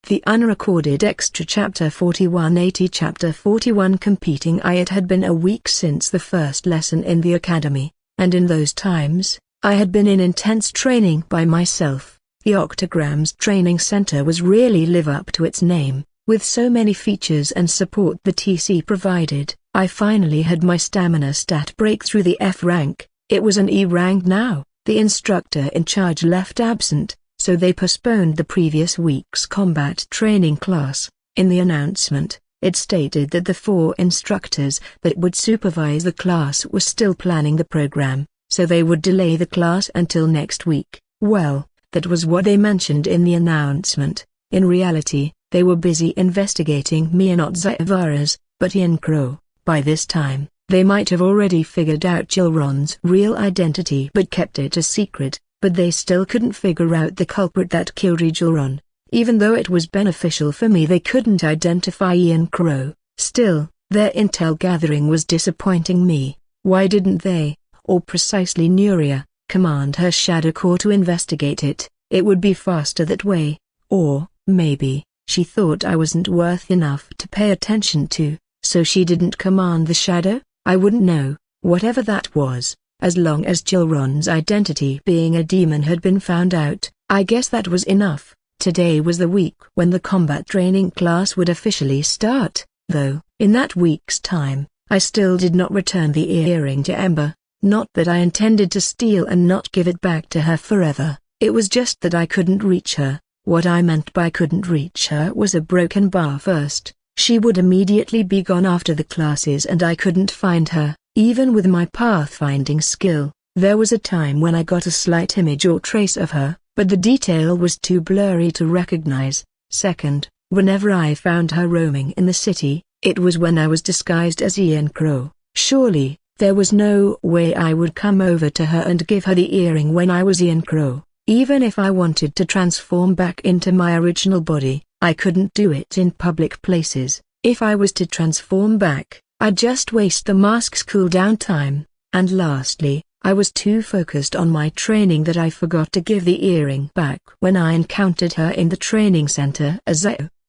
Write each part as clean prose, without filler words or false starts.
The Unrecorded Extra Chapter 4180 Chapter 41 Competing It had been a week since the first lesson in the academy, and in those times, I had been in intense training by myself. The Octogram's training center was really live up to its name, with so many features and support the TC provided. I finally had my stamina stat break through the F rank. It was an E rank now. The instructor in charge left absent, so they postponed the previous week's combat training class. In the announcement, it stated that the 4 instructors that would supervise the class were still planning the program, so they would delay the class until next week. Well, that was what they mentioned in the announcement. In reality, they were busy investigating me and not Zayavaras, but Ian Crow. By this time, they might have already figured out Jilron's real identity but kept it a secret, but they still couldn't figure out the culprit that killed Jilron. Even though it was beneficial for me, they couldn't identify Ian Crow. Still, their intel gathering was disappointing me. Why didn't they, or precisely Nuria, command her Shadow Corps to investigate it? It would be faster that way. Or, maybe, she thought I wasn't worth enough to pay attention to, so she didn't command the Shadow? I wouldn't know. Whatever that was, as long as Jilron's identity being a demon had been found out, I guess that was enough. Today was the week when the combat training class would officially start, though, in that week's time, I still did not return the earring to Ember. Not that I intended to steal and not give it back to her forever, it was just that I couldn't reach her. What I meant by couldn't reach her was a broken bar first. She would immediately be gone after the classes and I couldn't find her, even with my pathfinding skill. There was a time when I got a slight image or trace of her, but the detail was too blurry to recognize. Second, whenever I found her roaming in the city, it was when I was disguised as Ian Crow. Surely, there was no way I would come over to her and give her the earring when I was Ian Crow. Even if I wanted to transform back into my original body, I couldn't do it in public places. If I was to transform back, I'd just waste the mask's cooldown time. And lastly, I was too focused on my training that I forgot to give the earring back when I encountered her in the training center as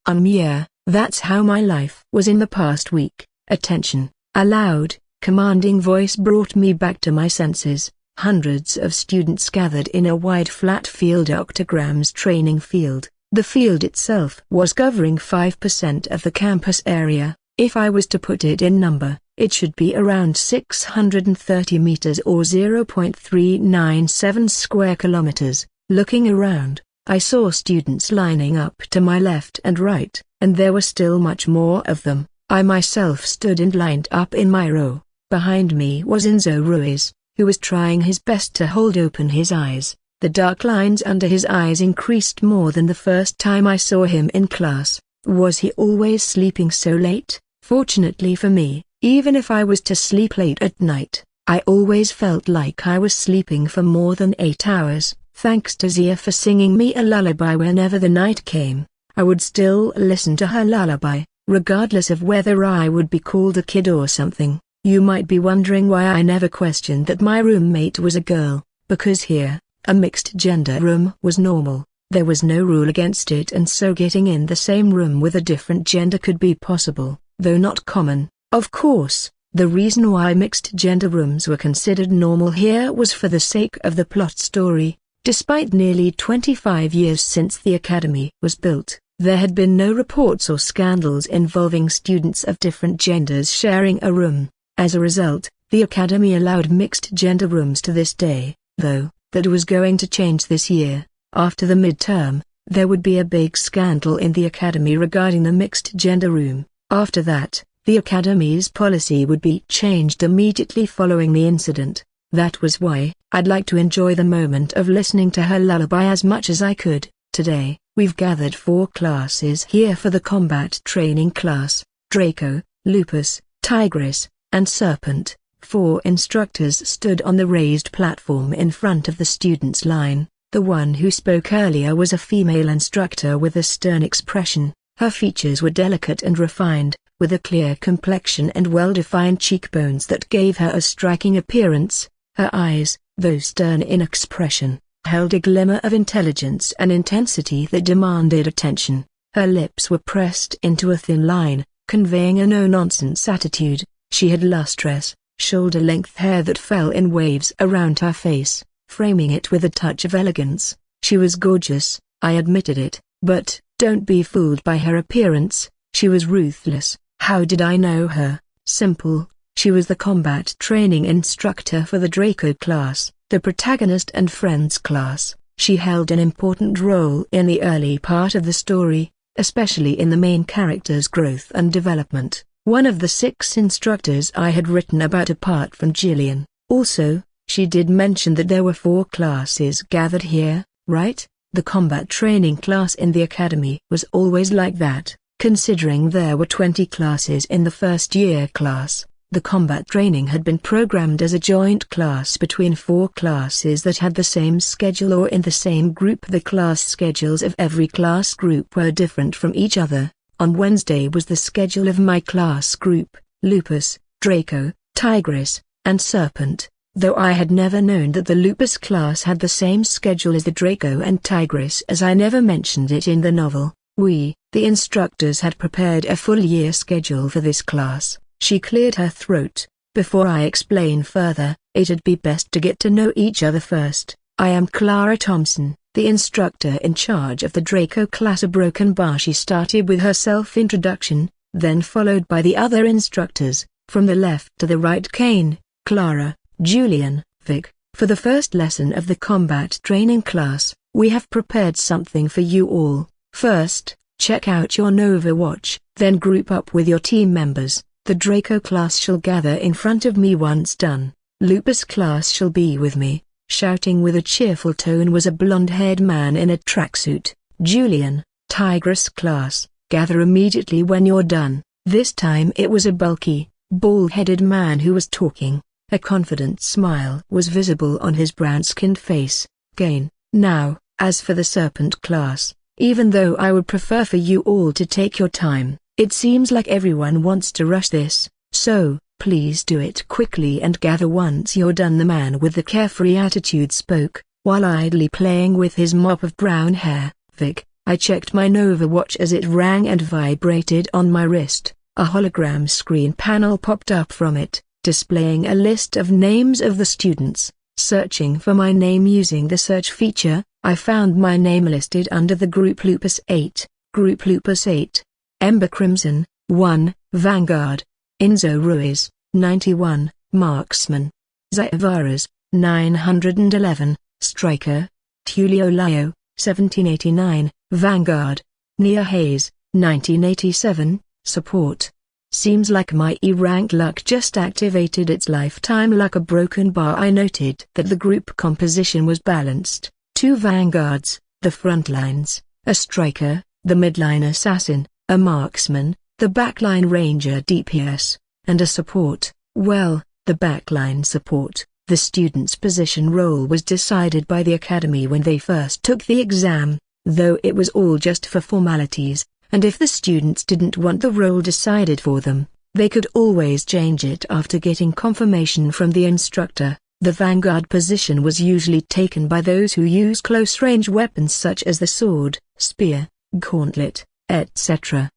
yeah, that's how my life was in the past week. Attention! A loud, commanding voice brought me back to my senses. Hundreds of students gathered in a wide flat field Octogram's training field. The field itself was covering 5% of the campus area. If I was to put it in number, it should be around 630 meters or 0.397 square kilometers. Looking around, I saw students lining up to my left and right, and there were still much more of them. I myself stood and lined up in my row. Behind me was Enzo Ruiz, who was trying his best to hold open his eyes. The dark lines under his eyes increased more than the first time I saw him in class. Was he always sleeping so late? Fortunately for me, even if I was to sleep late at night, I always felt like I was sleeping for more than 8 hours. Thanks to Zia for singing me a lullaby whenever the night came, I would still listen to her lullaby, regardless of whether I would be called a kid or something. You might be wondering why I never questioned that my roommate was a girl, because here, a mixed-gender room was normal. There was no rule against it, and so getting in the same room with a different gender could be possible, though not common. Of course, the reason why mixed-gender rooms were considered normal here was for the sake of the plot story. Despite nearly 25 years since the academy was built, there had been no reports or scandals involving students of different genders sharing a room. As a result, the academy allowed mixed-gender rooms to this day, though that was going to change this year. After the midterm, there would be a big scandal in the academy regarding the mixed-gender room. After that, the academy's policy would be changed immediately following the incident. That was why I'd like to enjoy the moment of listening to her lullaby as much as I could. Today, we've gathered 4 classes here for the combat training class: Draco, Lupus, Tigress, and Serpent. 4 instructors stood on the raised platform in front of the students' line. The one who spoke earlier was a female instructor with a stern expression. Her features were delicate and refined, with a clear complexion and well-defined cheekbones that gave her a striking appearance. Her eyes, though stern in expression, held a glimmer of intelligence and intensity that demanded attention. Her lips were pressed into a thin line, conveying a no-nonsense attitude. She had lustrous, shoulder-length hair that fell in waves around her face, framing it with a touch of elegance. She was gorgeous, I admitted it, but don't be fooled by her appearance. She was ruthless. How did I know her? Simple. She was the combat training instructor for the Draco class, the protagonist and friends class. She held an important role in the early part of the story, especially in the main character's growth and development. One of the 6 instructors I had written about apart from Jillian. Also, she did mention that there were 4 classes gathered here, right? The combat training class in the academy was always like that, considering there were 20 classes in the first year class. The combat training had been programmed as a joint class between 4 classes that had the same schedule or in the same group. The class schedules of every class group were different from each other. On Wednesday was the schedule of my class group, Lupus, Draco, Tigress, and Serpent, though I had never known that the Lupus class had the same schedule as the Draco and Tigress, as I never mentioned it in the novel. We, the instructors, had prepared a full year schedule for this class. She cleared her throat. Before I explain further, it'd be best to get to know each other first. I am Clara Thompson, the instructor in charge of the Draco class. A broken bar. She started with her self-introduction, then followed by the other instructors, from the left to the right: Kane, Clara, Julian, Vic. For the first lesson of the combat training class, we have prepared something for you all. First, check out your Nova watch, then group up with your team members. The Draco class shall gather in front of me once done. Lupus class shall be with me. Shouting with a cheerful tone was a blonde-haired man in a tracksuit. Julian, Tigress class, gather immediately when you're done. This time it was a bulky, bald-headed man who was talking. A confident smile was visible on his brown-skinned face. Gain. Now, as for the Serpent class, even though I would prefer for you all to take your time, it seems like everyone wants to rush this, so, please do it quickly and gather once you're done. The man with the carefree attitude spoke, while idly playing with his mop of brown hair. Vic, I checked my Nova watch as it rang and vibrated on my wrist. A hologram screen panel popped up from it, displaying a list of names of the students. Searching for my name using the search feature, I found my name listed under the group Lupus 8. Group Lupus 8. Ember Crimson, 1, Vanguard. Enzo Ruiz, 91, Marksman. Zaavaras, 911, Striker. Tulio Lio, 1789, Vanguard. Nia Hayes, 1987, Support. Seems like my E-rank luck just activated its lifetime like a broken bar. I noted that the group composition was balanced. 2 Vanguards, the front lines, a Striker, the midline assassin, a Marksman, the backline Ranger DPS, and a Support. Well, the backline support, the student's position role was decided by the academy when they first took the exam, though it was all just for formalities, and if the students didn't want the role decided for them, they could always change it after getting confirmation from the instructor. The Vanguard position was usually taken by those who use close-range weapons such as the sword, spear, gauntlet, etc.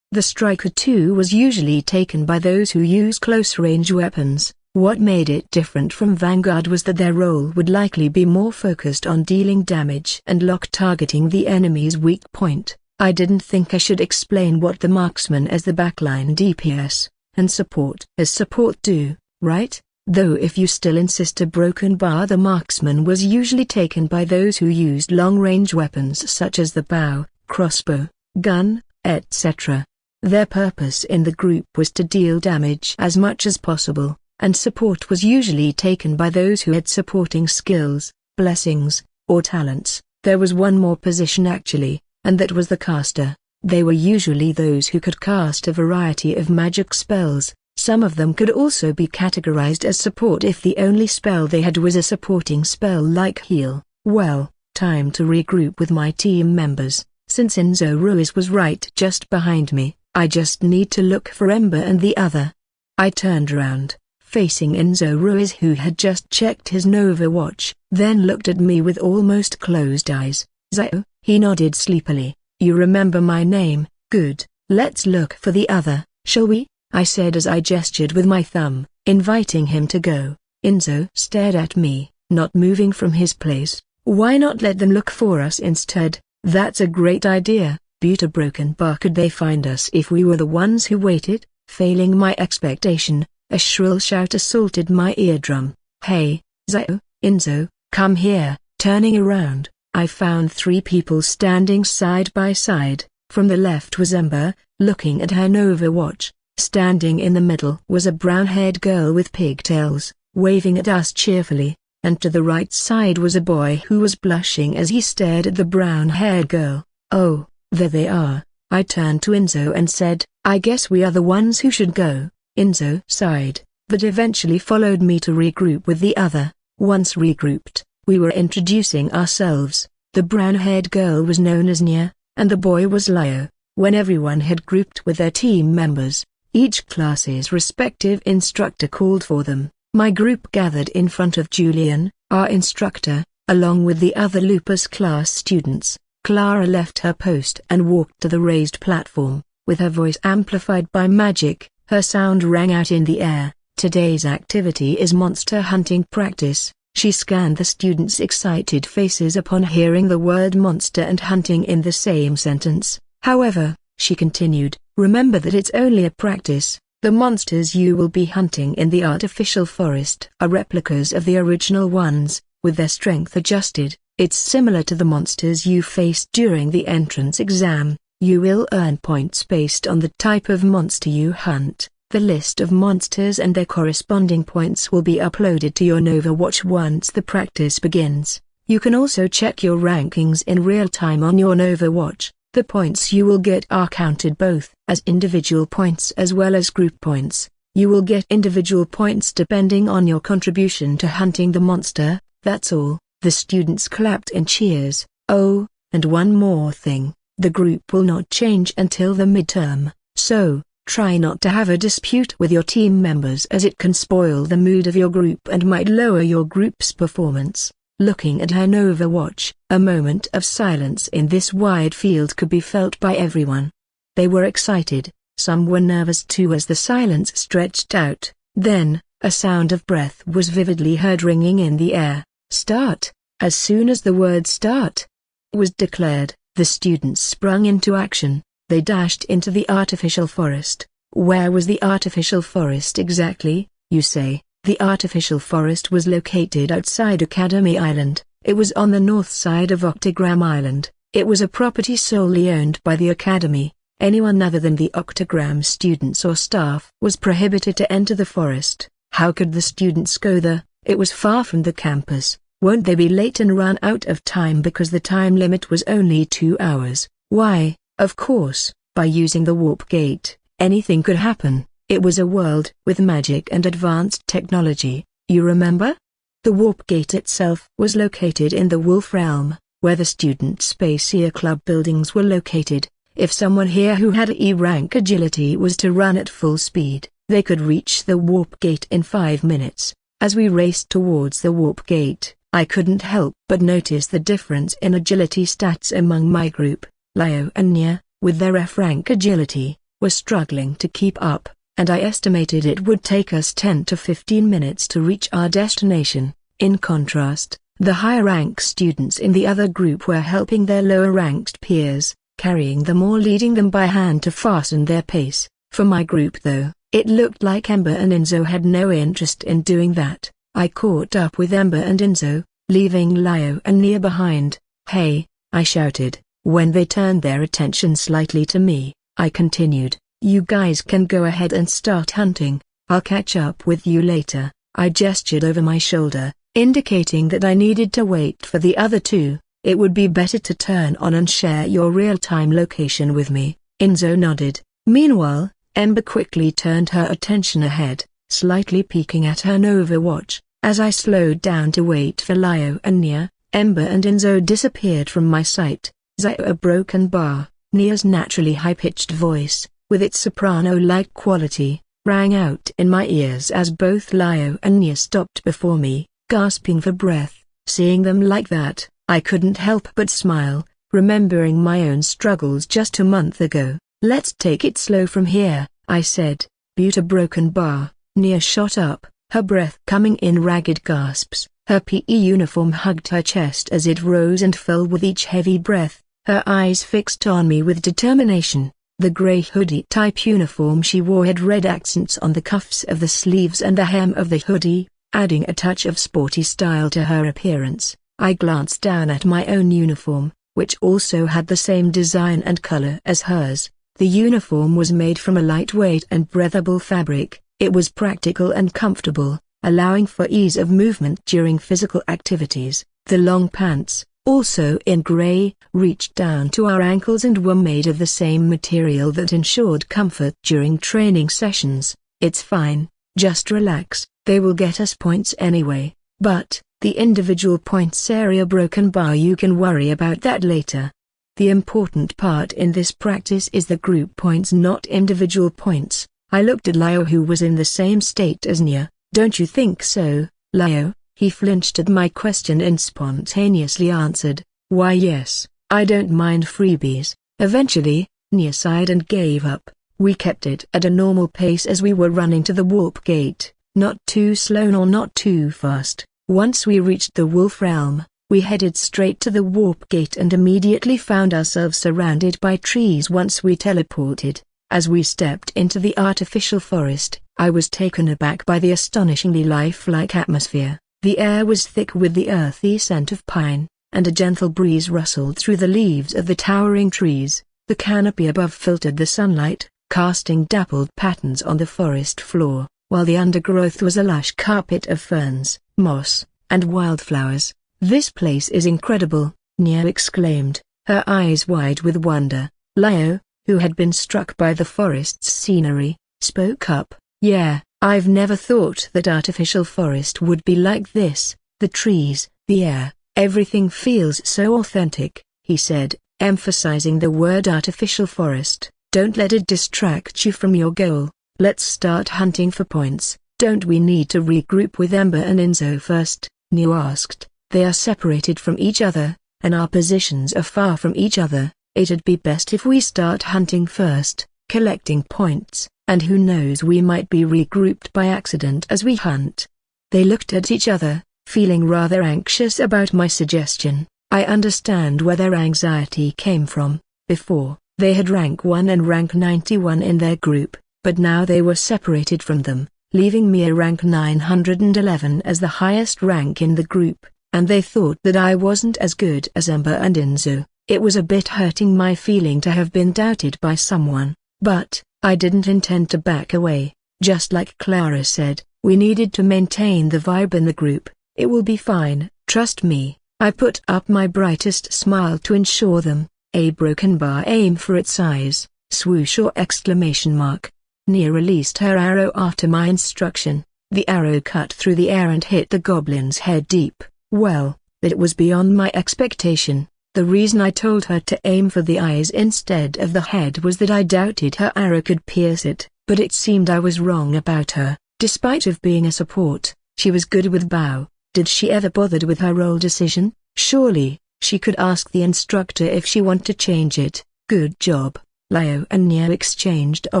The Striker too was usually taken by those who use close-range weapons. What made it different from Vanguard was that their role would likely be more focused on dealing damage and targeting the enemy's weak point. I didn't think I should explain what the Marksman as the backline DPS, and Support as Support do, right? Though if you still insist, a broken bar. The Marksman was usually taken by those who used long-range weapons such as the bow, crossbow, gun, etc. Their purpose in the group was to deal damage as much as possible, and Support was usually taken by those who had supporting skills, blessings, or talents. There was one more position actually, and that was the Caster. They were usually those who could cast a variety of magic spells. Some of them could also be categorized as support if the only spell they had was a supporting spell like heal. Well, time to regroup with my team members. Since Enzo Ruiz was right just behind me, I just need to look for Ember and the other. I turned around, facing Enzo Ruiz, who had just checked his Nova watch, then looked at me with almost closed eyes. Zio, he nodded sleepily. You remember my name, good, let's look for the other, shall we? I said as I gestured with my thumb, inviting him to go. Enzo stared at me, not moving from his place. Why not let them look for us instead? That's a great idea, Buta broken bar. Could they find us if we were the ones who waited? Failing my expectation, a shrill shout assaulted my eardrum. Hey, Zio, Enzo, come here. Turning around, I found 3 people standing side by side. From the left was Ember, looking at her Nova watch. Standing in the middle was a brown-haired girl with pigtails, waving at us cheerfully, and to the right side was a boy who was blushing as he stared at the brown-haired girl. Oh, there they are. I turned to Enzo and said, I guess we are the ones who should go. Enzo sighed, but eventually followed me to regroup with the other. Once regrouped, we were introducing ourselves. The brown-haired girl was known as Nia, and the boy was Leo. When everyone had grouped with their team members, each class's respective instructor called for them. My group gathered in front of Julian, our instructor, along with the other Lupus class students. Clara left her post and walked to the raised platform. With her voice amplified by magic, her sound rang out in the air. Today's activity is monster hunting practice. She scanned the students' excited faces upon hearing the word monster and hunting in the same sentence. However, she continued, remember that it's only a practice. The monsters you will be hunting in the artificial forest are replicas of the original ones, with their strength adjusted. It's similar to the monsters you faced during the entrance exam. You will earn points based on the type of monster you hunt. The list of monsters and their corresponding points will be uploaded to your Nova Watch once the practice begins. You can also check your rankings in real time on your Nova Watch. The points you will get are counted both as individual points as well as group points. You will get individual points depending on your contribution to hunting the monster. That's all. The students clapped in cheers. Oh, and one more thing, the group will not change until the midterm, so try not to have a dispute with your team members as it can spoil the mood of your group and might lower your group's performance. Looking at her Nova Watch, a moment of silence in this wide field could be felt by everyone. They were excited, some were nervous too as the silence stretched out. Then, a sound of breath was vividly heard ringing in the air. Start! As soon as the word start was declared, the students sprung into action. They dashed into the artificial forest. Where was the artificial forest exactly, you say? The artificial forest was located outside Academy Island. It was on the north side of Octagram Island. It was a property solely owned by the Academy. Anyone other than the Octagram students or staff was prohibited to enter the forest. How could the students go there? It was far from the campus. Won't they be late and run out of time because the time limit was only 2 hours? Why, of course, by using the warp gate, anything could happen. It was a world with magic and advanced technology, you remember? The warp gate itself was located in the Wolf Realm, where the Student Spacier Club buildings were located. If someone here who had E-rank agility was to run at full speed, they could reach the warp gate in 5 minutes. As we raced towards the warp gate, I couldn't help but notice the difference in agility stats among my group. Leo and Nia, with their F-rank agility, were struggling to keep up, and I estimated it would take us 10 to 15 minutes to reach our destination. In contrast, the higher-rank students in the other group were helping their lower-ranked peers, carrying them or leading them by hand to fasten their pace. For my group though, it looked like Ember and Enzo had no interest in doing that. I caught up with Ember and Enzo, leaving Leo and Nia behind. Hey, I shouted. When they turned their attention slightly to me, I continued, you guys can go ahead and start hunting. I'll catch up with you later. I gestured over my shoulder, indicating that I needed to wait for the other two. It would be better to turn on and share your real-time location with me. Enzo nodded. Meanwhile, Ember quickly turned her attention ahead, slightly peeking at her Nova watch. As I slowed down to wait for Leo and Nia, Ember and Enzo disappeared from my sight. Zio a broken bar, Nia's naturally high-pitched voice, with its soprano-like quality, rang out in my ears as both Leo and Nia stopped before me, gasping for breath. Seeing them like that, I couldn't help but smile. remembering my own struggles just a month ago. "Let's take it slow from here," I said. "Butte a broken bar." Nia shot up, her breath coming in ragged gasps. Her PE uniform hugged her chest as it rose and fell with each heavy breath, her eyes fixed on me with determination. The grey hoodie-type uniform she wore had red accents on the cuffs of the sleeves and the hem of the hoodie, adding a touch of sporty style to her appearance. I glanced down at my own uniform, which also had the same design and color as hers. The uniform was made from a lightweight and breathable fabric. It was practical and comfortable, allowing for ease of movement during physical activities. The long pants, also in gray, reached down to our ankles and were made of the same material that ensured comfort during training sessions. "It's fine, just relax, they will get us points anyway, but the individual points area broken bar, you can worry about that later. The important part in this practice is the group points, not individual points." I looked at Leo, who was in the same state as Nia. "Don't you think so, Leo?" He flinched at my question and spontaneously answered, "Why yes, I don't mind freebies." Eventually, Nia sighed and gave up. We kept it at a normal pace as we were running to the warp gate, not too slow nor not too fast. Once we reached the Wolf Realm, we headed straight to the warp gate and immediately found ourselves surrounded by trees once we teleported. As we stepped into the artificial forest, I was taken aback by the astonishingly lifelike atmosphere. The air was thick with the earthy scent of pine, and a gentle breeze rustled through the leaves of the towering trees. The canopy above filtered the sunlight, casting dappled patterns on the forest floor, while the undergrowth was a lush carpet of ferns, moss, and wildflowers. "This place is incredible," Nia exclaimed, her eyes wide with wonder. Leo, who had been struck by the forest's scenery, spoke up. "Yeah, I've never thought that artificial forest would be like this. The trees, the air, everything feels so authentic," he said, emphasizing the word artificial forest. "Don't let it distract you from your goal. Let's start hunting for points." "Don't we need to regroup with Ember and Enzo first?" Nia asked. "They are separated from each other, and our positions are far from each other. It'd be best if we start hunting first, collecting points, and who knows, we might be regrouped by accident as we hunt." They looked at each other, feeling rather anxious about my suggestion. I understand where their anxiety came from. Before, they had rank 1 and rank 91 in their group, but now they were separated from them, leaving me at rank 911 as the highest rank in the group, and they thought that I wasn't as good as Ember and Enzo. It was a bit hurting my feeling to have been doubted by someone, but I didn't intend to back away. Just like Clara said, we needed to maintain the vibe in the group. "It will be fine, trust me." I put up my brightest smile to ensure them. "A broken bar, aim for its eyes, swoosh or exclamation mark." Nia released her arrow after my instruction. The arrow cut through the air and hit the goblin's head deep. Well, that was beyond my expectation. The reason I told her to aim for the eyes instead of the head was that I doubted her arrow could pierce it, but it seemed I was wrong about her. Despite of being a support, she was good with bow. Did she ever bothered with her role decision? Surely, she could ask the instructor if she wanted to change it. "Good job." Leo and Nia exchanged a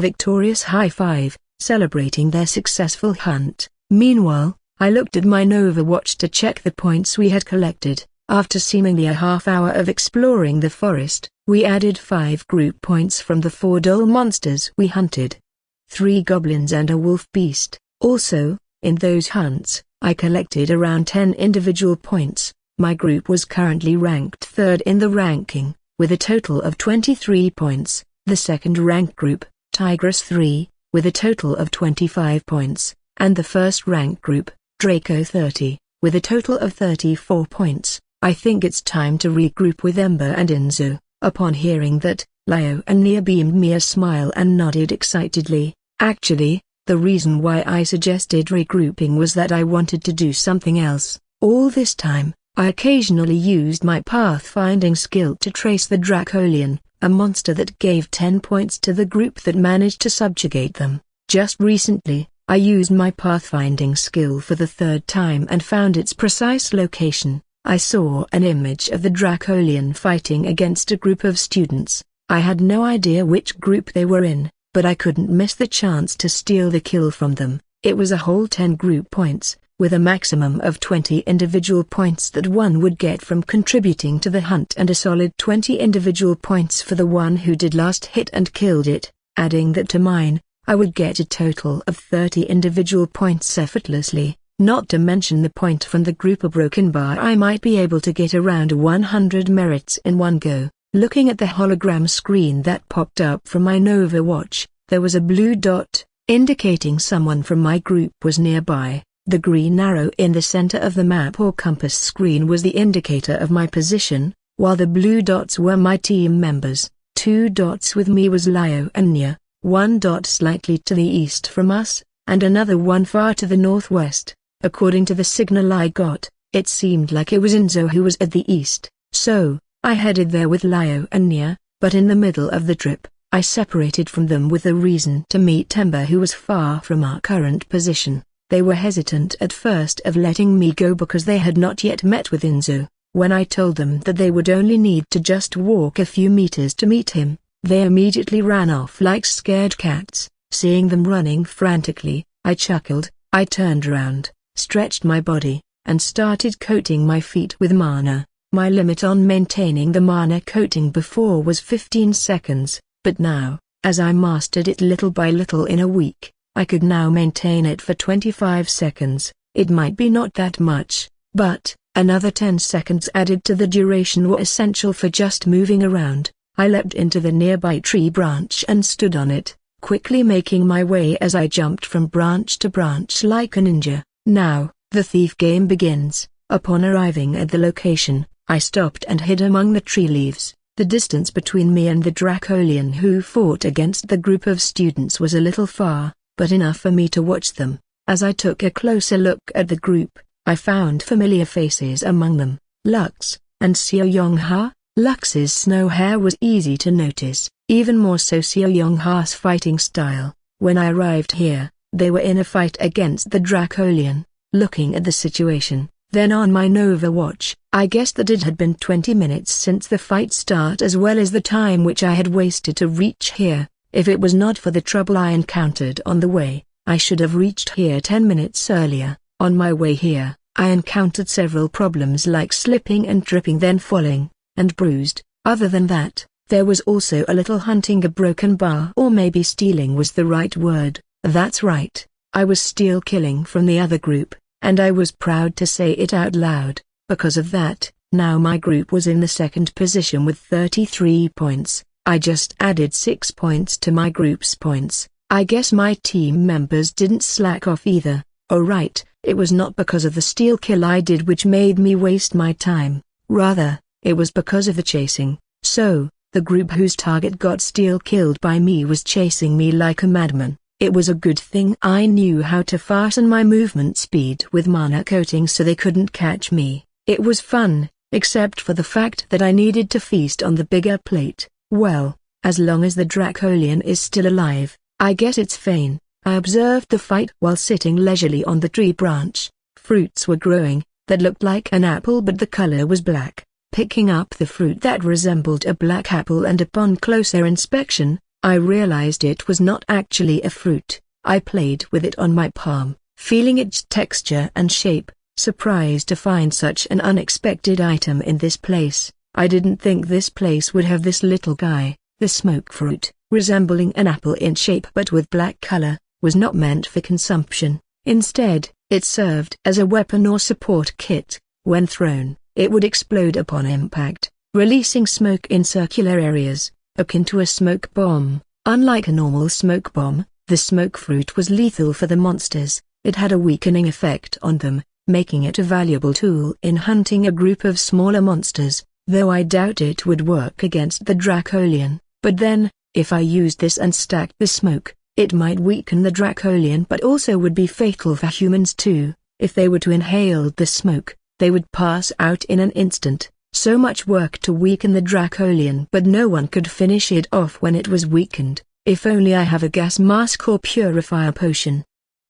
victorious high five, celebrating their successful hunt. Meanwhile, I looked at my Nova watch to check the points we had collected. After seemingly a half hour of exploring the forest, we added 5 group points from the 4 doll monsters we hunted. 3 goblins and a wolf beast. Also, in those hunts, I collected around 10 individual points. My group was currently ranked 3rd in the ranking, with a total of 23 points. The second rank group, Tigress 3, with a total of 25 points, and the first rank group, Draco 30, with a total of 34 points. I think it's time to regroup with Ember and Enzo. Upon hearing that, Leo and Nia beamed me a smile and nodded excitedly. Actually, the reason why I suggested regrouping was that I wanted to do something else. All this time, I occasionally used my pathfinding skill to trace the Dracolian, a monster that gave 10 points to the group that managed to subjugate them. Just recently, I used my pathfinding skill for the 3rd time and found its precise location. I saw an image of the Dracolian fighting against a group of students. I had no idea which group they were in, but I couldn't miss the chance to steal the kill from them. It was a whole 10 group points, with a maximum of 20 individual points that one would get from contributing to the hunt and a solid 20 individual points for the one who did last hit and killed it. Adding that to mine, I would get a total of 30 individual points effortlessly, not to mention the point from the group of broken bar. I might be able to get around 100 merits in one go. Looking at the hologram screen that popped up from my Nova watch, there was a blue dot, indicating someone from my group was nearby. The green arrow in the center of the map or compass screen was the indicator of my position, while the blue dots were my team members. 2 dots with me was Lio and Nya, 1 dot slightly to the east from us, and another one far to the northwest. According to the signal I got, it seemed like it was Enzo who was at the east, so I headed there with Lio and Nya, but in the middle of the trip, I separated from them with the reason to meet Ember, who was far from our current position. They were hesitant at first of letting me go because they had not yet met with Enzo. When I told them that they would only need to just walk a few meters to meet him, they immediately ran off like scared cats. Seeing them running frantically, I chuckled. I turned around, stretched my body, and started coating my feet with mana. My limit on maintaining the mana coating before was 15 seconds, but now, as I mastered it little by little in a week, I could now maintain it for 25 seconds. It might be not that much, but another 10 seconds added to the duration were essential for just moving around. I leapt into the nearby tree branch and stood on it, quickly making my way as I jumped from branch to branch like a ninja. Now, the thief game begins. Upon arriving at the location, I stopped and hid among the tree leaves. The distance between me and the Dracolian who fought against the group of students was a little far, but enough for me to watch them. As I took a closer look at the group, I found familiar faces among them. Lux and Seo Yong-ha. Lux's snow hair was easy to notice, even more so Seo Yong-ha's fighting style. When I arrived here, they were in a fight against the Dracolian. Looking at the situation, then on my Nova watch, I guessed that it had been 20 minutes since the fight start, as well as the time which I had wasted to reach here. If it was not for the trouble I encountered on the way, I should have reached here 10 minutes earlier. On my way here, I encountered several problems like slipping and tripping, then falling, and bruised. Other than that, there was also a little hunting a broken bar, or maybe stealing was the right word. That's right, I was steal killing from the other group, and I was proud to say it out loud. Because of that, now my group was in the second position with 33 points. I just added 6 points to my group's points. I guess my team members didn't slack off either. Oh right, it was not because of the steal kill I did which made me waste my time. Rather, it was because of the chasing. So, the group whose target got steal killed by me was chasing me like a madman. It was a good thing I knew how to fasten my movement speed with mana coating so they couldn't catch me. It was fun, except for the fact that I needed to feast on the bigger plate. Well, as long as the Dracolian is still alive, I guess it's fine. I observed the fight while sitting leisurely on the tree branch. Fruits were growing, that looked like an apple but the color was black. Picking up the fruit that resembled a black apple, and upon closer inspection, I realized it was not actually a fruit. I played with it on my palm, feeling its texture and shape, surprised to find such an unexpected item in this place. I didn't think this place would have this little guy. The smoke fruit, resembling an apple in shape but with black color, was not meant for consumption. Instead, it served as a weapon or support kit. When thrown, it would explode upon impact, releasing smoke in circular areas, akin to a smoke bomb. Unlike a normal smoke bomb, the smoke fruit was lethal for the monsters. It had a weakening effect on them, making it a valuable tool in hunting a group of smaller monsters, though I doubt it would work against the Dracolian. But then, if I used this and stacked the smoke, it might weaken the Dracolian but also would be fatal for humans too. If they were to inhale the smoke, they would pass out in an instant. So much work to weaken the Dracolian, but no one could finish it off when it was weakened. If only I have a gas mask or purifier potion.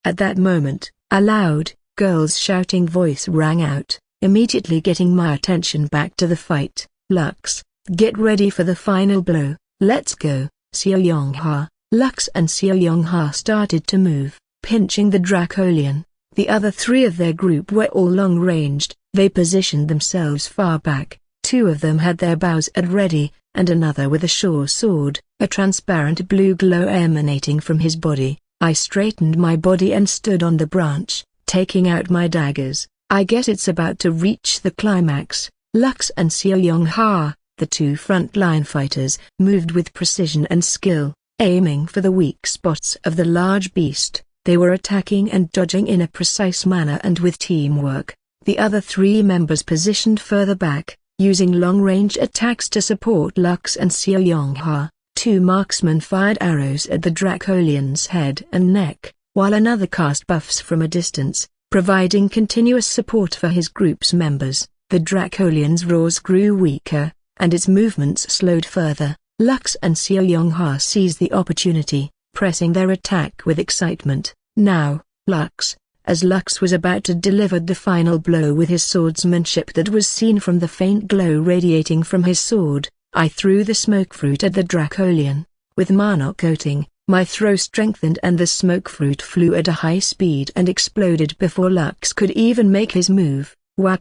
At that moment, a loud, girl's shouting voice rang out. immediately getting my attention back to the fight. Lux, get ready for the final blow, let's go, Seo Yong-ha. Lux and Seo Yong-ha started to move, pinching the Dracolian. The other three of their group were all long-ranged, they positioned themselves far back. Two of them had their bows at ready, and another with a short sword, a transparent blue glow emanating from his body. I straightened my body and stood on the branch, taking out my daggers. I guess it's about to reach the climax. Lux and Seo Yong-ha, the two front-line fighters, moved with precision and skill, aiming for the weak spots of the large beast. They were attacking and dodging in a precise manner and with teamwork. The other three members positioned further back, using long-range attacks to support Lux and Seo Yong-ha. Two marksmen fired arrows at the Dracolian's head and neck, while another cast buffs from a distance, providing continuous support for his group's members. The Dracolian's roars grew weaker, and its movements slowed further. Lux and Seo Yong-ha seized the opportunity, pressing their attack with excitement. Now, Lux. As Lux was about to deliver the final blow with his swordsmanship that was seen from the faint glow radiating from his sword, I threw the smoke fruit at the Dracolian. With mana coating, my throw strengthened and the smoke fruit flew at a high speed and exploded before Lux could even make his move. Why?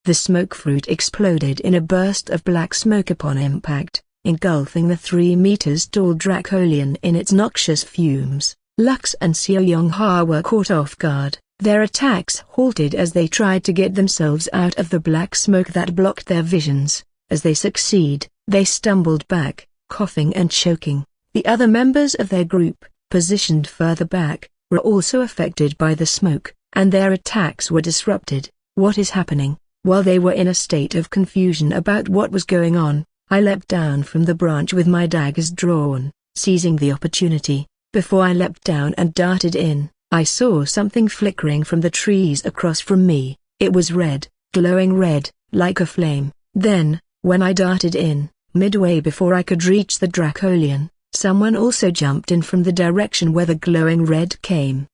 The smoke fruit exploded in a burst of black smoke upon impact, engulfing the 3 meters tall Dracolian in its noxious fumes. Lux and Seo Yong-ha were caught off guard. Their attacks halted as they tried to get themselves out of the black smoke that blocked their visions. As they succeed, they stumbled back, coughing and choking. The other members of their group, positioned further back, were also affected by the smoke, and their attacks were disrupted. What is happening? While they were in a state of confusion about what was going on, I leapt down from the branch with my daggers drawn, seizing the opportunity. Before I leapt down and darted in, I saw something flickering from the trees across from me. It was red, glowing red, like a flame. Then, when I darted in, midway before I could reach the Dracolian, someone also jumped in from the direction where the glowing red came.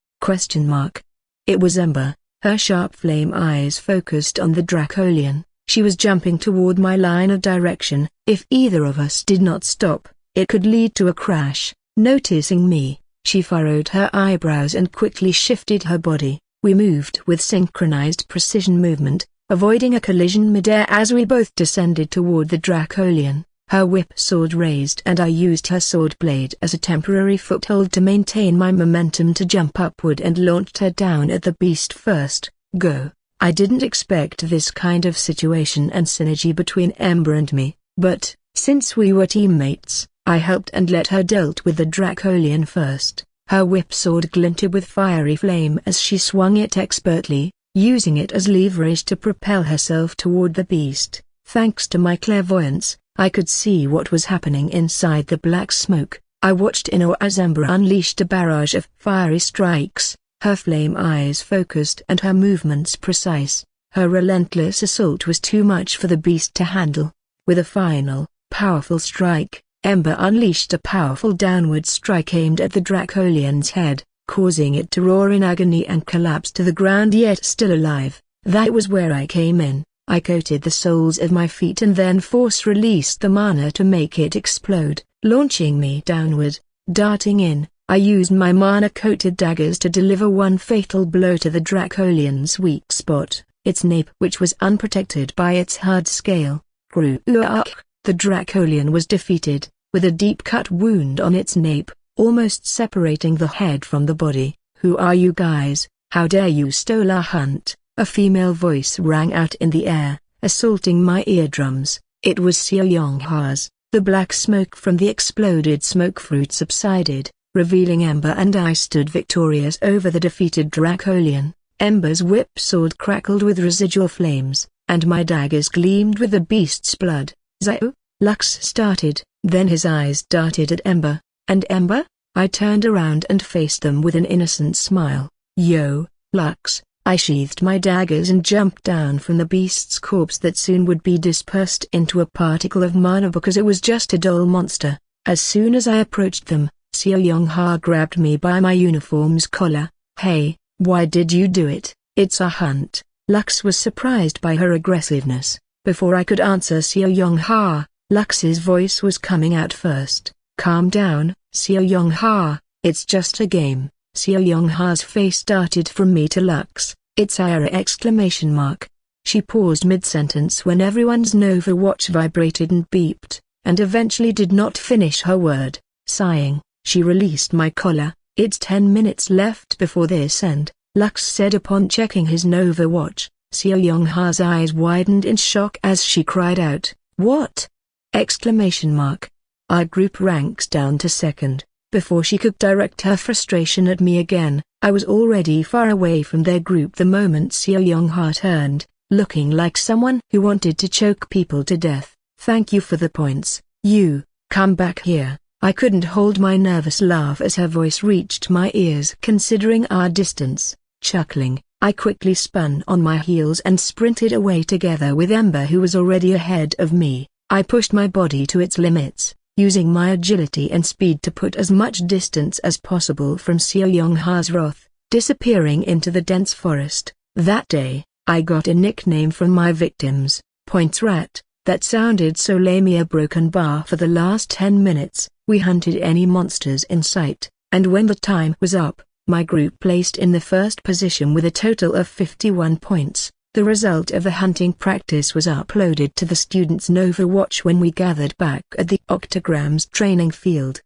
It was Ember. Her sharp flame eyes focused on the Dracolian. She was jumping toward my line of direction. If either of us did not stop, it could lead to a crash. Noticing me, she furrowed her eyebrows and quickly shifted her body. We moved with synchronized precision movement, avoiding a collision midair as we both descended toward the Dracolian. Her whip sword raised and I used her sword blade as a temporary foothold to maintain my momentum to jump upward and launched her down at the beast first. Go. I didn't expect this kind of situation and synergy between Ember and me, but, since we were teammates, I helped and let her dealt with the Dracolian first. Her whip sword glinted with fiery flame as she swung it expertly, using it as leverage to propel herself toward the beast. Thanks to my clairvoyance, I could see what was happening inside the black smoke. I watched in awe as Ember unleashed a barrage of fiery strikes, her flame eyes focused and her movements precise. Her relentless assault was too much for the beast to handle. With a final, powerful strike, Ember unleashed a powerful downward strike aimed at the Dracolian's head, causing it to roar in agony and collapse to the ground yet still alive. That was where I came in. I coated the soles of my feet and then force-released the mana to make it explode, launching me downward. Darting in, I used my mana-coated daggers to deliver one fatal blow to the Dracolian's weak spot, its nape, which was unprotected by its hard scale. The Dracolian was defeated, with a deep-cut wound on its nape, almost separating the head from the body. "Who are you guys? How dare you stole our hunt?" A female voice rang out in the air, assaulting my eardrums. It was Seo Yong-ha's. The black smoke from the exploded smoke fruit subsided, revealing Ember and I stood victorious over the defeated Dracolian. Ember's whip sword crackled with residual flames, and my daggers gleamed with the beast's blood. "Zio?" Lux started, then his eyes darted at Ember. "And Ember?" I turned around and faced them with an innocent smile. "Yo, Lux." I sheathed my daggers and jumped down from the beast's corpse that soon would be dispersed into a particle of mana because it was just a dull monster. As soon as I approached them, Seo Yong-ha grabbed me by my uniform's collar. "Hey, why did you do it? It's a hunt. Lux was surprised by her aggressiveness. Before I could answer Seo Young-ha, Lux's voice was coming out first. "Calm down, Seo Young-ha, it's just a game." Seo Young-ha's face darted from me to Lux. "It's Ira!" exclamation mark. She paused mid-sentence when everyone's Nova watch vibrated and beeped, and eventually did not finish her word. Sighing, she released my collar. "It's 10 minutes left before this end," Lux said upon checking his Nova watch. Seo Young-ha's eyes widened in shock as she cried out, "What?" exclamation mark. Our group ranks down to second. Before she could direct her frustration at me again, I was already far away from their group the moment Seo Young-ha turned, looking like someone who wanted to choke people to death. "Thank you for the points. You, come back here." I couldn't hold my nervous laugh as her voice reached my ears. Considering our distance, chuckling, I quickly spun on my heels and sprinted away together with Ember, who was already ahead of me. I pushed my body to its limits, using my agility and speed to put as much distance as possible from Seo Young-ha's wrath, disappearing into the dense forest. That day, I got a nickname from my victims, Points Rat. That sounded so lame. A broken bar. For the last 10 minutes, we hunted any monsters in sight, and when the time was up, my group placed in the first position with a total of 51 points. The result of the hunting practice was uploaded to the students' Nova Watch when we gathered back at the Octograms training field.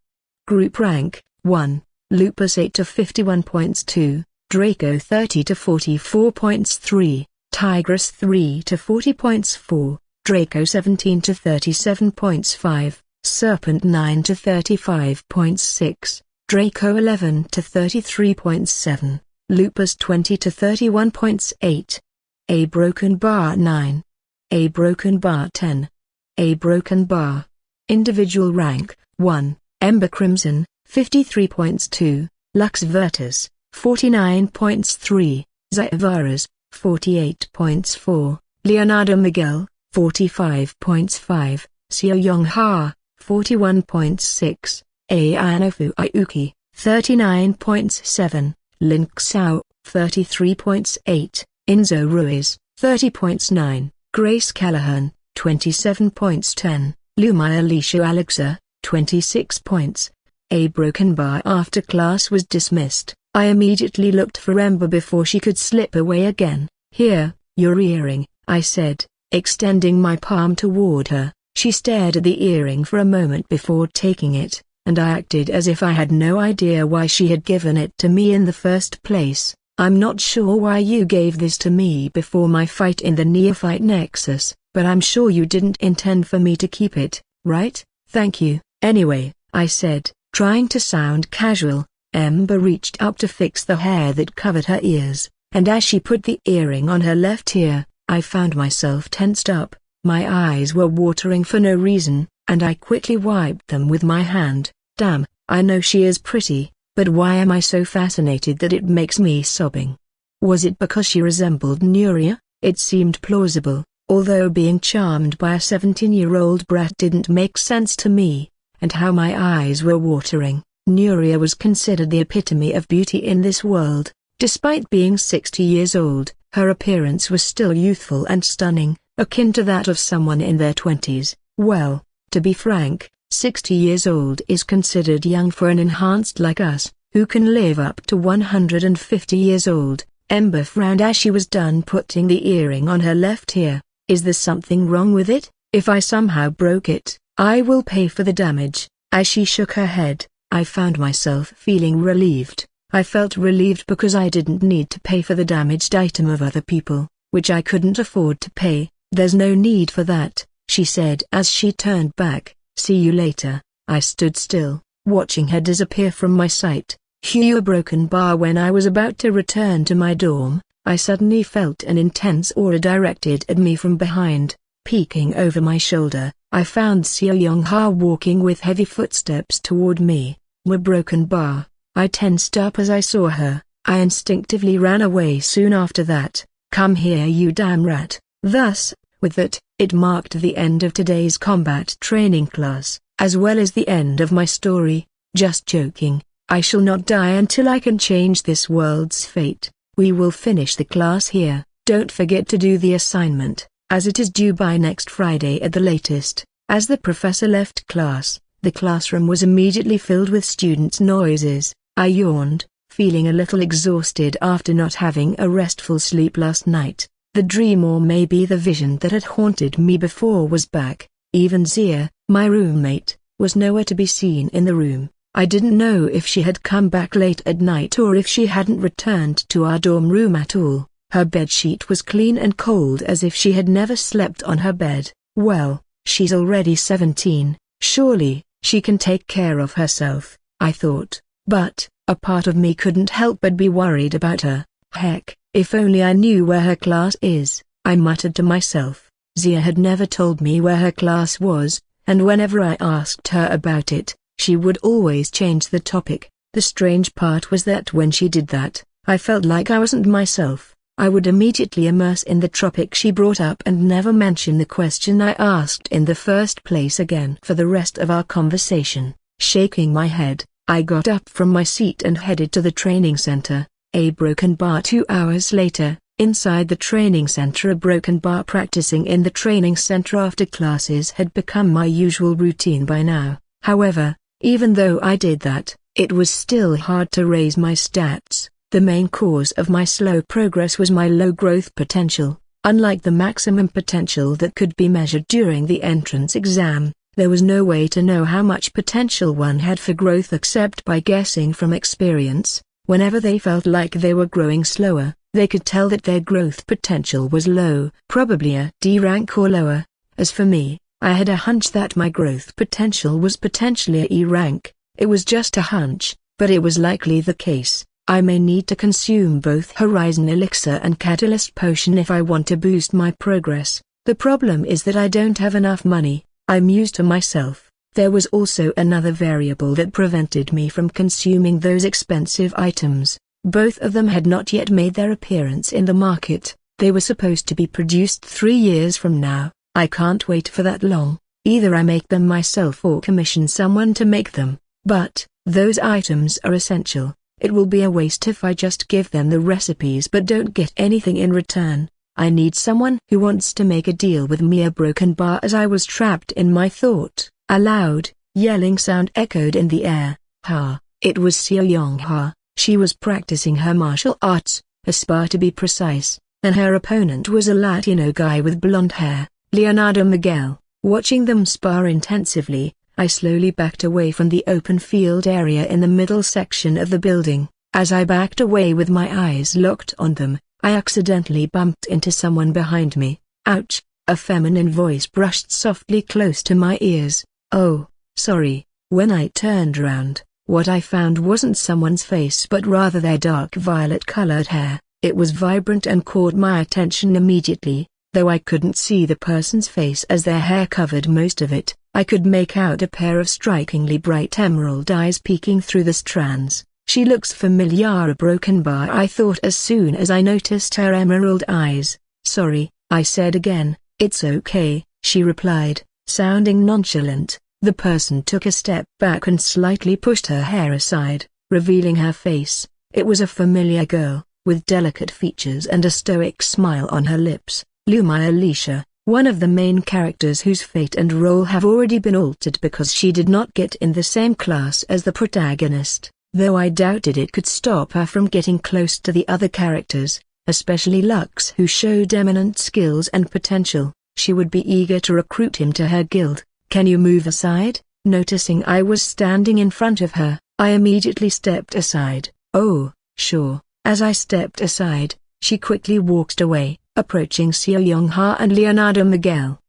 Group rank: 1, Lupus 8 to 51 points. 2, Draco 30 to 44 points. 3, Tigress 3 to 40 points. 4, Draco 17 to 37 points. 5, Serpent 9 to 35 points. 6, Draco 11 to 33.7, Lupus 20 to 31 points. 8, A broken bar 9, A broken bar 10, A broken bar. Individual rank: 1, Ember Crimson 53 points. 2, Lux Virtus 49 points. 3, Zaavaras 48 points. 4, Leonardo Miguel 45 points. 5, Seo Young-ha 41.6, Ayanofu Iuki 39.7, Lin Xiao 33.8, Inzo Ruiz 30.9, Grace Callahan 27.10, Lumia Alicia Alexa 26 points. A broken bar. After class was dismissed, I immediately looked for Ember before she could slip away again. "Here, your earring," I said, extending my palm toward her. She stared at the earring for a moment before taking it, and I acted as if I had no idea why she had given it to me in the first place. "I'm not sure why you gave this to me before my fight in the Neophyte Nexus, but I'm sure you didn't intend for me to keep it, right?" "Thank you, anyway," I said, trying to sound casual. Ember reached up to fix the hair that covered her ears, and as she put the earring on her left ear, I found myself tensed up. My eyes were watering for no reason, and I quickly wiped them with my hand. Damn, I know she is pretty, but why am I so fascinated that it makes me sobbing? Was it because she resembled Nuria? It seemed plausible, although being charmed by a 17-year-old brat didn't make sense to me, and how my eyes were watering. Nuria was considered the epitome of beauty in this world. Despite being 60 years old, her appearance was still youthful and stunning, akin to that of someone in their 20s. Well, to be frank, 60 years old is considered young for an enhanced like us, who can live up to 150 years old. Ember frowned as she was done putting the earring on her left ear. "Is there something wrong with it? If I somehow broke it, I will pay for the damage." As she shook her head, I found myself feeling relieved. I felt relieved because I didn't need to pay for the damaged item of other people, which I couldn't afford to pay. "There's no need for that," she said as she turned back. "See you later." I stood still, watching her disappear from my sight. A broken bar. When I was about to return to my dorm, I suddenly felt an intense aura directed at me from behind. Peeking over my shoulder, I found Seo Young-ha walking with heavy footsteps toward me. Broken bar. I tensed up as I saw her. I instinctively ran away soon after that. "Come here, you damn rat." Thus, with that, it marked the end of today's combat training class, as well as the end of my story. Just joking. I shall not die until I can change this world's fate. We will finish the class here. Don't forget to do the assignment, as it is due by next Friday at the latest." As the professor left class, the classroom was immediately filled with students' noises. I yawned, feeling a little exhausted after not having a restful sleep last night. The dream, or maybe the vision that had haunted me before, was back. Even Zia, my roommate, was nowhere to be seen in the room. I didn't know if she had come back late at night or if she hadn't returned to our dorm room at all. Her bedsheet was clean and cold, as if she had never slept on her bed. Well, she's already 17, surely she can take care of herself, I thought. But a part of me couldn't help but be worried about her. Heck, if only I knew where her class is, I muttered to myself. Zia had never told me where her class was, and whenever I asked her about it, she would always change the topic. The strange part was that when she did that, I felt like I wasn't myself. I would immediately immerse in the topic she brought up and never mention the question I asked in the first place again for the rest of our conversation. Shaking my head, I got up from my seat and headed to the training center. A broken bar. 2 hours later, inside the training center. A broken bar. Practicing in the training center after classes had become my usual routine by now. However, even though I did that, it was still hard to raise my stats. The main cause of my slow progress was my low growth potential. Unlike the maximum potential that could be measured during the entrance exam, there was no way to know how much potential one had for growth except by guessing from experience. Whenever they felt like they were growing slower, they could tell that their growth potential was low, probably a D rank or lower. As for me, I had a hunch that my growth potential was potentially a E rank. It was just a hunch, but it was likely the case. I may need to consume both Horizon Elixir and Catalyst Potion if I want to boost my progress. The problem is that I don't have enough money, I mused to myself. There was also another variable that prevented me from consuming those expensive items. Both of them had not yet made their appearance in the market. They were supposed to be produced 3 years from now. I can't wait for that long. Either I make them myself or commission someone to make them. But those items are essential. It will be a waste if I just give them the recipes but don't get anything in return. I need someone who wants to make a deal with me. A broken bar. As I was trapped in my thought, a loud, yelling sound echoed in the air. Ha! It was Xiao Yongha. She was practicing her martial arts, a spar to be precise, and her opponent was a Latino guy with blonde hair, Leonardo Miguel. Watching them spar intensively, I slowly backed away from the open field area in the middle section of the building. As I backed away with my eyes locked on them, I accidentally bumped into someone behind me. Ouch! A feminine voice brushed softly close to my ears. Oh, sorry. When I turned around, what I found wasn't someone's face but rather their dark violet-colored hair. It was vibrant and caught my attention immediately. Though I couldn't see the person's face as their hair covered most of it, I could make out a pair of strikingly bright emerald eyes peeking through the strands. She looks familiar. A broken bar. I thought as soon as I noticed her emerald eyes. Sorry, I said again. It's okay, she replied, sounding nonchalant. The person took a step back and slightly pushed her hair aside, revealing her face. It was a familiar girl, with delicate features and a stoic smile on her lips. Lumia Alicia, one of the main characters whose fate and role have already been altered because she did not get in the same class as the protagonist, though I doubted it could stop her from getting close to the other characters, especially Lux, who showed eminent skills and potential. She would be eager to recruit him to her guild. Can you move aside? Noticing I was standing in front of her, I immediately stepped aside. Oh, sure. As I stepped aside, she quickly walked away, approaching Xiao Yongha and Leonardo Miguel.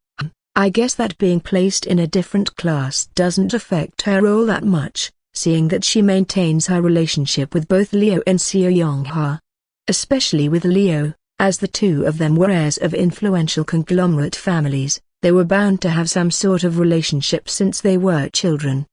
I guess that being placed in a different class doesn't affect her all that much, seeing that she maintains her relationship with both Leo and Xiao Yongha. Especially with Leo, as the two of them were heirs of influential conglomerate families, they were bound to have some sort of relationship since they were children.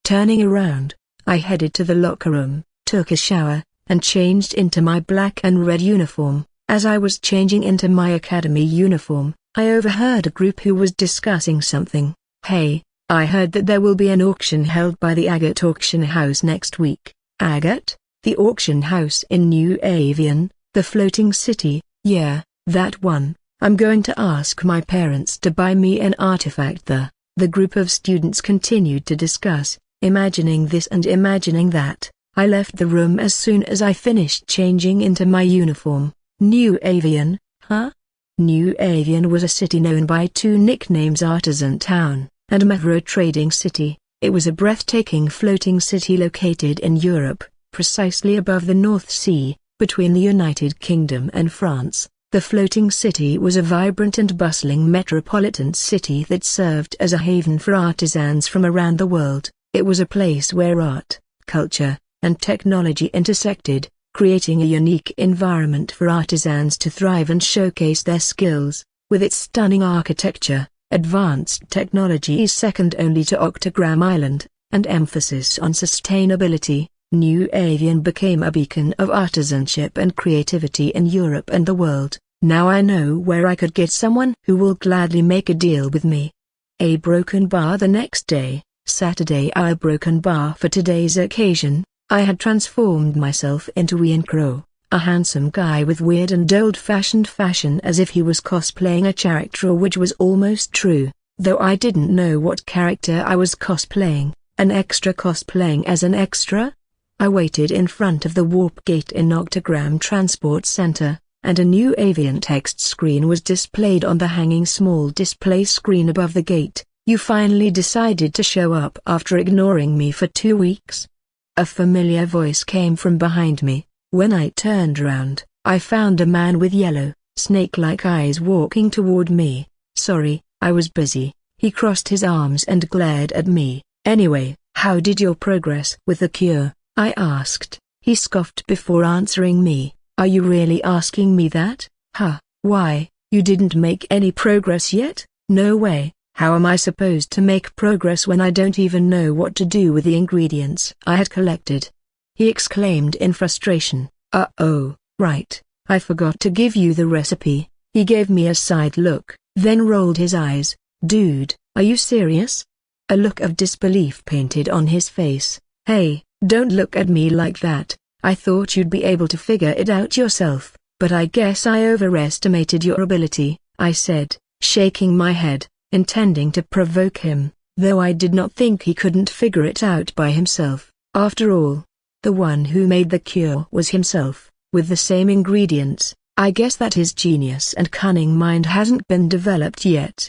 Turning around, I headed to the locker room, took a shower, and changed into my black and red uniform. As I was changing into my academy uniform, I overheard a group who was discussing something. Hey, I heard that there will be an auction held by the Agate Auction House next week. Agate? The auction house in New Avian, the floating city? Yeah, That one. I'm going to ask my parents to buy me an artifact. The group of students continued to discuss, imagining this and imagining that. I left the room as soon as I finished changing into my uniform. New Avian, huh? New Avian was a city known by two nicknames: Artisan Town and Metro Trading City. It was a breathtaking floating city located in Europe, precisely above the North Sea, between the United Kingdom and France. The floating city was a vibrant and bustling metropolitan city that served as a haven for artisans from around the world. It was a place where art, culture, and technology intersected, creating a unique environment for artisans to thrive and showcase their skills. With its stunning architecture, advanced technology second only to Octagram Island, and emphasis on sustainability, New Avian became a beacon of artisanship and creativity in Europe and the world. Now I know where I could get someone who will gladly make a deal with me. A broken bar the next day, Saturday. A broken bar for today's occasion. I had transformed myself into Ian Crow, a handsome guy with weird and old-fashioned fashion, as if he was cosplaying a character, which was almost true, though I didn't know what character I was cosplaying. An extra cosplaying as an extra? I waited in front of the warp gate in Octagram Transport Center, and a New Avian text screen was displayed on the hanging small display screen above the gate. You finally decided to show up after ignoring me for 2 weeks? A familiar voice came from behind me. When I turned around, I found a man with yellow, snake-like eyes walking toward me. Sorry, I was busy. He crossed his arms and glared at me. Anyway, how did your progress with the cure? I asked. He scoffed before answering me. Are you really asking me that? Huh, why, you didn't make any progress yet? No way. How am I supposed to make progress when I don't even know what to do with the ingredients I had collected? He exclaimed in frustration. Oh, right, I forgot to give you the recipe. He gave me a side look, then rolled his eyes. Dude, are you serious? A look of disbelief painted on his face. Hey, don't look at me like that. I thought you'd be able to figure it out yourself, but I guess I overestimated your ability, I said, shaking my head, intending to provoke him, though I did not think he couldn't figure it out by himself. After all, the one who made the cure was himself, with the same ingredients. I guess that his genius and cunning mind hasn't been developed yet.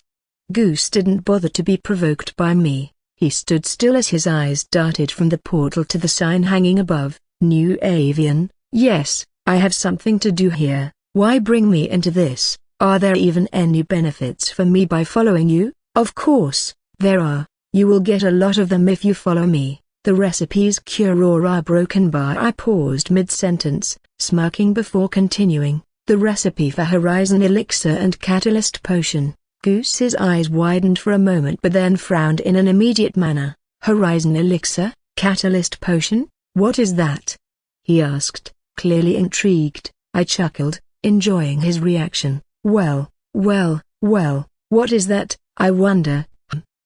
Goose didn't bother to be provoked by me. He stood still as his eyes darted from the portal to the sign hanging above. New Avian, yes, I have something to do here. Why bring me into this? Are there even any benefits for me by following you? Of course, there are. You will get a lot of them if you follow me. The recipe's cure or a broken bar. I paused mid-sentence, smirking before continuing. The recipe for Horizon Elixir and Catalyst Potion. Goose's eyes widened for a moment but then frowned in an immediate manner. Horizon Elixir, Catalyst Potion? What is that? He asked, clearly intrigued. I chuckled, enjoying his reaction. Well, what is that, I wonder?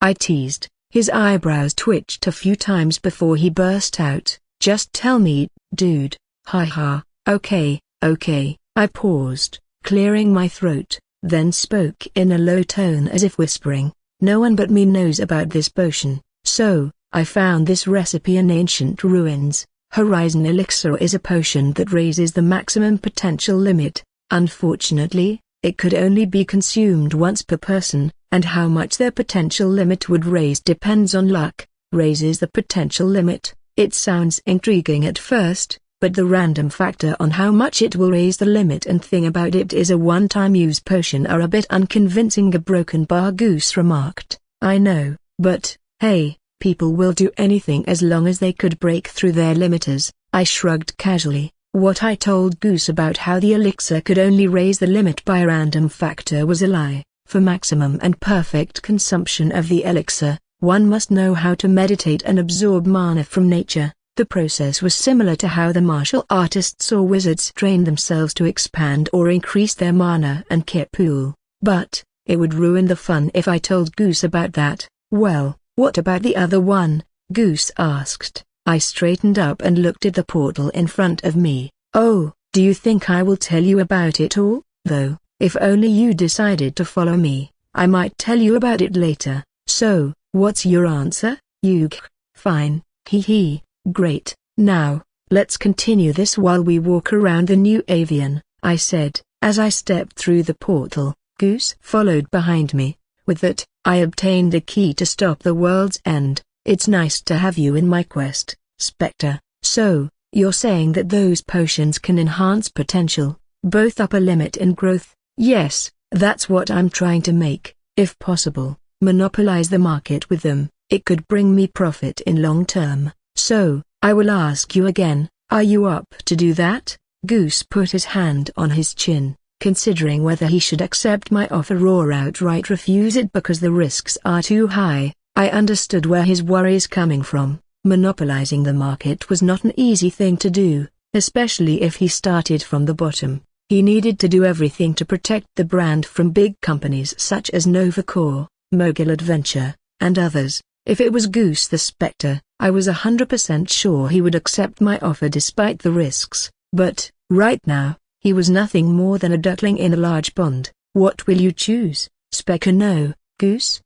I teased. His eyebrows twitched a few times before he burst out. Just tell me, dude. Ha. Okay. I paused, clearing my throat, then spoke in a low tone as if whispering. No one but me knows about this potion, so, I found this recipe in ancient ruins. Horizon Elixir is a potion that raises the maximum potential limit. Unfortunately, it could only be consumed once per person, and how much their potential limit would raise depends on luck. Raises the potential limit. It sounds intriguing at first, but the random factor on how much it will raise the limit and thing about it is a one-time use potion are a bit unconvincing. A broken bar. Goose remarked. I know, but, hey, people will do anything as long as they could break through their limiters. I shrugged casually. What I told Goose about how the elixir could only raise the limit by a random factor was a lie. For maximum and perfect consumption of the elixir, one must know how to meditate and absorb mana from nature. The process was similar to how the martial artists or wizards train themselves to expand or increase their mana and ki pool. But, it would ruin the fun if I told Goose about that. Well, what about the other one? Goose asked. I straightened up and looked at the portal in front of me. Oh, do you think I will tell you about it all? Though, If only you decided to follow me, I might tell you about it later. So, what's your answer, Yuk? Fine, hee. Great. Now, let's continue this while we walk around the new avian, I said, as I stepped through the portal. Goose followed behind me. With that, I obtained a key to stop the world's end. It's nice to have you in my quest, Spectre. So, you're saying that those potions can enhance potential, both upper limit and growth? Yes, that's what I'm trying to make. If possible, monopolize the market with them. It could bring me profit in long term. So, I will ask you again, are you up to do that? Goose put his hand on his chin, considering whether he should accept my offer or outright refuse it because the risks are too high. I understood where his worries coming from. Monopolizing the market was not an easy thing to do, especially if he started from the bottom. He needed to do everything to protect the brand from big companies such as Novacore, Mogul Adventure, and others. If it was Goose the Spectre, I was 100% sure he would accept my offer despite the risks. But, right now, he was nothing more than a duckling in a large pond. What will you choose, Spectre? No, Goose?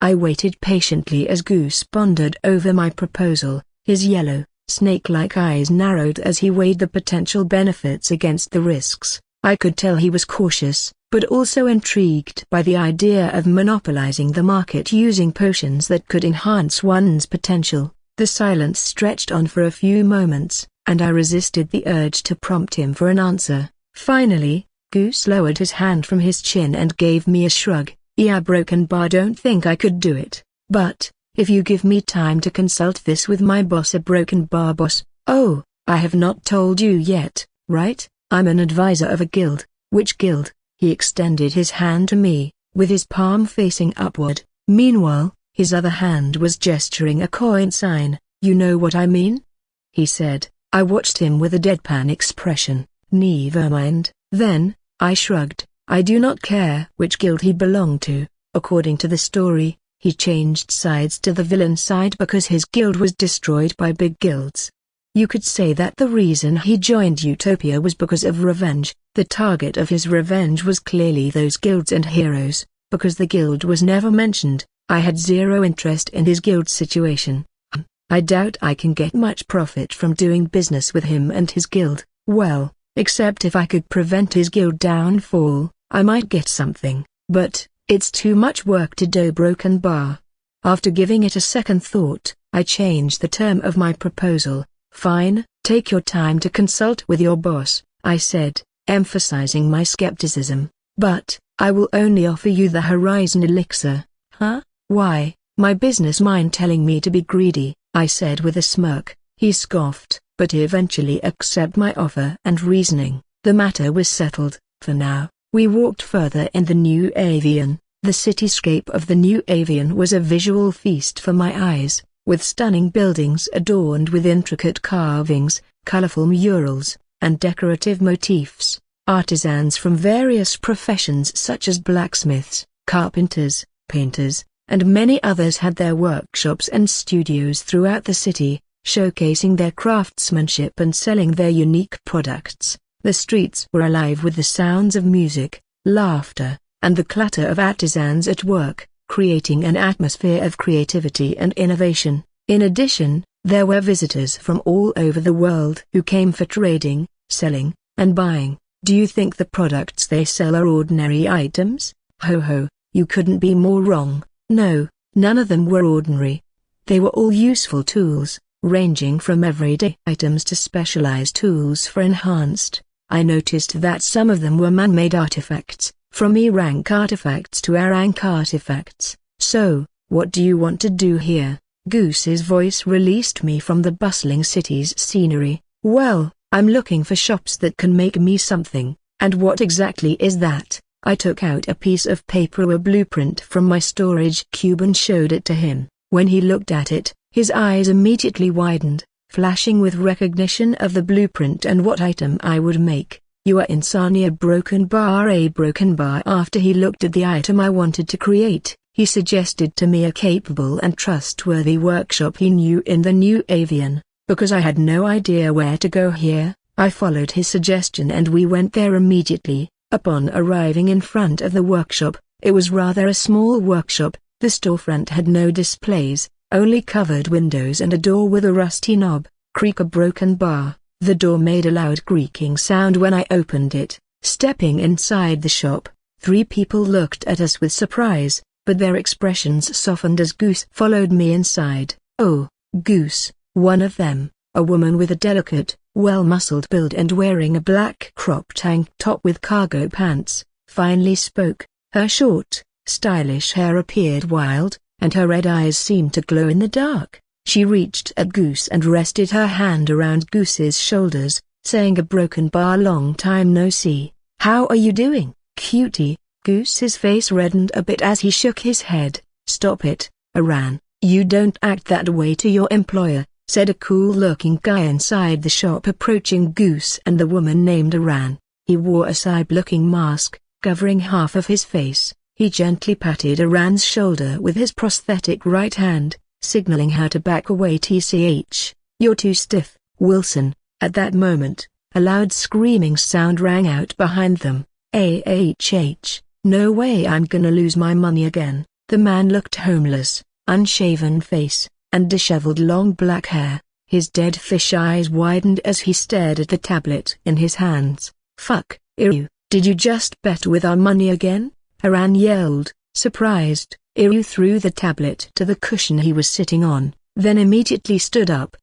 I waited patiently as Goose pondered over my proposal. His yellow, snake-like eyes narrowed as he weighed the potential benefits against the risks. I could tell he was cautious, but also intrigued by the idea of monopolizing the market using potions that could enhance one's potential. The silence stretched on for a few moments, and I resisted the urge to prompt him for an answer. Finally, Goose lowered his hand from his chin and gave me a shrug. Yeah, Broken Bar, don't think I could do it, but, if you give me time to consult this with my boss, a Broken Bar boss. Oh, I have not told you yet, right? I'm an advisor of a guild. Which guild? He extended his hand to me, with his palm facing upward. Meanwhile, his other hand was gesturing a coin sign. You know what I mean? He said. I watched him with a deadpan expression. Never mind. Then, I shrugged. I do not care which guild he belonged to. According to the story, he changed sides to the villain side because his guild was destroyed by big guilds. You could say that the reason he joined Utopia was because of revenge. The target of his revenge was clearly those guilds and heroes. Because the guild was never mentioned, I had zero interest in his guild situation. I doubt I can get much profit from doing business with him and his guild. Well, except if I could prevent his guild downfall, I might get something, but it's too much work to do. Broken Bar. After giving it a second thought, I changed the term of my proposal. Fine, take your time to consult with your boss, I said, emphasizing my skepticism, but I will only offer you the Horizon Elixir. Huh? Why? My business mind telling me to be greedy, I said with a smirk. He scoffed, but eventually accepted my offer and reasoning. The matter was settled. For now, we walked further in the new avian. The cityscape of the new avian was a visual feast for my eyes, with stunning buildings adorned with intricate carvings, colorful murals, and decorative motifs. Artisans from various professions such as blacksmiths, carpenters, painters, and many others had their workshops and studios throughout the city, showcasing their craftsmanship and selling their unique products. The streets were alive with the sounds of music, laughter, and the clatter of artisans at work, creating an atmosphere of creativity and innovation. In addition, there were visitors from all over the world who came for trading, selling, and buying. Do you think the products they sell are ordinary items? Ho ho, you couldn't be more wrong. No, none of them were ordinary. They were all useful tools, ranging from everyday items to specialized tools for enhanced. I noticed that some of them were man-made artifacts, from E-rank artifacts to A-rank artifacts. So, what do you want to do here? Goose's voice released me from the bustling city's scenery. Well, I'm looking for shops that can make me something. And what exactly is that? I took out a piece of paper, a blueprint from my storage cube, and showed it to him. When he looked at it, his eyes immediately widened, flashing with recognition of the blueprint and what item I would make. You are insane, a broken bar. After he looked at the item I wanted to create, he suggested to me a capable and trustworthy workshop he knew in the new avian. Because I had no idea where to go here, I followed his suggestion and we went there immediately. Upon arriving in front of the workshop, it was rather a small workshop. The storefront had no displays, only covered windows and a door with a rusty knob. Creak, a broken bar. The door made a loud creaking sound when I opened it. Stepping inside the shop, 3 people looked at us with surprise, but their expressions softened as Goose followed me inside. Oh, Goose, one of them, a woman with a delicate, well-muscled build and wearing a black crop tank top with cargo pants, finally spoke. Her short, stylish hair appeared wild, and her red eyes seemed to glow in the dark. She reached at Goose and rested her hand around Goose's shoulders, saying, a broken bar, long time no see. How are you doing, cutie? Goose's face reddened a bit as he shook his head. Stop it, Aran. You don't act that way to your employer, said a cool-looking guy inside the shop, approaching Goose and the woman named Aran. He wore a side-looking mask, covering half of his face. He gently patted Aran's shoulder with his prosthetic right hand, signaling her to back away. Tch, you're too stiff, Wilson. At that moment, a loud screaming sound rang out behind them. No way, I'm gonna lose my money again. The man looked homeless, unshaven face, and disheveled long black hair. His dead fish eyes widened as he stared at the tablet in his hands. Fuck, Iru, did you just bet with our money again? Aran yelled, surprised. Iru threw the tablet to the cushion he was sitting on, then immediately stood up.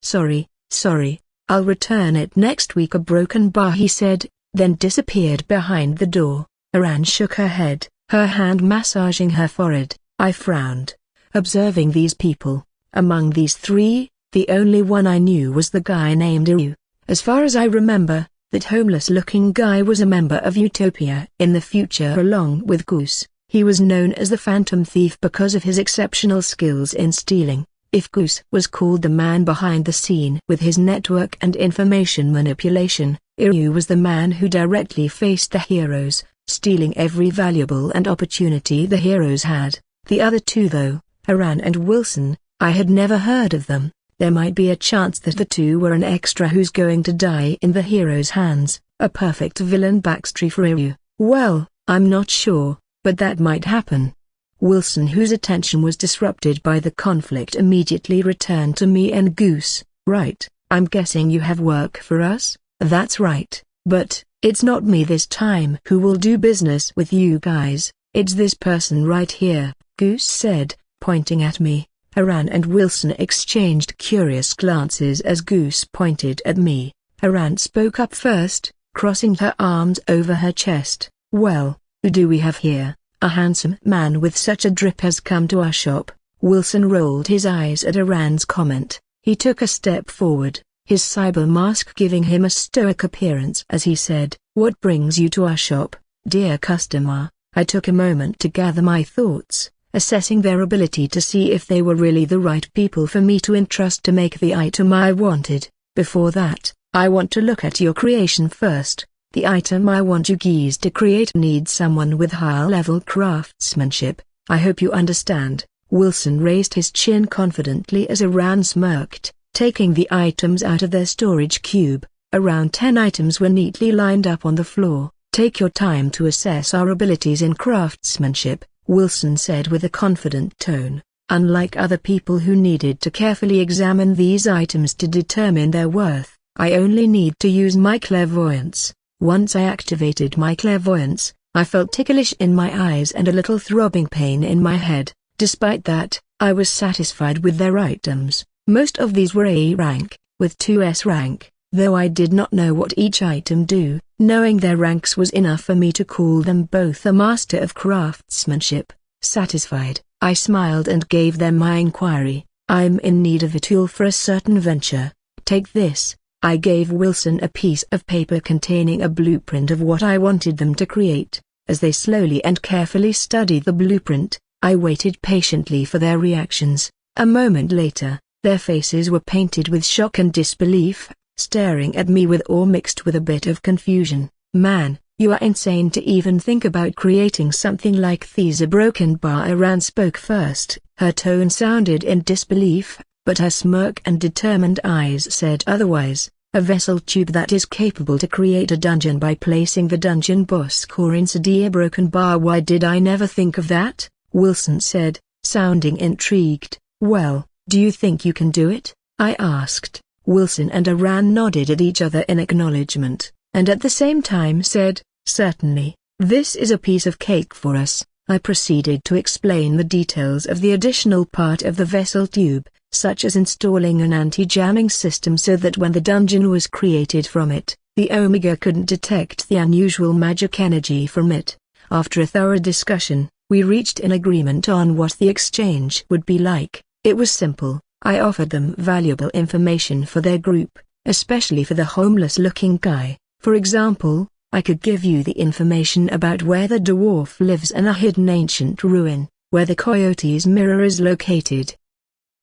Sorry, I'll return it next week. A broken bar, he said, then disappeared behind the door. Aran shook her head, her hand massaging her forehead. I frowned, observing these people. Among these 3, the only one I knew was the guy named Iru. As far as I remember, that homeless-looking guy was a member of Utopia in the future along with Goose. He was known as the Phantom Thief because of his exceptional skills in stealing. If Goose was called the man behind the scene with his network and information manipulation, Iru was the man who directly faced the heroes, stealing every valuable and opportunity the heroes had. The other 2 though, Aran and Wilson, I had never heard of them. There might be a chance that the 2 were an extra who's going to die in the hero's hands, a perfect villain backstory for Iru. Well, I'm not sure, but that might happen. Wilson, whose attention was disrupted by the conflict, immediately returned to me and Goose. Right, I'm guessing you have work for us? That's right, but it's not me this time who will do business with you guys, it's this person right here, Goose said, pointing at me. Aran and Wilson exchanged curious glances as Goose pointed at me. Aran spoke up first, crossing her arms over her chest. Well, who do we have here? A handsome man with such a drip has come to our shop. Wilson rolled his eyes at Aran's comment. He took a step forward, his cyber mask giving him a stoic appearance as he said, what brings you to our shop, dear customer? I took a moment to gather my thoughts, assessing their ability to see if they were really the right people for me to entrust to make the item I wanted. Before that, I want to look at your creation first. The item I want you guys to create needs someone with high-level craftsmanship. I hope you understand. Wilson raised his chin confidently as Aran smirked, taking the items out of their storage cube. Around 10 items were neatly lined up on the floor. Take your time to assess our abilities in craftsmanship, Wilson said with a confident tone. Unlike other people who needed to carefully examine these items to determine their worth, I only need to use my clairvoyance. Once I activated my clairvoyance, I felt ticklish in my eyes and a little throbbing pain in my head. Despite that, I was satisfied with their items. Most of these were A rank, with 2 S rank, though I did not know what each item do. Knowing their ranks was enough for me to call them both a master of craftsmanship. Satisfied, I smiled and gave them my inquiry. I'm in need of a tool for a certain venture. Take this. I gave Wilson a piece of paper containing a blueprint of what I wanted them to create. As they slowly and carefully studied the blueprint, I waited patiently for their reactions. A moment later, their faces were painted with shock and disbelief, staring at me with awe mixed with a bit of confusion. Man, you are insane to even think about creating something like this. A broken bar. Aran spoke first. Her tone sounded in disbelief, but her smirk and determined eyes said otherwise. a vessel tube that is capable to create a dungeon by placing the dungeon boss core inside a broken bar. Why did I never think of that? Wilson said, sounding intrigued. Well, do you think you can do it? I asked. Wilson and Aran nodded at each other in acknowledgement, and at the same time said, certainly. This is a piece of cake for us. I proceeded to explain the details of the additional part of the vessel tube, such as installing an anti-jamming system so that when the dungeon was created from it, the Omega couldn't detect the unusual magic energy from it. After a thorough discussion, we reached an agreement on what the exchange would be like. It was simple. I offered them valuable information for their group, especially for the homeless-looking guy. For example, I could give you the information about where the dwarf lives and a hidden ancient ruin, where the coyote's mirror is located.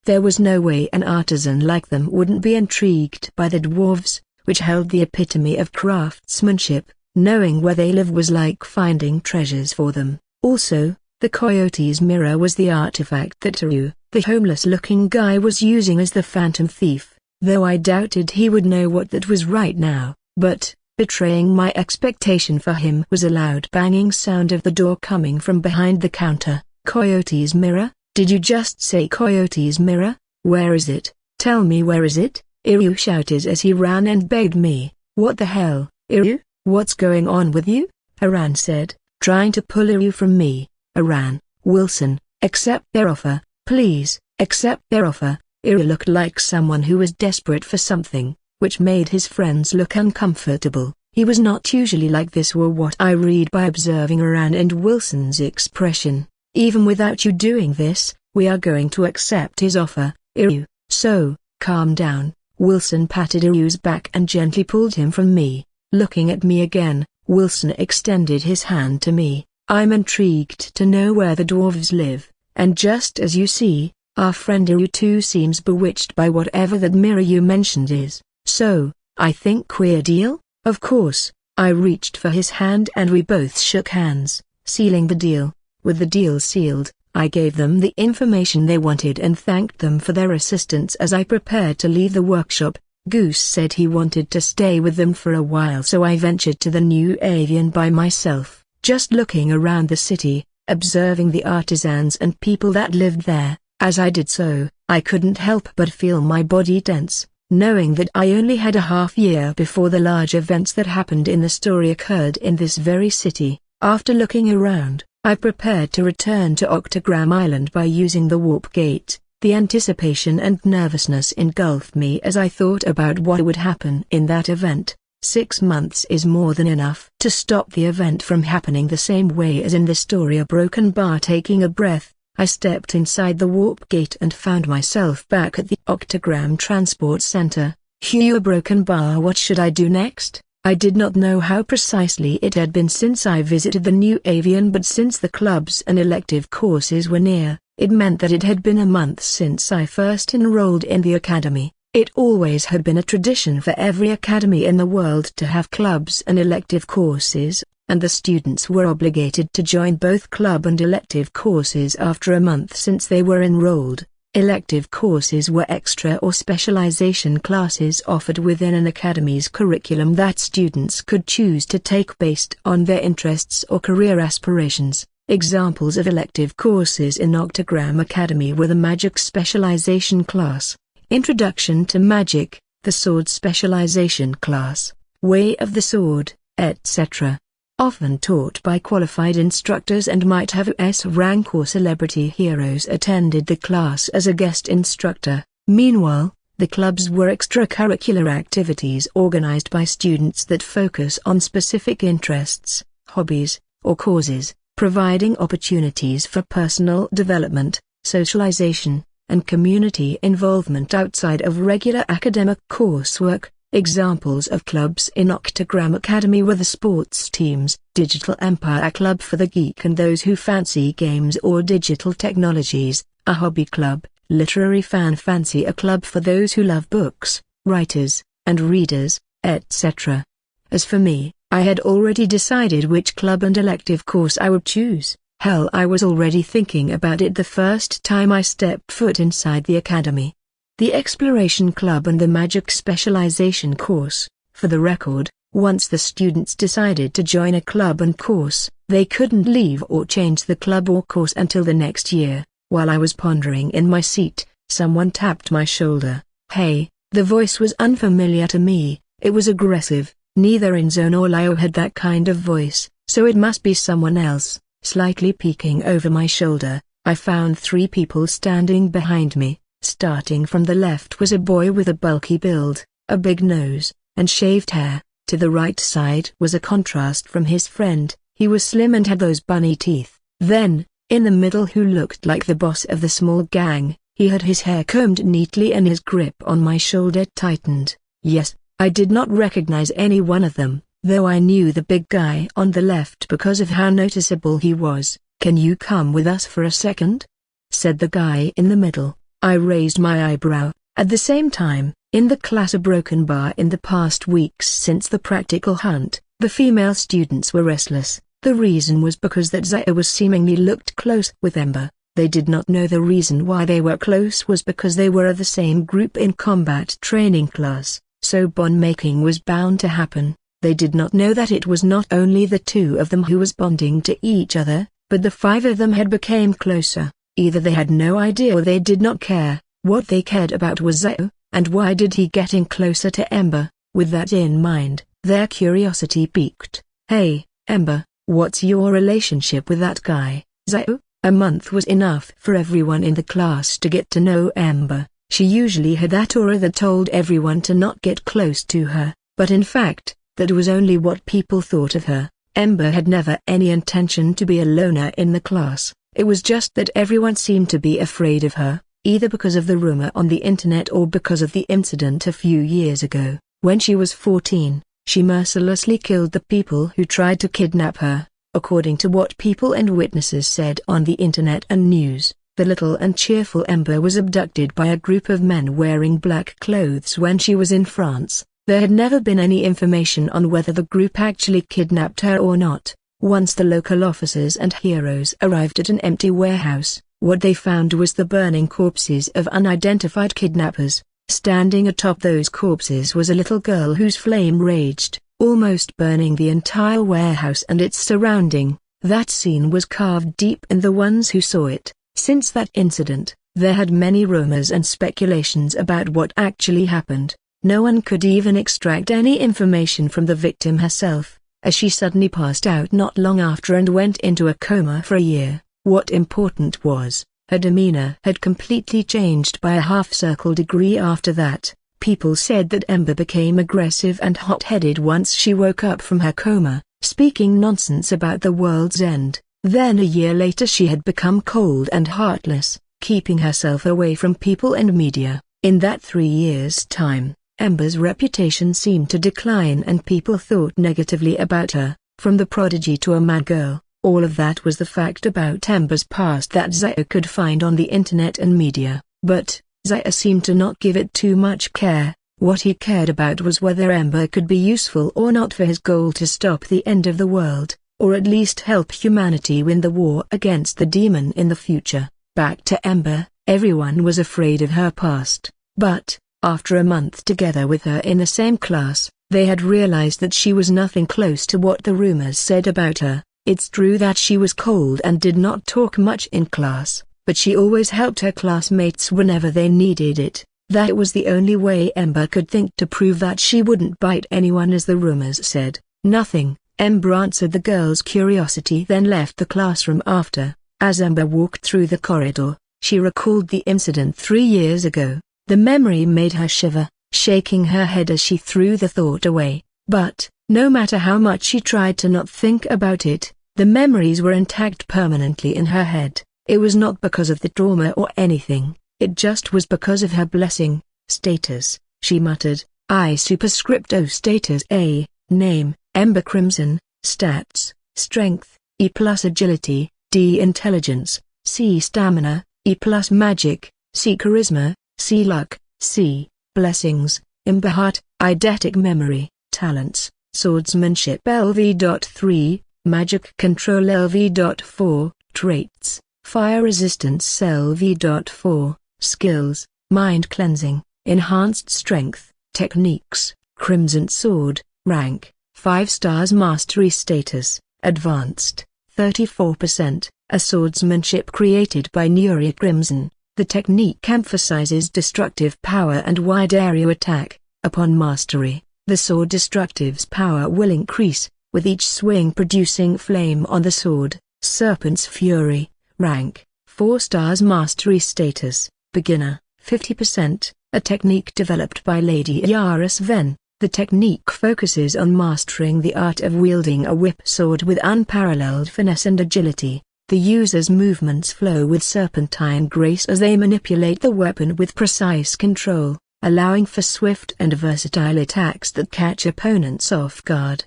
There was no way an artisan like them wouldn't be intrigued by the dwarves, which held the epitome of craftsmanship. Knowing where they live was like finding treasures for them. Also, the coyote's mirror was the artifact that Taru, the homeless-looking guy, was using as the phantom thief, though I doubted he would know what that was right now. But, betraying my expectation for him was a loud banging sound of the door coming from behind the counter. Coyote's mirror? Did you just say coyote's mirror? Where is it? Tell me, where is it? Iryu shouted as he ran and begged me. What the hell, Iryu? What's going on with you? Aran said, trying to pull Iryu from me. Aran, Wilson, accept their offer, please, accept their offer. Iryu looked like someone who was desperate for something, which made his friends look uncomfortable. He was not usually like this, or what I read by observing Aran and Wilson's expression. Even without you doing this, we are going to accept his offer, Iryu, so, calm down. Wilson patted Iryu's back and gently pulled him from me. Looking at me again, Wilson extended his hand to me. I'm intrigued to know where the dwarves live, and just as you see, our friend Iryu too seems bewitched by whatever that mirror you mentioned is. So, I think we're deal? Of course. I reached for his hand and we both shook hands, sealing the deal. With the deal sealed, I gave them the information they wanted and thanked them for their assistance as I prepared to leave the workshop. Goose said he wanted to stay with them for a while, so I ventured to the new avian by myself, just looking around the city, observing the artisans and people that lived there. As I did so, I couldn't help but feel my body tense, knowing that I only had a half year before the large events that happened in the story occurred in this very city. After looking around, I prepared to return to Octagram Island by using the warp gate. The anticipation and nervousness engulfed me as I thought about what would happen in that event. 6 months is more than enough to stop the event from happening the same way as in the story. A broken bar. Taking a breath, I stepped inside the warp gate and found myself back at the Octagram Transport Center. Hugh, a broken bar. What should I do next? I did not know how precisely it had been since I visited the new avian, but since the clubs and elective courses were near, it meant that it had been a month since I first enrolled in the academy. It always had been a tradition for every academy in the world to have clubs and elective courses, and the students were obligated to join both club and elective courses after a month since they were enrolled. Elective courses were extra or specialization classes offered within an academy's curriculum that students could choose to take based on their interests or career aspirations. Examples of elective courses in Octagram Academy were the Magic Specialization class, Introduction to Magic, the Sword Specialization class, Way of the Sword, etc. Often taught by qualified instructors and might have S rank or celebrity heroes attended the class as a guest instructor. Meanwhile, the clubs were extracurricular activities organized by students that focus on specific interests, hobbies, or causes, providing opportunities for personal development, socialization, and community involvement outside of regular academic coursework. Examples of clubs in Octagram Academy were the sports teams, Digital Empire Club for the geek and those who fancy games or digital technologies, a hobby club, Literary Fan Fancy, a club for those who love books, writers, and readers, etc. As for me, I had already decided which club and elective course I would choose. Hell, I was already thinking about it the first time I stepped foot inside the academy. the Exploration Club and the Magic Specialization course. For the record, once the students decided to join a club and course, they couldn't leave or change the club or course until the next year. While I was pondering in my seat, someone tapped my shoulder. "Hey." The voice was unfamiliar to me. It was aggressive. Neither Enzo nor Leo had that kind of voice, so it must be someone else. Slightly peeking over my shoulder, I found 3 people standing behind me. Starting from the left was a boy with a bulky build, a big nose, and shaved hair. To the right side was a contrast from his friend. He was slim and had those bunny teeth. Then, in the middle, who looked like the boss of the small gang, he had his hair combed neatly and his grip on my shoulder tightened. Yes, I did not recognize any one of them, though I knew the big guy on the left because of how noticeable he was. "Can you come with us for a second?" said the guy in the middle. I raised my eyebrow. At the same time, in the class, a broken bar. In the past weeks since the practical hunt, the female students were restless. The reason was because that Zaya was seemingly looked close with Ember. They did not know the reason why they were close was because they were of the same group in combat training class, so bond making was bound to happen. They did not know that it was not only the 2 of them who was bonding to each other, but the 5 of them had become closer. Either they had no idea or they did not care. What they cared about was Zao, and why did he getting closer to Ember? With that in mind, their curiosity piqued. "Hey, Ember, what's your relationship with that guy, Zao?" A month was enough for everyone in the class to get to know Ember. She usually had that aura that told everyone to not get close to her, but in fact, that was only what people thought of her. Ember had never any intention to be a loner in the class. It was just that everyone seemed to be afraid of her, either because of the rumor on the internet or because of the incident a few years ago. When she was 14, she mercilessly killed the people who tried to kidnap her. According to what people and witnesses said on the internet and news, the little and cheerful Ember was abducted by a group of men wearing black clothes when she was in France. There had never been any information on whether the group actually kidnapped her or not. Once the local officers and heroes arrived at an empty warehouse, what they found was the burning corpses of unidentified kidnappers. Standing atop those corpses was a little girl whose flame raged, almost burning the entire warehouse and its surrounding. That scene was carved deep in the ones who saw it. Since that incident, there had many rumors and speculations about what actually happened. No one could even extract any information from the victim herself, as she suddenly passed out not long after and went into a coma for a year. What important was, her demeanor had completely changed by a half-circle degree after that. People said that Ember became aggressive and hot-headed once she woke up from her coma, speaking nonsense about the world's end. Then a year later she had become cold and heartless, keeping herself away from people and media. In that 3 years' time, Ember's reputation seemed to decline and people thought negatively about her. From the prodigy to a mad girl, all of that was the fact about Ember's past that Zaya could find on the internet and media. But Zaya seemed to not give it too much care. What he cared about was whether Ember could be useful or not for his goal to stop the end of the world, or at least help humanity win the war against the demon in the future. Back to Ember, everyone was afraid of her past, but after a month together with her in the same class, they had realized that she was nothing close to what the rumors said about her. It's true that she was cold and did not talk much in class, but she always helped her classmates whenever they needed it. That was the only way Ember could think to prove that she wouldn't bite anyone as the rumors said. Nothing, Ember answered the girl's curiosity, then left the classroom after. As Ember walked through the corridor, she recalled the incident 3 years ago. The memory made her shiver, shaking her head as she threw the thought away. But, no matter how much she tried to not think about it, the memories were intact permanently in her head. It was not because of the trauma or anything, it just was because of her blessing. Status, she muttered, I superscript O status A, name, Ember Crimson, stats, strength, E plus agility, D intelligence, C stamina, E plus magic, C charisma, C luck, C blessings, Ember heart, eidetic memory, talents, swordsmanship LV.3, magic control LV.4, traits, fire resistance LV.4, skills, mind cleansing, enhanced strength, techniques, crimson sword, rank, 5 stars mastery status, advanced, 34%, a swordsmanship created by Nuri Crimson. The technique emphasizes destructive power and wide area attack. Upon mastery, the sword destructive's power will increase, with each swing producing flame on the sword. Serpent's Fury, rank, 4 stars mastery status, beginner, 50%, a technique developed by Lady Yaris Ven. The technique focuses on mastering the art of wielding a whip sword with unparalleled finesse and agility. The user's movements flow with serpentine grace as they manipulate the weapon with precise control, allowing for swift and versatile attacks that catch opponents off guard.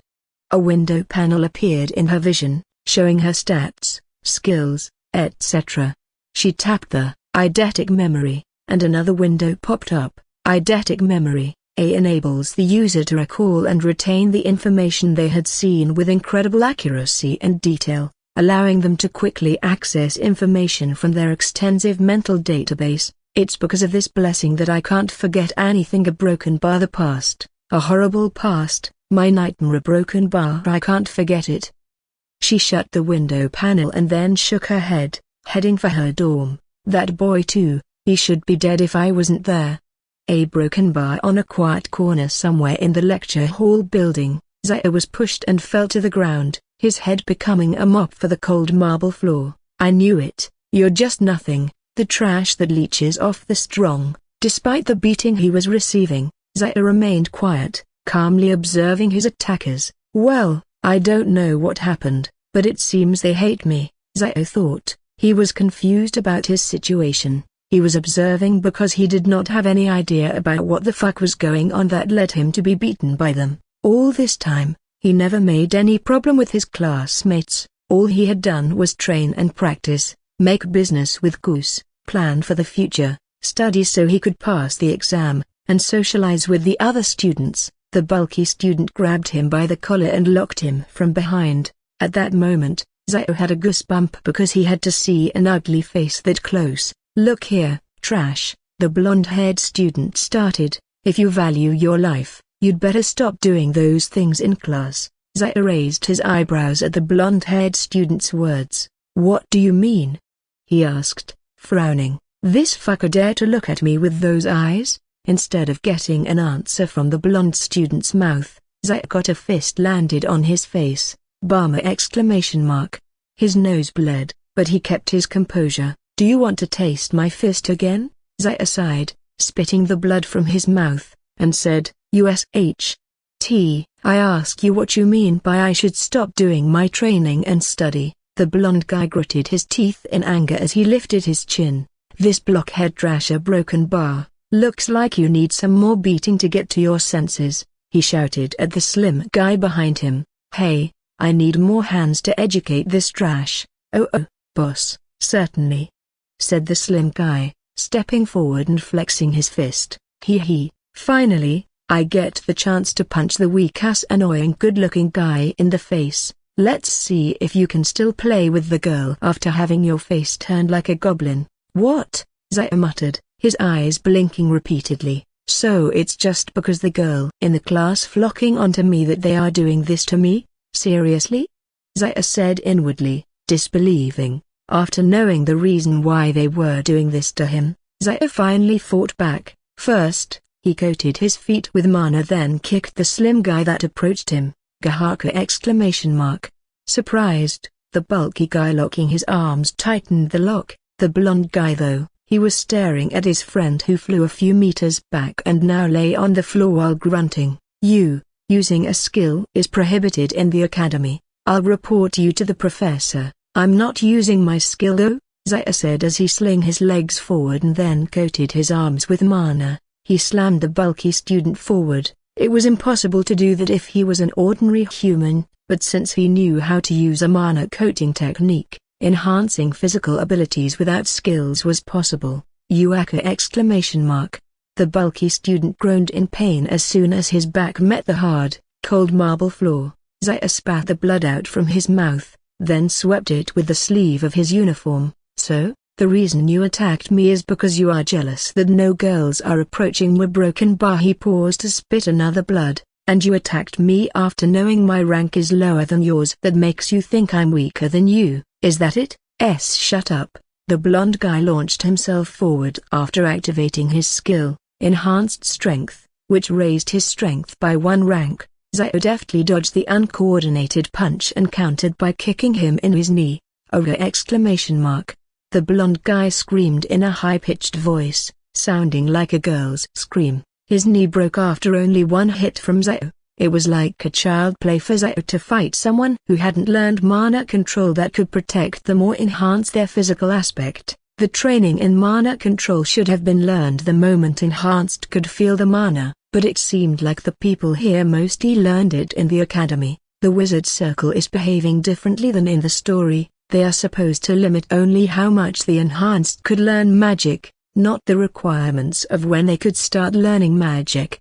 A window panel appeared in her vision, showing her stats, skills, etc. She tapped the eidetic memory, and another window popped up. Eidetic memory enables the user to recall and retain the information they had seen with incredible accuracy and detail, allowing them to quickly access information from their extensive mental database. It's because of this blessing that I can't forget anything broken by the past, a horrible past, my nightmare broken bar. I can't forget it. She shut the window panel and then shook her head, heading for her dorm. That boy too, he should be dead if I wasn't there. A broken bar on a quiet corner somewhere in the lecture hall building. Zaya was pushed and fell to the ground, his head becoming a mop for the cold marble floor. I knew it, you're just nothing, the trash that leeches off the strong. Despite the beating he was receiving, Zaya remained quiet, calmly observing his attackers. Well, I don't know what happened, but it seems they hate me, Zaya thought. He was confused about his situation. He was observing because he did not have any idea about what the fuck was going on that led him to be beaten by them. All this time, he never made any problem with his classmates. All he had done was train and practice, make business with Goose, plan for the future, study so he could pass the exam, and socialize with the other students. The bulky student grabbed him by the collar and locked him from behind. At that moment, Zio had a goosebump because he had to see an ugly face that close. Look here, trash, the blonde-haired student started. If you value your life, you'd better stop doing those things in class. Zio raised his eyebrows at the blonde-haired student's words. What do you mean? He asked, frowning. This fucker dare to look at me with those eyes? Instead of getting an answer from the blonde student's mouth, Zio got a fist landed on his face. Bummer! His nose bled, but he kept his composure. Do you want to taste my fist again? Zio sighed, spitting the blood from his mouth, and said, USHT, I ask you what you mean by I should stop doing my training and study. The blonde guy gritted his teeth in anger as he lifted his chin. This blockhead trasher broken bar, looks like you need some more beating to get to your senses, he shouted at the slim guy behind him. Hey, I need more hands to educate this trash. Oh, boss, certainly, said the slim guy, stepping forward and flexing his fist. Hee, finally, I get the chance to punch the weak-ass annoying good-looking guy in the face. Let's see if you can still play with the girl after having your face turned like a goblin. What? Zio muttered, his eyes blinking repeatedly. So it's just because the girl in the class flocking onto me that they are doing this to me? Seriously? Zio said inwardly, disbelieving. After knowing the reason why they were doing this to him, Zio finally fought back. First, he coated his feet with mana, then kicked the slim guy that approached him. Gahaka! Surprised, the bulky guy locking his arms tightened the lock. The blonde guy though, he was staring at his friend who flew a few meters back and now lay on the floor while grunting. Using a skill is prohibited in the academy. I'll report you to the professor. I'm not using my skill though, Zio said as he slung his legs forward and then coated his arms with mana. He slammed the bulky student forward. It was impossible to do that if he was an ordinary human, but since he knew how to use a mana coating technique, enhancing physical abilities without skills was possible. Uaka! The bulky student groaned in pain as soon as his back met the hard, cold marble floor. Zio spat the blood out from his mouth, then swept it with the sleeve of his uniform. So, The reason you attacked me is because you are jealous that no girls are approaching my broken bar. He paused to spit another blood. And you attacked me after knowing my rank is lower than yours. That makes you think I'm weaker than you, is that it? Shut up. The blonde guy launched himself forward after activating his skill, Enhanced Strength, which raised his strength by 1 rank. Zio deftly dodged the uncoordinated punch and countered by kicking him in his knee. The blonde guy screamed in a high-pitched voice, sounding like a girl's scream. His knee broke after only 1 hit from Zio. It was like a child play for Zio to fight someone who hadn't learned mana control that could protect them or enhance their physical aspect. The training in mana control should have been learned the moment Enhanced could feel the mana, but it seemed like the people here mostly learned it in the academy. The wizard circle is behaving differently than in the story. They are supposed to limit only how much the Enhanced could learn magic, not the requirements of when they could start learning magic.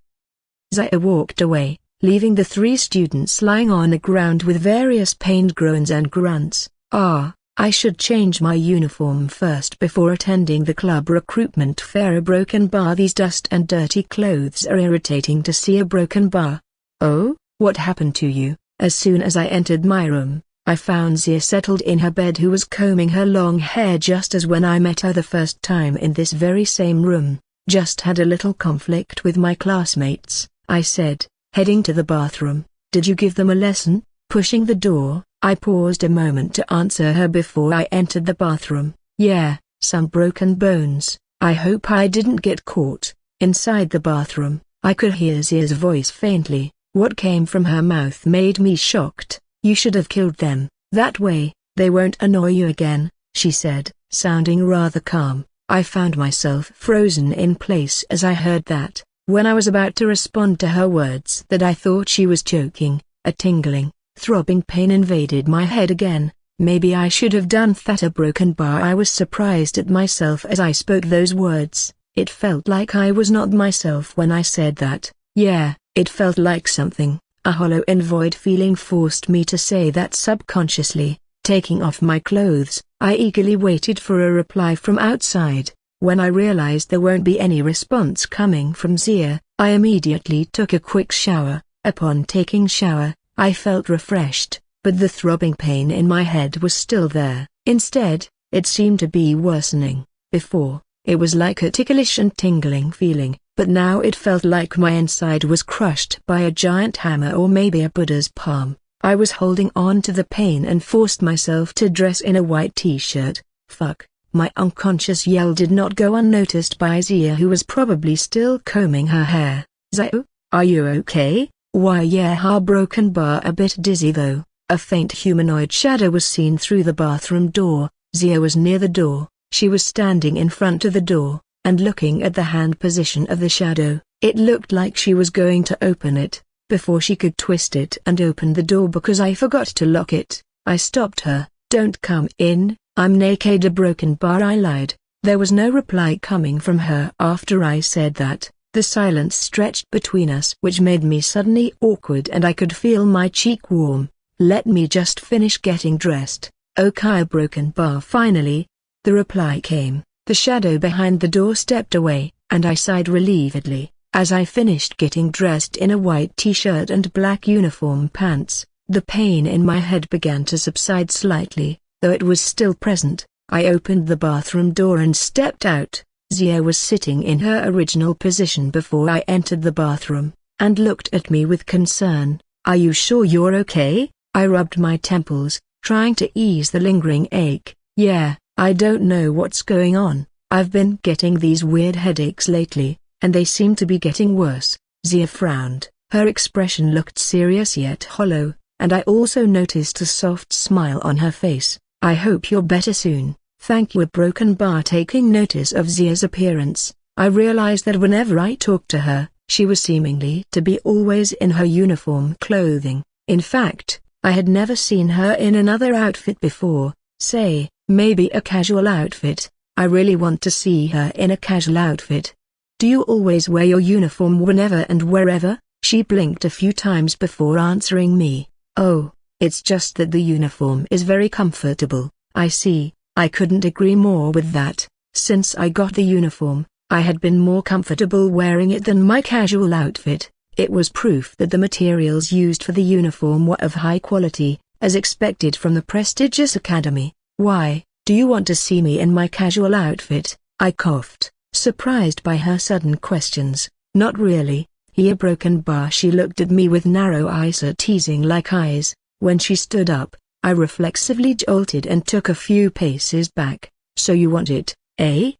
Zio walked away, leaving the 3 students lying on the ground with various pained groans and grunts. I should change my uniform first before attending the club recruitment fair. A broken bar. These dust and dirty clothes are irritating to see. A broken bar. Oh, what happened to you? As soon as I entered my room, I found Zia settled in her bed, who was combing her long hair just as when I met her the first time in this very same room. Just had a little conflict with my classmates, I said, heading to the bathroom. Did you give them a lesson? Pushing the door, I paused a moment to answer her before I entered the bathroom. Yeah, some broken bones. I hope I didn't get caught. Inside the bathroom, I could hear Zia's voice faintly. What came from her mouth made me shocked. You should have killed them. That way, they won't annoy you again, she said, sounding rather calm. I found myself frozen in place as I heard that. When I was about to respond to her words that I thought she was joking, a tingling, throbbing pain invaded my head again. Maybe I should have done that. A broken bar. I was surprised at myself as I spoke those words. It felt like I was not myself when I said that. Yeah, it felt like something. A hollow and void feeling forced me to say that subconsciously. Taking off my clothes, I eagerly waited for a reply from outside. When I realized there won't be any response coming from Zia, I immediately took a quick shower. Upon taking shower, I felt refreshed, but the throbbing pain in my head was still there. Instead, it seemed to be worsening. Before, it was like a ticklish and tingling feeling, but now it felt like my inside was crushed by a giant hammer or maybe a Buddha's palm. I was holding on to the pain and forced myself to dress in a white t-shirt. Fuck, my unconscious yell did not go unnoticed by Zia, who was probably still combing her hair. Zio, are you okay? Why yeah, broken bar. A bit dizzy though. A faint humanoid shadow was seen through the bathroom door. Zia was near the door. She was standing in front of the door, and looking at the hand position of the shadow. It looked like she was going to open it, before she could twist it and open the door because I forgot to lock it. I stopped her. Don't come in, I'm naked. A broken bar. I lied. There was no reply coming from her after I said that. The silence stretched between us, which made me suddenly awkward, and I could feel my cheek warm. Let me just finish getting dressed. Okay. A broken bar. Finally, the reply came. The shadow behind the door stepped away, and I sighed relievedly. As I finished getting dressed in a white t-shirt and black uniform pants, the pain in my head began to subside slightly, though it was still present. I opened the bathroom door and stepped out. Zia was sitting in her original position before I entered the bathroom, and looked at me with concern. Are you sure you're okay? I rubbed my temples, trying to ease the lingering ache. Yeah, I don't know what's going on. I've been getting these weird headaches lately, and they seem to be getting worse. Zia frowned. Her expression looked serious yet hollow, and I also noticed a soft smile on her face. I hope you're better soon. Thank you. A broken bar. Taking notice of Zia's appearance, I realized that whenever I talked to her, she was seemingly to be always in her uniform clothing. In fact, I had never seen her in another outfit before. Say, maybe a casual outfit. I really want to see her in a casual outfit. Do you always wear your uniform whenever and wherever? She blinked a few times before answering me. Oh, it's just that the uniform is very comfortable. I see. I couldn't agree more with that. Since I got the uniform, I had been more comfortable wearing it than my casual outfit. It was proof that the materials used for the uniform were of high quality, as expected from the prestigious academy. "Why, do you want to see me in my casual outfit?" I coughed, surprised by her sudden questions. "Not really." Here broken bar. She looked at me with narrow eyes, teasing-like eyes. When she stood up, I reflexively jolted and took a few paces back. "So you want it, eh?"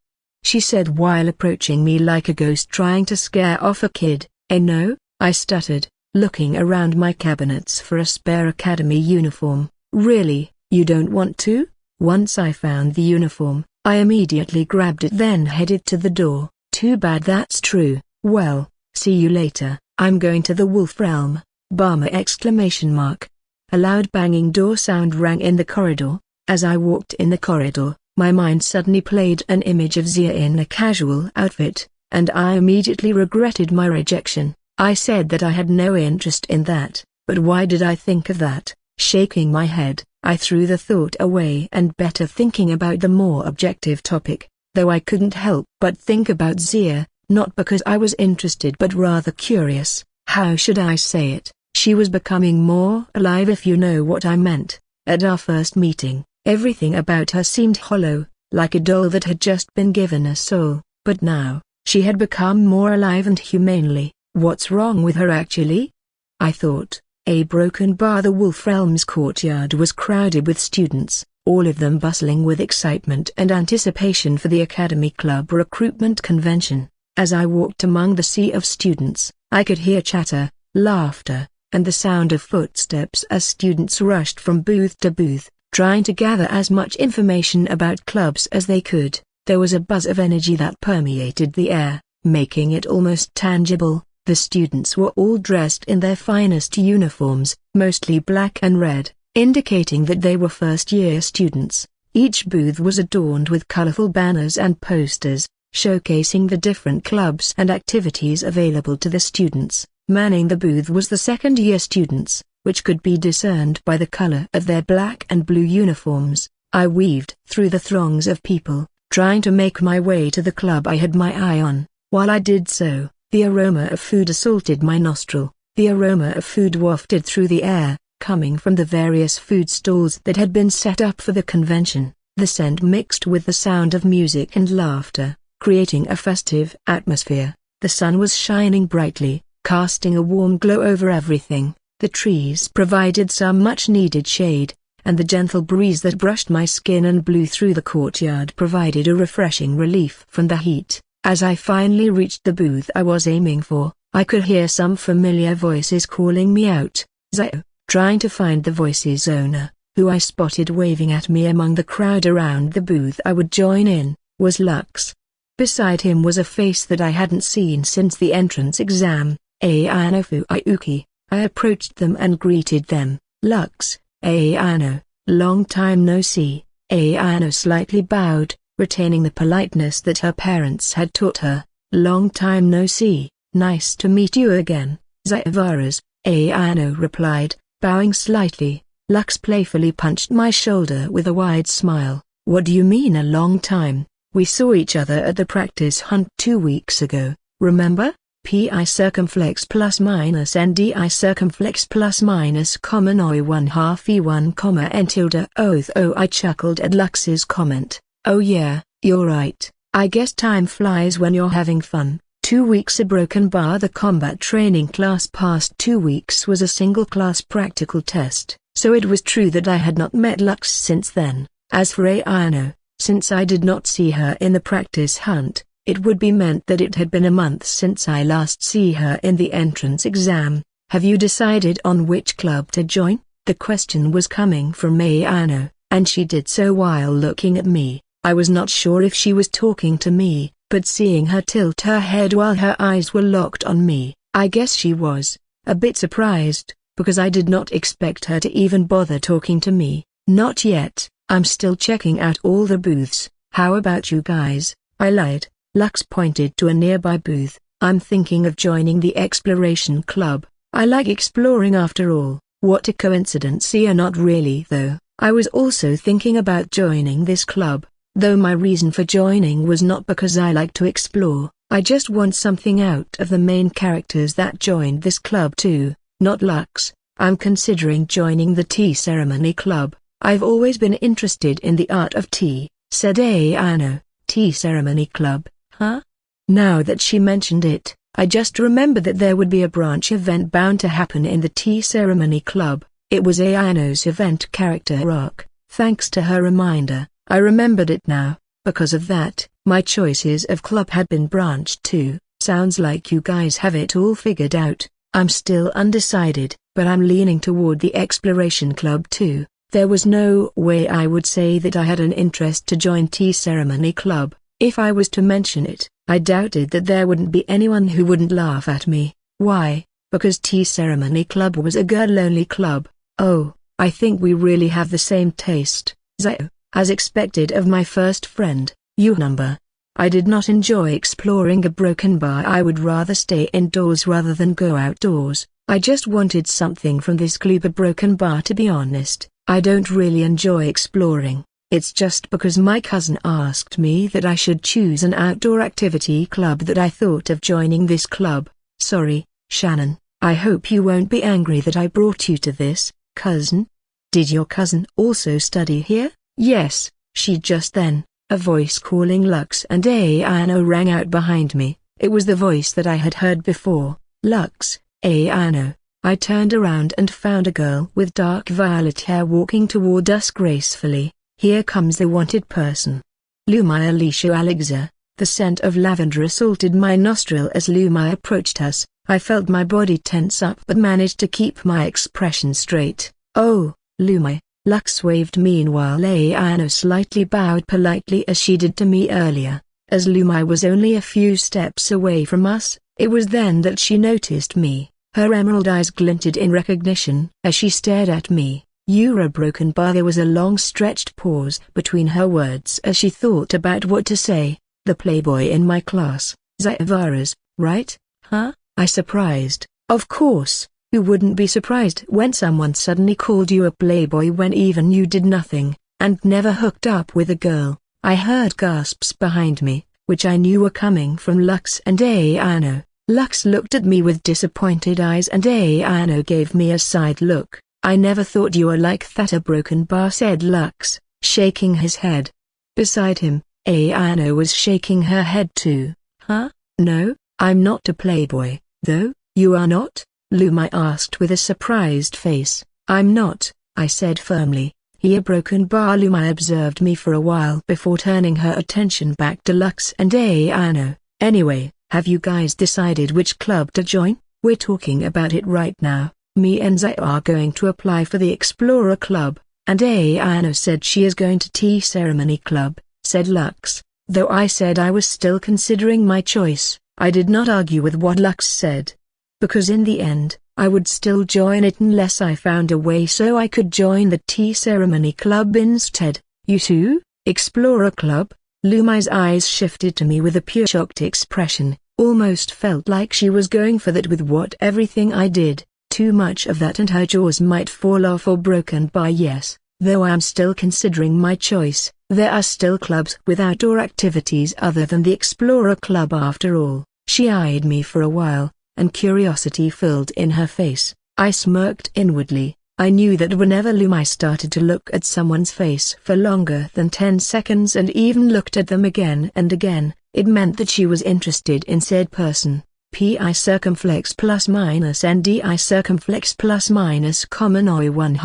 she said while approaching me like a ghost trying to scare off a kid. No," I stuttered, looking around my cabinets for a spare academy uniform. "Really, you don't want to?" Once I found the uniform, I immediately grabbed it, then headed to the door. "Too bad that's true. Well, see you later. I'm going to the Wolf Realm." Barmer exclamation mark. A loud banging door sound rang in the corridor. As I walked in the corridor, my mind suddenly played an image of Zia in a casual outfit, and I immediately regretted my rejection. I said that I had no interest in that, but why did I think of that? Shaking my head, I threw the thought away and better thinking about the more objective topic, though I couldn't help but think about Zia, not because I was interested but rather curious. How should I say it? She was becoming more alive, if you know what I meant. At our first meeting, everything about her seemed hollow, like a doll that had just been given a soul, but now, she had become more alive and humanely. What's wrong with her actually? I thought. A broken bar. The Wolf Realm's courtyard was crowded with students, all of them bustling with excitement and anticipation for the Academy Club recruitment convention. As I walked among the sea of students, I could hear chatter, laughter, and the sound of footsteps as students rushed from booth to booth, trying to gather as much information about clubs as they could. There was a buzz of energy that permeated the air, making it almost tangible. The students were all dressed in their finest uniforms, mostly black and red, indicating that they were first-year students. Each booth was adorned with colorful banners and posters, showcasing the different clubs and activities available to the students. Manning the booth was the second-year students, which could be discerned by the color of their black and blue uniforms. I weaved through the throngs of people, trying to make my way to the club I had my eye on. While I did so, the aroma of food assaulted my nostril. The aroma of food wafted through the air, coming from the various food stalls that had been set up for the convention. The scent mixed with the sound of music and laughter, creating a festive atmosphere. The sun was shining brightly, casting a warm glow over everything. The trees provided some much-needed shade, and the gentle breeze that brushed my skin and blew through the courtyard provided a refreshing relief from the heat. As I finally reached the booth I was aiming for, I could hear some familiar voices calling me out. Zio, trying to find the voice's owner, who I spotted waving at me among the crowd around the booth I would join in, was Lux. Beside him was a face that I hadn't seen since the entrance exam, Ayano Fuyuki. I approached them and greeted them. "Lux, Ayano, long time no see." Ayano slightly bowed, retaining the politeness that her parents had taught her. "Long time no see, nice to meet you again, Zayavaras," Ayano replied, bowing slightly. Lux playfully punched my shoulder with a wide smile. "What do you mean a long time? We saw each other at the practice hunt 2 weeks ago, remember? Pi circumflex plus minus ndi circumflex plus minus common I 1/2 E1 comma n tilde oath." Oh, I chuckled at Lux's comment. "Oh yeah, you're right. I guess time flies when you're having fun." 2 weeks a broken bar. The combat training class past 2 weeks was a single-class practical test, so it was true that I had not met Lux since then. As for Ayano, since I did not see her in the practice hunt, it would be meant that it had been a month since I last see her in the entrance exam. "Have you decided on which club to join?" The question was coming from Ayano, and she did so while looking at me. I was not sure if she was talking to me, but seeing her tilt her head while her eyes were locked on me, I guess she was. A bit surprised, because I did not expect her to even bother talking to me. "Not yet, I'm still checking out all the booths. How about you guys?" I lied. Lux pointed to a nearby booth. "I'm thinking of joining the Exploration Club. I like exploring after all." What a coincidence. Yeah, not really though. I was also thinking about joining this club, though my reason for joining was not because I like to explore. I just want something out of the main characters that joined this club too, not Lux. I'm considering joining the tea ceremony club. I've always been interested in the art of tea, said Ayano. Tea ceremony club, huh? Now that she mentioned it, I just remembered that there would be a branch event bound to happen in the tea ceremony club. It was Ayano's event character arc. Thanks to her reminder, I remembered it now. Because of that, my choices of club had been branched too. Sounds like you guys have it all figured out. I'm still undecided, but I'm leaning toward the exploration club too. There was no way I would say that I had an interest to join tea ceremony club. If I was to mention it, I doubted that there wouldn't be anyone who wouldn't laugh at me. Why? Because tea ceremony club was a girl-only club. Oh, I think we really have the same taste. Zio, as expected of my first friend, number. I did not enjoy exploring a broken bar. I would rather stay indoors rather than go outdoors. I just wanted something from this club, a broken bar. To be honest, I don't really enjoy exploring. It's just because my cousin asked me that I should choose an outdoor activity club that I thought of joining this club. Sorry, Shannon, I hope you won't be angry that I brought you to this, cousin. Did your cousin also study here? Yes, she just then. A voice calling Lux and Ayano rang out behind me. It was the voice that I had heard before. Lux, Ayano. I turned around and found a girl with dark violet hair walking toward us gracefully. Here comes the wanted person. Lumia Alicia Alexa. The scent of lavender assaulted my nostril as Lumia approached us. I felt my body tense up but managed to keep my expression straight. Oh, Lumia. Lux waved. Meanwhile Ayano slightly bowed politely as she did to me earlier. As Lumia was only a few steps away from us, it was then that she noticed me. Her emerald eyes glinted in recognition as she stared at me. You're a broken bar. There was a long stretched pause between her words as she thought about what to say. The playboy in my class, Zayavaras, right? Huh? I surprised. Of course. Who wouldn't be surprised when someone suddenly called you a playboy when even you did nothing, and never hooked up with a girl? I heard gasps behind me, which I knew were coming from Lux and Ayano. Lux looked at me with disappointed eyes and Ayano gave me a side look. I never thought you were like that. A broken bar, said Lux, shaking his head. Beside him, Ayano was shaking her head too. Huh? No, I'm not a playboy, though. You are not? Lumia asked with a surprised face. I'm not, I said firmly. He a broken bar. Lumia observed me for a while before turning her attention back to Lux and Ayano. Anyway, have you guys decided which club to join? We're talking about it right now. Me and Zai are going to apply for the Explorer Club, and Ayano said she is going to Tea Ceremony Club, said Lux. Though I said I was still considering my choice, I did not argue with what Lux said. Because in the end, I would still join it unless I found a way so I could join the Tea Ceremony Club instead. You too? Explorer Club? Lumi's eyes shifted to me with a pure shocked expression, almost felt like she was going for that with what everything I did. Too much of that and her jaws might fall off or broken by. Yes, though I am still considering my choice, there are still clubs with outdoor activities other than the Explorer Club after all. She eyed me for a while, and curiosity filled in her face. I smirked inwardly. I knew that whenever Lumia started to look at someone's face for longer than 10 seconds and even looked at them again and again, it meant that she was interested in said person. Pi circumflex plus minus ndi circumflex plus minus common oi 1/2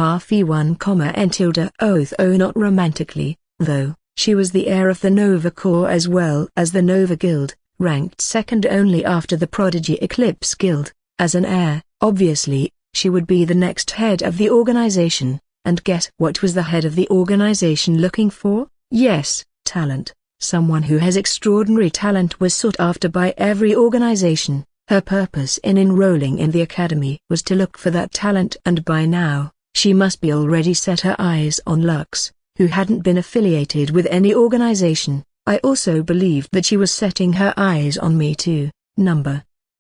e1 comma n tilde oath. Oh, not romantically, though. She was the heir of the Nova Corps as well as the Nova Guild, ranked second only after the Prodigy Eclipse Guild. As an heir, obviously, she would be the next head of the organization, and guess what was the head of the organization looking for? Yes, talent. Someone who has extraordinary talent was sought after by every organization. Her purpose in enrolling in the academy was to look for that talent, and by now, she must be already set her eyes on Lux, who hadn't been affiliated with any organization. I also believed that she was setting her eyes on me too.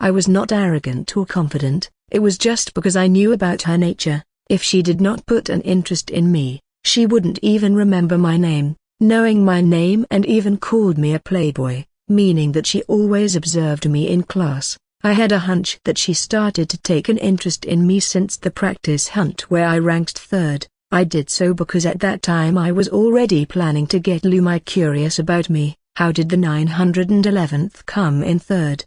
I was not arrogant or confident, it was just because I knew about her nature. If she did not put an interest in me, She wouldn't even remember my name, knowing my name, and even called me a playboy, meaning that she always observed me in class. I had a hunch that she started to take an interest in me since the practice hunt where I ranked third. I did so because at that time I was already planning to get Lumai curious about me. How did the 911th come in third?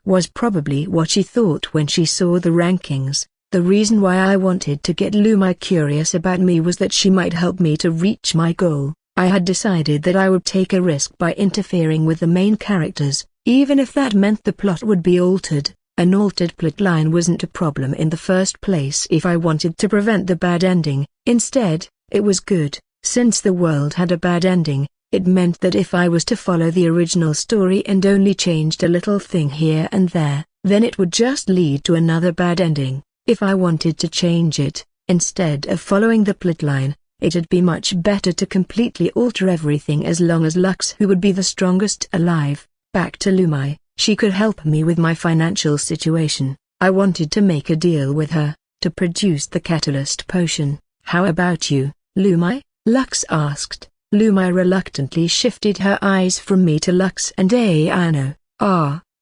Was probably what she thought when she saw the rankings. The reason why I wanted to get Lumai curious about me was that she might help me to reach my goal. I had decided that I would take a risk by interfering with the main characters, even if that meant the plot would be altered. An altered plotline wasn't a problem in the first place if I wanted to prevent the bad ending. Instead, it was good. Since the world had a bad ending, it meant that if I was to follow the original story and only changed a little thing here and there, then it would just lead to another bad ending. If I wanted to change it, instead of following the plotline, it'd be much better to completely alter everything as long as Lux, who would be the strongest alive. Back to Lumai, she could help me with my financial situation. I wanted to make a deal with her, to produce the catalyst potion. How about you, Lumai? Lux asked. Lumai reluctantly shifted her eyes from me to Lux and Ayano.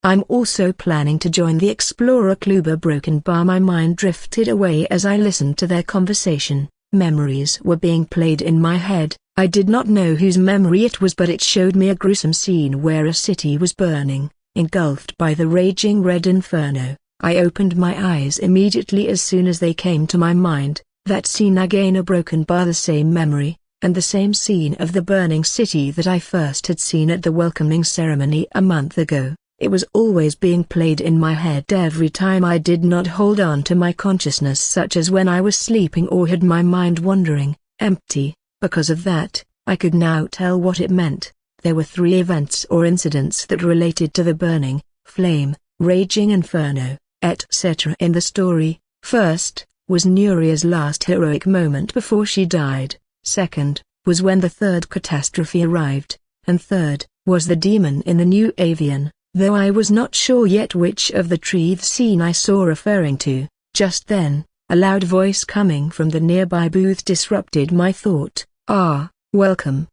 I'm also planning to join the Explorer Club. A broken bar. My mind drifted away as I listened to their conversation. Memories were being played in my head. I did not know whose memory it was, but it showed me a gruesome scene where a city was burning, engulfed by the raging red inferno. I opened my eyes immediately as soon as they came to my mind. That scene again, a broken bar, the same memory, and the same scene of the burning city that I first had seen at the welcoming ceremony a month ago. It was always being played in my head every time I did not hold on to my consciousness, such as when I was sleeping or had my mind wandering, empty. Because of that, I could now tell what it meant. There were 3 events or incidents that related to the burning, flame, raging inferno, etc. in the story. First, was Nuria's last heroic moment before she died. Second, was when the third catastrophe arrived. And third, was the demon in the new avian. Though I was not sure yet which of the 3 scene I saw referring to. Just then, a loud voice coming from the nearby booth disrupted my thought. Welcome,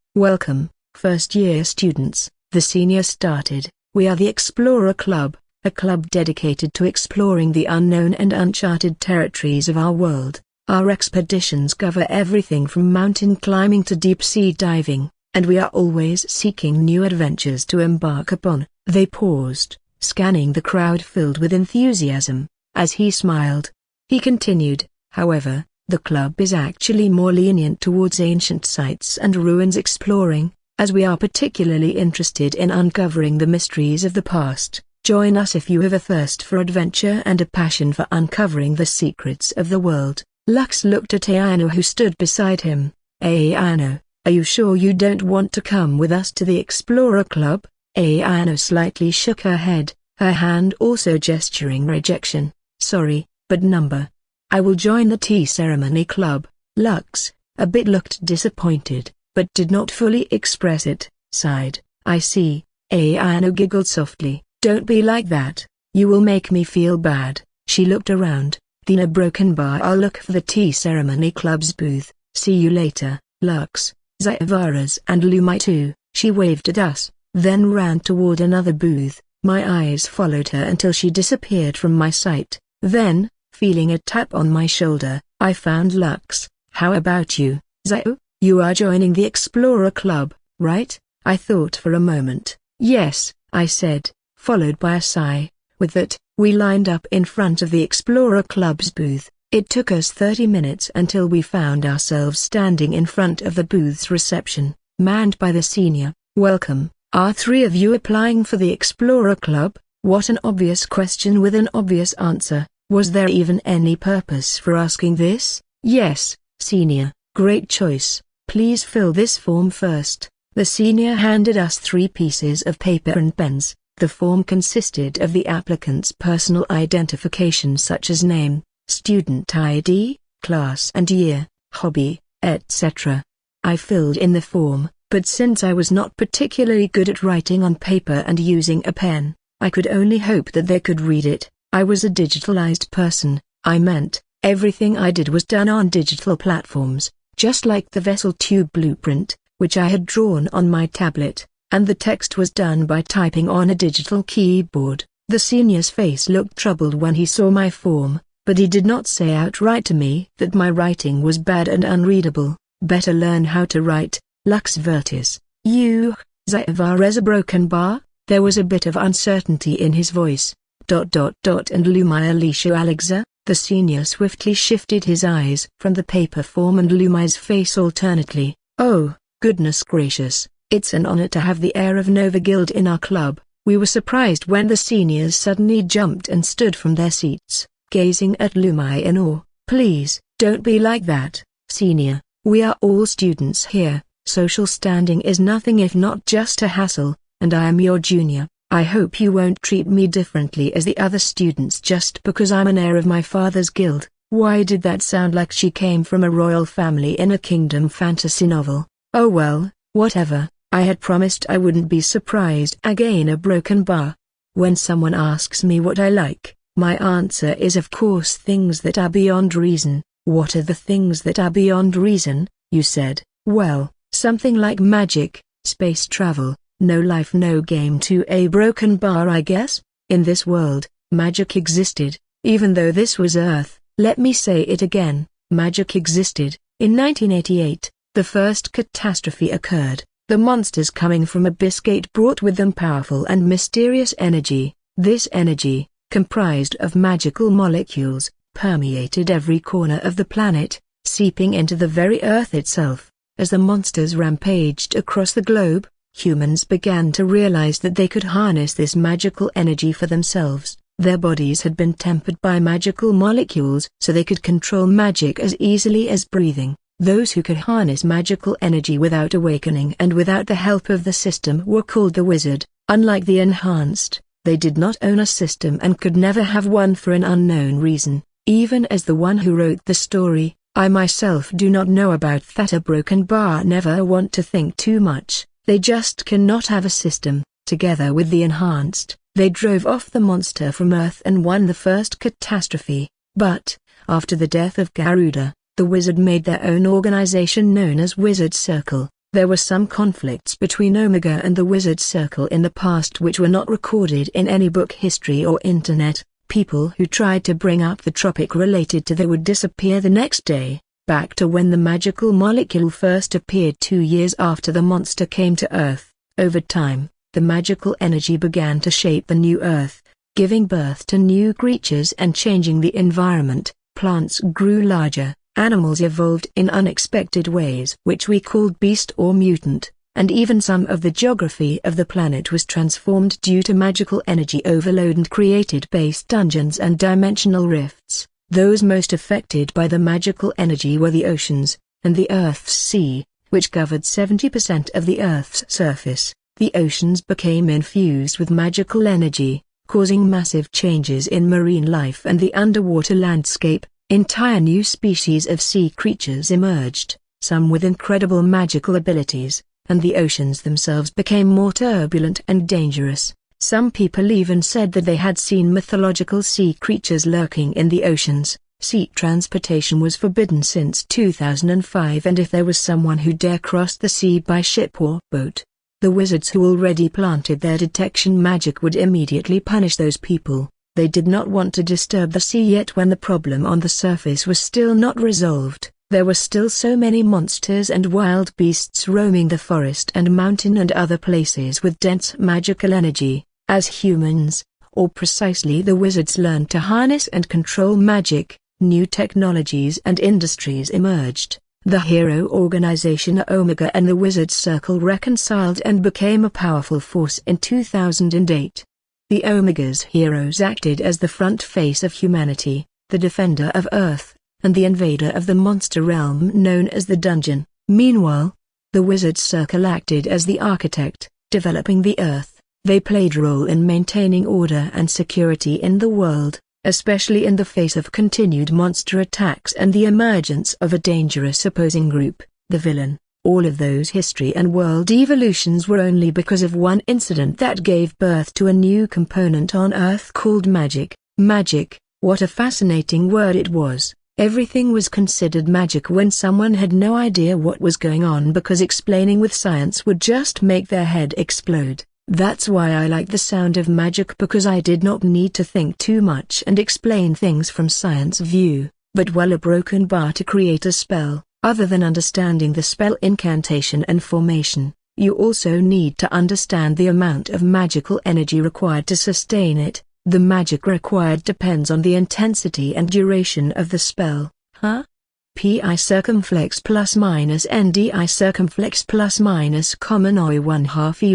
first-year students, the senior started. We are the Explorer Club, a club dedicated to exploring the unknown and uncharted territories of our world. Our expeditions cover everything from mountain climbing to deep-sea diving, and we are always seeking new adventures to embark upon. They paused, scanning the crowd filled with enthusiasm. As he smiled, he continued, however, the club is actually more lenient towards ancient sites and ruins exploring, as we are particularly interested in uncovering the mysteries of the past. Join us if you have a thirst for adventure and a passion for uncovering the secrets of the world. Lux looked at Ayano, who stood beside him. Ayano, are you sure you don't want to come with us to the Explorer Club? Ayano slightly shook her head, her hand also gesturing rejection. Sorry, but number. I will join the tea ceremony club. Lux, a bit, looked disappointed, but did not fully express it, sighed. I see. Ayano giggled softly. Don't be like that, you will make me feel bad. She looked around. Then a broken bar. I'll look for the tea ceremony club's booth. See you later, Lux, Zayavaras and Lumai too. She waved at us, then ran toward another booth. My eyes followed her until she disappeared from my sight. Then, feeling a tap on my shoulder, I found Lux. How about you, Zayo? You are joining the Explorer Club, right? I thought for a moment. Yes, I said, followed by a sigh. With that, we lined up in front of the Explorer Club's booth. It took us 30 minutes until we found ourselves standing in front of the booth's reception, manned by the senior. Welcome. Are 3 of you applying for the Explorer Club? What an obvious question with an obvious answer. Was there even any purpose for asking this? Yes, senior. Great choice. Please fill this form first. The senior handed us 3 pieces of paper and pens. The form consisted of the applicant's personal identification such as name, student ID, class and year, hobby, etc. I filled in the form, but since I was not particularly good at writing on paper and using a pen, I could only hope that they could read it. I was a digitalized person. I meant, everything I did was done on digital platforms. just like the vessel tube blueprint, which I had drawn on my tablet, and the text was done by typing on a digital keyboard. The senior's face looked troubled when he saw my form, but he did not say outright to me that my writing was bad and unreadable. Better learn how to write, Lux Vertis. You, Zavarez broken bar? There was a bit of uncertainty in his voice. And Lumai Alicia Alexa? The senior swiftly shifted his eyes from the paper form and Lumai's face alternately. Oh, goodness gracious, it's an honor to have the heir of Nova Guild in our club. We were surprised when the seniors suddenly jumped and stood from their seats, gazing at Lumai in awe. Please, don't be like that, senior. We are all students here. Social standing is nothing if not just a hassle, and I am your junior. I hope you won't treat me differently as the other students just because I'm an heir of my father's guild. Why did that sound like she came from a royal family in a kingdom fantasy novel? Oh well, whatever. I had promised I wouldn't be surprised again. A broken bar. When someone asks me what I like, my answer is of course things that are beyond reason. What are the things that are beyond reason, you said? Well, something like magic, space travel, no life no game. To a broken bar I guess. In this world, magic existed, even though this was Earth. Let me say it again, magic existed. In 1988, the first catastrophe occurred. The monsters coming from Abyssgate brought with them powerful and mysterious energy. This energy, comprised of magical molecules, permeated every corner of the planet, seeping into the very Earth itself. As the monsters rampaged across the globe, humans began to realize that they could harness this magical energy for themselves. Their bodies had been tempered by magical molecules so they could control magic as easily as breathing. Those who could harness magical energy without awakening and without the help of the system were called the wizard. Unlike the enhanced, they did not own a system and could never have one for an unknown reason. Even as the one who wrote the story, I myself do not know about that. A broken bar never want to think too much. They just cannot have a system. Together with the enhanced, they drove off the monster from Earth and won the first catastrophe. But, after the death of Garuda, the wizard made their own organization known as Wizard Circle. There were some conflicts between Omega and the Wizard Circle in the past which were not recorded in any book history or internet. People who tried to bring up the topic related to that would disappear the next day, back to when the magical molecule first appeared 2 years after the monster came to Earth. Over time, the magical energy began to shape the new Earth, giving birth to new creatures and changing the environment. Plants grew larger, animals evolved in unexpected ways which we called beast or mutant, and even some of the geography of the planet was transformed due to magical energy overload and created base dungeons and dimensional rifts. Those most affected by the magical energy were the oceans, and the Earth's sea, which covered 70% of the Earth's surface. The oceans became infused with magical energy, causing massive changes in marine life and the underwater landscape. Entire new species of sea creatures emerged, some with incredible magical abilities, and the oceans themselves became more turbulent and dangerous. Some people even said that they had seen mythological sea creatures lurking in the oceans. Sea transportation was forbidden since 2005, and if there was someone who dare cross the sea by ship or boat, the wizards who already planted their detection magic would immediately punish those people. They did not want to disturb the sea yet when the problem on the surface was still not resolved. There were still so many monsters and wild beasts roaming the forest and mountain and other places with dense magical energy. As humans, or precisely the wizards, learned to harness and control magic, new technologies and industries emerged. The hero organization Omega and the Wizard Circle reconciled and became a powerful force in 2008. The Omega's heroes acted as the front face of humanity, the defender of Earth, and the invader of the monster realm known as the Dungeon. Meanwhile, the Wizard Circle acted as the architect, developing the Earth. They played a role in maintaining order and security in the world, especially in the face of continued monster attacks and the emergence of a dangerous opposing group, the villain. All of those history and world evolutions were only because of one incident that gave birth to a new component on Earth called magic. Magic, what a fascinating word it was. Everything was considered magic when someone had no idea what was going on, because explaining with science would just make their head explode. That's why I like the sound of magic, because I did not need to think too much and explain things from science view. But while a broken bar to create a spell, other than understanding the spell incantation and formation, you also need to understand the amount of magical energy required to sustain it. The magic required depends on the intensity and duration of the spell. Pi circumflex plus minus ndi circumflex plus minus common oi 1/2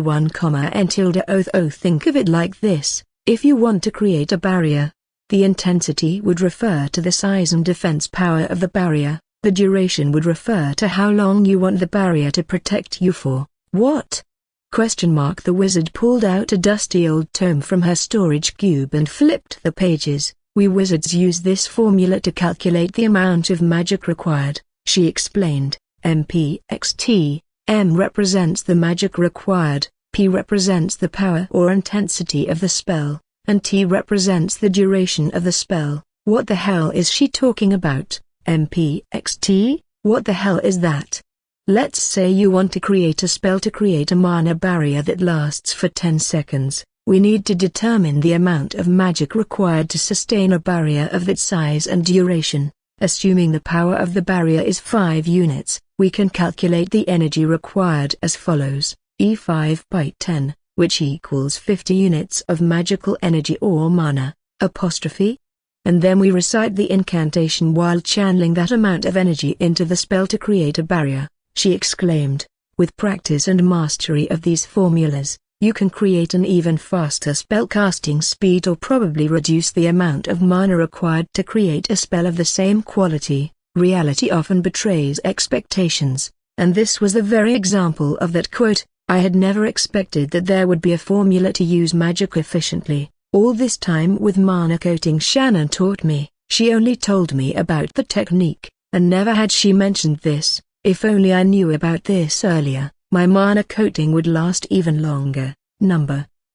e1 comma n tilde oath. Think of it like this: if you want to create a barrier, the intensity would refer to the size and defense power of the barrier. The duration would refer to how long you want the barrier to protect you for. What? ? The wizard pulled out a dusty old tome from her storage cube and flipped the pages. We wizards use this formula to calculate the amount of magic required, she explained. MPXT, M represents the magic required, P represents the power or intensity of the spell, and T represents the duration of the spell. What the hell is she talking about? MPXT? What the hell is that? Let's say you want to create a spell to create a mana barrier that lasts for 10 seconds. We need to determine the amount of magic required to sustain a barrier of that size and duration. Assuming the power of the barrier is 5 units, we can calculate the energy required as follows: E5 by 10, which equals 50 units of magical energy or mana, apostrophe. And then we recite the incantation while channeling that amount of energy into the spell to create a barrier, she exclaimed. With practice and mastery of these formulas, you can create an even faster spellcasting speed or probably reduce the amount of mana required to create a spell of the same quality. Reality often betrays expectations, and this was the very example of that quote. I had never expected that there would be a formula to use magic efficiently. All this time with mana coating Shannon taught me. She only told me about the technique, and never had she mentioned this. If only I knew about this earlier, my mana coating would last even longer.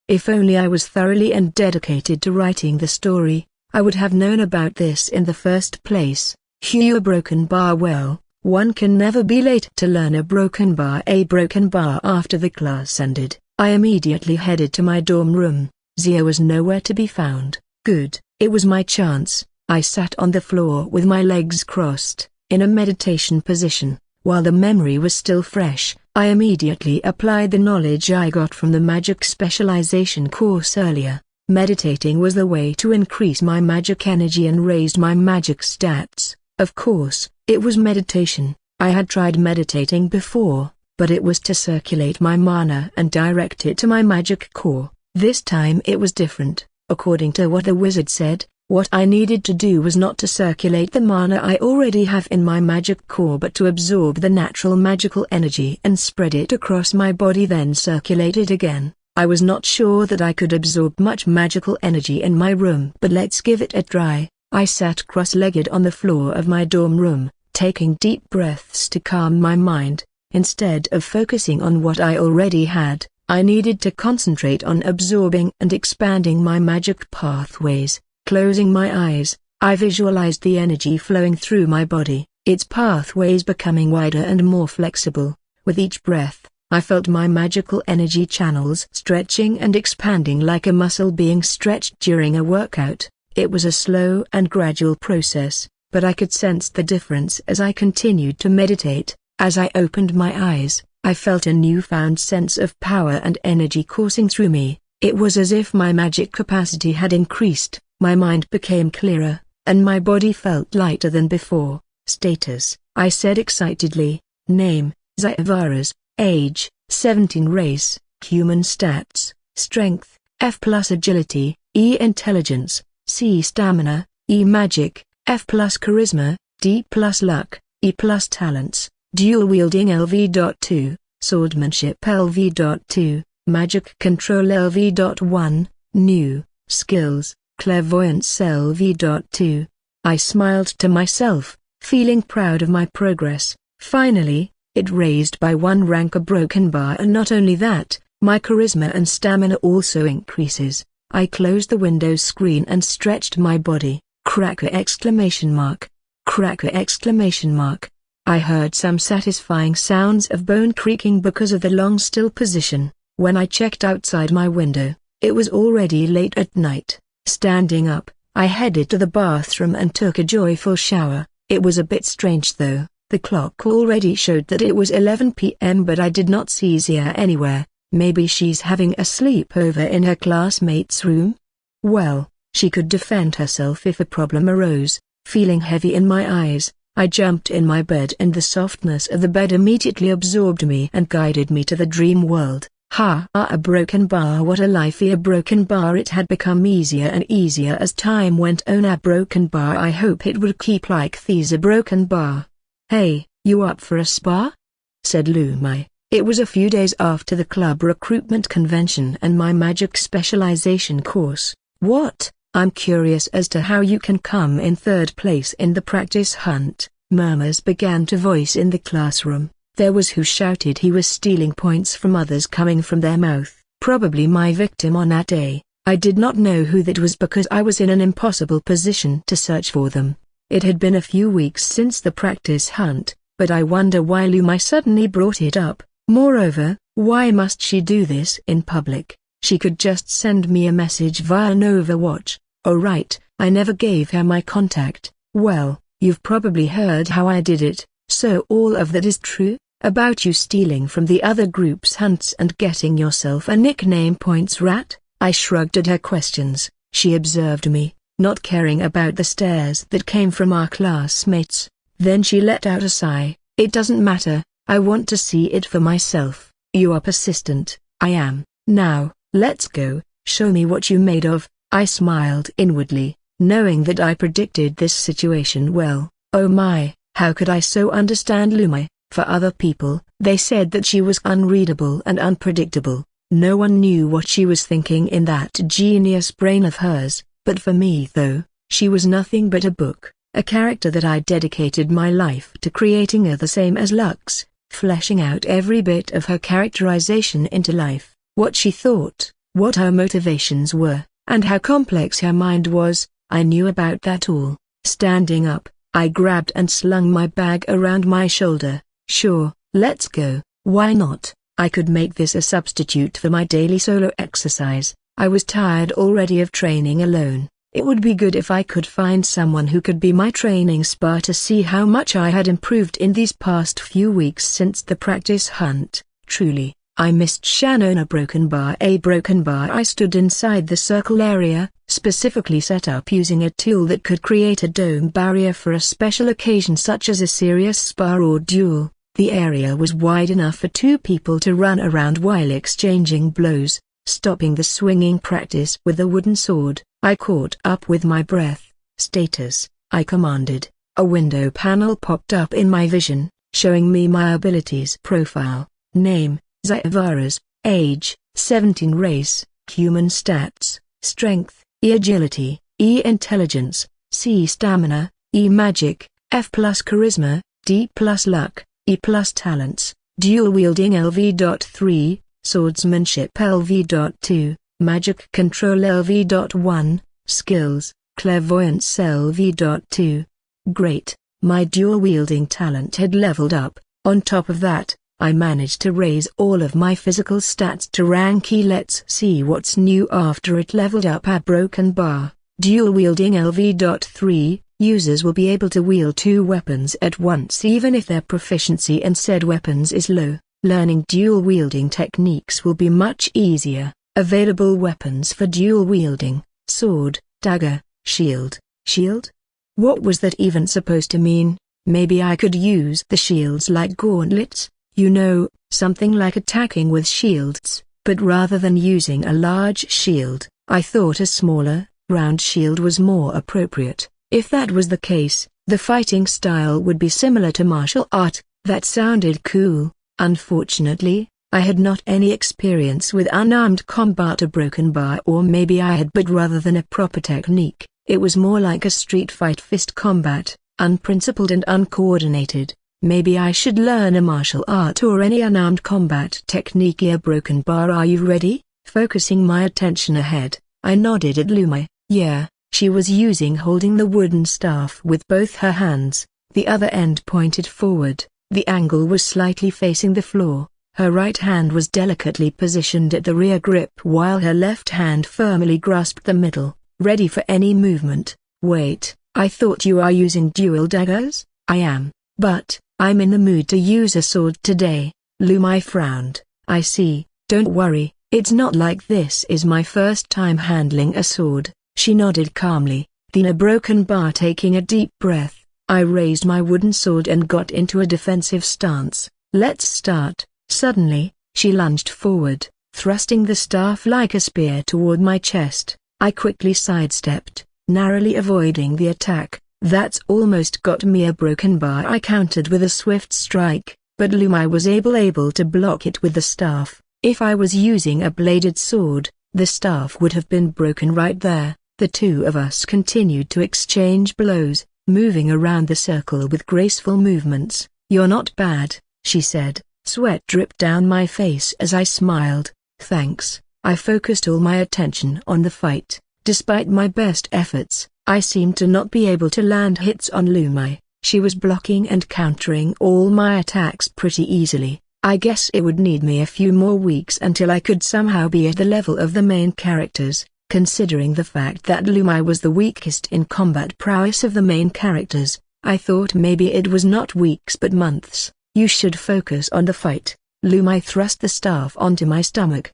If only I was thoroughly and dedicated to writing the story, I would have known about this in the first place. A broken bar. Well, one can never be late to learn a broken bar. After the class ended, I immediately headed to my dorm room. Zia was nowhere to be found. Good, it was my chance. I sat on the floor with my legs crossed, in a meditation position. While the memory was still fresh, I immediately applied the knowledge I got from the magic specialization course earlier. Meditating was the way to increase my magic energy and raise my magic stats. Of course, it was meditation. I had tried meditating before, but it was to circulate my mana and direct it to my magic core. This time it was different. According to what the wizard said, what I needed to do was not to circulate the mana I already have in my magic core, but to absorb the natural magical energy and spread it across my body, then circulate it again. I was not sure that I could absorb much magical energy in my room, but let's give it a try. I sat cross-legged on the floor of my dorm room, taking deep breaths to calm my mind. Instead of focusing on what I already had, I needed to concentrate on absorbing and expanding my magic pathways. Closing my eyes, I visualized the energy flowing through my body, its pathways becoming wider and more flexible. With each breath, I felt my magical energy channels stretching and expanding like a muscle being stretched during a workout. It was a slow and gradual process, but I could sense the difference as I continued to meditate. As I opened my eyes, I felt a newfound sense of power and energy coursing through me. It was as if my magic capacity had increased. My mind became clearer, and my body felt lighter than before. Status, I said excitedly. Name, Zayavaras. Age, 17. Race, human. Stats, strength, F plus agility, E intelligence, C stamina, E magic, F plus charisma, D plus luck, E plus talents, dual wielding LV.2, swordsmanship LV.2, magic control LV.1, new, skills, clairvoyance LV.2. I smiled to myself, feeling proud of my progress. Finally, it raised by 1 rank a broken bar, and not only that, my charisma and stamina also increases. I closed the Windows screen and stretched my body. Cracker exclamation mark. Cracker exclamation mark. I heard some satisfying sounds of bone creaking because of the long still position. When I checked outside my window, it was already late at night. Standing up, I headed to the bathroom and took a joyful shower. It was a bit strange though. The clock already showed that it was 11 p.m. but I did not see Zia anywhere. Maybe she's having a sleepover in her classmate's room? Well, she could defend herself if a problem arose. Feeling heavy in my eyes, I jumped in my bed and the softness of the bed immediately absorbed me and guided me to the dream world. A broken bar. What a life. A broken bar. It had become easier and easier as time went on. A broken bar. I hope it would keep like this. A broken bar. Hey, you up for a spa? Said Lumai. It was a few days after the club recruitment convention and my magic specialization course. What? I'm curious as to how you can come in third place in the practice hunt. Murmurs began to voice in the classroom. There was who shouted he was stealing points from others coming from their mouth. Probably my victim on that day. I did not know who that was because I was in an impossible position to search for them. It had been a few weeks since the practice hunt, but I wonder why Lumai suddenly brought it up. Moreover, why must she do this in public? She could just send me a message via Nova Watch. Oh right, I never gave her my contact. Well, you've probably heard how I did it, so all of that is true? About you stealing from the other group's hunts and getting yourself a nickname points rat? I shrugged at her questions. She observed me, not caring about the stares that came from our classmates. Then she let out a sigh. It doesn't matter, I want to see it for myself. You are persistent. I am. Now, let's go, show me what you made of. I smiled inwardly, knowing that I predicted this situation well. Oh my, how could I so understand Lumai? For other people, they said that she was unreadable and unpredictable. No one knew what she was thinking in that genius brain of hers, but for me though, she was nothing but a book, a character that I dedicated my life to creating, the same as Lux, fleshing out every bit of her characterization into life. What she thought, what her motivations were, and how complex her mind was, I knew about that all. Standing up, I grabbed and slung my bag around my shoulder. Sure, let's go. Why not? I could make this a substitute for my daily solo exercise. I was tired already of training alone. It would be good if I could find someone who could be my training spar to see how much I had improved in these past few weeks since the practice hunt. Truly, I missed Shannon. A broken bar. I stood inside the circle area, specifically set up using a tool that could create a dome barrier for a special occasion such as a serious spar or duel. The area was wide enough for two people to run around while exchanging blows, stopping the swinging practice with a wooden sword. I caught up with my breath. Status, I commanded. A window panel popped up in my vision, showing me my abilities profile. Name, Zayavaras. Age, 17. Race, human. Stats, strength, E agility, E intelligence, C stamina, E magic, F plus charisma, D plus luck, E plus talents. Dual wielding LV.3, swordsmanship LV.2, magic control LV.1, skills, clairvoyance LV.2. Great, my dual wielding talent had leveled up. On top of that, I managed to raise all of my physical stats to rank E. Let's see what's new after it leveled up. A broken bar. Dual wielding LV.3, users will be able to wield two weapons at once even if their proficiency in said weapons is low. Learning dual wielding techniques will be much easier. Available weapons for dual wielding: sword, dagger, shield. Shield? What was that even supposed to mean? Maybe I could use the shields like gauntlets? You know, something like attacking with shields, but rather than using a large shield, I thought a smaller, round shield was more appropriate. If that was the case, the fighting style would be similar to martial art. That sounded cool. Unfortunately, I had not any experience with unarmed combat. A broken bar, or maybe I had, but rather than a proper technique, it was more like a street fight fist combat, unprincipled and uncoordinated. Maybe I should learn a martial art or any unarmed combat technique. A broken bar. Are you ready? Focusing my attention ahead, I nodded at Lumai. Yeah, She was holding the wooden staff with both her hands, the other end pointed forward. The angle was slightly facing the floor. Her right hand was delicately positioned at the rear grip while her left hand firmly grasped the middle, ready for any movement. Wait, I thought you are using dual daggers? I am, but I'm in the mood to use a sword today. Lumai frowned. I see, don't worry, it's not like this is my first time handling a sword. She nodded calmly, then a broken bar. Taking a deep breath, I raised my wooden sword and got into a defensive stance. Let's start. Suddenly, she lunged forward, thrusting the staff like a spear toward my chest. I quickly sidestepped, narrowly avoiding the attack. That's almost got me a broken bar. I countered with a swift strike, but Lumai was able to block it with the staff. If I was using a bladed sword, the staff would have been broken right there. The two of us continued to exchange blows, moving around the circle with graceful movements. You're not bad, she said. Sweat dripped down my face as I smiled. Thanks. I focused all my attention on the fight. Despite my best efforts, I seemed to not be able to land hits on Lumai. She was blocking and countering all my attacks pretty easily. I guess it would need me a few more weeks until I could somehow be at the level of the main characters, considering the fact that Lumai was the weakest in combat prowess of the main characters. I thought maybe it was not weeks but months. You should focus on the fight. Lumai thrust the staff onto my stomach.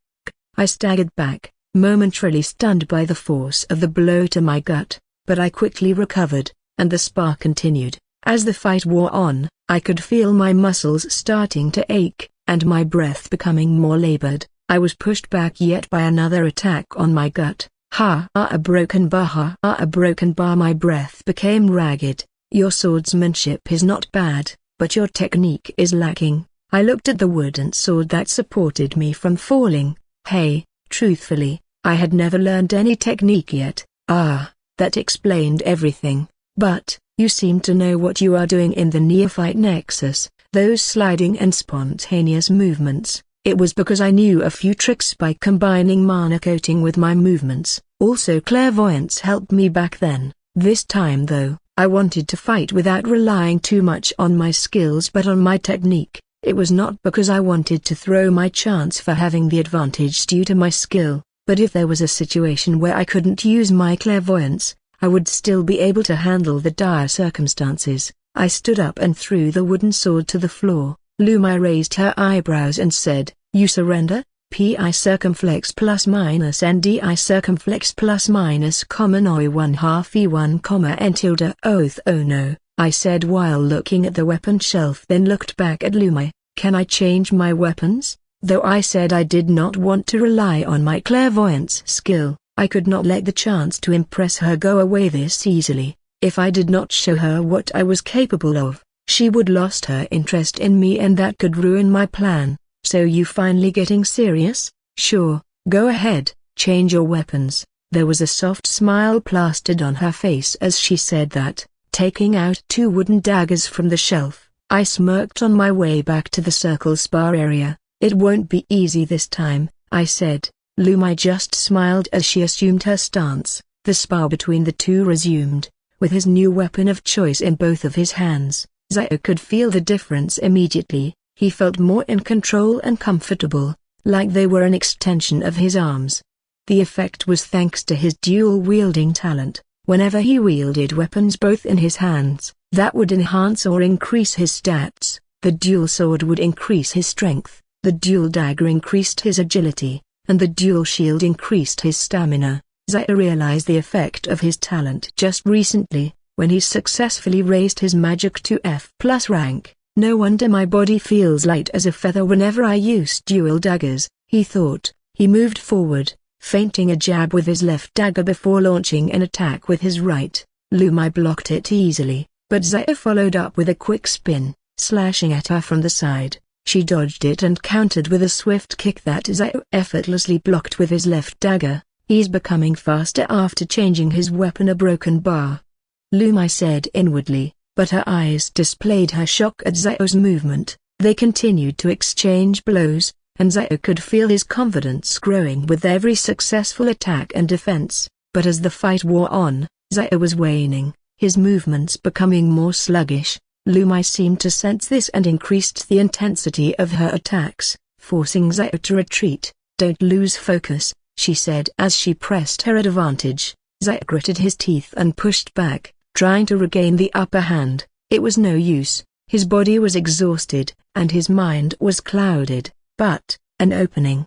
I staggered back, momentarily stunned by the force of the blow to my gut, but I quickly recovered, and the spar continued. As the fight wore on, I could feel my muscles starting to ache, and my breath becoming more labored. I was pushed back yet by another attack on my gut. A broken bar. A broken bar. My breath became ragged. Your swordsmanship is not bad, but your technique is lacking. I looked at the wooden sword that supported me from falling. Hey, truthfully, I had never learned any technique yet. That explained everything. But, you seem to know what you are doing in the neophyte nexus, those sliding and spontaneous movements. It was because I knew a few tricks by combining mana coating with my movements. Also clairvoyance helped me back then. This time though, I wanted to fight without relying too much on my skills but on my technique. It was not because I wanted to throw my chance for having the advantage due to my skill, but if there was a situation where I couldn't use my clairvoyance, I would still be able to handle the dire circumstances. I stood up and threw the wooden sword to the floor. Lumai raised her eyebrows and said, "You surrender? Pi circumflex plus minus ndi circumflex plus minus comma oi 1/2 e1 comma n tilde oath. Oh no," I said while looking at the weapon shelf, then looked back at Lumai. "Can I change my weapons?" Though I said I did not want to rely on my clairvoyance skill, I could not let the chance to impress her go away this easily. If I did not show her what I was capable of, she would lost her interest in me and that could ruin my plan. "So you finally getting serious? Sure, go ahead, change your weapons." There was a soft smile plastered on her face as she said that, taking out two wooden daggers from the shelf. I smirked on my way back to the circle spar area. "It won't be easy this time," I said. Lumai just smiled as she assumed her stance. The spar between the two resumed, with his new weapon of choice in both of his hands. Zio could feel the difference immediately. He felt more in control and comfortable, like they were an extension of his arms. The effect was thanks to his dual-wielding talent. Whenever he wielded weapons both in his hands, that would enhance or increase his stats. The dual sword would increase his strength, the dual dagger increased his agility, and the dual shield increased his stamina. Zio realized the effect of his talent just recently, when he successfully raised his magic to F+ rank. "No wonder my body feels light as a feather whenever I use dual daggers," he thought. He moved forward, feinting a jab with his left dagger before launching an attack with his right. Lumai blocked it easily, but Zio followed up with a quick spin, slashing at her from the side. She dodged it and countered with a swift kick that Zio effortlessly blocked with his left dagger. "He's becoming faster after changing his weapon." "A broken bar," Lumai said inwardly, but her eyes displayed her shock at Zio's movement. They continued to exchange blows, and Zio could feel his confidence growing with every successful attack and defense. But as the fight wore on, Zaya was waning, his movements becoming more sluggish. Lumai seemed to sense this and increased the intensity of her attacks, forcing Zaya to retreat. "Don't lose focus," she said as she pressed her advantage. Zaya gritted his teeth and pushed back, trying to regain the upper hand. It was no use. His body was exhausted, and his mind was clouded. But an opening.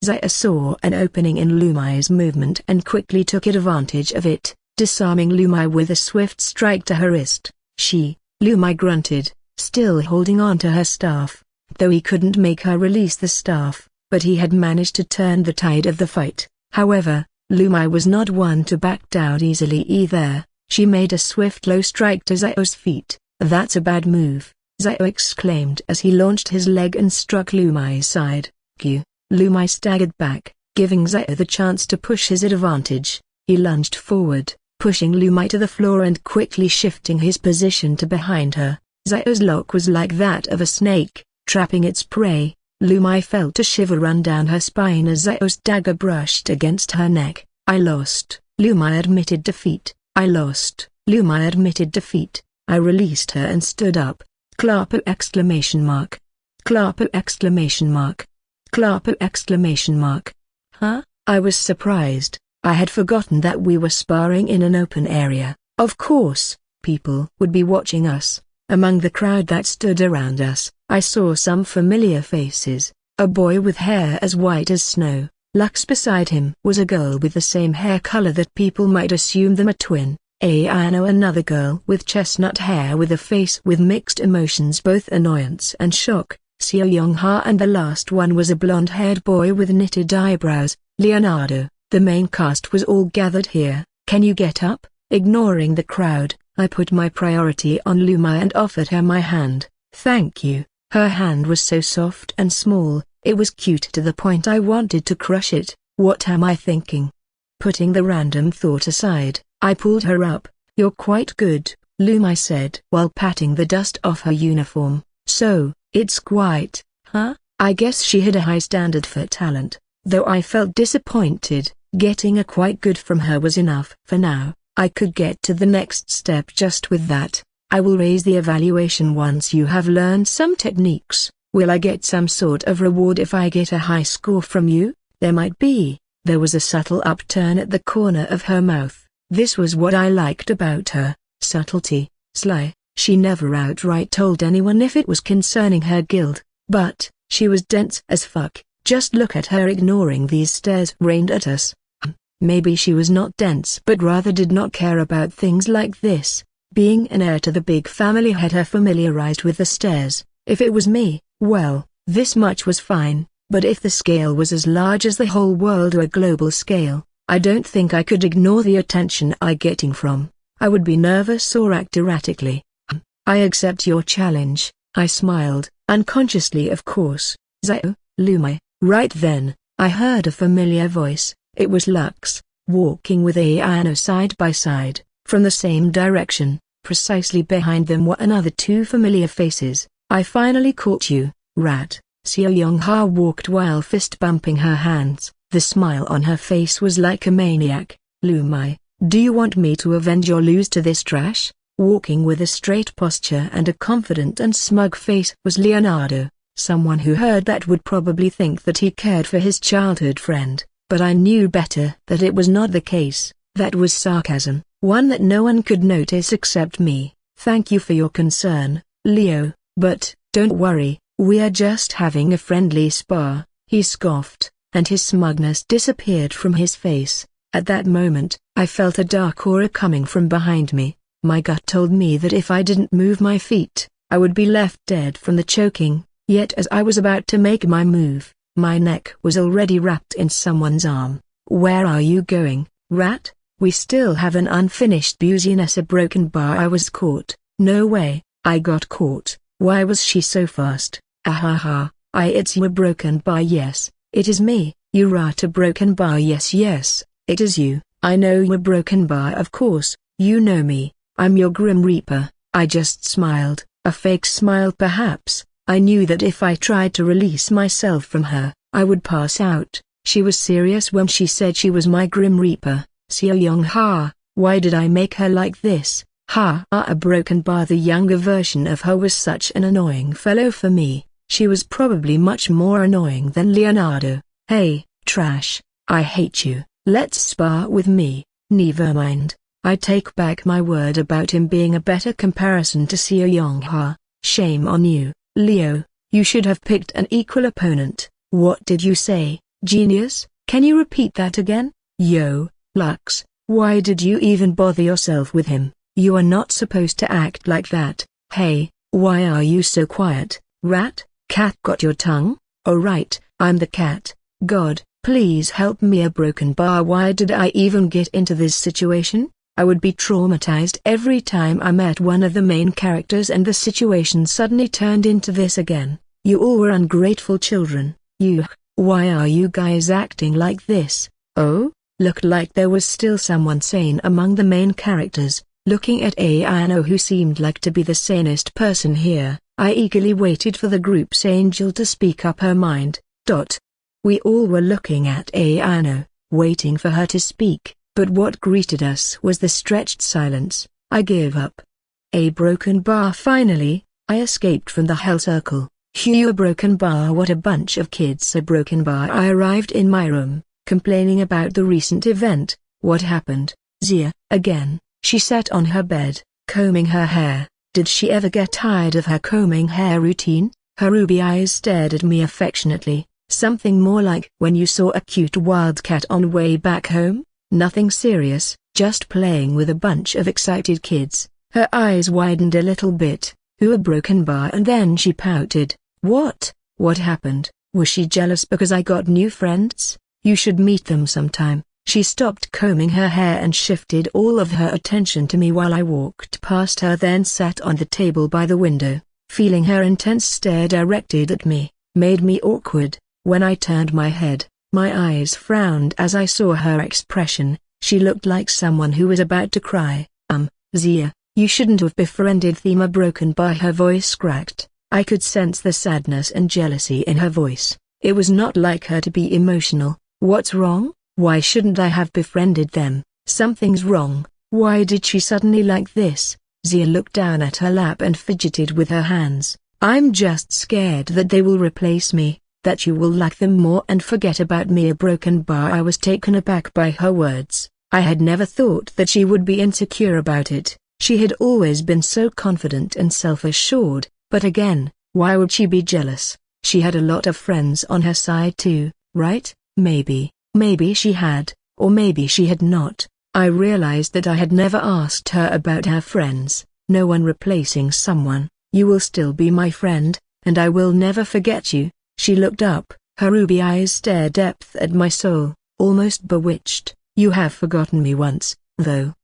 Zaya saw an opening in Lumai's movement and quickly took advantage of it, disarming Lumai with a swift strike to her wrist. Lumai grunted, still holding on to her staff, though he couldn't make her release the staff, but he had managed to turn the tide of the fight. However, Lumai was not one to back down easily either. She made a swift low strike to Zaya's feet. "That's a bad move," Zaya exclaimed as he launched his leg and struck Lumai's side. Q. Lumai staggered back, giving Zaya the chance to push his advantage. He lunged forward, pushing Lumai to the floor and quickly shifting his position to behind her. Zaya's lock was like that of a snake, trapping its prey. Lumai felt a shiver run down her spine as Zaya's dagger brushed against her neck. "I lost," Lumai admitted defeat. "I lost," Lumai admitted defeat. I released her and stood up. Clapper exclamation mark. Clapper exclamation mark. Clapper exclamation mark. Huh? I was surprised. I had forgotten that we were sparring in an open area. Of course, people would be watching us. Among the crowd that stood around us, I saw some familiar faces. A boy with hair as white as snow. Lux beside him was a girl with the same hair color that people might assume them a twin. I know another girl with chestnut hair with a face with mixed emotions, both annoyance and shock. Seo Young-ha, and the last one was a blonde-haired boy with knitted eyebrows, Leonardo. The main cast was all gathered here. "Can you get up?" Ignoring the crowd, I put my priority on Lumai and offered her my hand. "Thank you." Her hand was so soft and small, it was cute to the point I wanted to crush it. What am I thinking? Putting the random thought aside, I pulled her up. "You're quite good," Lumai said while patting the dust off her uniform. "So, it's quite, huh?" I guess she had a high standard for talent, though I felt disappointed. Getting a quite good from her was enough for now. I could get to the next step just with that. "I will raise the evaluation once you have learned some techniques. Will I get some sort of reward if I get a high score from you?" "There might be." There was a subtle upturn at the corner of her mouth. This was what I liked about her: subtlety, sly. She never outright told anyone if it was concerning her guild, but she was dense as fuck. Just look at her ignoring these stares rained at us. Maybe she was not dense but rather did not care about things like this. Being an heir to the big family had her familiarized with the stares. If it was me, well, this much was fine, but if the scale was as large as the whole world or a global scale, I don't think I could ignore the attention I getting from. I would be nervous or act erratically. "I accept your challenge," I smiled, unconsciously of course. "Zio, Lumai." Right then, I heard a familiar voice. It was Lux, walking with Ayano side by side, from the same direction. Precisely behind them were another two familiar faces. "I finally caught you, rat." Seo Young-ha walked while fist-bumping her hands. The smile on her face was like a maniac. "Lumai, do you want me to avenge your lose to this trash?" Walking with a straight posture and a confident and smug face was Leonardo. Someone who heard that would probably think that he cared for his childhood friend, but I knew better that it was not the case. That was sarcasm, one that no one could notice except me. "Thank you for your concern, Leo, but don't worry, we are just having a friendly spar," he scoffed, and his smugness disappeared from his face. At that moment, I felt a dark aura coming from behind me. My gut told me that if I didn't move my feet, I would be left dead from the choking. Yet as I was about to make my move, my neck was already wrapped in someone's arm. "Where are you going, rat? We still have an unfinished business." A broken bar. I was caught. No way, I got caught. Why was she so fast? Ahaha, it's you, a broken bar. Yes, it is me. You rat, a broken bar. Yes, it is you. I know you, a broken bar. Of course, you know me. I'm your Grim Reaper. I just smiled, a fake smile perhaps. I knew that if I tried to release myself from her, I would pass out. She was serious when she said she was my Grim Reaper. Seoyoung ha, why did I make her like this? Ha! A broken bar. The younger version of her was such an annoying fellow for me. She was probably much more annoying than Leonardo. Hey, trash, I hate you. Let's spar with me. Never mind. I take back my word about him being a better comparison to Seoyoung ha. Shame on you, Leo. You should have picked an equal opponent. What did you say, genius? Can you repeat that again? Yo, Lux, why did you even bother yourself with him? You are not supposed to act like that. Hey, why are you so quiet, rat? Cat got your tongue? Oh right, I'm the cat. God, please help me. A broken bar. Why did I even get into this situation? I would be traumatized every time I met one of the main characters and the situation suddenly turned into this again. You all were ungrateful children. Why are you guys acting like this? Oh, looked like there was still someone sane among the main characters. Looking at Ayano, who seemed like to be the sanest person here, I eagerly waited for the group's angel to speak up her mind. We all were looking at Ayano, waiting for her to speak, but what greeted us was the stretched silence. I gave up. A broken bar. Finally, I escaped from the hell circle. A broken bar. What a bunch of kids. A broken bar. I arrived in my room, complaining about the recent event. What happened? Zia, again. She sat on her bed, combing her hair. Did she ever get tired of her combing hair routine? Her ruby eyes stared at me affectionately, something more like when you saw a cute wildcat on way back home. Nothing serious, just playing with a bunch of excited kids. Her eyes widened a little bit. A broken bar. And then she pouted. What happened? Was she jealous because I got new friends? You should meet them sometime. She stopped combing her hair and shifted all of her attention to me while I walked past her, then sat on the table by the window. Feeling her intense stare directed at me, made me awkward. When I turned my head, my eyes frowned as I saw her expression. She looked like someone who was about to cry. Zia, you shouldn't have befriended Thema. Broken by. Her voice cracked. I could sense the sadness and jealousy in her voice. It was not like her to be emotional. What's wrong? Why shouldn't I have befriended them? Something's wrong. Why did she suddenly like this? Zia looked down at her lap and fidgeted with her hands. I'm just scared that they will replace me, that you will like them more and forget about me. A broken bar. I was taken aback by her words. I had never thought that she would be insecure about it. She had always been so confident and self-assured, but again, why would she be jealous? She had a lot of friends on her side too, right? Maybe she had, or maybe she had not. I realized that I had never asked her about her friends. No one replacing someone. You will still be my friend, and I will never forget you. She looked up, her ruby eyes stared depth at my soul, almost bewitched. You have forgotten me once, though.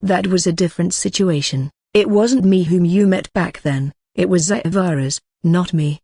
That was a different situation. It wasn't me whom you met back then, it was Zaivara's, not me.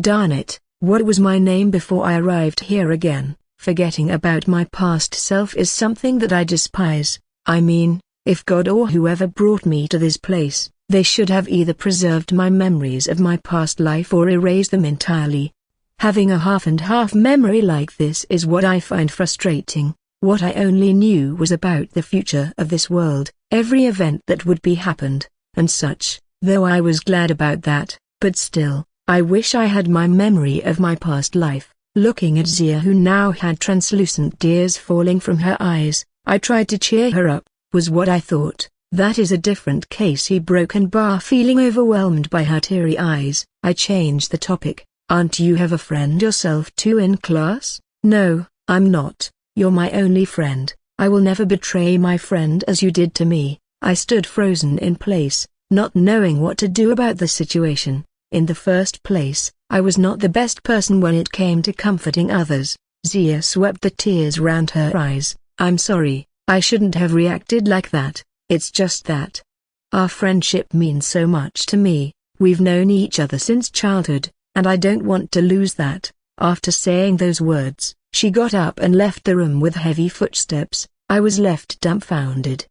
Darn it, what was my name before I arrived here again? Forgetting about my past self is something that I despise. I mean, if God or whoever brought me to this place, they should have either preserved my memories of my past life or erased them entirely. Having a half-and-half memory like this is what I find frustrating. What I only knew was about the future of this world, every event that would be happened, and such, though I was glad about that, but still, I wish I had my memory of my past life. Looking at Zia, who now had translucent tears falling from her eyes, I tried to cheer her up, was what I thought. That is a different case. He broken bar. Feeling overwhelmed by her teary eyes, I changed the topic. Aren't you have a friend yourself too in class? No, I'm not. You're my only friend. I will never betray my friend as you did to me. I stood frozen in place, not knowing what to do about the situation. In the first place, I was not the best person when it came to comforting others. Zia swept the tears round her eyes. I'm sorry, I shouldn't have reacted like that. It's just that our friendship means so much to me. We've known each other since childhood, and I don't want to lose that. After saying those words, she got up and left the room with heavy footsteps. I was left dumbfounded.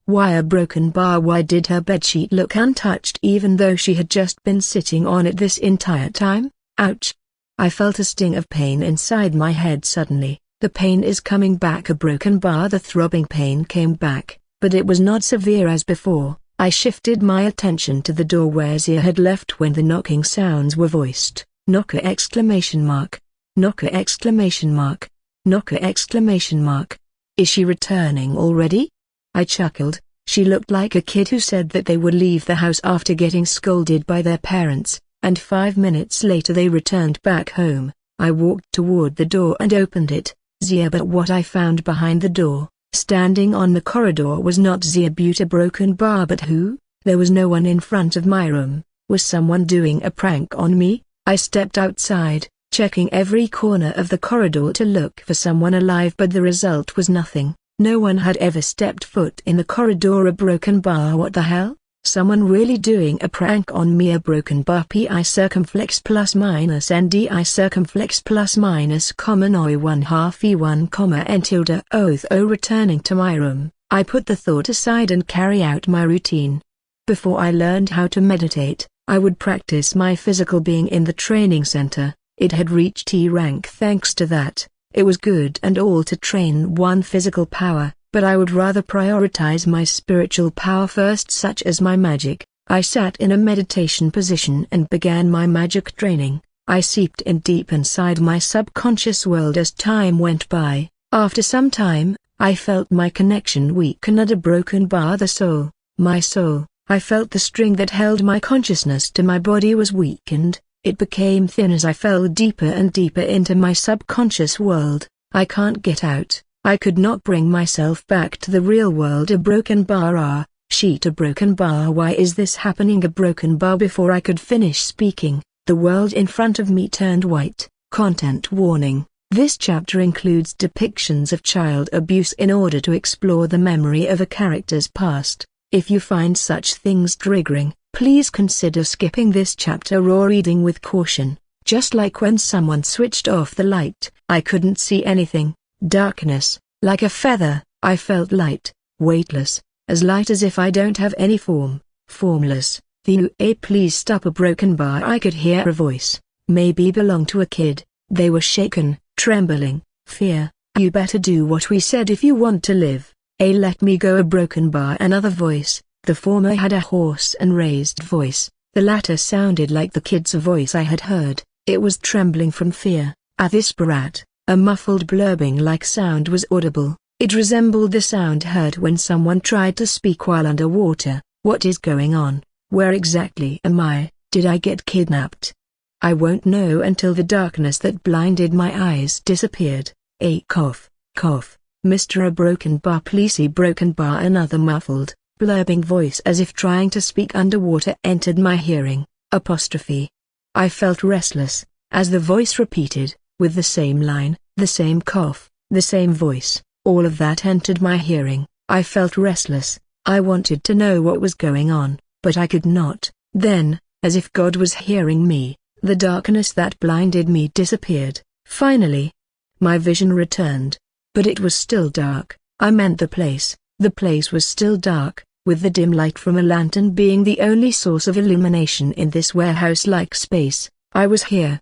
Why a broken bar? Why did her bedsheet look untouched even though she had just been sitting on it this entire time? Ouch! I felt a sting of pain inside my head suddenly. The pain is coming back. A broken bar. The throbbing pain came back, but it was not severe as before. I shifted my attention to the door where Zia had left when the knocking sounds were voiced. Knocker exclamation mark. Knocker exclamation mark. Knocker exclamation mark. Is she returning already? I chuckled. She looked like a kid who said that they would leave the house after getting scolded by their parents, and 5 minutes later they returned back home. I walked toward the door and opened it. Zia, but what I found behind the door, standing on the corridor, was not Zia but a broken bar. But who? There was no one in front of my room. Was someone doing a prank on me? I stepped outside, checking every corner of the corridor to look for someone alive, but the result was nothing. No one had ever stepped foot in the corridor. A broken bar. What the hell? Someone really doing a prank on me. A broken bar. Pi circumflex plus minus ndi circumflex plus minus comma noi 1/2 e1 comma n tilde oath. Oh, returning to my room, I put the thought aside and carry out my routine. Before I learned how to meditate, I would practice my physical being in the training center. It had reached T rank. Thanks to that, it was good and all to train one physical power, but I would rather prioritize my spiritual power first, such as my magic. I sat in a meditation position and began my magic training. I seeped in deep inside my subconscious world as time went by. After some time, I felt my connection weaken. A broken bar. The soul, my soul. I felt the string that held my consciousness to my body was weakened. It became thin as I fell deeper and deeper into my subconscious world. I can't get out. I could not bring myself back to the real world. A broken bar. Sheet. A broken bar. Why is this happening? A broken bar. Before I could finish speaking, the world in front of me turned white. Content warning. This chapter includes depictions of child abuse in order to explore the memory of a character's past. If you find such things triggering, please consider skipping this chapter or reading with caution. Just like when someone switched off the light, I couldn't see anything. Darkness, like a feather. I felt light, weightless, as light as if I don't have any form, formless. Please stop. A broken bar. I could hear a voice, maybe belonged to a kid. They were shaken, trembling, fear. You better do what we said if you want to live. Let me go. A broken bar. Another voice. The former had a hoarse and raised voice. The latter sounded like the kid's voice I had heard. It was trembling from fear. This brat. A muffled blurbing-like sound was audible. It resembled the sound heard when someone tried to speak while underwater. What is going on? Where exactly am I? Did I get kidnapped? I won't know until the darkness that blinded my eyes disappeared. A cough, cough. Mr. A broken bar. Please. Broken bar. Another muffled, blurbing voice as if trying to speak underwater entered my hearing. Apostrophe. I felt restless, as the voice repeated, with the same line, the same cough, the same voice. All of that entered my hearing. I felt restless. I wanted to know what was going on, but I could not. Then, as if God was hearing me, the darkness that blinded me disappeared. Finally, my vision returned. But it was still dark. I meant the place. The place was still dark, with the dim light from a lantern being the only source of illumination in this warehouse-like space. I was here.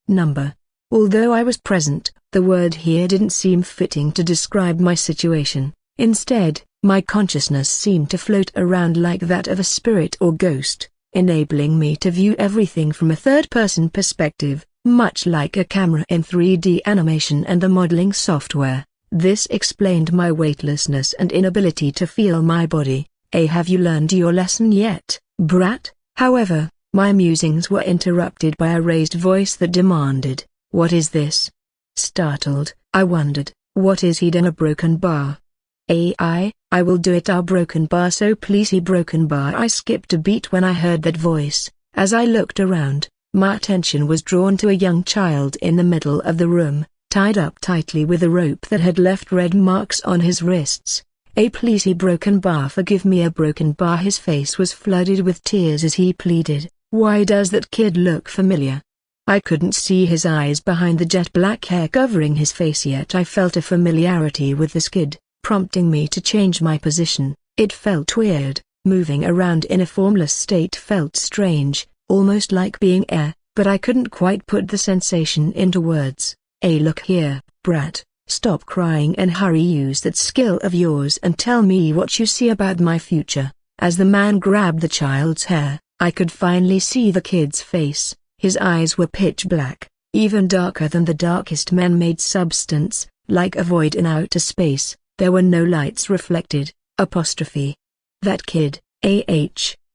Number. Although I was present, the word here didn't seem fitting to describe my situation. Instead, my consciousness seemed to float around like that of a spirit or ghost, enabling me to view everything from a third-person perspective, much like a camera in 3D animation and the modeling software. This explained my weightlessness and inability to feel my body. Have you learned your lesson yet, brat? However, my musings were interrupted by a raised voice that demanded, "What is this?" Startled, I wondered, what is he done? A broken bar? I will do it. A broken bar. So please. Broken bar. I skipped a beat when I heard that voice. As I looked around, my attention was drawn to a young child in the middle of the room, tied up tightly with a rope that had left red marks on his wrists. Please. Broken bar. Forgive me. A broken bar. His face was flooded with tears as he pleaded, "Why does that kid look familiar?" I couldn't see his eyes behind the jet black hair covering his face, yet I felt a familiarity with this kid, prompting me to change my position. It felt weird. Moving around in a formless state felt strange, almost like being air, but I couldn't quite put the sensation into words. Look here, brat. Stop crying and hurry, use that skill of yours and tell me what you see about my future. As the man grabbed the child's hair, I could finally see the kid's face. His eyes were pitch black, even darker than the darkest man-made substance, like a void in outer space. There were no lights reflected. That kid,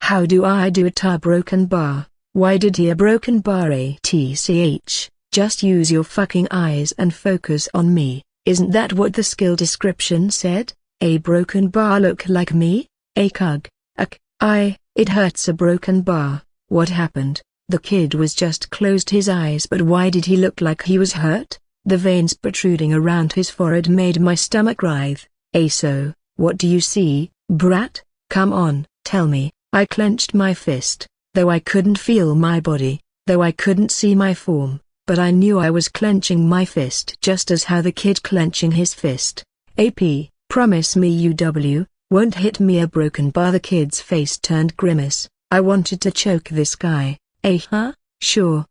how do I do it? A broken bar. Why did he a broken bar? ATCH, just use your fucking eyes and focus on me. Isn't that what the skill description said? A broken bar look like me? A cug. It hurts. A broken bar. What happened? The kid was just closed his eyes, but why did he look like he was hurt? The veins protruding around his forehead made my stomach writhe. So, what do you see, brat? Come on, tell me. I clenched my fist, though I couldn't feel my body, though I couldn't see my form, but I knew I was clenching my fist just as how the kid clenching his fist. AP, promise me you won't hit me. A broken bar. The kid's face turned grimace. I wanted to choke this guy. Sure,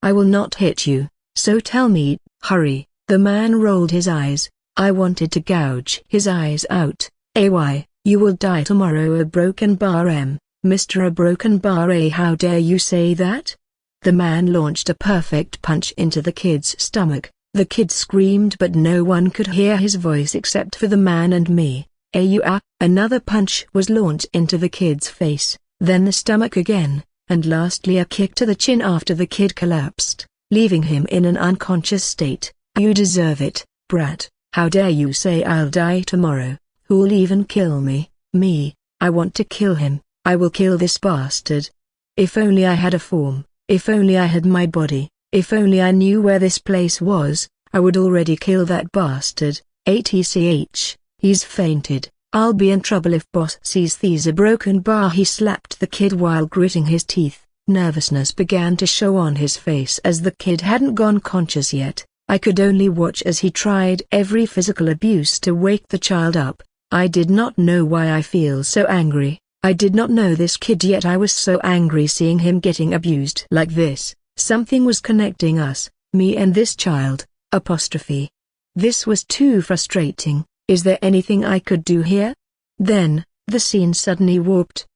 I will not hit you, so tell me, hurry. The man rolled his eyes. I wanted to gouge his eyes out. You will die tomorrow. A broken bar. Mr. A broken bar. How dare you say that? The man launched a perfect punch into the kid's stomach. The kid screamed, but no one could hear his voice except for the man and me. Another punch was launched into the kid's face, then the stomach again, and lastly a kick to the chin after the kid collapsed, leaving him in an unconscious state. You deserve it, brat. How dare you say I'll die tomorrow? Who'll even kill me? Me. I want to kill him. I will kill this bastard. If only I had a form, if only I had my body, if only I knew where this place was, I would already kill that bastard. ATCH, he's fainted. I'll be in trouble if boss sees these. A broken bar. He slapped the kid while gritting his teeth. Nervousness began to show on his face as the kid hadn't gone conscious yet. I could only watch as he tried every physical abuse to wake the child up. I did not know why I feel so angry. I did not know this kid, yet I was so angry seeing him getting abused like this. Something was connecting us, me and this child. This was too frustrating. Is there anything I could do here? Then, the scene suddenly warped.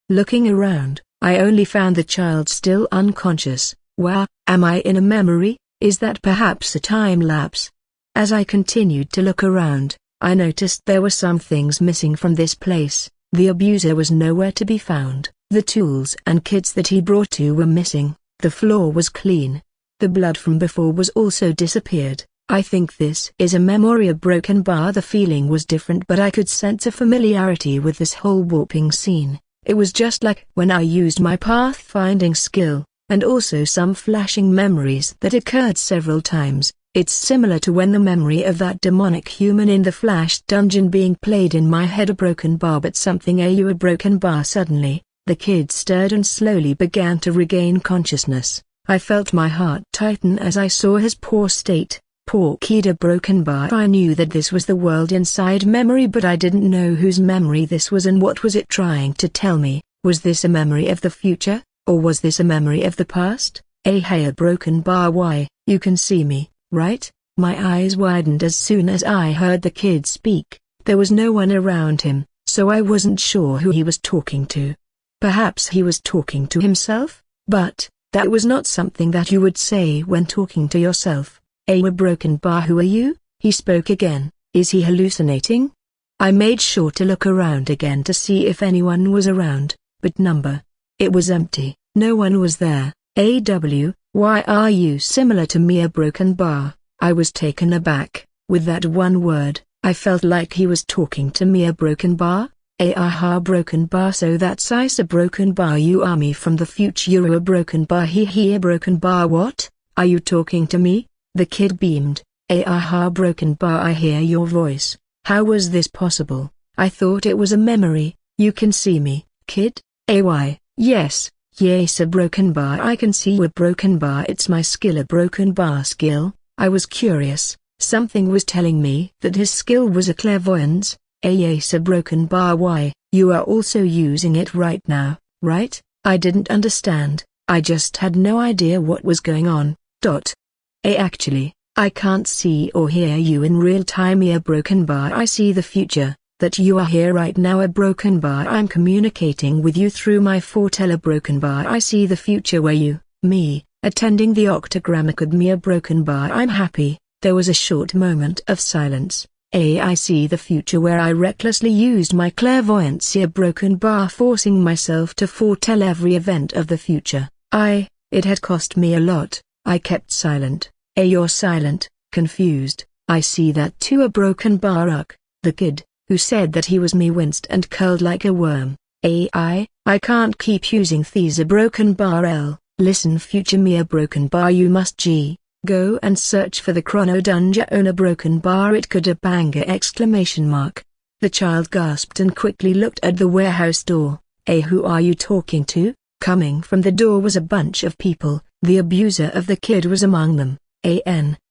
Looking around, I only found the child still unconscious. Wow, am I in a memory? Is that perhaps a time lapse? As I continued to look around, I noticed there were some things missing from this place. The abuser was nowhere to be found. The tools and kits that he brought to were missing. The floor was clean. The blood from before was also disappeared. I think this is a memory. A broken bar. The feeling was different, but I could sense a familiarity with this whole warping scene. It was just like when I used my pathfinding skill, and also some flashing memories that occurred several times. It's similar to when the memory of that demonic human in the Flash dungeon being played in my head. A broken bar. But something a broken bar. Suddenly, the kid stirred and slowly began to regain consciousness. I felt my heart tighten as I saw his poor state. Poor kid. A broken bar. I knew that this was the world inside memory, but I didn't know whose memory this was and what was it trying to tell me. Was this a memory of the future, or was this a memory of the past? Hey, a broken bar. Why, you can see me, right? My eyes widened as soon as I heard the kid speak. There was no one around him, so I wasn't sure who he was talking to. Perhaps he was talking to himself, but that was not something that you would say when talking to yourself. A broken bar. Who are you? He spoke again. Is he hallucinating? I made sure to look around again to see if anyone was around, but it was empty. No one was there. Why are you similar to me? A broken bar. I was taken aback. With that one word, I felt like he was talking to me. A broken bar? Broken bar. So that's ice. A broken bar. You are me from the future. A broken bar. A broken bar. What? Are you talking to me? The kid beamed. Broken bar. I hear your voice. How was this possible? I thought it was a memory. You can see me, kid? Yes. Yes. A broken bar. I can see you. A broken bar. It's my skill. A broken bar skill. I was curious. Something was telling me that his skill was a clairvoyance. Yes. A broken bar. Why, you are also using it right now, right? I didn't understand. I just had no idea what was going on. Actually, I can't see or hear you in real time. A broken bar. I see the future, that you are here right now. A broken bar. I'm communicating with you through my foretell. A broken bar. I see the future where you, me, attending the octagram. Me. A broken bar. I'm happy. There was a short moment of silence. I see the future where I recklessly used my clairvoyance. A broken bar. Forcing myself to foretell every event of the future. It had cost me a lot. I kept silent. You're silent, confused. I see that too. A broken bar. The kid, who said that he was me, winced and curled like a worm. I can't keep using these. A broken bar. Listen future me. A broken bar. You must go and search for the chrono dungeon. A broken bar. It could a banger! Exclamation mark. The child gasped and quickly looked at the warehouse door. Who are you talking to? Coming from the door was a bunch of people. The abuser of the kid was among them.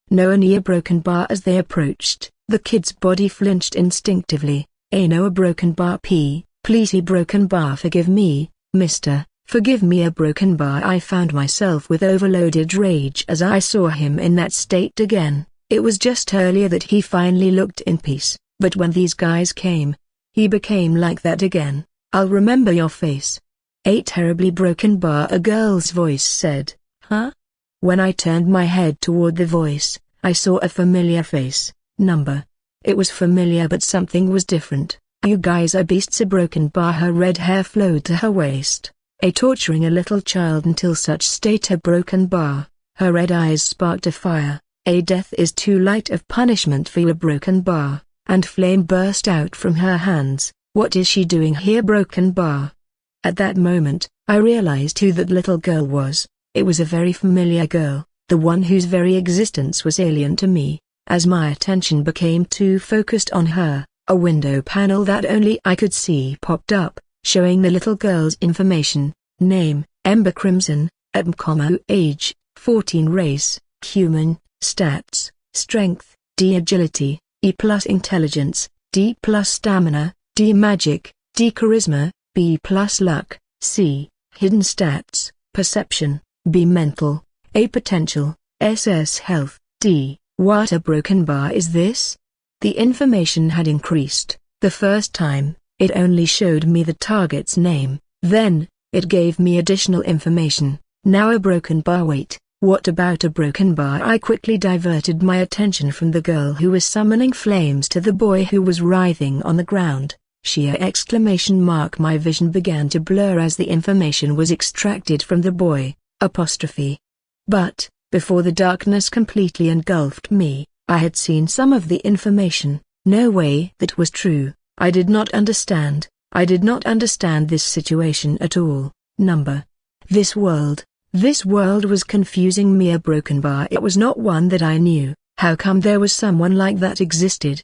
No. A broken bar. As they approached, the kid's body flinched instinctively. No. A broken bar. Please. A broken bar. Forgive me, mister, forgive me. A broken bar. I found myself with overloaded rage as I saw him in that state again. It was just earlier that he finally looked in peace, but when these guys came, he became like that again. I'll remember your face. A terribly broken bar. A girl's voice said. Huh? When I turned my head toward the voice, I saw a familiar face. It was familiar, but something was different. You guys are beasts. A broken bar. Her red hair flowed to her waist. Torturing a little child until such state. A broken bar. Her red eyes sparked a fire. Death is too light of punishment for you. A broken bar. And flame burst out from her hands. What is she doing here? Broken bar. At that moment, I realized who that little girl was. It was a very familiar girl, the one whose very existence was alien to me. As my attention became too focused on her, a window panel that only I could see popped up, showing the little girl's information: name, Ember Crimson, age, 14, race, human, stats, strength, D agility, E+ intelligence, D+ stamina, D magic, D charisma, B+ luck, C hidden stats, perception, B mental, A potential, SS health, D. What a broken bar is this? The information had increased. The first time, it only showed me the target's name. Then, it gave me additional information. Now a broken bar. Wait, what about a broken bar? I quickly diverted my attention from the girl who was summoning flames to the boy who was writhing on the ground. Exclamation mark. My vision began to blur as the information was extracted from the boy. But, before the darkness completely engulfed me, I had seen some of the information. No way that was true. I did not understand. I did not understand this situation at all. This world was confusing me. A broken bar. It was not one that I knew. How come there was someone like that existed?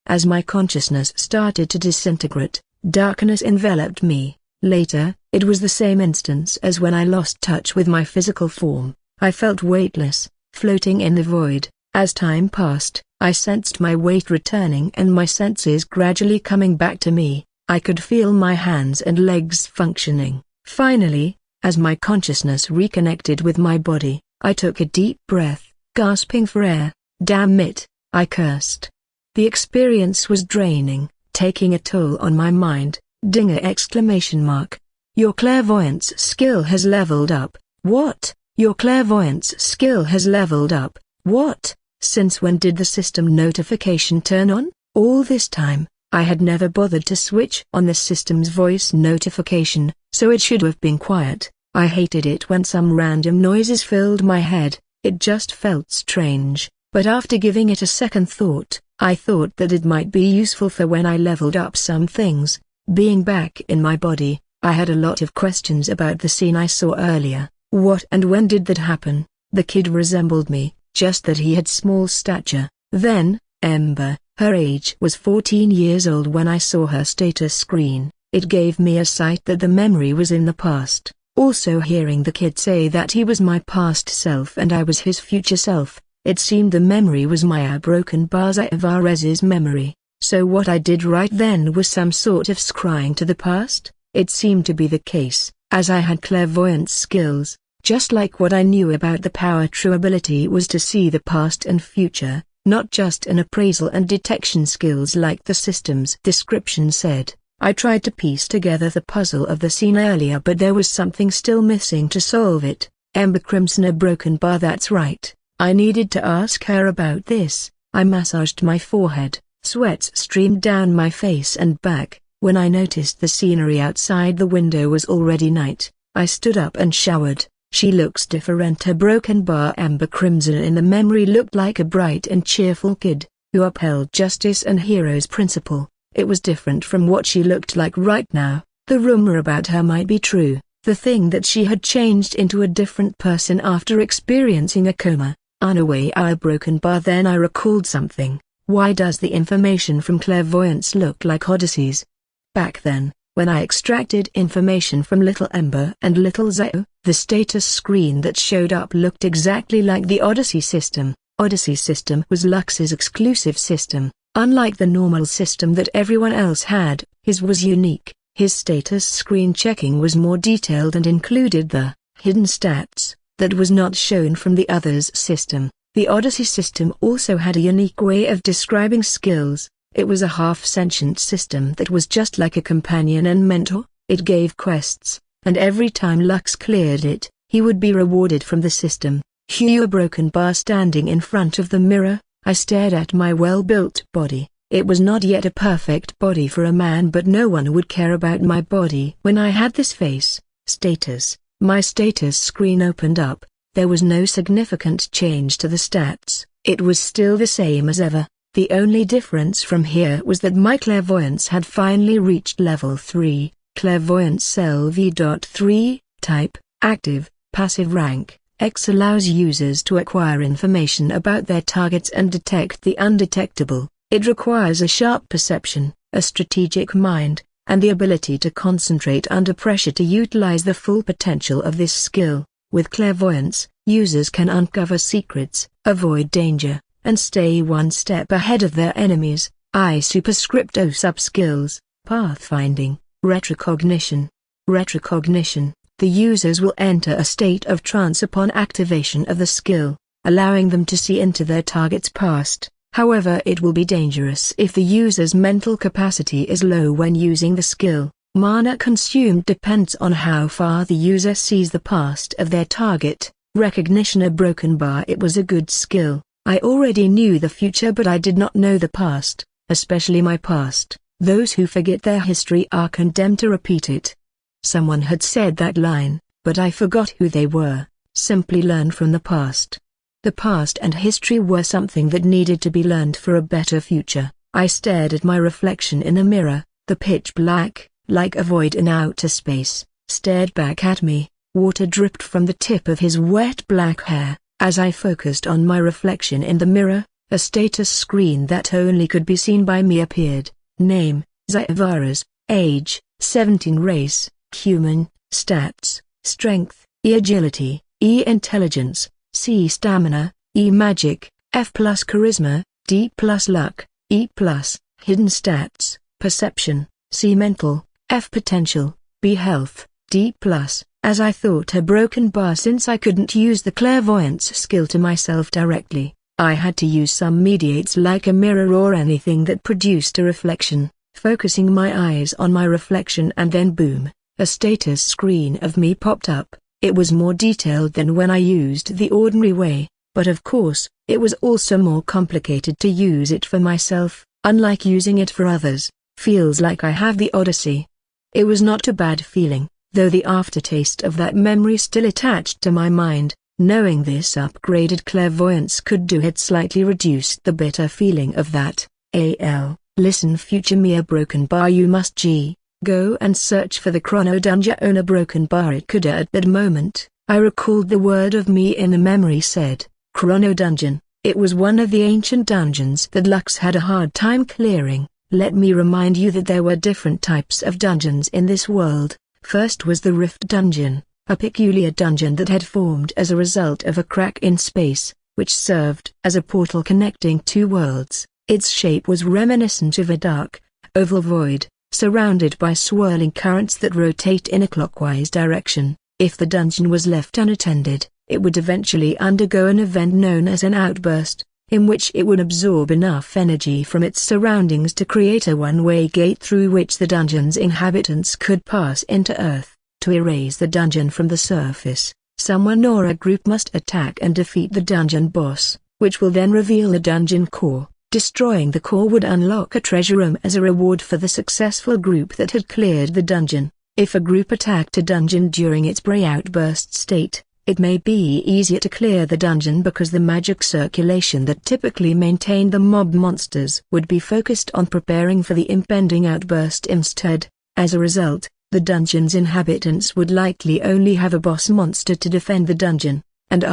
As my consciousness started to disintegrate, darkness enveloped me. Later, it was the same instance as when I lost touch with my physical form. I felt weightless, floating in the void. As time passed, I sensed my weight returning and my senses gradually coming back to me. I could feel my hands and legs functioning. Finally, as my consciousness reconnected with my body, I took a deep breath, gasping for air. Damn it, I cursed. The experience was draining, taking a toll on my mind. Exclamation mark. Your clairvoyance skill has leveled up. What? Your clairvoyance skill has leveled up. What? Since when did the system notification turn on? All this time, I had never bothered to switch on the system's voice notification, so it should have been quiet. I hated it when some random noises filled my head. It just felt strange, but after giving it a second thought, I thought that it might be useful for when I leveled up some things. Being back in my body, I had a lot of questions about the scene I saw earlier. What and when did that happen? The kid resembled me, just that he had small stature. Then, Ember, her age was 14 years old when I saw her status screen. It gave me a sight that the memory was in the past. Also hearing the kid say that he was my past self and I was his future self, it seemed the memory was my broken Baza Evarez's memory. So what I did right then was some sort of scrying to the past? It seemed to be the case, as I had clairvoyance skills. Just like what I knew about the power, true ability was to see the past and future, not just an appraisal and detection skills like the system's description said. I tried to piece together the puzzle of the scene earlier, but there was something still missing to solve it. Ember Crimson, a broken bar, that's right. I needed to ask her about this. I massaged my forehead, sweat streamed down my face and back. When I noticed the scenery outside the window was already night, I stood up and showered. She looks different. Her broken bar, Ember Crimson, in the memory looked like a bright and cheerful kid, who upheld justice and hero's principle. It was different from what she looked like right now. The rumor about her might be true, the thing that she had changed into a different person after experiencing a coma, unaware a broken bar. Then I recalled something. Why does the information from clairvoyance look like Odysseys? Back then, when I extracted information from Little Ember and Little Zeo, the status screen that showed up looked exactly like the Odyssey system. Odyssey system was Lux's exclusive system. Unlike the normal system that everyone else had, his was unique. His status screen checking was more detailed and included the hidden stats that was not shown from the others' system. The Odyssey system also had a unique way of describing skills. It was a half-sentient system that was just like a companion and mentor. It gave quests, and every time Lux cleared it, he would be rewarded from the system. A broken bar standing in front of the mirror, I stared at my well-built body. It was not yet a perfect body for a man, but no one would care about my body when I had this face. Status. My status screen opened up. There was no significant change to the stats. It was still the same as ever. The only difference from here was that my clairvoyance had finally reached level 3, clairvoyance LV.3, type, active, passive rank. X allows users to acquire information about their targets and detect the undetectable. It requires a sharp perception, a strategic mind, and the ability to concentrate under pressure to utilize the full potential of this skill. With clairvoyance, users can uncover secrets, avoid danger, and stay one step ahead of their enemies. I superscript O sub-skills, pathfinding, retrocognition. Retrocognition. The users will enter a state of trance upon activation of the skill, allowing them to see into their target's past. However, it will be dangerous if the user's mental capacity is low when using the skill. Mana consumed depends on how far the user sees the past of their target. Recognition, a broken bar. It was a good skill. I already knew the future, but I did not know the past, especially my past. Those who forget their history are condemned to repeat it. Someone had said that line, but I forgot who they were. Simply learn from the past. The past and history were something that needed to be learned for a better future. I stared at my reflection in a mirror. The pitch black, like a void in outer space, stared back at me. Water dripped from the tip of his wet black hair. As I focused on my reflection in the mirror, a status screen that only could be seen by me appeared. Name, Zayavaras. Age, 17. Race, human. Stats, strength, E agility, E intelligence, C stamina, E magic, F plus charisma, D plus luck, E plus. Hidden stats, perception, C mental, F potential, B health, D plus. As I thought, a broken bar. Since I couldn't use the clairvoyance skill to myself directly, I had to use some mediates like a mirror or anything that produced a reflection. Focusing my eyes on my reflection, and then boom, a status screen of me popped up. It was more detailed than when I used the ordinary way, but of course, it was also more complicated to use it for myself. Unlike using it for others, feels like I have the Odyssey. It was not a bad feeling, though the aftertaste of that memory still attached to my mind. Knowing this upgraded clairvoyance could do it slightly reduced the bitter feeling of that. Listen, future me, a broken bar. You must go and search for the chrono dungeon on a broken bar. It could. At that moment, I recalled the word of me in the memory said, chrono dungeon. It was one of the ancient dungeons that Lux had a hard time clearing. Let me remind you that there were different types of dungeons in this world. First was the Rift Dungeon, a peculiar dungeon that had formed as a result of a crack in space, which served as a portal connecting two worlds. Its shape was reminiscent of a dark, oval void, surrounded by swirling currents that rotate in a clockwise direction. If the dungeon was left unattended, it would eventually undergo an event known as an outburst, in which it would absorb enough energy from its surroundings to create a one-way gate through which the dungeon's inhabitants could pass into Earth. To erase the dungeon from the surface, someone or a group must attack and defeat the dungeon boss, which will then reveal the dungeon core. Destroying the core would unlock a treasure room as a reward for the successful group that had cleared the dungeon. If a group attacked a dungeon during its pre-outburst state, it may be easier to clear the dungeon because the magic circulation that typically maintained the mob monsters would be focused on preparing for the impending outburst instead. As a result, the dungeon's inhabitants would likely only have a boss monster to defend the dungeon. And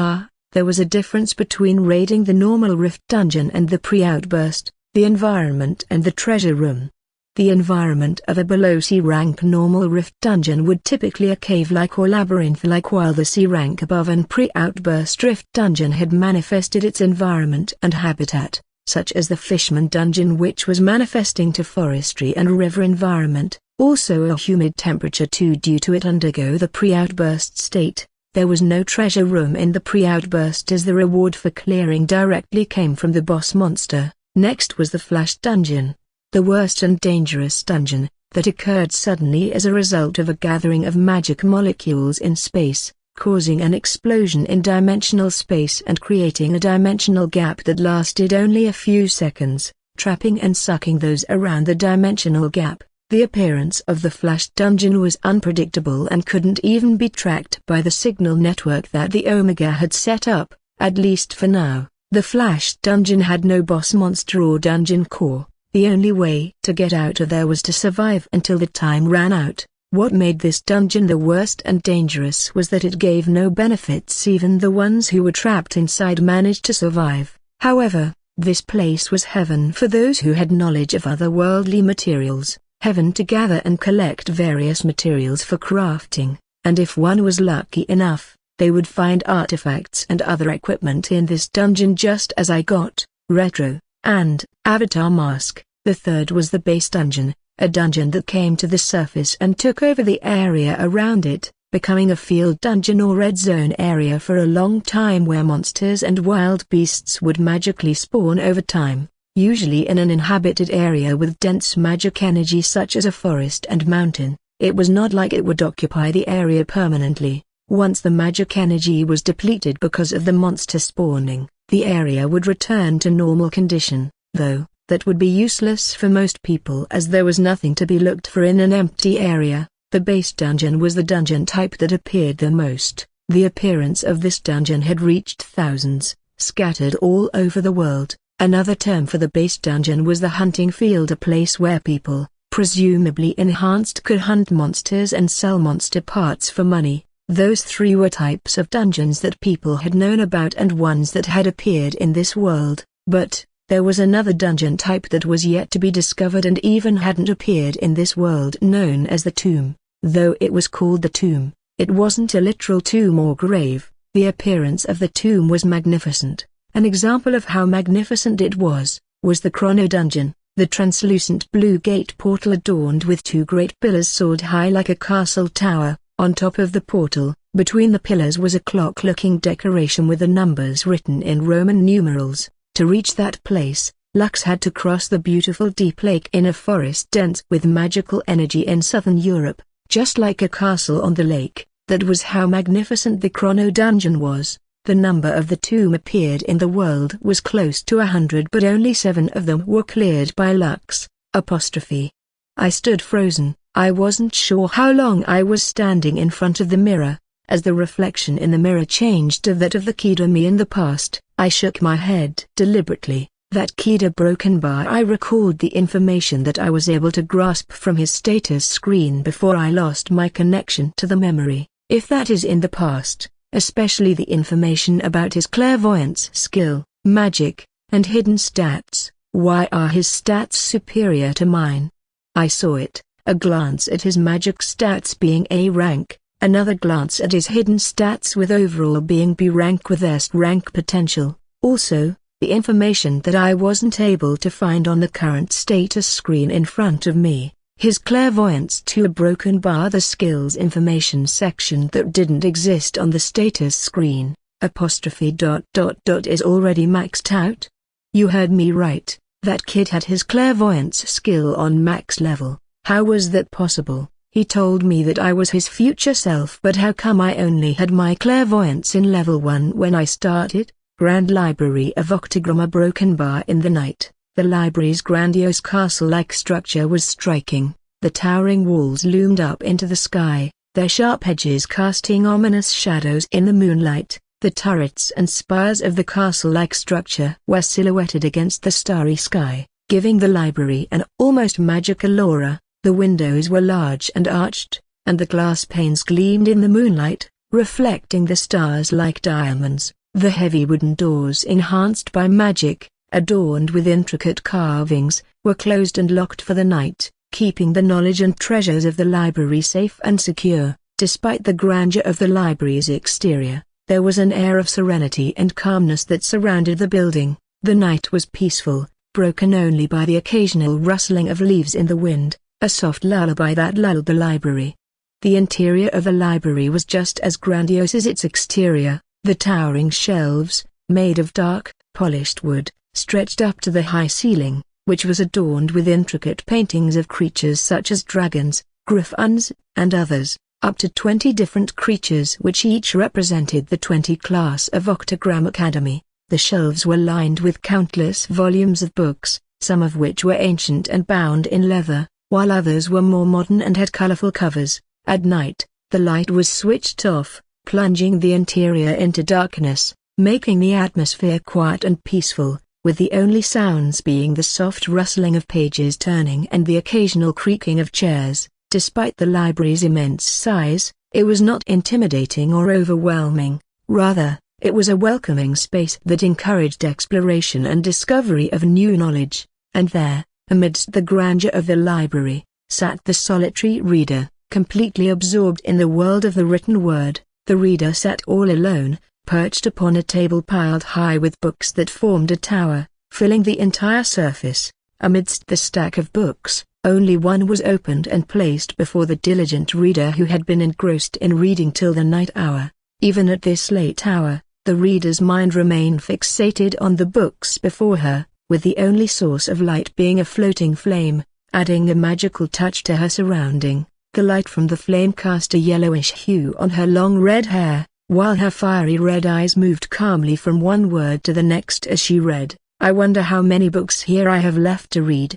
there was a difference between raiding the normal Rift dungeon and the pre-outburst, the environment and the treasure room. The environment of a below C-rank normal Rift dungeon would typically a cave-like or labyrinth-like, while the C-rank above and pre-outburst Rift dungeon had manifested its environment and habitat, such as the Fishman dungeon, which was manifesting to forestry and river environment, also a humid temperature too due to it undergo the pre-outburst state. There was no treasure room in the pre-outburst as the reward for clearing directly came from the boss monster. Next was the Flash dungeon, the worst and dangerous dungeon, that occurred suddenly as a result of a gathering of magic molecules in space, causing an explosion in dimensional space and creating a dimensional gap that lasted only a few seconds, trapping and sucking those around the dimensional gap. The appearance of the Flash dungeon was unpredictable and couldn't even be tracked by the signal network that the Omega had set up, at least for now. The Flash dungeon had no boss monster or dungeon core. The only way to get out of there was to survive until the time ran out. What made this dungeon the worst and dangerous was that it gave no benefits. Even the ones who were trapped inside managed to survive. However, this place was heaven for those who had knowledge of otherworldly materials, heaven to gather and collect various materials for crafting, and if one was lucky enough, they would find artifacts and other equipment in this dungeon, just as I got. Retro and Avatar Mask. The third was the base dungeon, a dungeon that came to the surface and took over the area around it, becoming a field dungeon or red zone area for a long time, where monsters and wild beasts would magically spawn over time, usually in an inhabited area with dense magic energy such as a forest and mountain. It was not like it would occupy the area permanently. Once the magic energy was depleted because of the monster spawning, the area would return to normal condition, though that would be useless for most people as there was nothing to be looked for in an empty area. The base dungeon was the dungeon type that appeared the most. The appearance of this dungeon had reached thousands, scattered all over the world. Another term for the base dungeon was the hunting field, a place where people, presumably enhanced, could hunt monsters and sell monster parts for money. Those three were types of dungeons that people had known about and ones that had appeared in this world, but there was another dungeon type that was yet to be discovered and even hadn't appeared in this world, known as the tomb. Though it was called the tomb, it wasn't a literal tomb or grave. The appearance of the tomb was magnificent. An example of how magnificent it was the Chrono dungeon, the translucent blue gate portal adorned with two great pillars soared high like a castle tower. On top of the portal, between the pillars, was a clock-looking decoration with the numbers written in Roman numerals. To reach that place, Lux had to cross the beautiful deep lake in a forest dense with magical energy in southern Europe, just like a castle on the lake. That was how magnificent the Chrono dungeon was. The number of the tomb appeared in the world was close to 100, but only 7 of them were cleared by Lux. I stood frozen. I wasn't sure how long I was standing in front of the mirror. As the reflection in the mirror changed to that of the Kida me in the past, I shook my head deliberately. That Kida broken bar. I recalled the information that I was able to grasp from his status screen before I lost my connection to the memory. If that is in the past, especially the information about his clairvoyance skill, magic, and hidden stats, why are his stats superior to mine? I saw it. A glance at his magic stats being A rank, another glance at his hidden stats with overall being B rank with S rank potential. Also, the information that I wasn't able to find on the current status screen in front of me. his clairvoyance to a broken bar. The skills information section that didn't exist on the status screen, is already maxed out? You heard me right, that kid had his clairvoyance skill on max level. How was that possible? He told me that I was his future self, but how come I only had my clairvoyance in level 1 when I started? Grand Library of Octagram. A broken bar in the night. The library's grandiose castle-like structure was striking. The towering walls loomed up into the sky, their sharp edges casting ominous shadows in the moonlight. The turrets and spires of the castle-like structure were silhouetted against the starry sky, giving the library an almost magical aura. The windows were large and arched, and the glass panes gleamed in the moonlight, reflecting the stars like diamonds. The heavy wooden doors, enhanced by magic, adorned with intricate carvings, were closed and locked for the night, keeping the knowledge and treasures of the library safe and secure. Despite the grandeur of the library's exterior, there was an air of serenity and calmness that surrounded the building. The night was peaceful, broken only by the occasional rustling of leaves in the wind, a soft lullaby that lulled the library. The interior of the library was just as grandiose as its exterior. The towering shelves, made of dark, polished wood, stretched up to the high ceiling, which was adorned with intricate paintings of creatures such as dragons, griffins, and others, up to 20 different creatures which each represented the 20 class of Octagram Academy. The shelves were lined with countless volumes of books, some of which were ancient and bound in leather, while others were more modern and had colorful covers. At night, the light was switched off, plunging the interior into darkness, making the atmosphere quiet and peaceful, with the only sounds being the soft rustling of pages turning and the occasional creaking of chairs. Despite the library's immense size, it was not intimidating or overwhelming. Rather, it was a welcoming space that encouraged exploration and discovery of new knowledge. And there, amidst the grandeur of the library, sat the solitary reader, completely absorbed in the world of the written word. The reader sat all alone, perched upon a table piled high with books that formed a tower, filling the entire surface. Amidst the stack of books, only one was opened and placed before the diligent reader who had been engrossed in reading till the night hour. Even at this late hour, the reader's mind remained fixated on the books before her, with the only source of light being a floating flame, adding a magical touch to her surrounding. The light from the flame cast a yellowish hue on her long red hair, while her fiery red eyes moved calmly from one word to the next as she read. I wonder how many books here I have left to read.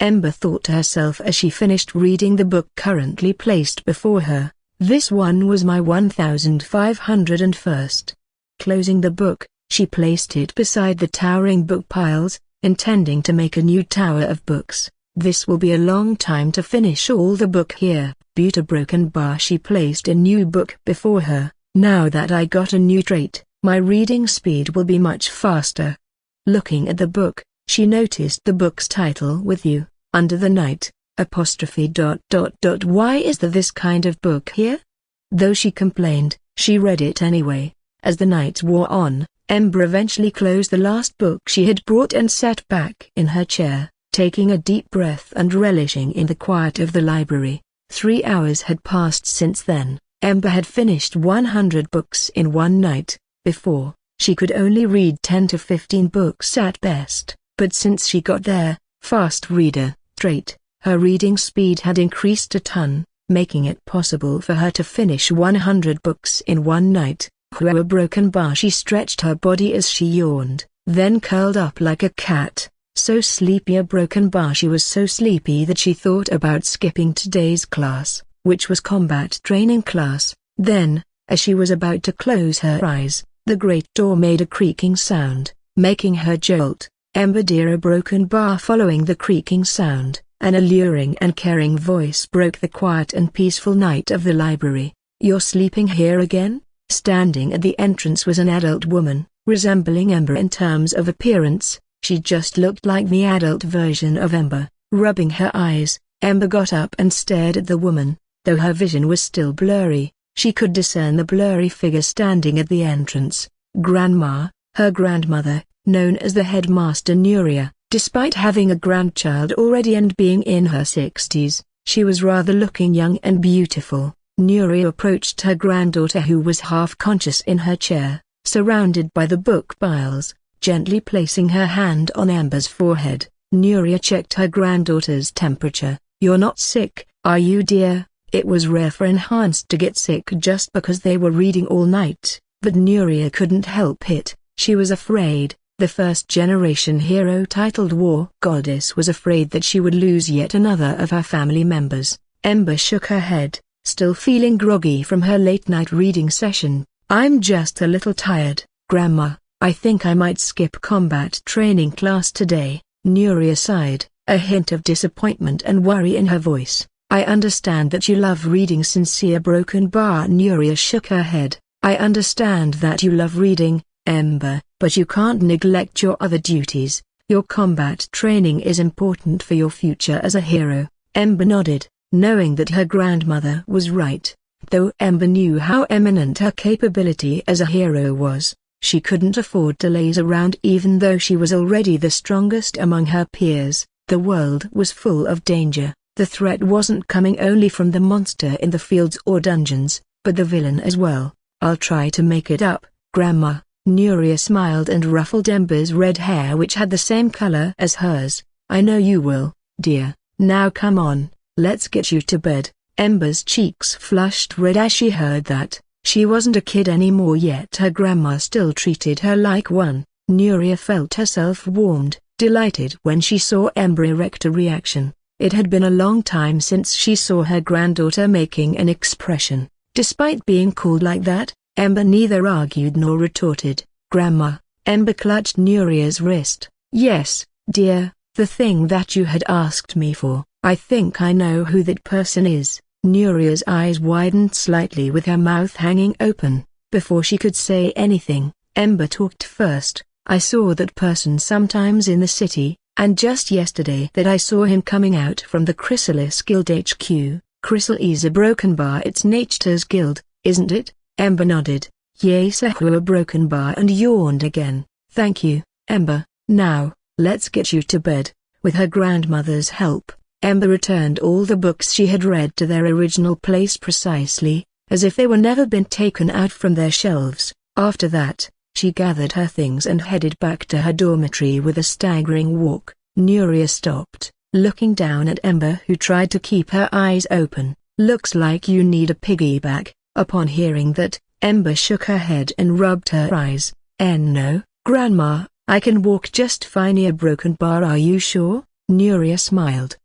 Ember thought to herself as she finished reading the book currently placed before her. This one was my 1501st. Closing the book, she placed it beside the towering book piles, intending to make a new tower of books. This will be a long time to finish all the book here. But a broken bar. She placed a new book before her. Now that I got a new trait, my reading speed will be much faster. Looking at the book, she noticed the book's title, With You, Under the Night, Why is there this kind of book here? Though she complained, she read it anyway. As the night wore on, Ember eventually closed the last book she had brought and sat back in her chair, taking a deep breath and relishing in the quiet of the library. 3 hours had passed since then. Ember had finished 100 books in one night. Before, she could only read 10 to 15 books at best, but since she got their fast reader trait, her reading speed had increased a ton, making it possible for her to finish 100 books in one night. Through a broken bar, she stretched her body as she yawned, then curled up like a cat. So sleepy. A broken bar. She was so sleepy that she thought about skipping today's class, which was combat training class. Then, as she was about to close her eyes, the great door made a creaking sound, making her jolt. Ember dear. A broken bar. Following the creaking sound, an alluring and caring voice broke the quiet and peaceful night of the library. You're sleeping here again? Standing at the entrance was an adult woman, resembling Ember in terms of appearance. She just looked like the adult version of Ember. Rubbing her eyes, Ember got up and stared at the woman. Though her vision was still blurry, she could discern the blurry figure standing at the entrance. Grandma, her grandmother, known as the headmaster Nuria. Despite having a grandchild already and being in her 60s, She was rather looking young and beautiful. Nuria approached her granddaughter, who was half-conscious in her chair, surrounded by the book piles. Gently placing her hand on Amber's forehead, Nuria checked her granddaughter's temperature. "You're not sick, are you, dear?" It was rare for Enhanced to get sick just because they were reading all night, but Nuria couldn't help it. She was afraid. The first-generation hero titled War Goddess was afraid that she would lose yet another of her family members. Ember shook her head, still feeling groggy from her late-night reading session. "I'm just a little tired, Grandma. I think I might skip combat training class today." Nuria sighed, a hint of disappointment and worry in her voice. "I understand that you love reading." Sincere broken bar. Nuria shook her head. "I understand that you love reading, Ember, but you can't neglect your other duties. Your combat training is important for your future as a hero." Ember nodded, knowing that her grandmother was right. Though Ember knew how eminent her capability as a hero was, she couldn't afford to laze around. Even though she was already the strongest among her peers, the world was full of danger. The threat wasn't coming only from the monster in the fields or dungeons, but the villain as well. "I'll try to make it up, Grandma." Nuria smiled and ruffled Ember's red hair, which had the same color as hers. "I know you will, dear. Now come on, let's get you to bed." Ember's cheeks flushed red as she heard that. She wasn't a kid anymore, yet her grandma still treated her like one. Nuria felt herself warmed, delighted when she saw Ember erect a reaction. It had been a long time since she saw her granddaughter making an expression. Despite being called like that, Ember neither argued nor retorted. "Grandma." Ember clutched Nuria's wrist. "Yes, dear, the thing that you had asked me for. I think I know who that person is." Nuria's eyes widened slightly with her mouth hanging open. Before she could say anything, Ember talked first. "I saw that person sometimes in the city, and just yesterday that I saw him coming out from the Chrysalis Guild HQ. Chrysalis is a broken bar. It's Nature's guild, isn't it?" Ember nodded. "Yes." A broken bar and yawned again. "Thank you, Ember. Now, let's get you to bed." With her grandmother's help, Ember returned all the books she had read to their original place precisely, as if they were never been taken out from their shelves. After that, she gathered her things and headed back to her dormitory with a staggering walk. Nuria stopped, looking down at Ember, who tried to keep her eyes open. "Looks like you need a piggyback." Upon hearing that, Ember shook her head and rubbed her eyes. "No, Grandma, I can walk just fine." "A broken bar, are you sure?" Nuria smiled.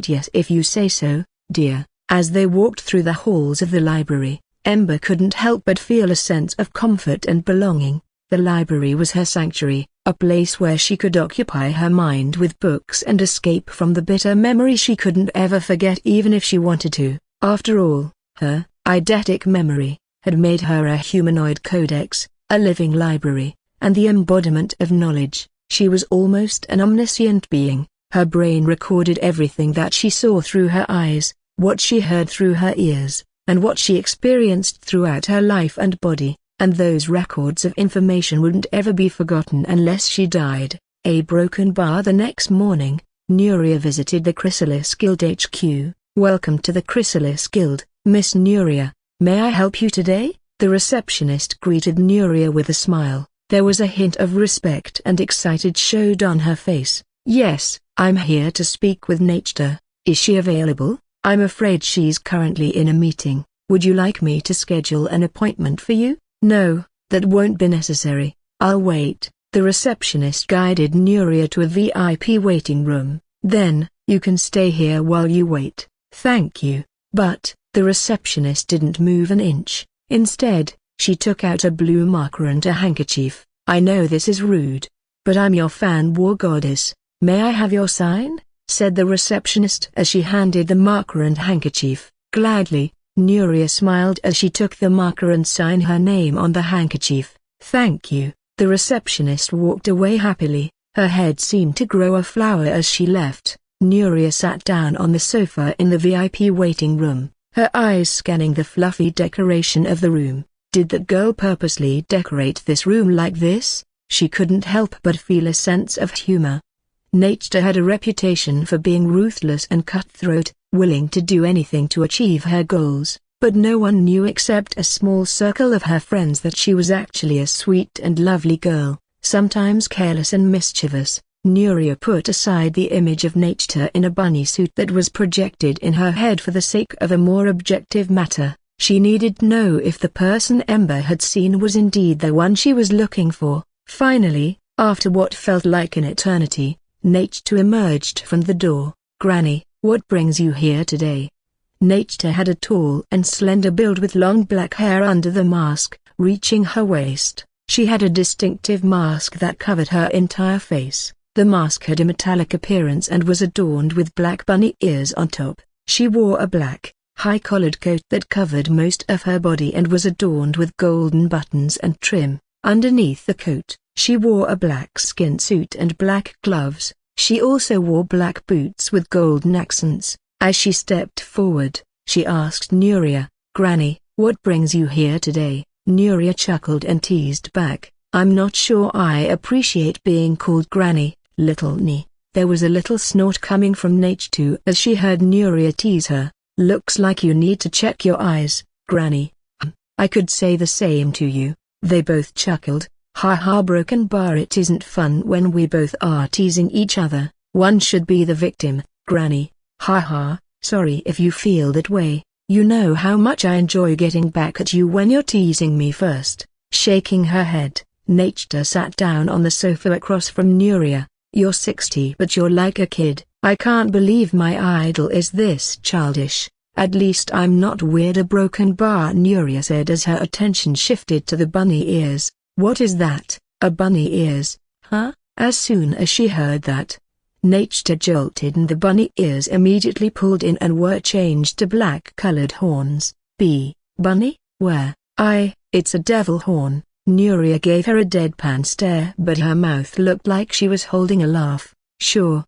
Yes, if you say so, dear." As they walked through the halls of the library, Ember couldn't help but feel a sense of comfort and belonging. The library was her sanctuary, a place where she could occupy her mind with books and escape from the bitter memory she couldn't ever forget even if she wanted to. After all, her eidetic memory had made her a humanoid codex, a living library, and the embodiment of knowledge. She was almost an omniscient being. Her brain recorded everything that she saw through her eyes, what she heard through her ears, and what she experienced throughout her life and body, and those records of information wouldn't ever be forgotten unless she died. A broken bar. The next morning, Nuria visited the Chrysalis Guild HQ. "Welcome to the Chrysalis Guild, Miss Nuria. May I help you today?" The receptionist greeted Nuria with a smile. There was a hint of respect and excited showed on her face. "Yes, I'm here to speak with Nature. Is she available?" "I'm afraid she's currently in a meeting. Would you like me to schedule an appointment for you?" "No, that won't be necessary. I'll wait." The receptionist guided Nuria to a VIP waiting room. "Then, you can stay here while you wait." "Thank you." But, the receptionist didn't move an inch. Instead, she took out a blue marker and a handkerchief. "I know this is rude, but I'm your fan, War Goddess. May I have your sign?" said the receptionist as she handed the marker and handkerchief. "Gladly." Nuria smiled as she took the marker and signed her name on the handkerchief. "Thank you." The receptionist walked away happily. Her head seemed to grow a flower as she left. Nuria sat down on the sofa in the VIP waiting room, her eyes scanning the fluffy decoration of the room. Did that girl purposely decorate this room like this? She couldn't help but feel a sense of humor. Nechter had a reputation for being ruthless and cutthroat, willing to do anything to achieve her goals, but no one knew except a small circle of her friends that she was actually a sweet and lovely girl, sometimes careless and mischievous. Nuria put aside the image of Nechter in a bunny suit that was projected in her head for the sake of a more objective matter. She needed to know if the person Ember had seen was indeed the one she was looking for. Finally, after what felt like an eternity, Nechter emerged from the door. "Granny, what brings you here today?" Nechter had a tall and slender build with long black hair under the mask, reaching her waist. She had a distinctive mask that covered her entire face. The mask had a metallic appearance and was adorned with black bunny ears on top. She wore a black, high-collared coat that covered most of her body and was adorned with golden buttons and trim. Underneath the coat, she wore a black skin suit and black gloves. She also wore black boots with golden accents. As she stepped forward, she asked Nuria, "Granny, what brings you here today?" Nuria chuckled and teased back, "I'm not sure I appreciate being called Granny, little Ni." There was a little snort coming from Nechter as she heard Nuria tease her. "Looks like you need to check your eyes, Granny." "I could say the same to you." They both chuckled. "Ha ha, broken bar, it isn't fun when we both are teasing each other. One should be the victim, Granny. Ha ha, sorry if you feel that way. You know how much I enjoy getting back at you when you're teasing me first." Shaking her head, Nechter sat down on the sofa across from Nuria. "You're 60 but you're like a kid. I can't believe my idol is this childish. At least I'm not weird." "A broken bar," Nuria said as her attention shifted to the bunny ears. "What is that, a bunny ears, huh?" As soon as she heard that, Nechter jolted and the bunny ears immediately pulled in and were changed to black-colored horns. "Bunny, where?" It's a devil horn." Nuria gave her a deadpan stare but her mouth looked like she was holding a laugh. Sure.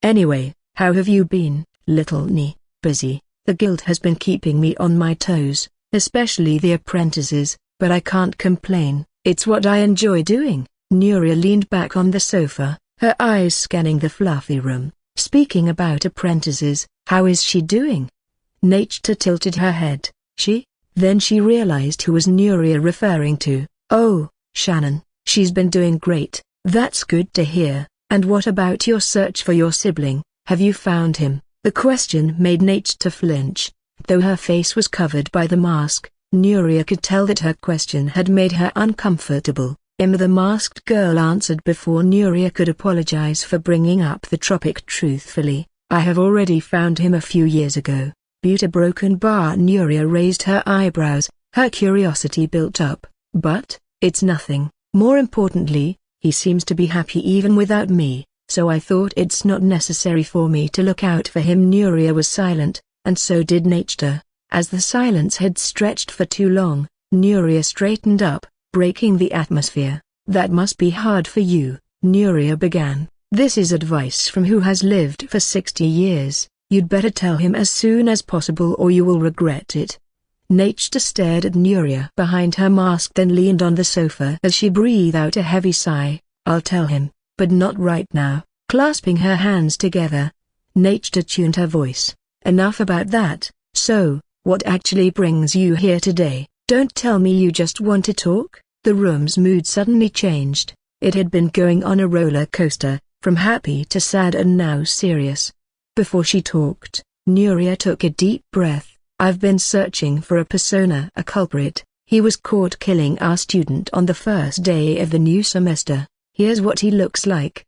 Anyway, how have you been, little Ni?" "Busy. The guild has been keeping me on my toes, especially the apprentices, but I can't complain. It's what I enjoy doing." Nuria leaned back on the sofa, her eyes scanning the fluffy room. "Speaking about apprentices, how is she doing?" Nechter tilted her head. "She?" Then she realized who was Nuria referring to. "Oh, Shannon, she's been doing great." "That's good to hear. And what about your search for your sibling? Have you found him?" The question made Nechter flinch. Though her face was covered by the mask, Nuria could tell that her question had made her uncomfortable. The masked girl answered before Nuria could apologize for bringing up the topic truthfully. "I have already found him a few years ago." "Beauty broken bar." Nuria raised her eyebrows, her curiosity built up. "But, it's nothing. More importantly, he seems to be happy even without me, so I thought it's not necessary for me to look out for him." Nuria was silent, and so did Nechter. As the silence had stretched for too long, Nuria straightened up, breaking the atmosphere. "That must be hard for you," Nuria began. "This is advice from who has lived for 60 years. You'd better tell him as soon as possible or you will regret it." Nechter stared at Nuria behind her mask then leaned on the sofa as she breathed out a heavy sigh. "I'll tell him, but not right now." Clasping her hands together, Nechter tuned her voice. "Enough about that. So, what actually brings you here today? Don't tell me you just want to talk." The room's mood suddenly changed. It had been going on a roller coaster, from happy to sad and now serious. Before she talked, Nuria took a deep breath. "I've been searching for a persona, a culprit. He was caught killing our student on the first day of the new semester. Here's what he looks like."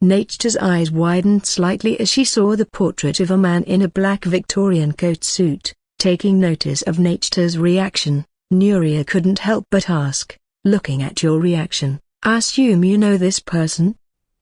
Nechter's eyes widened slightly as she saw the portrait of a man in a black Victorian coat suit. Taking notice of Nechter's reaction, Nuria couldn't help but ask, "Looking at your reaction, I assume you know this person?"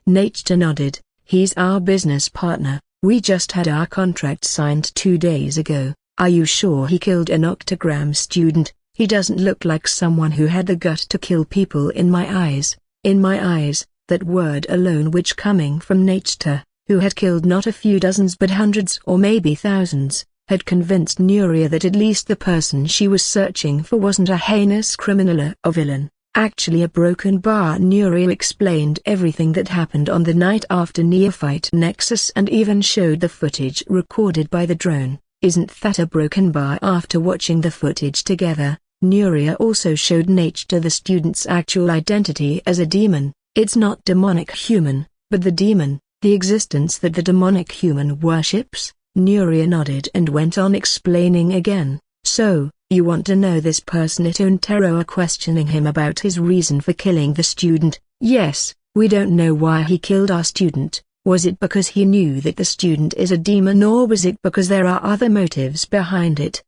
Nechter nodded. "He's our business partner. We just had our contract signed 2 days ago." "Are you sure he killed an octagram student? He doesn't look like someone who had the gut to kill people." "In my eyes." "In my eyes." That word alone, which coming from Nechter, who had killed not a few dozens but hundreds or maybe thousands, had convinced Nuria that at least the person she was searching for wasn't a heinous criminal or villain. Actually a broken bar. Nuria explained everything that happened on the night after Neophyte Nexus and even showed the footage recorded by the drone. Isn't that a broken bar? After watching the footage together, Nuria also showed Nature the student's actual identity as a demon. It's not demonic human, but the demon, the existence that the demonic human worships. Nuria nodded and went on explaining again. So, you want to know this person at Untero are questioning him about his reason for killing the student. Yes, we don't know why he killed our student. Was it because he knew that the student is a demon, or was it because there are other motives behind it?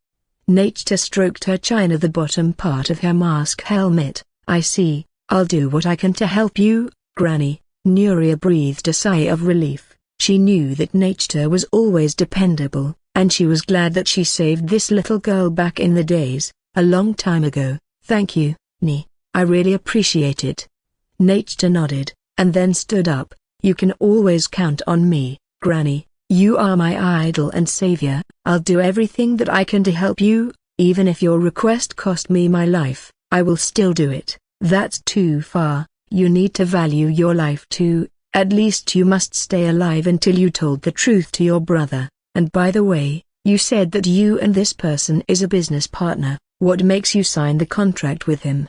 Nature stroked her chin at the bottom part of her mask helmet. I see. I'll do what I can to help you, Granny. Nuria breathed a sigh of relief. She knew that Nature was always dependable, and she was glad that she saved this little girl back in the days, a long time ago. Thank you, Ni. I really appreciate it. Nature nodded, and then stood up. You can always count on me, Granny. You are my idol and savior. I'll do everything that I can to help you, even if your request cost me my life. I will still do it. That's too far. You need to value your life too. At least you must stay alive until you told the truth to your brother. And by the way, you said that you and this person is a business partner. What makes you sign the contract with him?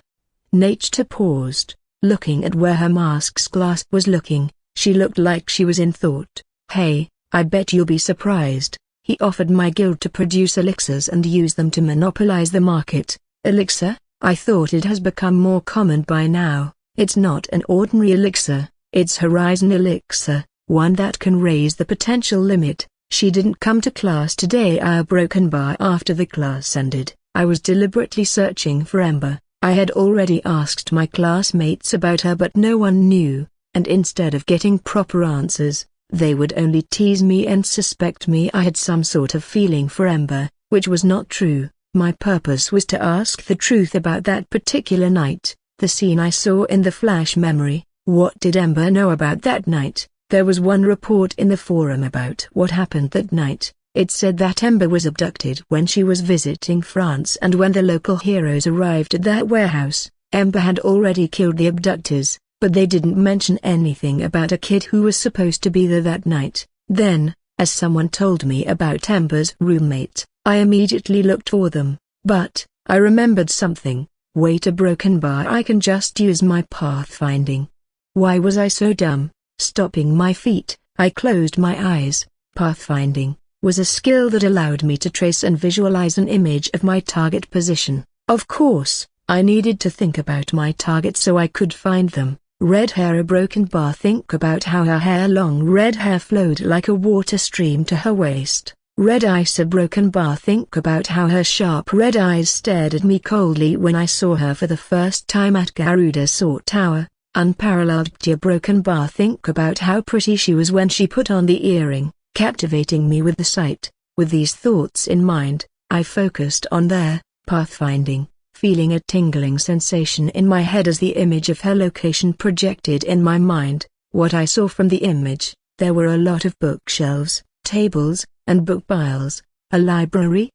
Nature paused, looking at where her mask's glass was looking. She looked like she was in thought. Hey, I bet you'll be surprised. He offered my guild to produce elixirs and use them to monopolize the market. Elixir? I thought it has become more common by now. It's not an ordinary elixir, it's Horizon Elixir, one that can raise the potential limit. She didn't come to class today. I broken bar after the class ended. I was deliberately searching for Ember. I had already asked my classmates about her, but no one knew, and instead of getting proper answers, they would only tease me and suspect me I had some sort of feeling for Ember, which was not true. My purpose was to ask the truth about that particular night, the scene I saw in the flash memory. What did Ember know about that night? There was one report in the forum about what happened that night. It said that Ember was abducted when she was visiting France, and when the local heroes arrived at that warehouse, Ember had already killed the abductors, but they didn't mention anything about a kid who was supposed to be there that night. Then, as someone told me about Ember's roommate, I immediately looked for them, but I remembered something. Wait a broken bar. I can just use my pathfinding. Why was I so dumb? Stopping my feet, I closed my eyes. Pathfinding was a skill that allowed me to trace and visualize an image of my target position. Of course, I needed to think about my target so I could find them. Red hair. A broken bar. Think about how her hair, long red hair, flowed like a water stream to her waist. Red eyes. A broken bar. Think about how her sharp red eyes stared at me coldly when I saw her for the first time at Garuda Sword Tower. Unparalleled. A broken bar. Think about how pretty she was when she put on the earring, captivating me with the sight. With these thoughts in mind, I focused on their pathfinding, feeling a tingling sensation in my head as the image of her location projected in my mind. What I saw from the image, there were a lot of bookshelves, tables, and book piles. A library?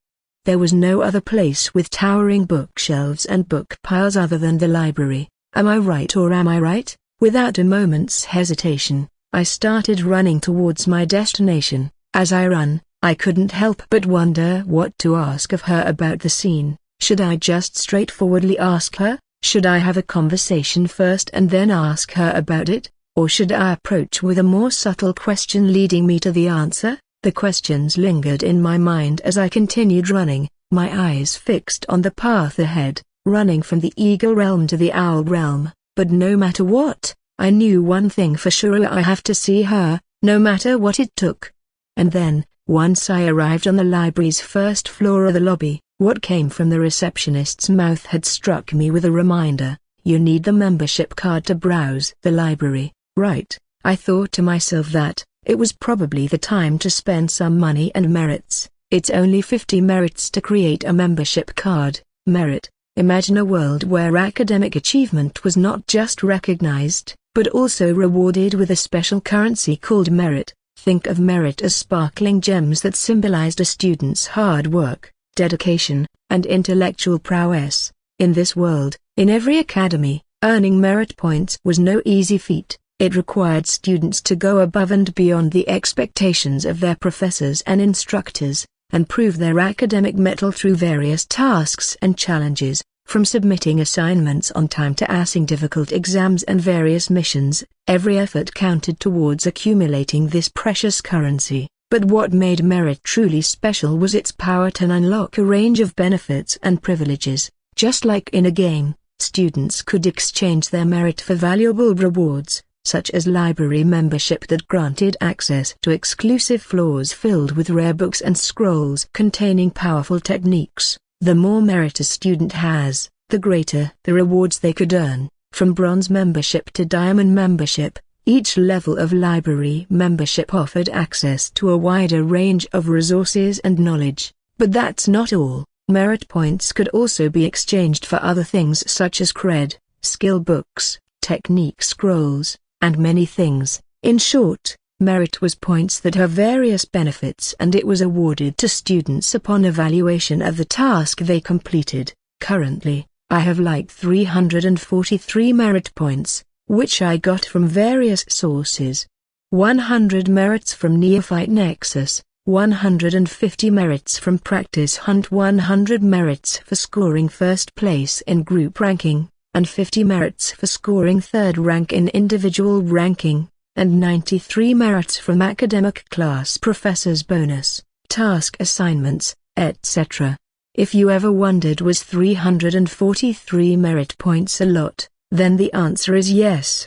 There was no other place with towering bookshelves and book piles other than the library. Am I right, or am I right? Without a moment's hesitation, I started running towards my destination. As I ran, I couldn't help but wonder what to ask of her about the scene. Should I just straightforwardly ask her? Should I have a conversation first and then ask her about it? Or should I approach with a more subtle question leading me to the answer? The questions lingered in my mind as I continued running, my eyes fixed on the path ahead, running from the eagle realm to the owl realm. But no matter what, I knew one thing for sure: I have to see her, no matter what it took. And then, once I arrived on the library's first floor of the lobby, what came from the receptionist's mouth had struck me with a reminder. You need the membership card to browse the library, right? I thought to myself that it was probably the time to spend some money and merits. It's only 50 merits to create a membership card. Merit. Imagine a world where academic achievement was not just recognized, but also rewarded with a special currency called merit. Think of merit as sparkling gems that symbolized a student's hard work, dedication, and intellectual prowess. In this world, in every academy, Earning merit points was no easy feat. It required students to go above and beyond the expectations of their professors and instructors, and prove their academic mettle through various tasks and challenges, from submitting assignments on time to passing difficult exams and various missions. Every effort counted towards accumulating this precious currency. But what made merit truly special was its power to unlock a range of benefits and privileges. Just like in a game, students could exchange their merit for valuable rewards, such as library membership that granted access to exclusive floors filled with rare books and scrolls containing powerful techniques. The more merit a student has, the greater the rewards they could earn. From bronze membership to diamond membership, each level of library membership offered access to a wider range of resources and knowledge. But that's not all. Merit points could also be exchanged for other things such as cred, skill books, technique scrolls, and many things. In short, merit was points that have various benefits, and it was awarded to students upon evaluation of the task they completed. Currently, I have like 343 merit points, which I got from various sources. 100 merits from Neophyte Nexus, 150 merits from Practice Hunt, 100 merits for scoring first place in group ranking, and 50 merits for scoring third rank in individual ranking, and 93 merits from academic class professors bonus, task assignments, etc. If you ever wondered was 343 merit points a lot, then the answer is yes.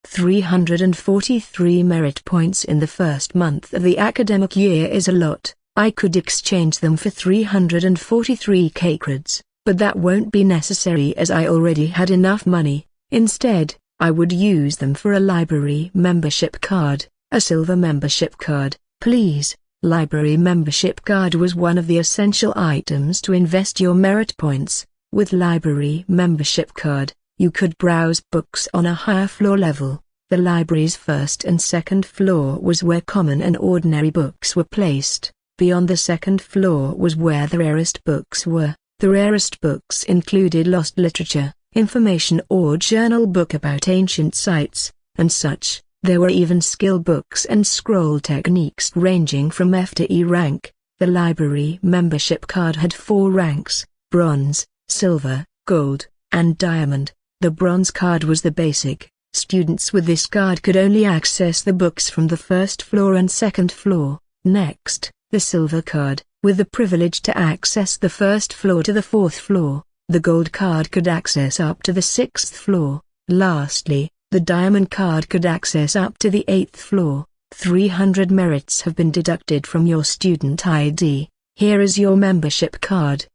343 merit points in the first month of the academic year is a lot. I could exchange them for 343 K-creds. But that won't be necessary as I already had enough money. Instead, I would use them for a library membership card, a silver membership card, please. Library membership card was one of the essential items to invest your merit points. With library membership card, you could browse books on a higher floor level. The library's first and second floor was where common and ordinary books were placed. Beyond the second floor was where the rarest books were. The rarest books included lost literature, information or journal book about ancient sites, and such. There were even skill books and scroll techniques ranging from F to E rank. The library membership card had 4 ranks: bronze, silver, gold, and diamond. The bronze card was the basic. Students with this card could only access the books from the first floor and second floor. Next, the silver card, with the privilege to access the first floor to the 4th floor. The gold card could access up to the 6th floor. Lastly, the diamond card could access up to the 8th floor. 300 merits have been deducted from your student ID. Here is your membership card,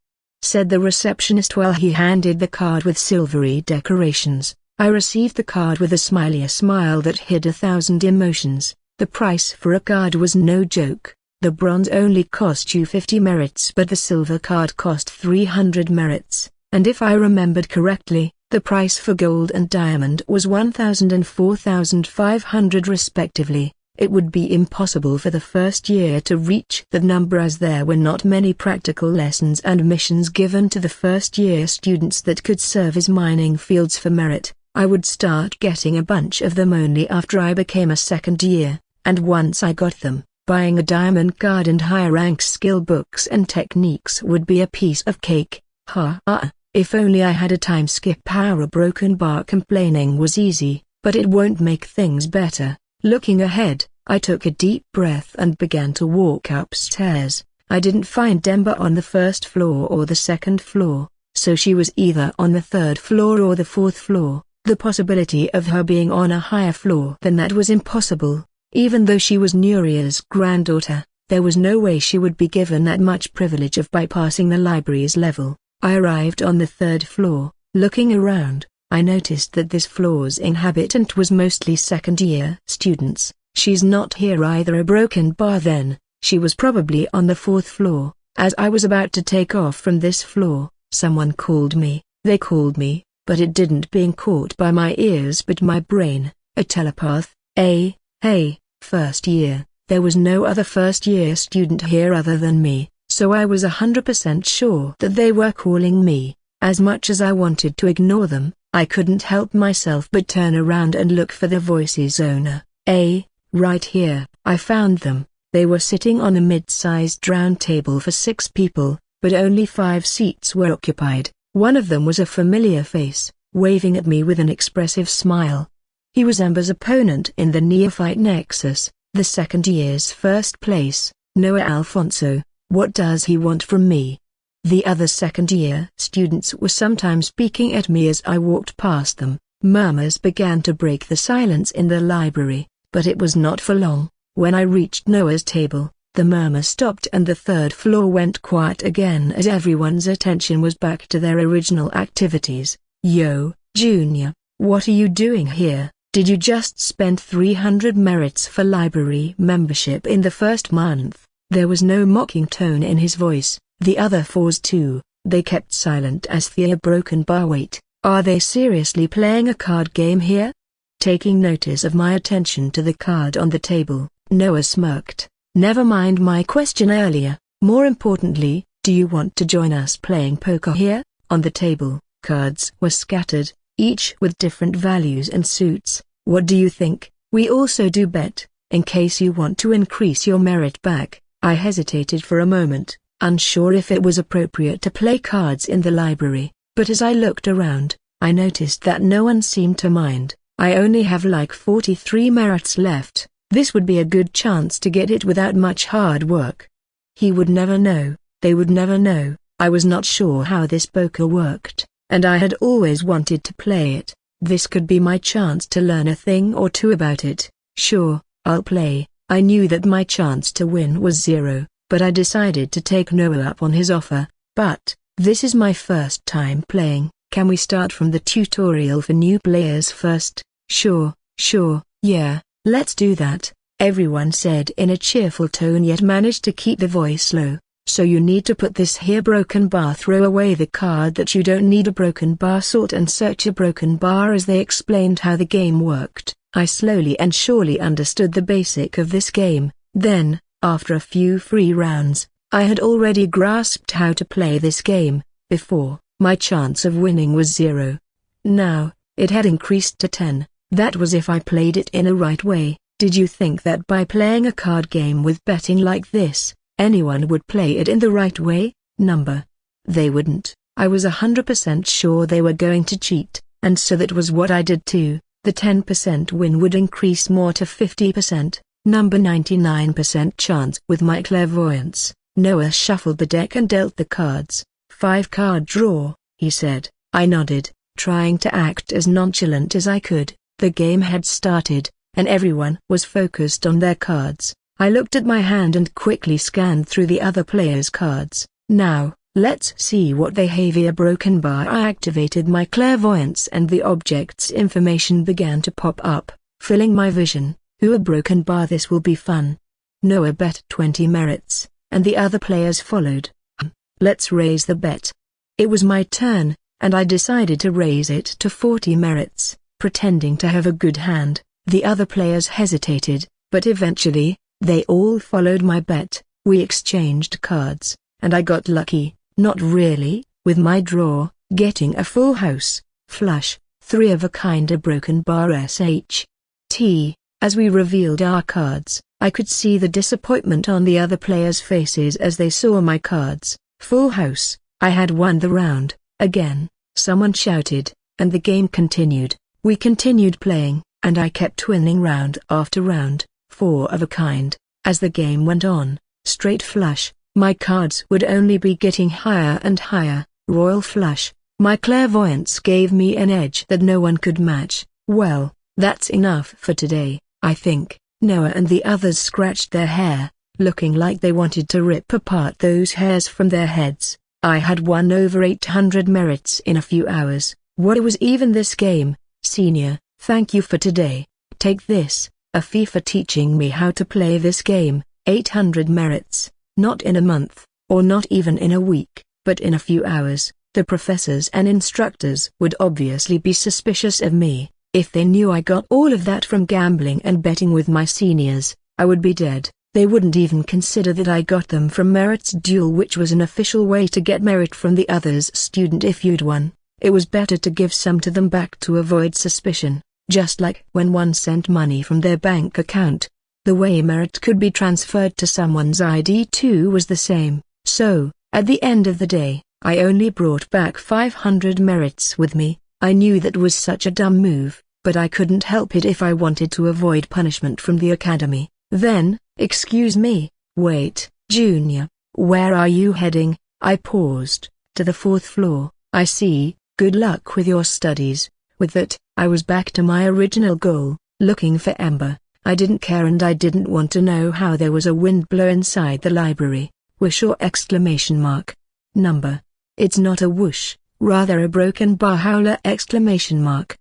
said the receptionist while he handed the card with silvery decorations. I received the card with a smile that hid 1,000 emotions. The price for a card was no joke. The bronze only cost you 50 merits, but the silver card cost 300 merits, and if I remembered correctly, the price for gold and diamond was 1,000 and 4,500 respectively. It would be impossible for the first year to reach that number as there were not many practical lessons and missions given to the first-year students that could serve as mining fields for merit. I would start getting a bunch of them only after I became a second year, and once I got them, buying a diamond card and higher rank skill books and techniques would be a piece of cake. If only I had a time skip or a broken bar. Complaining was easy, but it won't make things better. Looking ahead, I took a deep breath and began to walk upstairs. I didn't find Demba on the first floor or the second floor, so she was either on the 3rd floor or the 4th floor. The possibility of her being on a higher floor than that was impossible. Even though she was Nuria's granddaughter, there was no way she would be given that much privilege of bypassing the library's level. I arrived on the 3rd floor. Looking around, I noticed that this floor's inhabitant was mostly second-year students. She's not here either. A broken bar then. She was probably on the 4th floor. As I was about to take off from this floor, someone called me. They called me, but it didn't being caught by my ears but my brain. A telepath. Hey, first year. There was no other first-year student here other than me, so I was 100% sure that they were calling me. As much as I wanted to ignore them, I couldn't help myself but turn around and look for the voice's owner. Right here. I found them. They were sitting on a mid-sized round table for 6 people, but only 5 seats were occupied. One of them was a familiar face, waving at me with an expressive smile. He was Amber's opponent in the Neophyte Nexus, the second year's first place, Noah Alfonso. What does he want from me? The other second-year students were sometimes peeking at me as I walked past them. Murmurs began to break the silence in the library, but it was not for long. When I reached Noah's table, the murmur stopped and the third floor went quiet again as everyone's attention was back to their original activities. Yo, Junior, what are you doing here? Did you just spend 300 merits for library membership in the first month? There was no mocking tone in his voice. The other 4s too, they kept silent as Thea broken bar. Wait, are they seriously playing a card game here? Taking notice of my attention to the card on the table, Noah smirked. Never mind my question earlier. More importantly, do you want to join us playing poker here? On the table, cards were scattered, each with different values and suits. What do you think? We also do bet, in case you want to increase your merit back. I hesitated for a moment, unsure if it was appropriate to play cards in the library, but as I looked around, I noticed that no one seemed to mind. I only have like 43 merits left. This would be a good chance to get it without much hard work. He would never know, they would never know. I was not sure how this poker worked, and I had always wanted to play it. This could be my chance to learn a thing or two about it. Sure, I'll play. I knew that my chance to win was 0, but I decided to take Noah up on his offer. But, this is my first time playing. Can we start from the tutorial for new players first? Sure, yeah, let's do that, everyone said in a cheerful tone yet managed to keep the voice low. So you need to put this here broken bar, throw away the card that you don't need a broken bar, sort and search a broken bar. As they explained how the game worked, I slowly and surely understood the basic of this game. Then, after a few free rounds, I had already grasped how to play this game. Before, my chance of winning was 0. Now, it had increased to 10. That was if I played it in a right way. Did you think that by playing a card game with betting like this, anyone would play it in the right way? They wouldn't. I was 100% sure they were going to cheat, and so that was what I did too. The 10% win would increase more to 50%, 99% chance with my clairvoyance. Noah shuffled the deck and dealt the cards. 5-card draw, he said. I nodded, trying to act as nonchalant as I could. The game had started, and everyone was focused on their cards. I looked at my hand and quickly scanned through the other players' cards. Now, let's see what they have. A broken bar. I activated my clairvoyance and the object's information began to pop up, filling my vision. A broken bar. This will be fun. Noah bet 20 merits, and the other players followed. Let's raise the bet. It was my turn, and I decided to raise it to 40 merits, pretending to have a good hand. The other players hesitated, but eventually, they all followed my bet. We exchanged cards, and I got lucky, not really, with my draw, getting a full house, flush, 3 of a kind, a broken bar SHT. As we revealed our cards, I could see the disappointment on the other players' faces as they saw my cards. Full house. I had won the round. Again, someone shouted, and the game continued. We continued playing, and I kept winning round after round. 4 of a kind. As the game went on, straight flush, my cards would only be getting higher and higher. Royal flush. My clairvoyance gave me an edge that no one could match. Well, that's enough for today, I think. Noah and the others scratched their hair, looking like they wanted to rip apart those hairs from their heads. I had won over 800 merits in a few hours. What was even this game? Senior, thank you for today. Take this, a fee for teaching me how to play this game. 800 merits, not in a month, or not even in a week, but in a few hours. The professors and instructors would obviously be suspicious of me. If they knew I got all of that from gambling and betting with my seniors, I would be dead. They wouldn't even consider that I got them from Merit's Duel, which was an official way to get merit from the others' student if you'd won. it was better to give some to them back to avoid suspicion, just like when one sent money from their bank account. The way merit could be transferred to someone's ID too was the same, so, at the end of the day, I only brought back 500 merits with me. I knew that was such a dumb move, but I couldn't help it if I wanted to avoid punishment from the academy. Then, excuse me, wait, Junior, where are you heading? I paused. To the 4th floor, I see, good luck with your studies. With that, I was back to my original goal, looking for Ember. I didn't care and I didn't want to know how there was a wind blow inside the library. Whoosh or exclamation mark. Number. It's not a whoosh, rather a broken bar howler exclamation mark.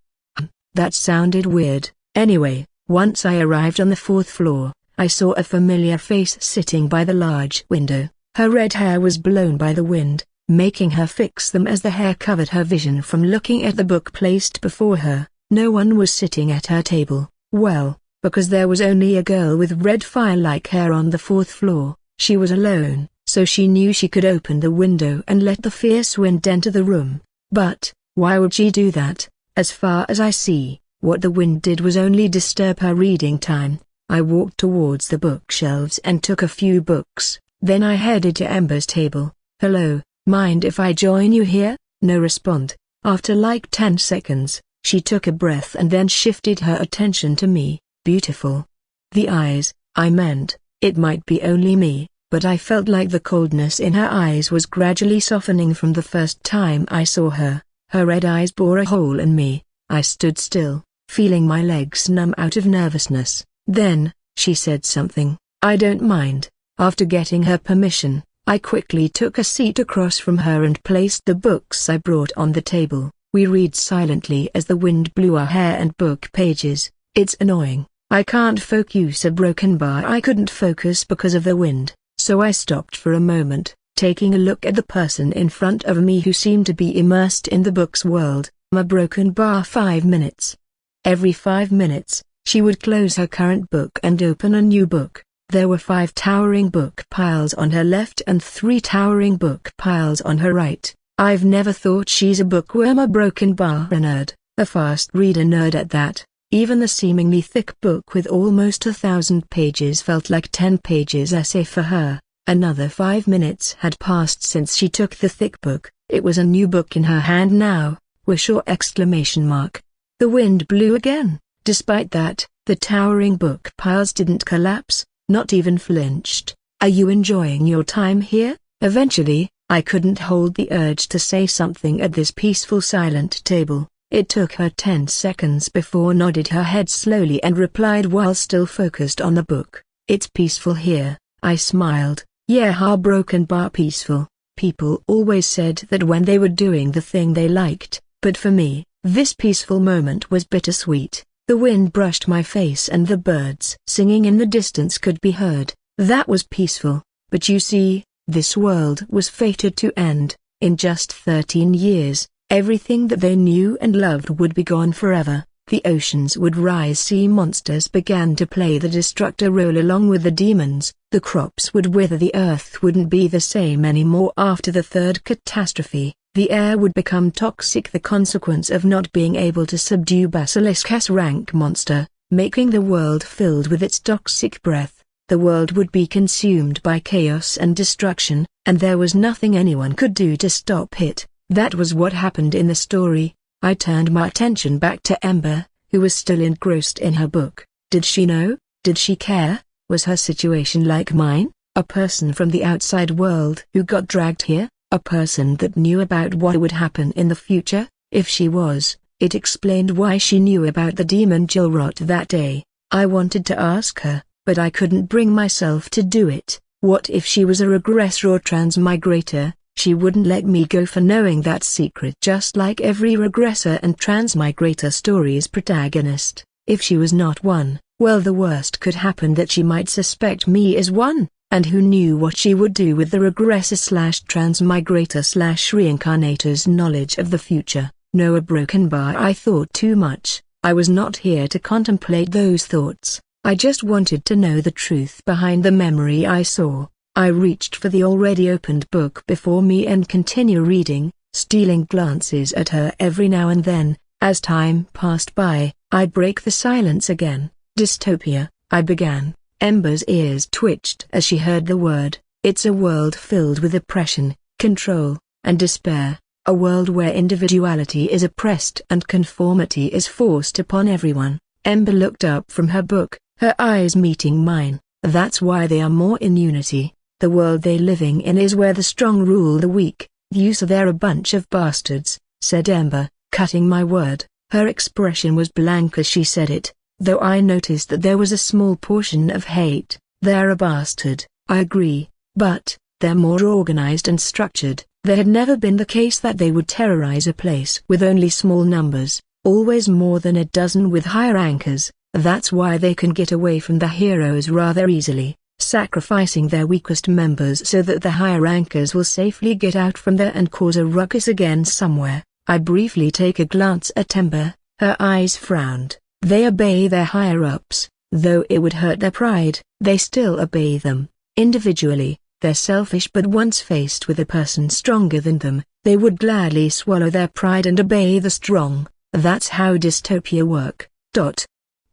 That sounded weird. Anyway, once I arrived on the 4th floor, I saw a familiar face sitting by the large window. Her red hair was blown by the wind, making her fix them as the hair covered her vision from looking at the book placed before her. No one was sitting at her table. Well, because there was only a girl with red fire-like hair on the 4th floor, she was alone, so she knew she could open the window and let the fierce wind enter the room. But, why would she do that? As far as I see, what the wind did was only disturb her reading time. I walked towards the bookshelves and took a few books, then I headed to Ember's table. Hello, mind if I join you here? No response. After like 10 seconds, she took a breath and then shifted her attention to me. Beautiful. The eyes, I meant, it might be only me, but I felt like the coldness in her eyes was gradually softening from the first time I saw her. Her red eyes bore a hole in me. I stood still, feeling my legs numb out of nervousness. Then, she said something. I don't mind. After getting her permission, I quickly took a seat across from her and placed the books I brought on the table. We read silently as the wind blew our hair and book pages. It's annoying. I can't focus a broken bar. I couldn't focus because of the wind, so I stopped for a moment, taking a look at the person in front of me who seemed to be immersed in the book's world. A broken bar 5 minutes. Every 5 minutes, she would close her current book and open a new book. There were 5 towering book piles on her left and 3 towering book piles on her right. I've never thought she's a bookworm, a broken bar nerd, a fast reader nerd at that. Even the seemingly thick book with almost 1,000 pages felt like 10 pages essay for her. Another 5 minutes had passed since she took the thick book. It was a new book in her hand now. Whoosh or exclamation mark. The wind blew again. Despite that, the towering book piles didn't collapse, not even flinched. Are you enjoying your time here? Eventually, I couldn't hold the urge to say something at this peaceful silent table. It took her 10 seconds before nodded her head slowly and replied while still focused on the book. It's peaceful here. I smiled. Yeah, broken bar peaceful. People always said that when they were doing the thing they liked, but for me, this peaceful moment was bittersweet. The wind brushed my face and the birds singing in the distance could be heard. That was peaceful. But you see, this world was fated to end. In just 13 years, everything that they knew and loved would be gone forever. The oceans would rise, sea monsters began to play the destructor role along with the demons, the crops would wither, the earth wouldn't be the same anymore after the third catastrophe, the air would become toxic, the consequence of not being able to subdue Basilisk S-rank monster, making the world filled with its toxic breath. The world would be consumed by chaos and destruction, and there was nothing anyone could do to stop it. That was what happened in the story. I turned my attention back to Ember, who was still engrossed in her book. Did she know? Did she care? Was her situation like mine? A person from the outside world who got dragged here? A person that knew about what would happen in the future? If she was, it explained why she knew about the demon Jilrot that day. I wanted to ask her, but I couldn't bring myself to do it. What if she was a regressor or transmigrator? She wouldn't let me go for knowing that secret, just like every regressor and transmigrator story's protagonist. If she was not one, well, the worst could happen, that she might suspect me as one, and who knew what she would do with the regressor/transmigrator/reincarnator's knowledge of the future. No, a broken bar. I thought too much. I was not here to contemplate those thoughts. I just wanted to know the truth behind the memory I saw. I reached for the already opened book before me and continue reading. stealing glances at her every now and then. As time passed by, I'd break the silence again. Dystopia, I began. Ember's ears twitched as she heard the word. It's a world filled with oppression, control, and despair. A world where individuality is oppressed and conformity is forced upon everyone. Ember looked up from her book, her eyes meeting mine. That's why they are more in unity. The world they're living in is where the strong rule the weak. You so they're a bunch of bastards, said Ember, cutting my word. Her expression was blank as she said it, though I noticed that there was a small portion of hate. They're a bastard, I agree, but they're more organized and structured. There had never been the case that they would terrorize a place with only small numbers, always more than a dozen with higher anchors. That's why they can get away from the heroes rather easily, sacrificing their weakest members so that the higher anchors will safely get out from there and cause a ruckus again somewhere. I briefly take a glance at Ember, her eyes frowned. They obey their higher-ups, though it would hurt their pride, they still obey them. Individually, they're selfish, but once faced with a person stronger than them, they would gladly swallow their pride and obey the strong. That's how dystopia work.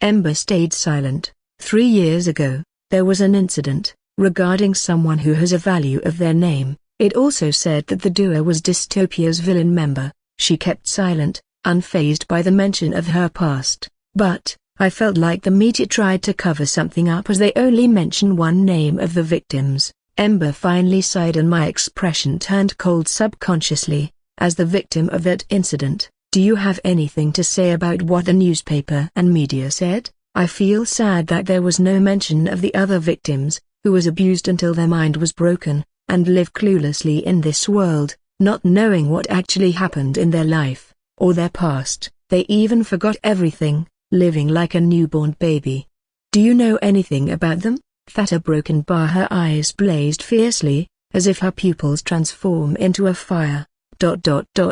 Ember stayed silent. 3 years ago, there was an incident, regarding someone who has a value of their name. It also said that the doer was dystopia's villain member. She kept silent, unfazed by the mention of her past. But, I felt like the media tried to cover something up as they only mention one name of the victims. Ember finally sighed and my expression turned cold subconsciously. As the victim of that incident, do you have anything to say about what the newspaper and media said? I feel sad that there was no mention of the other victims, who was abused until their mind was broken, and live cluelessly in this world, not knowing what actually happened in their life, or their past. They even forgot everything, living like a newborn baby. Do you know anything about them? That broken bar, her eyes blazed fiercely, as if her pupils transform into a fire.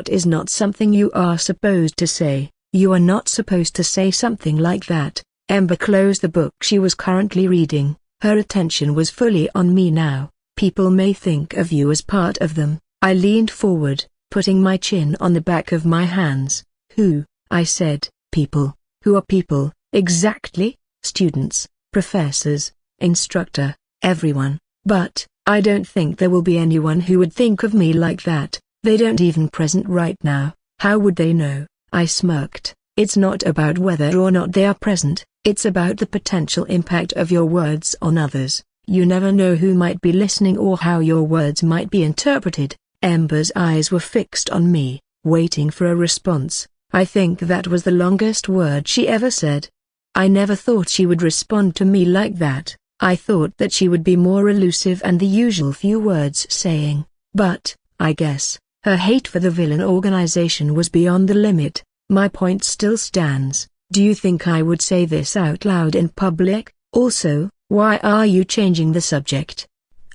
Is not something you are supposed to say. You are not supposed to say something like that. Ember closed the book she was currently reading. Her attention was fully on me now. People may think of you as part of them. I leaned forward, putting my chin on the back of my hands. Who? I said. People. Who are people, exactly? Students, professors, instructor, everyone. But, I don't think there will be anyone who would think of me like that. They don't even present right now. How would they know? I smirked. It's not about whether or not they are present, it's about the potential impact of your words on others. You never know who might be listening or how your words might be interpreted. Ember's eyes were fixed on me, waiting for a response. I think that was the longest word she ever said. I never thought she would respond to me like that. I thought that she would be more elusive and the usual few words saying. But, I guess, her hate for the villain organization was beyond the limit. My point still stands. Do you think I would say this out loud in public? Also, why are you changing the subject?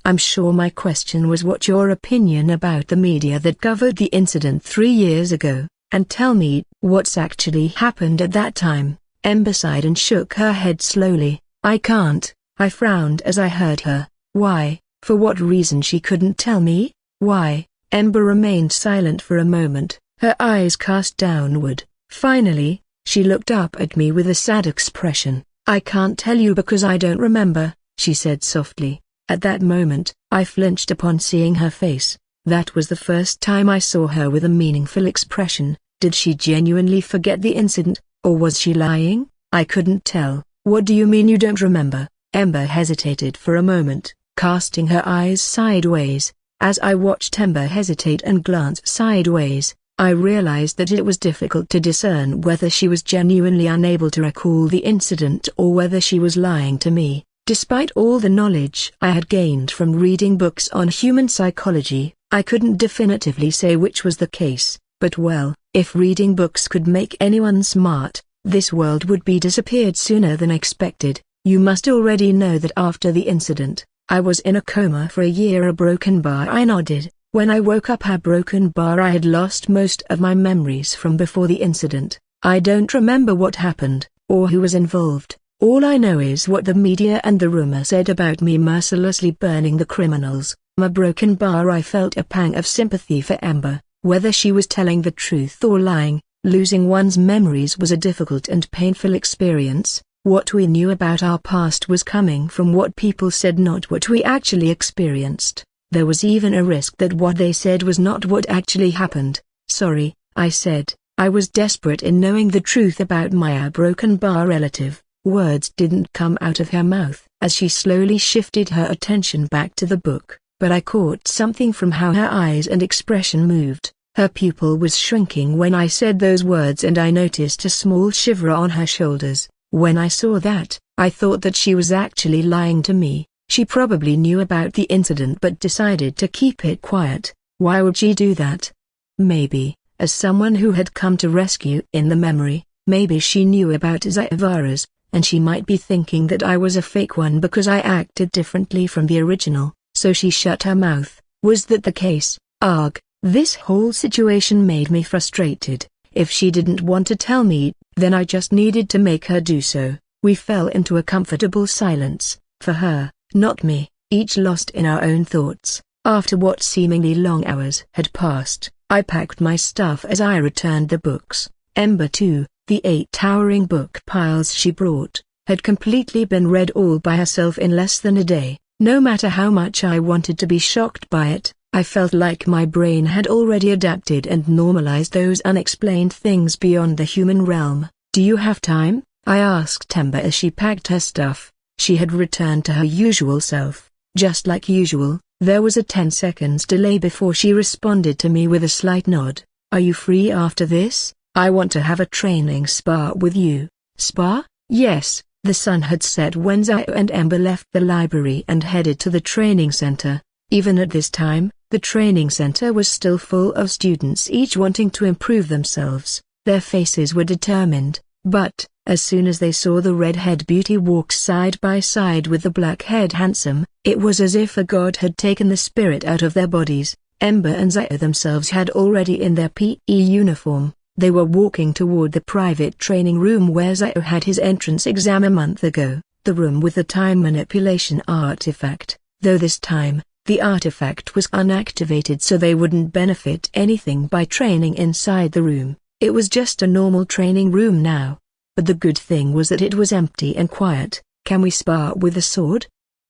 I'm sure my question was what's your opinion about the media that covered the incident 3 years ago, and tell me what's actually happened at that time. Ember sighed and shook her head slowly. I can't. I frowned as I heard her. Why? For what reason she couldn't tell me? Why? Ember remained silent for a moment, her eyes cast downward. Finally, she looked up at me with a sad expression. I can't tell you because I don't remember, she said softly. At that moment, I flinched upon seeing her face. That was the first time I saw her with a meaningful expression. Did she genuinely forget the incident, or was she lying? I couldn't tell. What do you mean you don't remember? Ember hesitated for a moment, casting her eyes sideways. As I watched Ember hesitate and glance sideways, I realized that it was difficult to discern whether she was genuinely unable to recall the incident or whether she was lying to me. Despite all the knowledge I had gained from reading books on human psychology, I couldn't definitively say which was the case. But well, if reading books could make anyone smart, this world would be disappeared sooner than expected. You must already know that after the incident, I was in a coma for a year. A broken bar. I nodded. When I woke up, a broken bar. I had lost most of my memories from before the incident. I don't remember what happened, or who was involved. All I know is what the media and the rumor said about me mercilessly burning the criminals. A broken bar. I felt a pang of sympathy for Ember. Whether she was telling the truth or lying, losing one's memories was a difficult and painful experience. What we knew about our past was coming from what people said, not what we actually experienced. There was even a risk that what they said was not what actually happened. "Sorry," I said. I was desperate in knowing the truth about my broken bar relative. Words didn't come out of her mouth as she slowly shifted her attention back to the book, but I caught something from how her eyes and expression moved. Her pupil was shrinking when I said those words, and I noticed a small shiver on her shoulders. When I saw that, I thought that she was actually lying to me. She probably knew about the incident but decided to keep it quiet. Why would she do that? Maybe, as someone who had come to rescue in the memory, maybe she knew about Zayavara's, and she might be thinking that I was a fake one because I acted differently from the original, so she shut her mouth. Was that the case? Arg, this whole situation made me frustrated. If she didn't want to tell me, then I just needed to make her do so. We fell into a comfortable silence, for her, not me, each lost in our own thoughts. After what seemingly long hours had passed, I packed my stuff as I returned the books. Ember too. The 8 towering book piles she brought, had completely been read all by herself in less than a day. No matter how much I wanted to be shocked by it, I felt like my brain had already adapted and normalized those unexplained things beyond the human realm. "Do you have time?" I asked Ember as she packed her stuff. She had returned to her usual self. Just like usual, there was a 10 seconds delay before she responded to me with a slight nod. "Are you free after this? I want to have a training spar with you." Spar? Yes. The sun had set when Zayo and Ember left the library and headed to the training center. Even at this time, the training center was still full of students, each wanting to improve themselves. Their faces were determined, but, as soon as they saw the red-haired beauty walk side by side with the black-haired handsome, it was as if a god had taken the spirit out of their bodies. Ember and Zayo themselves had already in their PE uniform. They were walking toward the private training room where Zayo had his entrance exam a month ago, the room with the time manipulation artifact, though this time, the artifact was unactivated so they wouldn't benefit anything by training inside the room. It was just a normal training room now. But the good thing was that it was empty and quiet. "Can we spar with a sword?"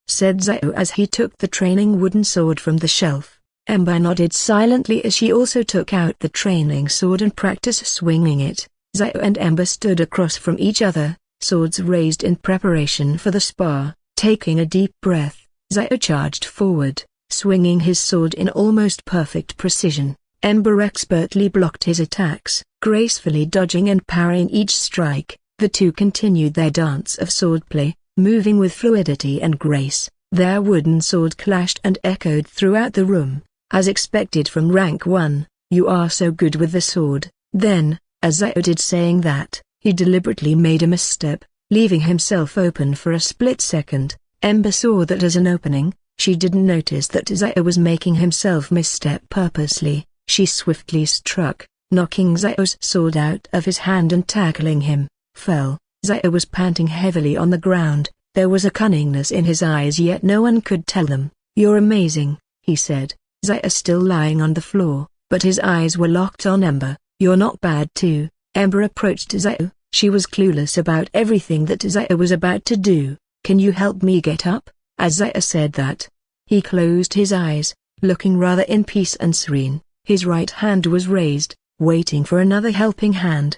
said Zayo as he took the training wooden sword from the shelf. Ember nodded silently as she also took out the training sword and practiced swinging it. Zayo and Ember stood across from each other, swords raised in preparation for the spar. Taking a deep breath, Zayo charged forward, swinging his sword in almost perfect precision. Ember expertly blocked his attacks, gracefully dodging and parrying each strike. The two continued their dance of swordplay, moving with fluidity and grace. Their wooden sword clashed and echoed throughout the room. As expected from rank 1, "You are so good with the sword." Then, as Zayo did saying that, he deliberately made a misstep, leaving himself open for a split second. Ember saw that as an opening. She didn't notice that Zayo was making himself misstep purposely. She swiftly struck, knocking Zayo's sword out of his hand and tackling him, fell. Zayo was panting heavily on the ground. There was a cunningness in his eyes, yet no one could tell them. "You're amazing," he said. Zayo still lying on the floor, but his eyes were locked on Ember. "You're not bad too." Ember approached Zayo. She was clueless about everything that Zayo was about to do. "Can you help me get up?" As Zayo said that, he closed his eyes, looking rather in peace and serene. His right hand was raised, waiting for another helping hand.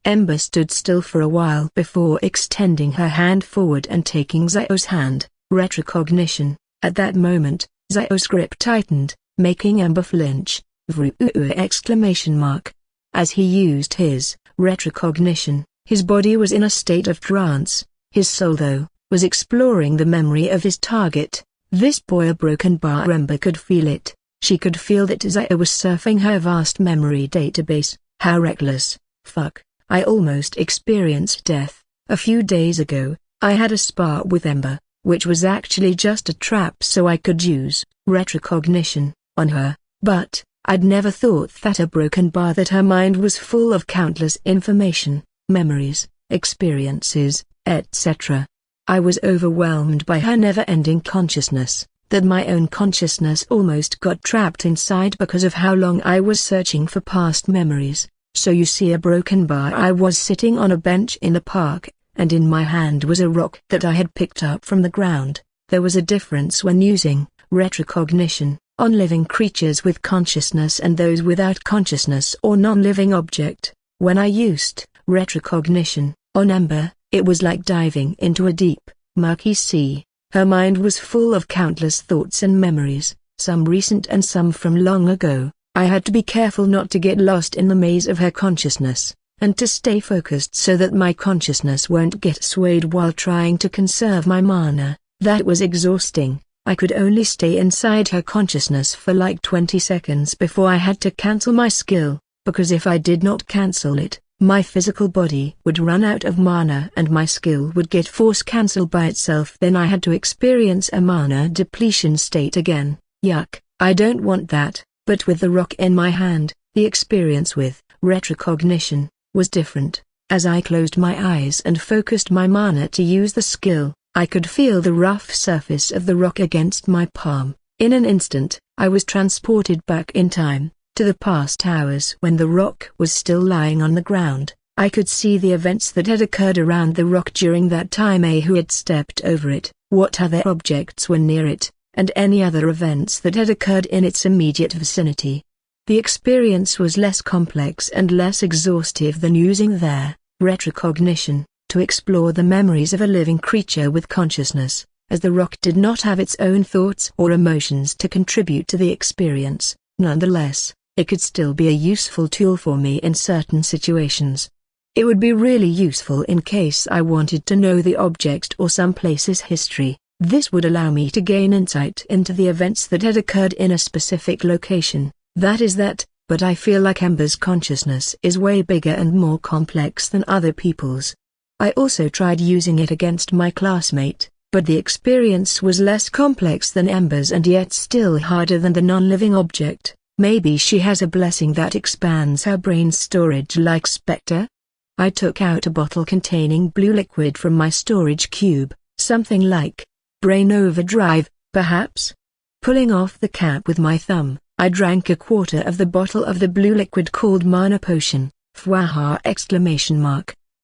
Ember stood still for a while before extending her hand forward and taking Zayo's hand. Retrocognition. At that moment, Zayo's grip tightened, making Ember flinch. Exclamation mark. As he used his retrocognition, his body was in a state of trance. His soul, though, was exploring the memory of his target. This boy, a broken bar. Ember could feel it. She could feel that Zayo was surfing her vast memory database. How reckless. Fuck, I almost experienced death. A few days ago, I had a spar with Ember, which was actually just a trap so I could use retrocognition on her, but I'd never thought that a broken bar, that her mind was full of countless information, memories, experiences, etc. I was overwhelmed by her never-ending consciousness. that my own consciousness almost got trapped inside because of how long I was searching for past memories. So you see a broken bar. I was sitting on a bench in the park, and in my hand was a rock that I had picked up from the ground. There was a difference when using retrocognition on living creatures with consciousness and those without consciousness or non-living object. When I used retrocognition on Ember, it was like diving into a deep, murky sea. Her mind was full of countless thoughts and memories, some recent and some from long ago. I had to be careful not to get lost in the maze of her consciousness, and to stay focused so that my consciousness won't get swayed while trying to conserve my mana. That was exhausting. I could only stay inside her consciousness for like 20 seconds before I had to cancel my skill, because if I did not cancel it, my physical body would run out of mana and my skill would get force cancelled by itself. Then I had to experience a mana depletion state again. Yuck, I don't want that. But with the rock in my hand, the experience with retrocognition was different. As I closed my eyes and focused my mana to use the skill, I could feel the rough surface of the rock against my palm. In an instant, I was transported back in time, to the past hours when the rock was still lying on the ground. I could see the events that had occurred around the rock during that time, who had stepped over it, what other objects were near it, and any other events that had occurred in its immediate vicinity. The experience was less complex and less exhaustive than using their retrocognition to explore the memories of a living creature with consciousness, as the rock did not have its own thoughts or emotions to contribute to the experience. Nonetheless, it could still be a useful tool for me in certain situations. It would be really useful in case I wanted to know the object or some place's history. This would allow me to gain insight into the events that had occurred in a specific location. But I feel like Ember's consciousness is way bigger and more complex than other people's. I also tried using it against my classmate, but the experience was less complex than Ember's and yet still harder than the non-living object. Maybe she has a blessing that expands her brain storage like Spectre? I took out a bottle containing blue liquid from my storage cube, something like brain overdrive, perhaps? Pulling off the cap with my thumb, I drank a quarter of the bottle of the blue liquid called Mana Potion. Fwaha!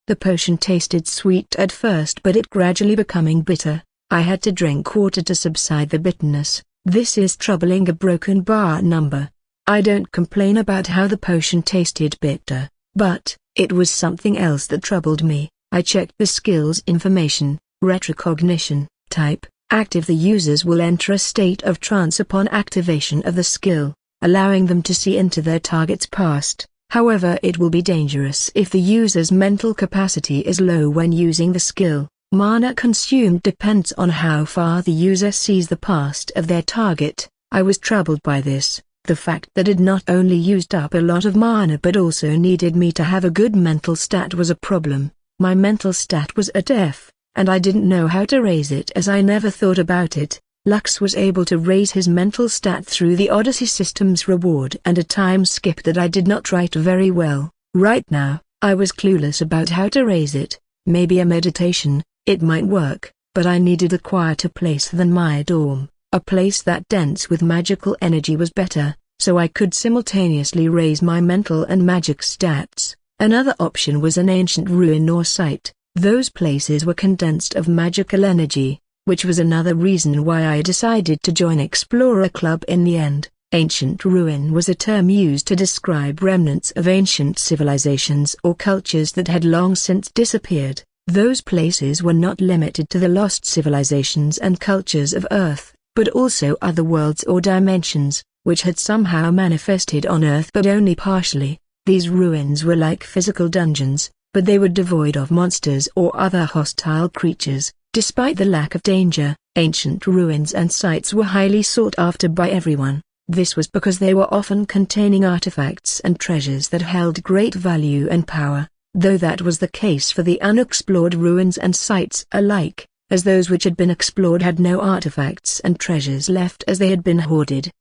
The potion tasted sweet at first, but it gradually becoming bitter. I had to drink water to subside the bitterness. This is troubling. A broken bar number. I don't complain about how the potion tasted bitter, but it was something else that troubled me. I checked the skills information. Retrocognition type active. The users will enter a state of trance upon activation of the skill, allowing them to see into their target's past. However, it will be dangerous if the user's mental capacity is low when using the skill. Mana consumed depends on how far the user sees the past of their target. I was troubled by this. The fact that it not only used up a lot of mana but also needed me to have a good mental stat was a problem. My mental stat was at F, and I didn't know how to raise it as I never thought about it. Lux was able to raise his mental stat through the Odyssey system's reward and a time skip that I did not write very well. Right now, I was clueless about how to raise it. Maybe a meditation, it might work, but I needed a quieter place than my dorm. A place that dense with magical energy was better, so I could simultaneously raise my mental and magic stats. Another option was an ancient ruin or site. Those places were condensed of magical energy, which was another reason why I decided to join Explorer Club in the end. Ancient ruin was a term used to describe remnants of ancient civilizations or cultures that had long since disappeared. Those places were not limited to the lost civilizations and cultures of Earth, but also other worlds or dimensions, which had somehow manifested on Earth but only partially. These ruins were like physical dungeons, but they were devoid of monsters or other hostile creatures. Despite the lack of danger, ancient ruins and sites were highly sought after by everyone. This was because they were often containing artifacts and treasures that held great value and power, though that was the case for the unexplored ruins and sites alike, as those which had been explored had no artifacts and treasures left as they had been hoarded.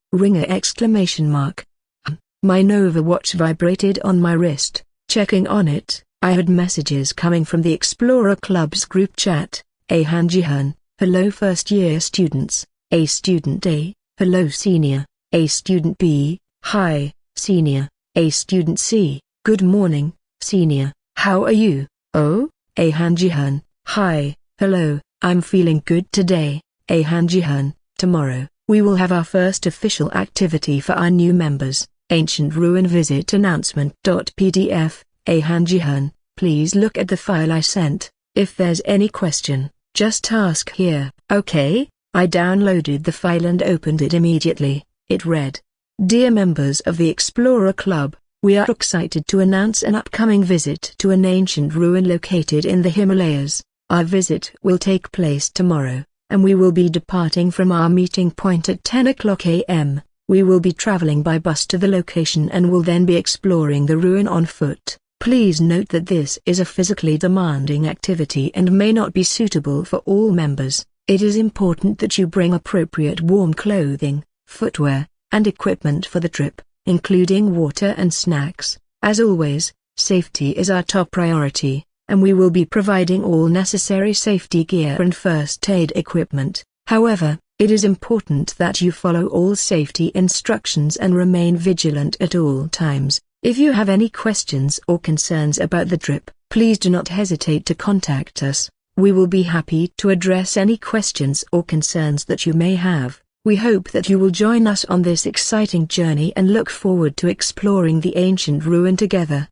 My Nova watch vibrated on my wrist. Checking on it, I had messages coming from the Explorer Club's group chat. Hey Hanjihan, hello first year students, A student A, hello senior. A student B, hi, senior. A student C, good morning, senior, how are you? Oh, A Hanjihan, hi, hello, I'm feeling good today. A Hanjihan, tomorrow, we will have our first official activity for our new members, Ancient Ruin Visit Announcement.pdf. A Hanjihan, please look at the file I sent. If there's any question, just ask here. Okay, I downloaded the file and opened it immediately. It read, Dear members of the Explorer Club, we are excited to announce an upcoming visit to an ancient ruin located in the Himalayas. Our visit will take place tomorrow, and we will be departing from our meeting point at 10 o'clock a.m. We will be traveling by bus to the location and will then be exploring the ruin on foot. Please note that this is a physically demanding activity and may not be suitable for all members. It is important that you bring appropriate warm clothing, footwear, and equipment for the trip, including water and snacks. As always, safety is our top priority, and we will be providing all necessary safety gear and first aid equipment. However, it is important that you follow all safety instructions and remain vigilant at all times. If you have any questions or concerns about the trip, please do not hesitate to contact us. We will be happy to address any questions or concerns that you may have. We hope that you will join us on this exciting journey and look forward to exploring the ancient ruin together.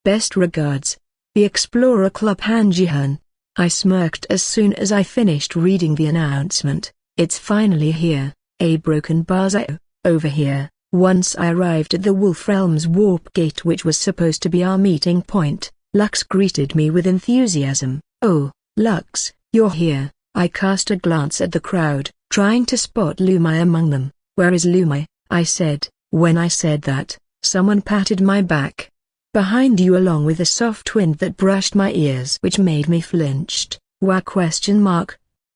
Best regards, the Explorer Club Hanjihan. I smirked as soon as I finished reading the announcement. It's finally here, a broken bazaar, over here. Once I arrived at the Wolf Realm's warp gate, which was supposed to be our meeting point, Lux greeted me with enthusiasm. Oh, Lux, you're here. I cast a glance at the crowd, trying to spot Lumai among them. Where is Lumai? I said. When I said that, someone patted my back. Behind you, along with a soft wind that brushed my ears, which made me flinched. Wah ?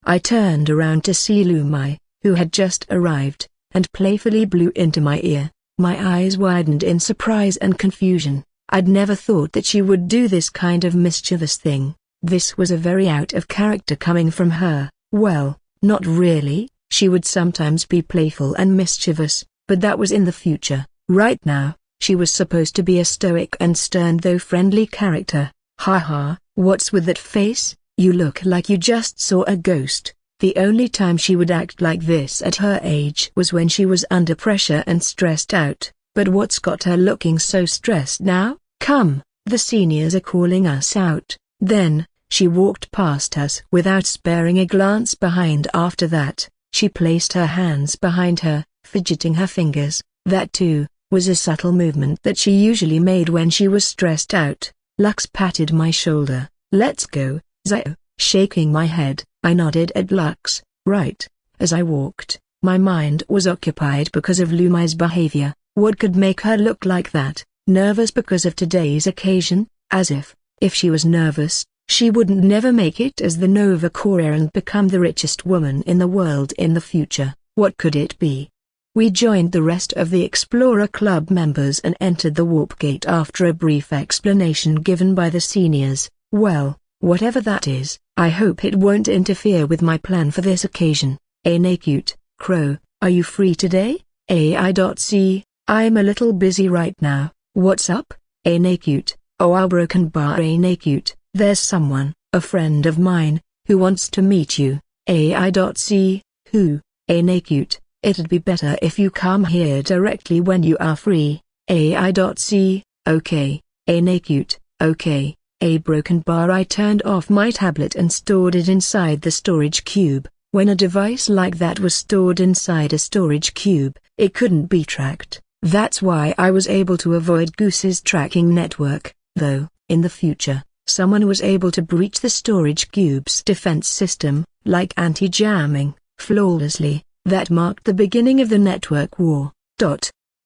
I turned around to see Lumai, who had just arrived, and playfully blew into my ear. My eyes widened in surprise and confusion. I'd never thought that she would do this kind of mischievous thing. This was a very out of character coming from her. Well, not really. She would sometimes be playful and mischievous, but that was in the future. Right now, she was supposed to be a stoic and stern though friendly character. Haha, what's with that face? You look like you just saw a ghost. The only time she would act like this at her age was when she was under pressure and stressed out. But what's got her looking so stressed now? Come, the seniors are calling us out. Then, she walked past us without sparing a glance behind. After that, she placed her hands behind her, fidgeting her fingers. That too, was a subtle movement that she usually made when she was stressed out. Lux patted my shoulder. Let's go, Zio. Shaking my head, I nodded at Lux. Right. As I walked, my mind was occupied because of Lumai's behavior. What could make her look like that? Nervous because of today's occasion? As if she was nervous, she wouldn't never make it as the Nova Courier and become the richest woman in the world in the future. What could it be? We joined the rest of the Explorer Club members and entered the warp gate after a brief explanation given by the seniors. Well, whatever that is, I hope it won't interfere with my plan for this occasion. Nakute, Crow, are you free today? AI.C, I'm a little busy right now. What's up? Nakute, oh our broken bar. Nakute, there's someone, a friend of mine, who wants to meet you. AI.C, who? Nakute, it'd be better if you come here directly when you are free. AI.C, okay. Nakute, okay. A broken bar. I turned off my tablet and stored it inside the storage cube. When a device like that was stored inside a storage cube, it couldn't be tracked. That's why I was able to avoid Goose's tracking network, though, in the future, someone was able to breach the storage cube's defense system, like anti-jamming, flawlessly. That marked the beginning of the network war.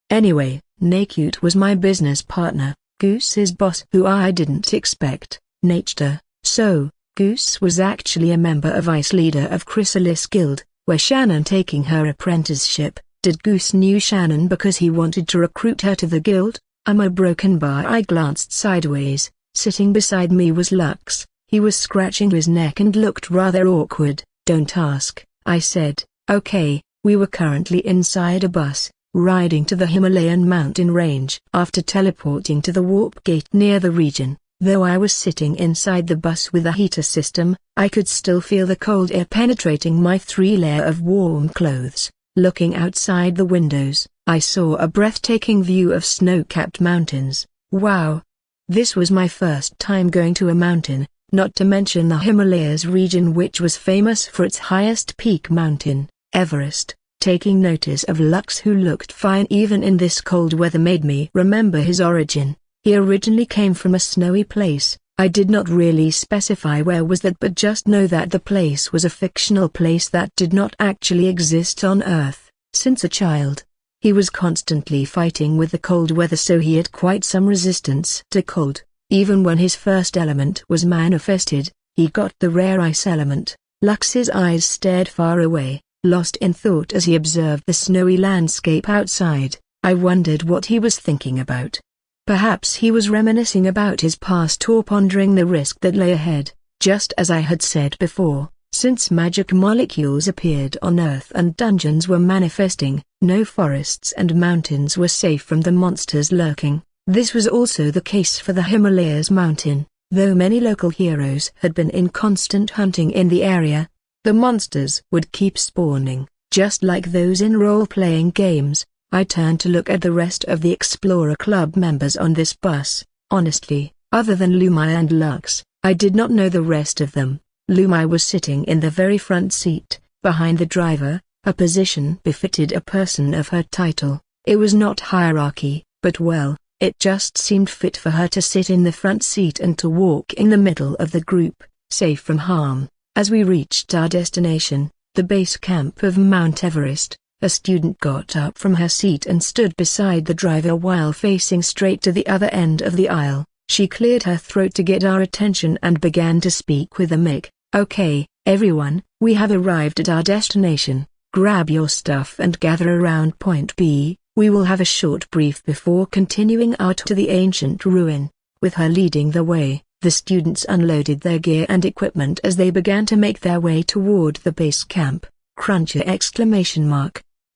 Anyway, Nakute was my business partner, Goose's boss, who I didn't expect, Nature. So, Goose was actually a member of Ice Leader of Chrysalis Guild, where Shannon taking her apprenticeship. Did Goose knew Shannon because he wanted to recruit her to the guild? I'm a broken bar. I glanced sideways. Sitting beside me was Lux. He was scratching his neck and looked rather awkward. Don't ask, I said. Okay, we were currently inside a bus, riding to the Himalayan mountain range. After teleporting to the warp gate near the region, though I was sitting inside the bus with a heater system, I could still feel the cold air penetrating my 3-layer of warm clothes. Looking outside the windows, I saw a breathtaking view of snow-capped mountains. Wow! This was my first time going to a mountain, not to mention the Himalayas region, which was famous for its highest peak mountain, Everest. Taking notice of Lux, who looked fine even in this cold weather, made me remember his origin. He originally came from a snowy place. I did not really specify where was that, but just know that the place was a fictional place that did not actually exist on Earth. Since a child, he was constantly fighting with the cold weather, so he had quite some resistance to cold. Even when his first element was manifested, he got the rare ice element. Lux's eyes stared far away, lost in thought as he observed the snowy landscape outside. I wondered what he was thinking about. Perhaps he was reminiscing about his past or pondering the risk that lay ahead. Just as I had said before, since magic molecules appeared on Earth and dungeons were manifesting, no forests and mountains were safe from the monsters lurking. This was also the case for the Himalayas mountain. Though many local heroes had been in constant hunting in the area, the monsters would keep spawning, just like those in role-playing games. I turned to look at the rest of the Explorer Club members on this bus. Honestly, other than Lumai and Lux, I did not know the rest of them. Lumai was sitting in the very front seat, behind the driver, a position befitted a person of her title. It was not hierarchy, but well, it just seemed fit for her to sit in the front seat and to walk in the middle of the group, safe from harm. As we reached our destination, the base camp of Mount Everest, a student got up from her seat and stood beside the driver while facing straight to the other end of the aisle. She cleared her throat to get our attention and began to speak with a mic. Okay, everyone, we have arrived at our destination. Grab your stuff and gather around point B. We will have a short brief before continuing out to the ancient ruin. With her leading the way, the students unloaded their gear and equipment as they began to make their way toward the base camp. Cruncher!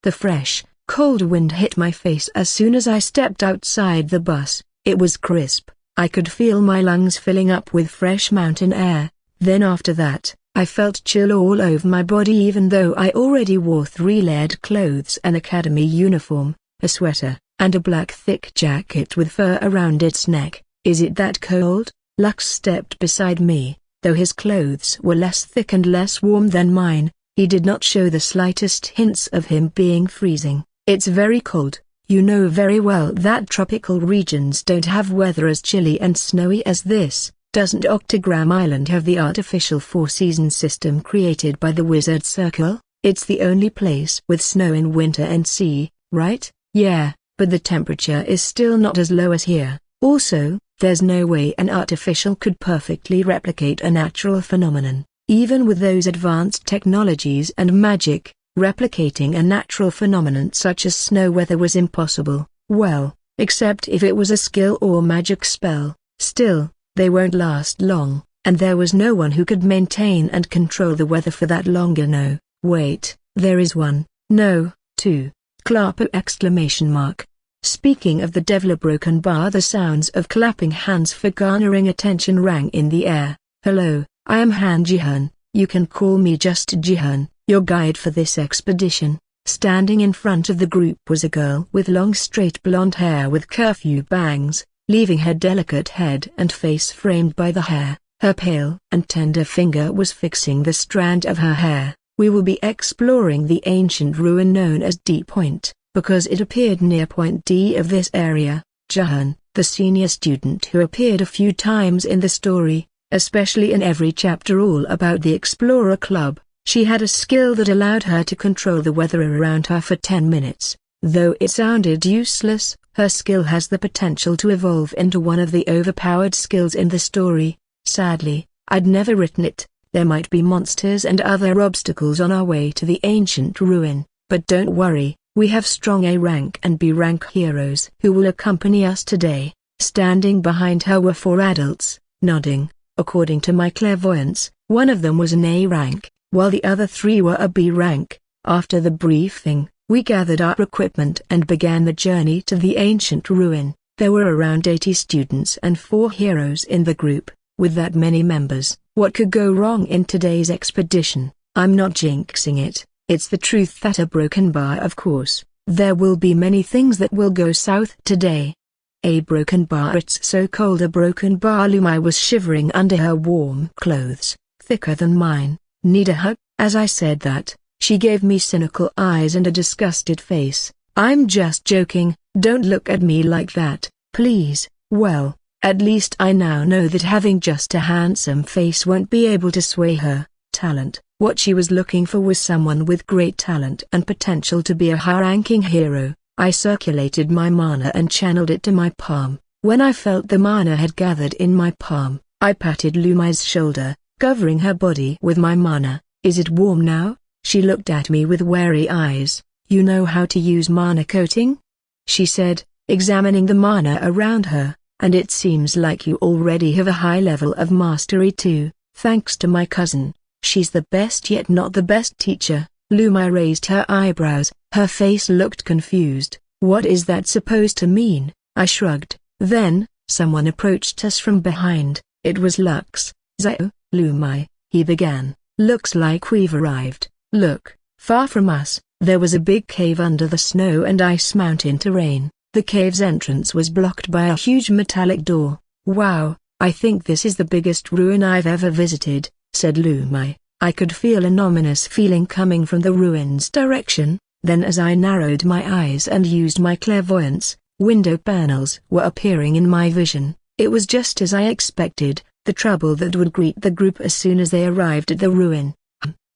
The fresh, cold wind hit my face as soon as I stepped outside the bus. It was crisp. I could feel my lungs filling up with fresh mountain air. Then after that, I felt chill all over my body even though I already wore 3-layered clothes, an academy uniform, a sweater, and a black thick jacket with fur around its neck. Is it that cold? Lux stepped beside me. Though his clothes were less thick and less warm than mine, he did not show the slightest hints of him being freezing. It's very cold. You know very well that tropical regions don't have weather as chilly and snowy as this. Doesn't Octagram Island have the artificial 4-season system created by the Wizard Circle? It's the only place with snow in winter and sea, right? Yeah, but the temperature is still not as low as here. Also, there's no way an artificial could perfectly replicate a natural phenomenon. Even with those advanced technologies and magic, replicating a natural phenomenon such as snow weather was impossible. Well, except if it was a skill or magic spell. Still, they won't last long, and there was no one who could maintain and control the weather for that longer. No, wait, there is one. No, two. Clapper! Speaking of the devil, a broken bar. The sounds of clapping hands for garnering attention rang in the air. Hello, I am Han Jihan. You can call me just Jihan, your guide for this expedition. Standing in front of the group was a girl with long straight blonde hair with curfew bangs, leaving her delicate head and face framed by the hair. Her pale and tender finger was fixing the strand of her hair. We will be exploring the ancient ruin known as D Point, because it appeared near point D of this area. Jahan, the senior student who appeared a few times in the story, especially in every chapter all about the Explorer Club, she had a skill that allowed her to control the weather around her for 10 minutes. Though it sounded useless, her skill has the potential to evolve into one of the overpowered skills in the story. Sadly, I'd never written it. There might be monsters and other obstacles on our way to the ancient ruin, but don't worry, we have strong A rank and B rank heroes who will accompany us today. Standing behind her were 4 adults, nodding. According to my clairvoyance, one of them was an A rank, while the other 3 were a B rank. After the briefing, we gathered our equipment and began the journey to the ancient ruin. There were around 80 students and 4 heroes in the group. With that many members, what could go wrong in today's expedition? I'm not jinxing it, it's the truth. That a broken bar, of course. There will be many things that will go south today. A broken bar, it's so cold. A broken bar. Lumai was shivering under her warm clothes, thicker than mine. Need a hug? As I said that, she gave me cynical eyes and a disgusted face. I'm just joking, don't look at me like that, please. Well, at least I now know that having just a handsome face won't be able to sway her. Talent. What she was looking for was someone with great talent and potential to be a high-ranking hero. I circulated my mana and channeled it to my palm. When I felt the mana had gathered in my palm, I patted Lumai's shoulder, covering her body with my mana. Is it warm now? She looked at me with wary eyes. You know how to use mana coating? She said, examining the mana around her, and it seems like you already have a high level of mastery too, thanks to my cousin. She's the best yet not the best teacher. Lumai raised her eyebrows, her face looked confused. What is that supposed to mean? I shrugged. Then, someone approached us from behind. It was Lux. Zio, Lumai, he began. Looks like we've arrived. Look, far from us, there was a big cave under the snow and ice mountain terrain. The cave's entrance was blocked by a huge metallic door. Wow, I think this is the biggest ruin I've ever visited, said Lumai. I could feel an ominous feeling coming from the ruin's direction. Then as I narrowed my eyes and used my clairvoyance, window panels were appearing in my vision. It was just as I expected, the trouble that would greet the group as soon as they arrived at the ruin.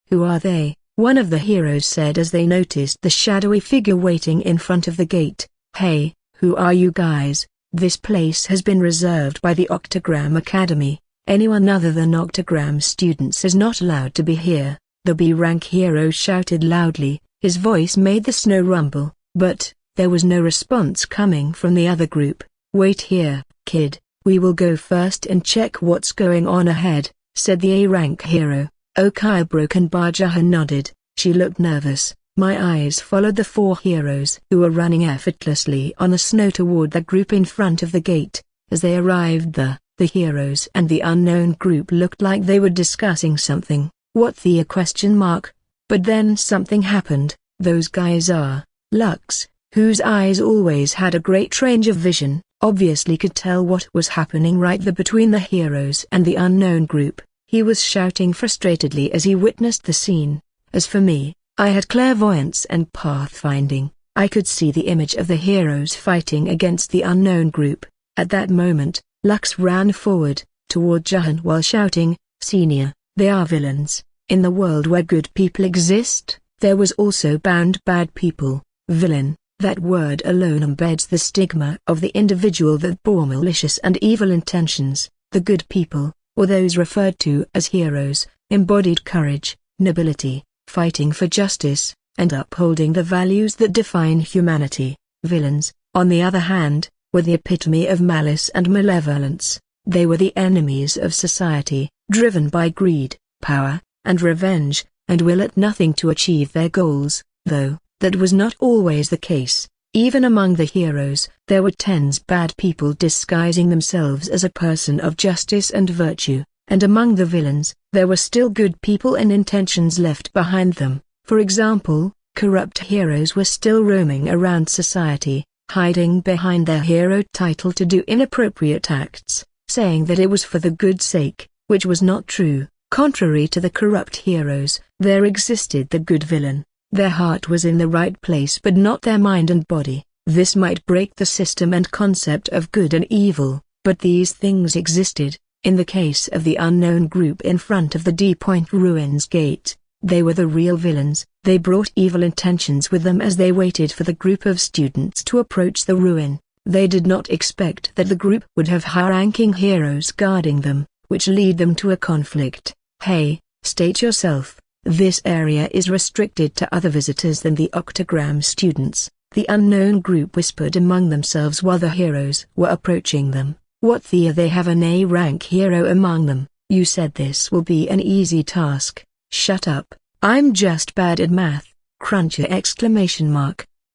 Who are they? One of the heroes said as they noticed the shadowy figure waiting in front of the gate. Hey, who are you guys? This place has been reserved by the Octagram Academy. Anyone other than Octagram students is not allowed to be here. The B-rank hero shouted loudly. His voice made the snow rumble, but there was no response coming from the other group. Wait here, kid, we will go first and check what's going on ahead, said the A-rank hero. Okay. Broken Bar Jahan nodded. She looked nervous. My eyes followed the 4 heroes who were running effortlessly on the snow toward the group in front of the gate. As they arrived there, the heroes and the unknown group looked like they were discussing something. What the question mark? But then something happened. Those guys are Lux, whose eyes always had a great range of vision, obviously could tell what was happening right there between the heroes and the unknown group. He was shouting frustratedly as he witnessed the scene. As for me, I had clairvoyance and pathfinding. I could see the image of the heroes fighting against the unknown group. At that moment, Lux ran forward, toward Jahan while shouting, Senior, they are villains. In the world where good people exist, there was also bound bad people. Villain, that word alone embeds the stigma of the individual that bore malicious and evil intentions. The good people, or those referred to as heroes, embodied courage, nobility, fighting for justice, and upholding the values that define humanity. Villains, on the other hand, were the epitome of malice and malevolence. They were the enemies of society, driven by greed, power, and revenge, and will at nothing to achieve their goals. Though that was not always the case. Even among the heroes, there were tens bad people disguising themselves as a person of justice and virtue, and among the villains, there were still good people and intentions left behind them. For example, corrupt heroes were still roaming around society, hiding behind their hero title to do inappropriate acts, saying that it was for the good sake, which was not true. Contrary to the corrupt heroes, there existed the good villain. Their heart was in the right place but not their mind and body. This might break the system and concept of good and evil, but these things existed. In the case of the unknown group in front of the D-Point Ruins gate, they were the real villains. They brought evil intentions with them as they waited for the group of students to approach the ruin. They did not expect that the group would have high-ranking heroes guarding them, which lead them to a conflict. Hey, state yourself. This area is restricted to other visitors than the Octagram students, the unknown group whispered among themselves while the heroes were approaching them. What the they have an A-rank hero among them. You said this will be an easy task. Shut up, I'm just bad at math. Cruncher!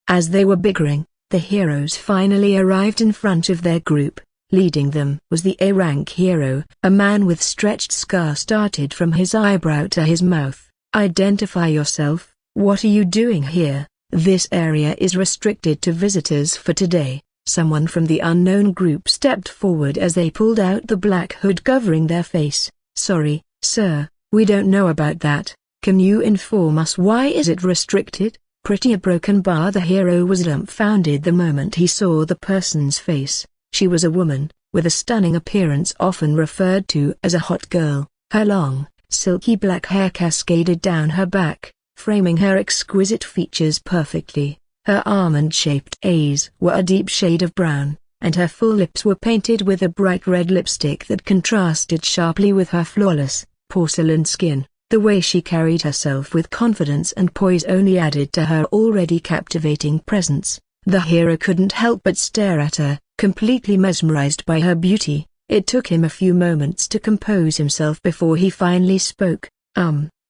As they were bickering, the heroes finally arrived in front of their group. Leading them was the A-rank hero. A man with stretched scar started from his eyebrow to his mouth. Identify yourself. What are you doing here? This area is restricted to visitors for today. Someone from the unknown group stepped forward as they pulled out the black hood covering their face. Sorry, sir, we don't know about that. Can you inform us why is it restricted? Pretty a broken bar. The hero was dumbfounded the moment he saw the person's face. She was a woman, with a stunning appearance often referred to as a hot girl. Her long, silky black hair cascaded down her back, framing her exquisite features perfectly. Her almond-shaped eyes were a deep shade of brown, and her full lips were painted with a bright red lipstick that contrasted sharply with her flawless, porcelain skin. The way she carried herself with confidence and poise only added to her already captivating presence. The hero couldn't help but stare at her, completely mesmerized by her beauty. It took him a few moments to compose himself before he finally spoke.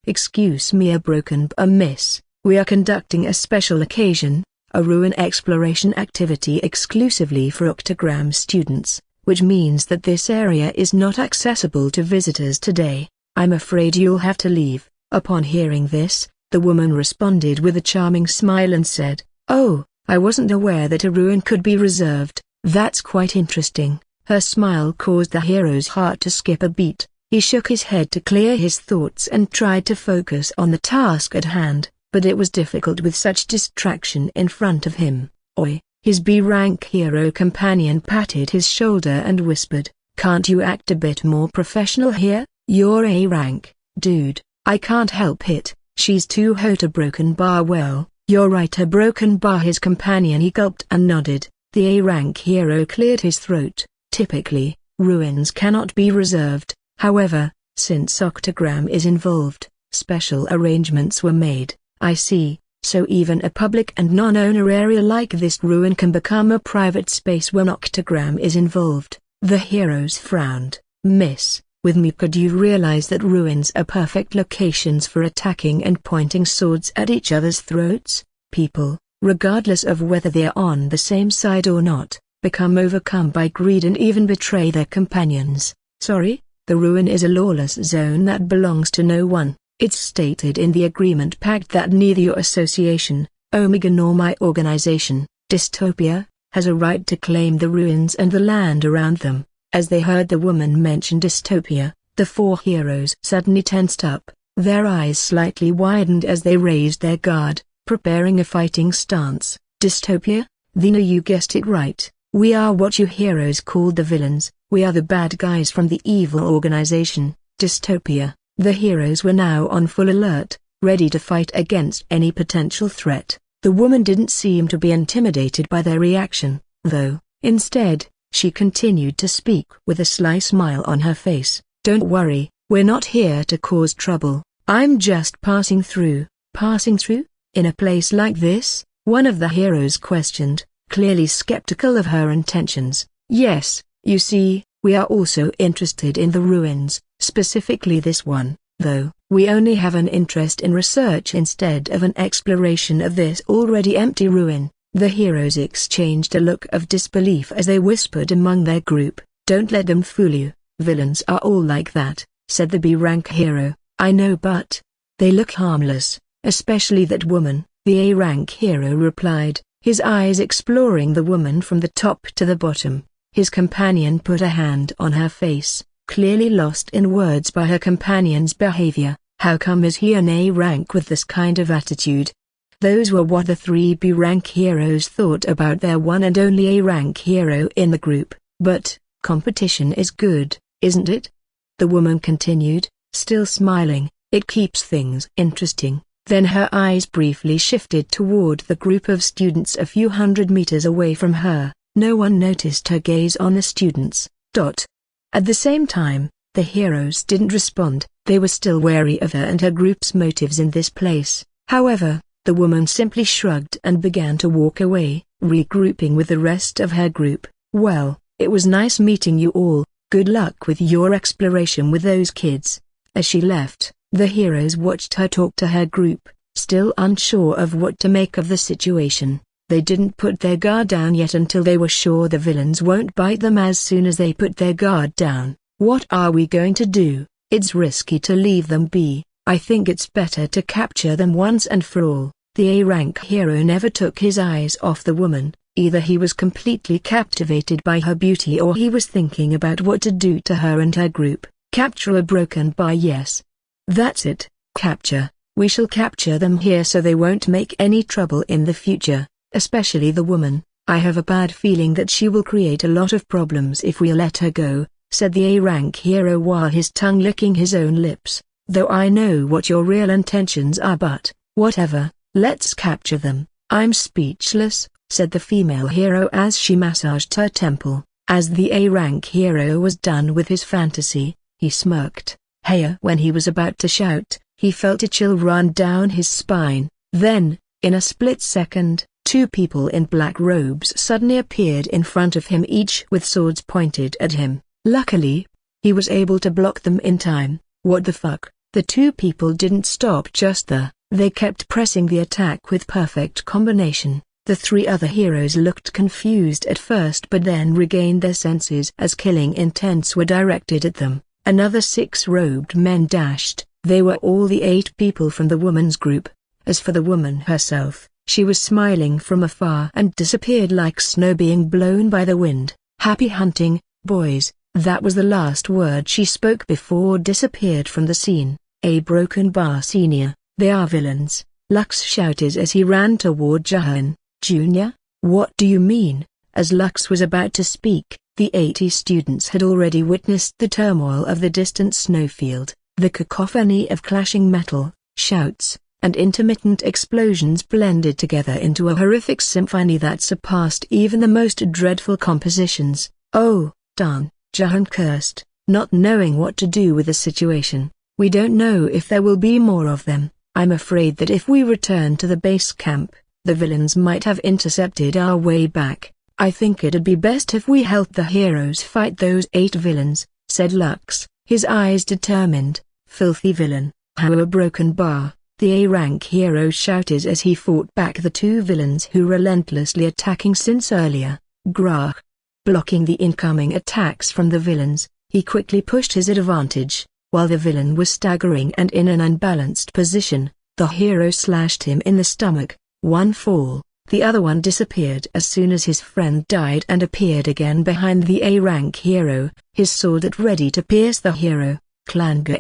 Excuse me, a broken bar, miss. We are conducting a special occasion, a ruin exploration activity exclusively for Octagram students, which means that this area is not accessible to visitors today. I'm afraid you'll have to leave. Upon hearing this, the woman responded with a charming smile and said, "Oh, I wasn't aware that a ruin could be reserved. That's quite interesting." Her smile caused the hero's heart to skip a beat. He shook his head to clear his thoughts and tried to focus on the task at hand, but it was difficult with such distraction in front of him. Oi! His B-rank hero companion patted his shoulder and whispered, "Can't you act a bit more professional here? You're A-rank, dude. I can't help it. She's too hot." A broken bar. Well, you're right, a broken bar. His companion he gulped and nodded. The A-rank hero cleared his throat. Typically, ruins cannot be reserved. However, since Octagram is involved, special arrangements were made. I see. So even a public and non-owner area like this ruin can become a private space when Octagram is involved. The heroes frowned. Miss, with me could you realize that ruins are perfect locations for attacking and pointing swords at each other's throats? People, regardless of whether they are on the same side or not, become overcome by greed and even betray their companions. Sorry? The ruin is a lawless zone that belongs to no one. It's stated in the agreement pact that neither your association, Omega, nor my organization, Dystopia, has a right to claim the ruins and the land around them. As they heard the woman mention Dystopia, the four heroes suddenly tensed up. Their eyes slightly widened as they raised their guard, preparing a fighting stance. Dystopia? Thina, you guessed it right. We are what you heroes called the villains. We are the bad guys from the evil organization, Dystopia. The heroes were now on full alert, ready to fight against any potential threat. The woman didn't seem to be intimidated by their reaction, though. Instead, she continued to speak with a sly smile on her face. "Don't worry, we're not here to cause trouble. I'm just passing through." "Passing through? In a place like this?" one of the heroes questioned, clearly skeptical of her intentions. "Yes, you see, we are also interested in the ruins, specifically this one, though. We only have an interest in research instead of an exploration of this already empty ruin." The heroes exchanged a look of disbelief as they whispered among their group. "Don't let them fool you. Villains are all like that," said the B-rank hero. "I know, but they look harmless, especially that woman," the A-rank hero replied, his eyes exploring the woman from the top to the bottom. His companion put a hand on her face, clearly lost in words by her companion's behavior. How come is he an A-rank with this kind of attitude? Those were what the three B-rank heroes thought about their one and only A-rank hero in the group. But, competition is good, isn't it? The woman continued, still smiling. "It keeps things interesting." Then her eyes briefly shifted toward the group of students a few hundred meters away from her. No one noticed her gaze on the students. At the same time, the heroes didn't respond. They were still wary of her and her group's motives in this place. However, the woman simply shrugged and began to walk away, regrouping with the rest of her group. "Well, it was nice meeting you all. Good luck with your exploration with those kids." As she left, the heroes watched her talk to her group, Still unsure of what to make of the situation, they didn't put their guard down yet until they were sure the villains won't bite them. As soon as they put their guard down, "What are we going to do? It's risky to leave them be. I think it's better to capture them once and for all." The A-rank hero never took his eyes off the woman. Either he was completely captivated by her beauty or he was thinking about what to do to her and her group. Capture a broken bar. Yes. That's it, capture. We shall capture them here so they won't make any trouble in the future, especially the woman. I have a bad feeling that she will create a lot of problems if we let her go, said the A-rank hero while his tongue licking his own lips. Though I know what your real intentions are, but, whatever, let's capture them. I'm speechless, said the female hero as she massaged her temple. As the A-rank hero was done with his fantasy, he smirked. Hey! When he was about to shout, he felt a chill run down his spine. Then, in a split second, two people in black robes suddenly appeared in front of him, each with swords pointed at him. Luckily, he was able to block them in time. What the fuck? The two people didn't stop just there. They kept pressing the attack with perfect combination. The three other heroes looked confused at first but then regained their senses as killing intents were directed at them. Another 6 robed men dashed. They were all the 8 people from the woman's group. As for the woman herself, she was smiling from afar and disappeared like snow being blown by the wind. Happy hunting, boys. That was the last word she spoke before disappeared from the scene. A broken bar senior. They are villains, Lux shouted as he ran toward Jahan. Junior? What do you mean? As Lux was about to speak, the 80 students had already witnessed the turmoil of the distant snowfield. The cacophony of clashing metal, shouts, and intermittent explosions blended together into a horrific symphony that surpassed even the most dreadful compositions. Oh, darn, Jahan cursed, not knowing what to do with the situation. We don't know if there will be more of them. I'm afraid that if we return to the base camp, the villains might have intercepted our way back. I think it'd be best if we help the heroes fight those 8 villains, said Lux, his eyes determined. Filthy villain, how a broken bar, the A-rank hero shouted as he fought back the 2 villains who relentlessly attacking since earlier. Grah. Blocking the incoming attacks from the villains, he quickly pushed his advantage. While the villain was staggering and in an unbalanced position, the hero slashed him in the stomach. One fall, the other one disappeared as soon as his friend died and appeared again behind the A-rank hero, his sword at ready to pierce the hero. Clanger!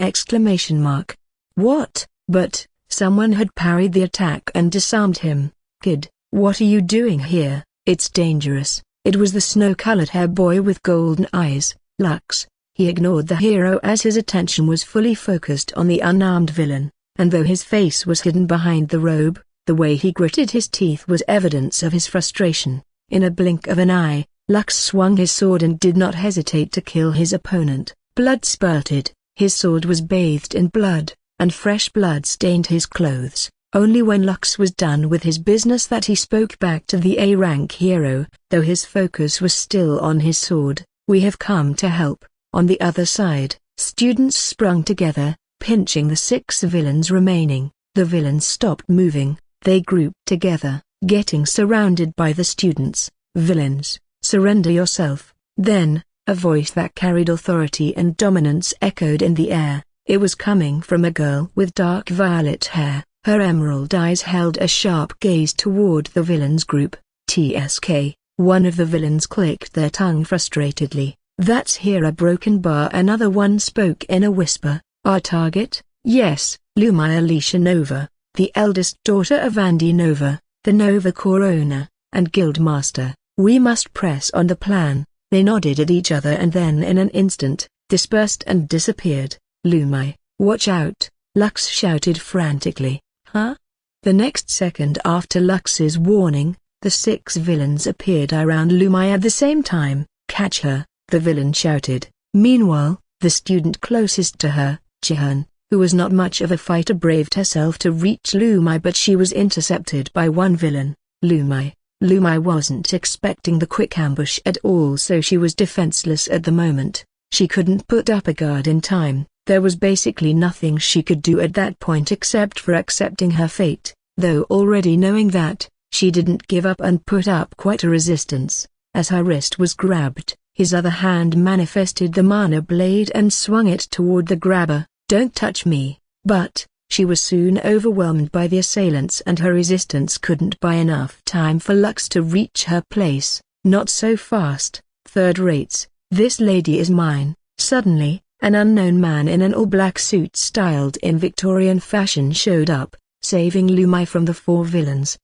What? But, someone had parried the attack and disarmed him. Kid, what are you doing here? It's dangerous. It was the snow-colored hair boy with golden eyes, Lux. He ignored the hero as his attention was fully focused on the unarmed villain, and though his face was hidden behind the robe, the way he gritted his teeth was evidence of his frustration. In a blink of an eye, Lux swung his sword and did not hesitate to kill his opponent. Blood spurted, his sword was bathed in blood, and fresh blood stained his clothes. Only when Lux was done with his business that he spoke back to the A-rank hero, though his focus was still on his sword. We have come to help. On the other side, students sprung together, pinching the 6 villains remaining. The villains stopped moving, they grouped together, getting surrounded by the students. Villains, surrender yourself. Then, a voice that carried authority and dominance echoed in the air. It was coming from a girl with dark violet hair. Her emerald eyes held a sharp gaze toward the villains group. TSK, one of the villains clicked their tongue frustratedly. That's here a broken bar. Another one spoke in a whisper. Our target? Yes, Lumia Alicia Nova, the eldest daughter of Andy Nova, the Nova Corona, and Guildmaster. We must press on the plan. They nodded at each other and then in an instant, dispersed and disappeared. Lumia, watch out, Lux shouted frantically. Huh? The next second after Lux's warning, the 6 villains appeared around Lumia at the same time. Catch her, the villain shouted. Meanwhile, the student closest to her, Jihan, who was not much of a fighter, braved herself to reach Lumia, but she was intercepted by one villain. Lumia wasn't expecting the quick ambush at all, so she was defenseless at the moment. She couldn't put up a guard in time. There was basically nothing she could do at that point except for accepting her fate, though already knowing that, she didn't give up and put up quite a resistance. As her wrist was grabbed, his other hand manifested the mana blade and swung it toward the grabber. "Don't touch me!" But she was soon overwhelmed by the assailants and her resistance couldn't buy enough time for Lux to reach her place. "Not so fast, third rates, this lady is mine." Suddenly, an unknown man in an all-black suit styled in Victorian fashion showed up, saving Lumai from the four villains.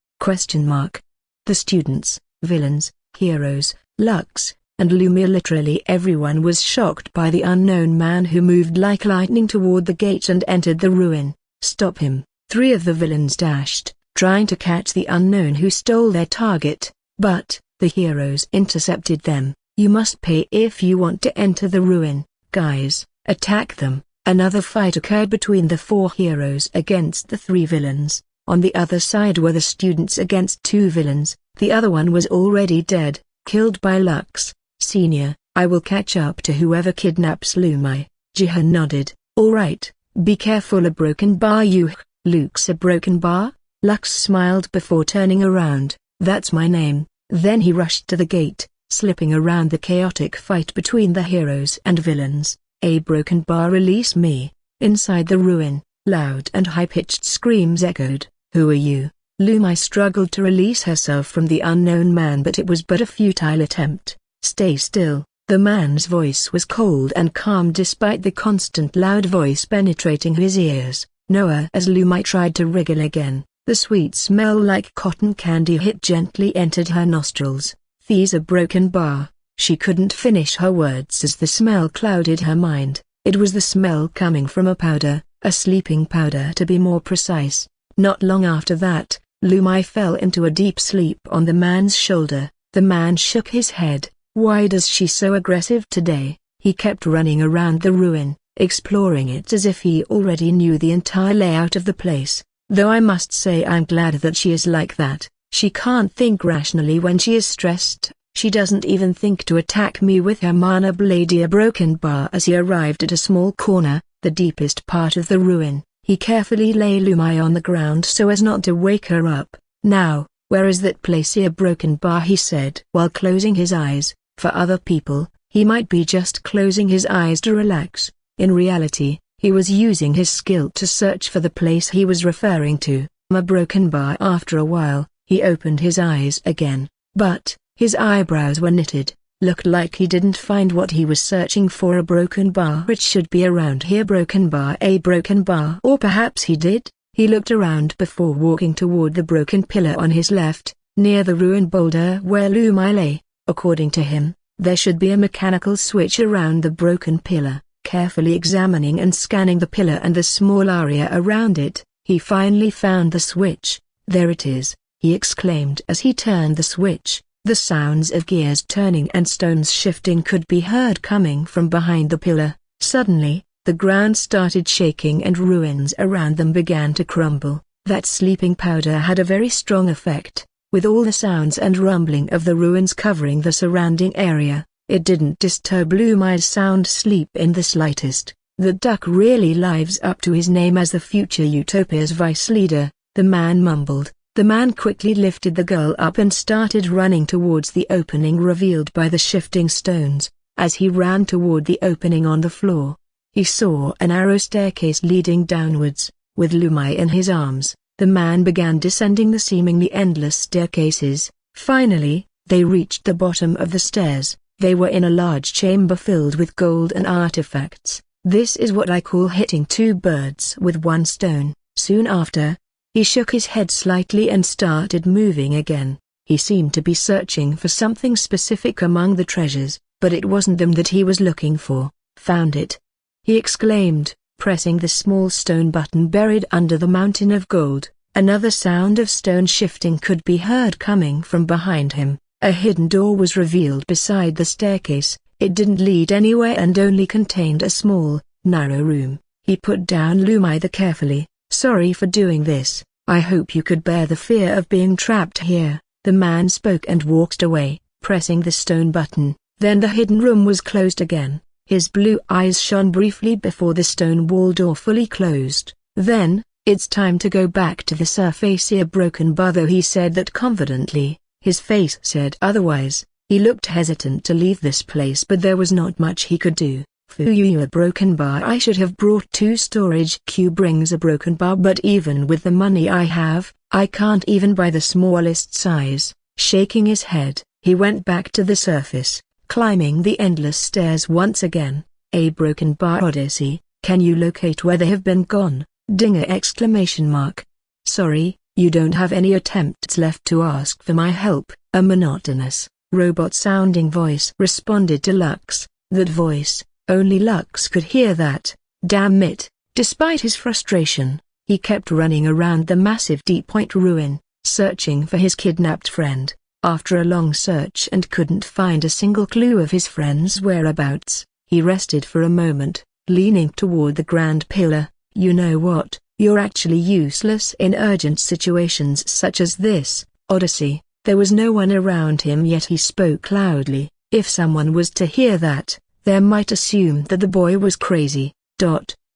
The students, villains, heroes, Lux, and Lumia, literally everyone was shocked by the unknown man who moved like lightning toward the gate and entered the ruin. "Stop him!" Three of the villains dashed, trying to catch the unknown who stole their target, but the heroes intercepted them. "You must pay if you want to enter the ruin, guys, attack them." Another fight occurred between the four heroes against the three villains. On the other side were the students against two villains. The other one was already dead, killed by Lux. "Senior, I will catch up to whoever kidnaps Lumai." Jihan nodded. "All right, be careful, a broken bar you." "Luke's a broken bar?" Lux smiled before turning around. "That's my name." Then he rushed to the gate, slipping around the chaotic fight between the heroes and villains. "A broken bar, release me." Inside the ruin, loud and high-pitched screams echoed. "Who are you?" Lumai struggled to release herself from the unknown man, but it was but a futile attempt. "Stay still." The man's voice was cold and calm despite the constant loud voice penetrating his ears. "Noah." As Lumai tried to wriggle again, the sweet smell like cotton candy hit gently entered her nostrils. "Thee's a broken bar." She couldn't finish her words as the smell clouded her mind. It was the smell coming from a powder, a sleeping powder to be more precise. Not long after that, Lumai fell into a deep sleep on the man's shoulder. The man shook his head. "Why does she so aggressive today?" He kept running around the ruin, exploring it as if he already knew the entire layout of the place. "Though I must say I'm glad that she is like that. She can't think rationally when she is stressed. She doesn't even think to attack me with her mana blade." A broken bar. As he arrived at a small corner, the deepest part of the ruin, he carefully lay Lumai on the ground so as not to wake her up. "Now, where is that place?" "A broken bar," he said while closing his eyes. For other people, he might be just closing his eyes to relax. In reality, he was using his skill to search for the place he was referring to. A broken bar. After a while, he opened his eyes again, but his eyebrows were knitted. Looked like he didn't find what he was searching for. A broken bar. It should be around here. Broken bar. A broken bar. Or perhaps he did. He looked around before walking toward the broken pillar on his left, near the ruined boulder where Lumai lay. According to him, there should be a mechanical switch around the broken pillar. Carefully examining and scanning the pillar and the small area around it, he finally found the switch. "There it is," he exclaimed as he turned the switch. The sounds of gears turning and stones shifting could be heard coming from behind the pillar. Suddenly, the ground started shaking and ruins around them began to crumble. That sleeping powder had a very strong effect. With all the sounds and rumbling of the ruins covering the surrounding area, it didn't disturb Lumai's sound sleep in the slightest. "The duck really lives up to his name as the future Utopia's vice leader," the man mumbled. The man quickly lifted the girl up and started running towards the opening revealed by the shifting stones. As he ran toward the opening on the floor, he saw a narrow staircase leading downwards. With Lumai in his arms, the man began descending the seemingly endless staircases. Finally, they reached the bottom of the stairs. They were in a large chamber filled with gold and artifacts. "This is what I call hitting two birds with one stone." Soon after, he shook his head slightly and started moving again. He seemed to be searching for something specific among the treasures, but it wasn't them that he was looking for. "Found it!" he exclaimed, pressing the small stone button buried under the mountain of gold. Another sound of stone shifting could be heard coming from behind him. A hidden door was revealed beside the staircase. It didn't lead anywhere and only contained a small, narrow room. He put down Lumai carefully. "Sorry for doing this. I hope you could bear the fear of being trapped here." The man spoke and walked away, pressing the stone button. Then the hidden room was closed again. His blue eyes shone briefly before the stone wall door fully closed. Then, "It's time to go back to the surface here, broken bar," though he said that confidently, his face said otherwise. He looked hesitant to leave this place, but there was not much he could do. "Foo you a broken bar. I should have brought 2 storage cube rings a broken bar, but even with the money I have, I can't even buy the smallest size." Shaking his head, he went back to the surface, climbing the endless stairs once again. "A broken bar odyssey, can you locate where they have been gone?" Dinger exclamation mark. "Sorry, you don't have any attempts left to ask for my help," a monotonous, robot-sounding voice responded to Lux. That voice, only Lux could hear that. Damn it. Despite his frustration, he kept running around the massive Deep Point ruin, searching for his kidnapped friend. After a long search and couldn't find a single clue of his friend's whereabouts, he rested for a moment, leaning toward the grand pillar. "You know what, you're actually useless in urgent situations such as this, Odyssey." There was no one around him, yet he spoke loudly. If someone was to hear that, they might assume that the boy was crazy.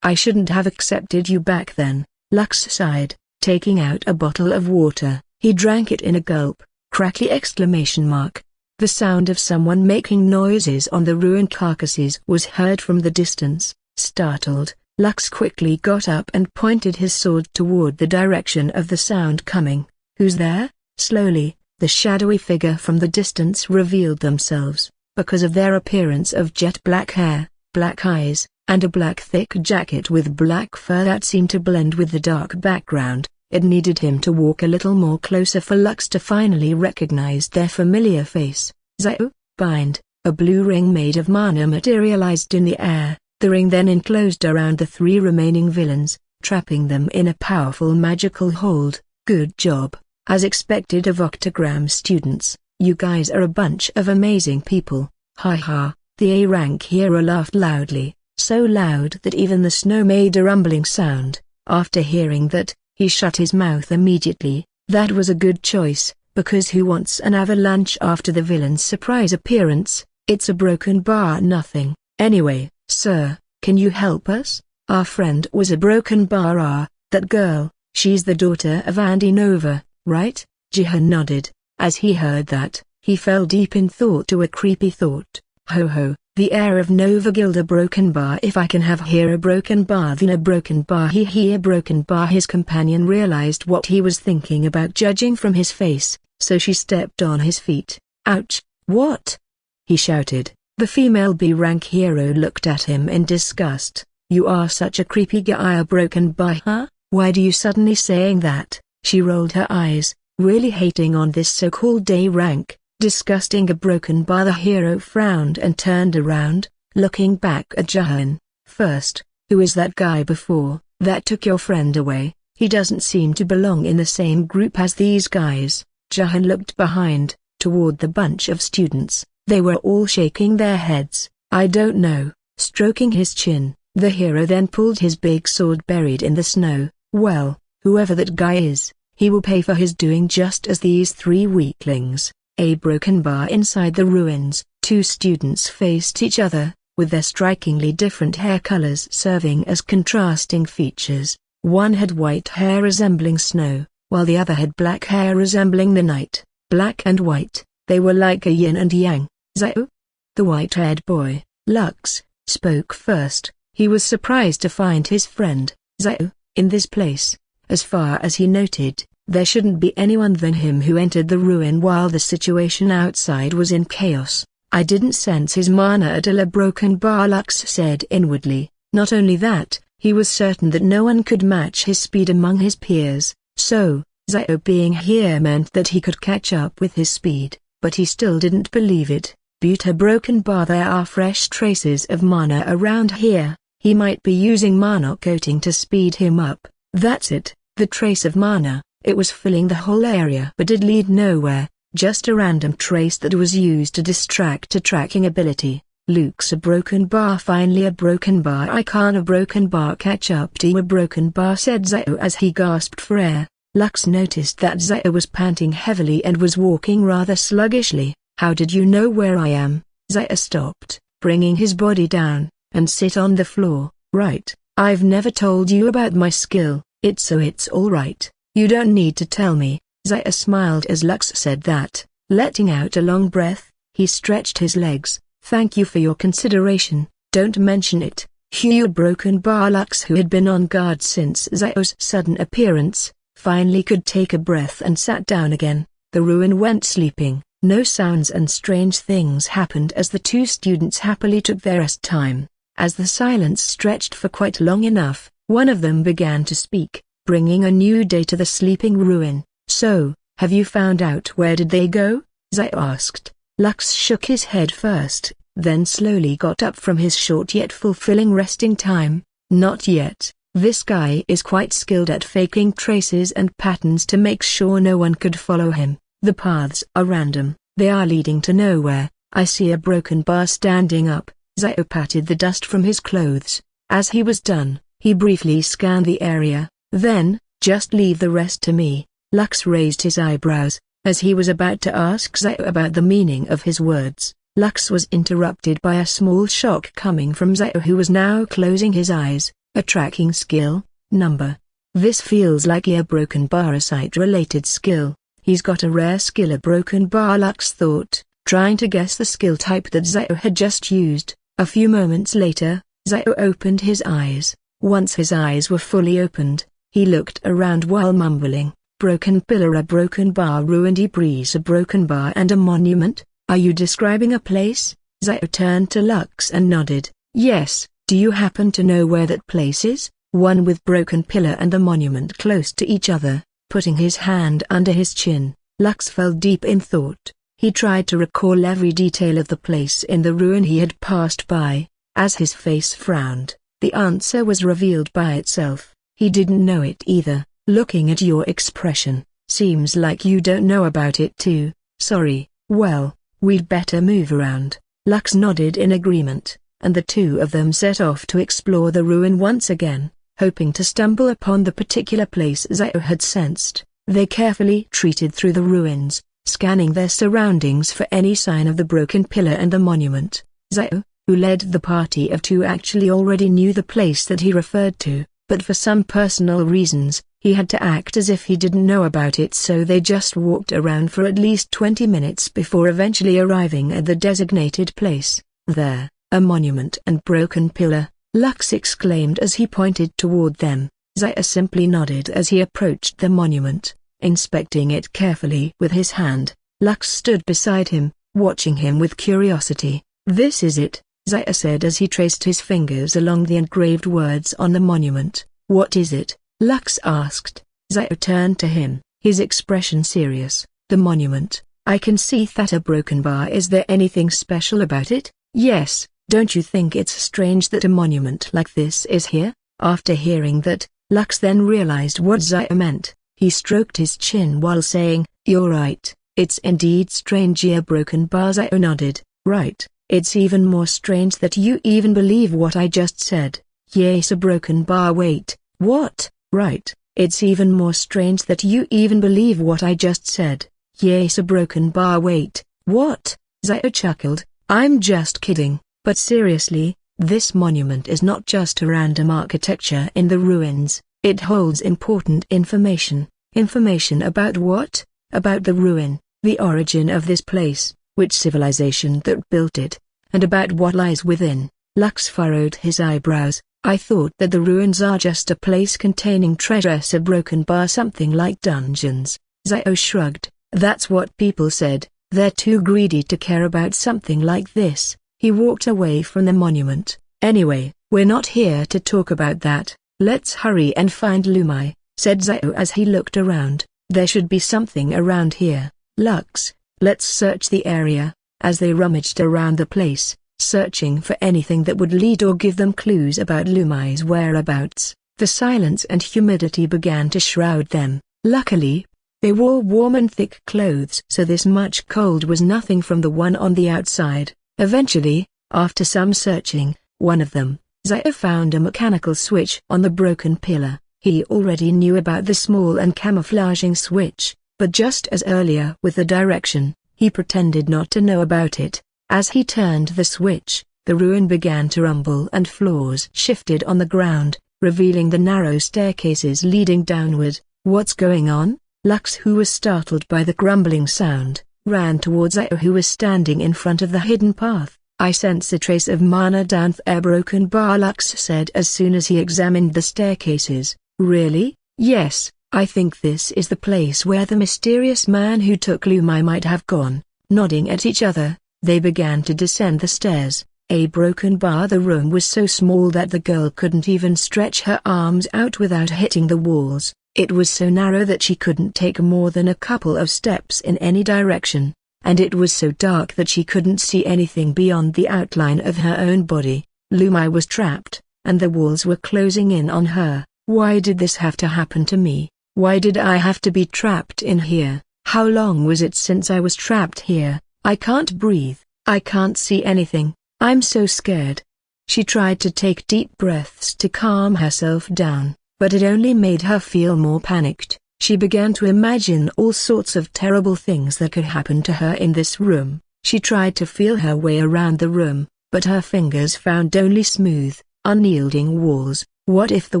"I shouldn't have accepted you back then," Lux sighed, taking out a bottle of water. He drank it in a gulp. Crackly exclamation mark. The sound of someone making noises on the ruined carcasses was heard from the distance. Startled, Lux quickly got up and pointed his sword toward the direction of the sound coming. "Who's there?" Slowly, the shadowy figure from the distance revealed themselves. Because of their appearance of jet black hair, black eyes, and a black thick jacket with black fur that seemed to blend with the dark background, it needed him to walk a little more closer for Lux to finally recognize their familiar face. "Zio, bind." A blue ring made of mana materialized in the air. The ring then enclosed around the 3 remaining villains, trapping them in a powerful magical hold. "Good job." As expected of Octagram students, "You guys are a bunch of amazing people." "Ha ha," the A-rank hero laughed loudly, so loud that even the snow made a rumbling sound. After hearing that, he shut his mouth immediately. That was a good choice, because who wants an avalanche after the villain's surprise appearance? It's a broken bar, nothing. "Anyway, sir, can you help us? Our friend was a broken bar." "That girl, she's the daughter of Andy Nova, right?" Jihan nodded. As he heard that, he fell deep in thought to a creepy thought. "Ho ho, the heir of Nova Guild, a broken bar. If I can have here a broken bar, then a broken bar, he a broken bar." His companion realized what he was thinking about, judging from his face, so she stepped on his feet. "Ouch, what?" he shouted. The female B-rank hero looked at him in disgust. "You are such a creepy guy, a broken bar, huh? Why do you suddenly saying that?" She rolled her eyes, really hating on this so-called A-rank. "Disgusting, a broken bar." The hero frowned and turned around, looking back at Jahan. "First, who is that guy before that took your friend away? He doesn't seem to belong in the same group as these guys." Jahan looked behind, toward the bunch of students. They were all shaking their heads. "I don't know." Stroking his chin, the hero then pulled his big sword buried in the snow. "Well, whoever that guy is, he will pay for his doing, just as these 3 weaklings." A broken bar inside the ruins. 2 students faced each other, with their strikingly different hair colors serving as contrasting features. One had white hair resembling snow, while the other had black hair resembling the night. Black and white, they were like a yin and yang. "Zio?" The white-haired boy, Lux, spoke first. He was surprised to find his friend, Zio, in this place. As far as he noted, there shouldn't be anyone than him who entered the ruin while the situation outside was in chaos. "I didn't sense his mana at all, a broken bar," Lux said inwardly. Not only that, he was certain that no one could match his speed among his peers. So, Zio being here meant that he could catch up with his speed, but he still didn't believe it. "Buta broken bar, there are fresh traces of mana around here. He might be using mana coating to speed him up." That's it, the trace of mana. It was filling the whole area but did lead nowhere, just a random trace that was used to distract a tracking ability. "Luke's a broken bar, finally a broken bar. I can't a broken bar catch up to you, a broken bar," said Zio as he gasped for air. Lux noticed that Zio was panting heavily and was walking rather sluggishly. "How did you know where I am?" Zio stopped, bringing his body down, and sit on the floor. Right, I've never told you about my skill. It's all right. You don't need to tell me. Zaya smiled as Lux said that. Letting out a long breath, he stretched his legs. Thank you for your consideration. Don't mention it. Hugh broken bar. Lux, who had been on guard since Zaya's sudden appearance, finally could take a breath and sat down again. The ruin went sleeping. No sounds and strange things happened as the two students happily took their rest time. As the silence stretched for quite long enough, one of them began to speak, bringing a new day to the sleeping ruin. So, have you found out where did they go? Zaya asked. Lux shook his head first, then slowly got up from his short yet fulfilling resting time. Not yet. This guy is quite skilled at faking traces and patterns to make sure no one could follow him. The paths are random. They are leading to nowhere. I see a broken bar standing up. Zaya patted the dust from his clothes. As he was done, he briefly scanned the area. Then, just leave the rest to me. Lux raised his eyebrows, as he was about to ask Zaya about the meaning of his words. Lux was interrupted by a small shock coming from Zaya, who was now closing his eyes. A tracking skill, number. This feels like a broken bar, a site-related skill. He's got a rare skill, a broken bar, Lux thought, trying to guess the skill type that Zaya had just used. A few moments later, Zaya opened his eyes. Once his eyes were fully opened, he looked around while mumbling, broken pillar, a broken bar, ruined debris, a broken bar and a monument. Are you describing a place? Zaya turned to Lux and nodded. Yes. Do you happen to know where that place is? One with broken pillar and the monument close to each other. Putting his hand under his chin, Lux fell deep in thought. He tried to recall every detail of the place in the ruin he had passed by. As his face frowned, the answer was revealed by itself. He didn't know it either. Looking at your expression, seems like you don't know about it too. Sorry. Well, we'd better move around. Lux nodded in agreement, and the two of them set off to explore the ruin once again, hoping to stumble upon the particular place Zaya had sensed. They carefully treated through the ruins, scanning their surroundings for any sign of the broken pillar and the monument. Zaya, who led the party of two, actually already knew the place that he referred to, but for some personal reasons, he had to act as if he didn't know about it, so they just walked around for at least 20 minutes before eventually arriving at the designated place. There, a monument and broken pillar, Lux exclaimed as he pointed toward them. Zaya simply nodded as he approached the monument, inspecting it carefully with his hand. Lux stood beside him, watching him with curiosity. This is it, Zaya said as he traced his fingers along the engraved words on the monument. What is it? Lux asked. Zaya turned to him, his expression serious. The monument. I can see that a broken bar. Is there anything special about it? Yes. Don't you think it's strange that a monument like this is here? After hearing that, Lux then realized what Zaya meant. He stroked his chin while saying, You're right, it's indeed strange. A broken bar. Zaya nodded. Right, it's even more strange that you even believe what I just said. Yes, a broken bar. Wait, what? Right, it's even more strange that you even believe what I just said. Yes, a broken bar. Wait, what? Zaya chuckled. I'm just kidding. But seriously, this monument is not just a random architecture in the ruins, it holds important information. Information about what? About the ruin, the origin of this place, which civilization that built it, and about what lies within. Lux furrowed his eyebrows. I thought that the ruins are just a place containing treasure, a broken bar, something like dungeons. Zaya shrugged. That's what people said. They're too greedy to care about something like this. He walked away from the monument. Anyway, we're not here to talk about that. Let's hurry and find Lumai, said Zaya as he looked around. There should be something around here. Lux, let's search the area. As they rummaged around the place, searching for anything that would lead or give them clues about Lumai's whereabouts, the silence and humidity began to shroud them. Luckily, they wore warm and thick clothes, so this much cold was nothing from the one on the outside. Eventually, after some searching, one of them, Zaya, found a mechanical switch on the broken pillar. He already knew about the small and camouflaging switch, but just as earlier with the direction, he pretended not to know about it. As he turned the switch, The ruin began to rumble and floors shifted on the ground, revealing the narrow staircases leading downward. "What's going on?" Lux, who was startled by the grumbling sound, ran towards Zio, who was standing in front of the hidden path. "I sense a trace of mana down there, broken bar," Lux said as soon as he examined the staircases. "Really?" "Yes, I think this is the place where the mysterious man who took Lumai might have gone." Nodding at each other, they began to descend the stairs. A broken bar. The room was so small that the girl couldn't even stretch her arms out without hitting the walls. It was so narrow that she couldn't take more than a couple of steps in any direction, and it was so dark that she couldn't see anything beyond the outline of her own body. Lumai was trapped, and the walls were closing in on her. "Why did this have to happen to me? Why did I have to be trapped in here? How long was it since I was trapped here? I can't breathe, I can't see anything, I'm so scared." She tried to take deep breaths to calm herself down, but it only made her feel more panicked. She began to imagine all sorts of terrible things that could happen to her in this room. She tried to feel her way around the room, but her fingers found only smooth, unyielding walls. What if the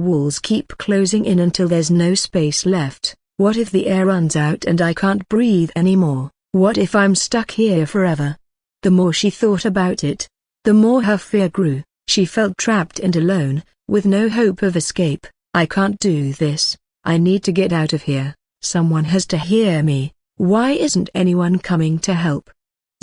walls keep closing in until there's no space left? What if the air runs out and I can't breathe anymore? What if I'm stuck here forever? The more she thought about it, the more her fear grew. She felt trapped and alone, with no hope of escape. "I can't do this, I need to get out of here. Someone has to hear me. Why isn't anyone coming to help?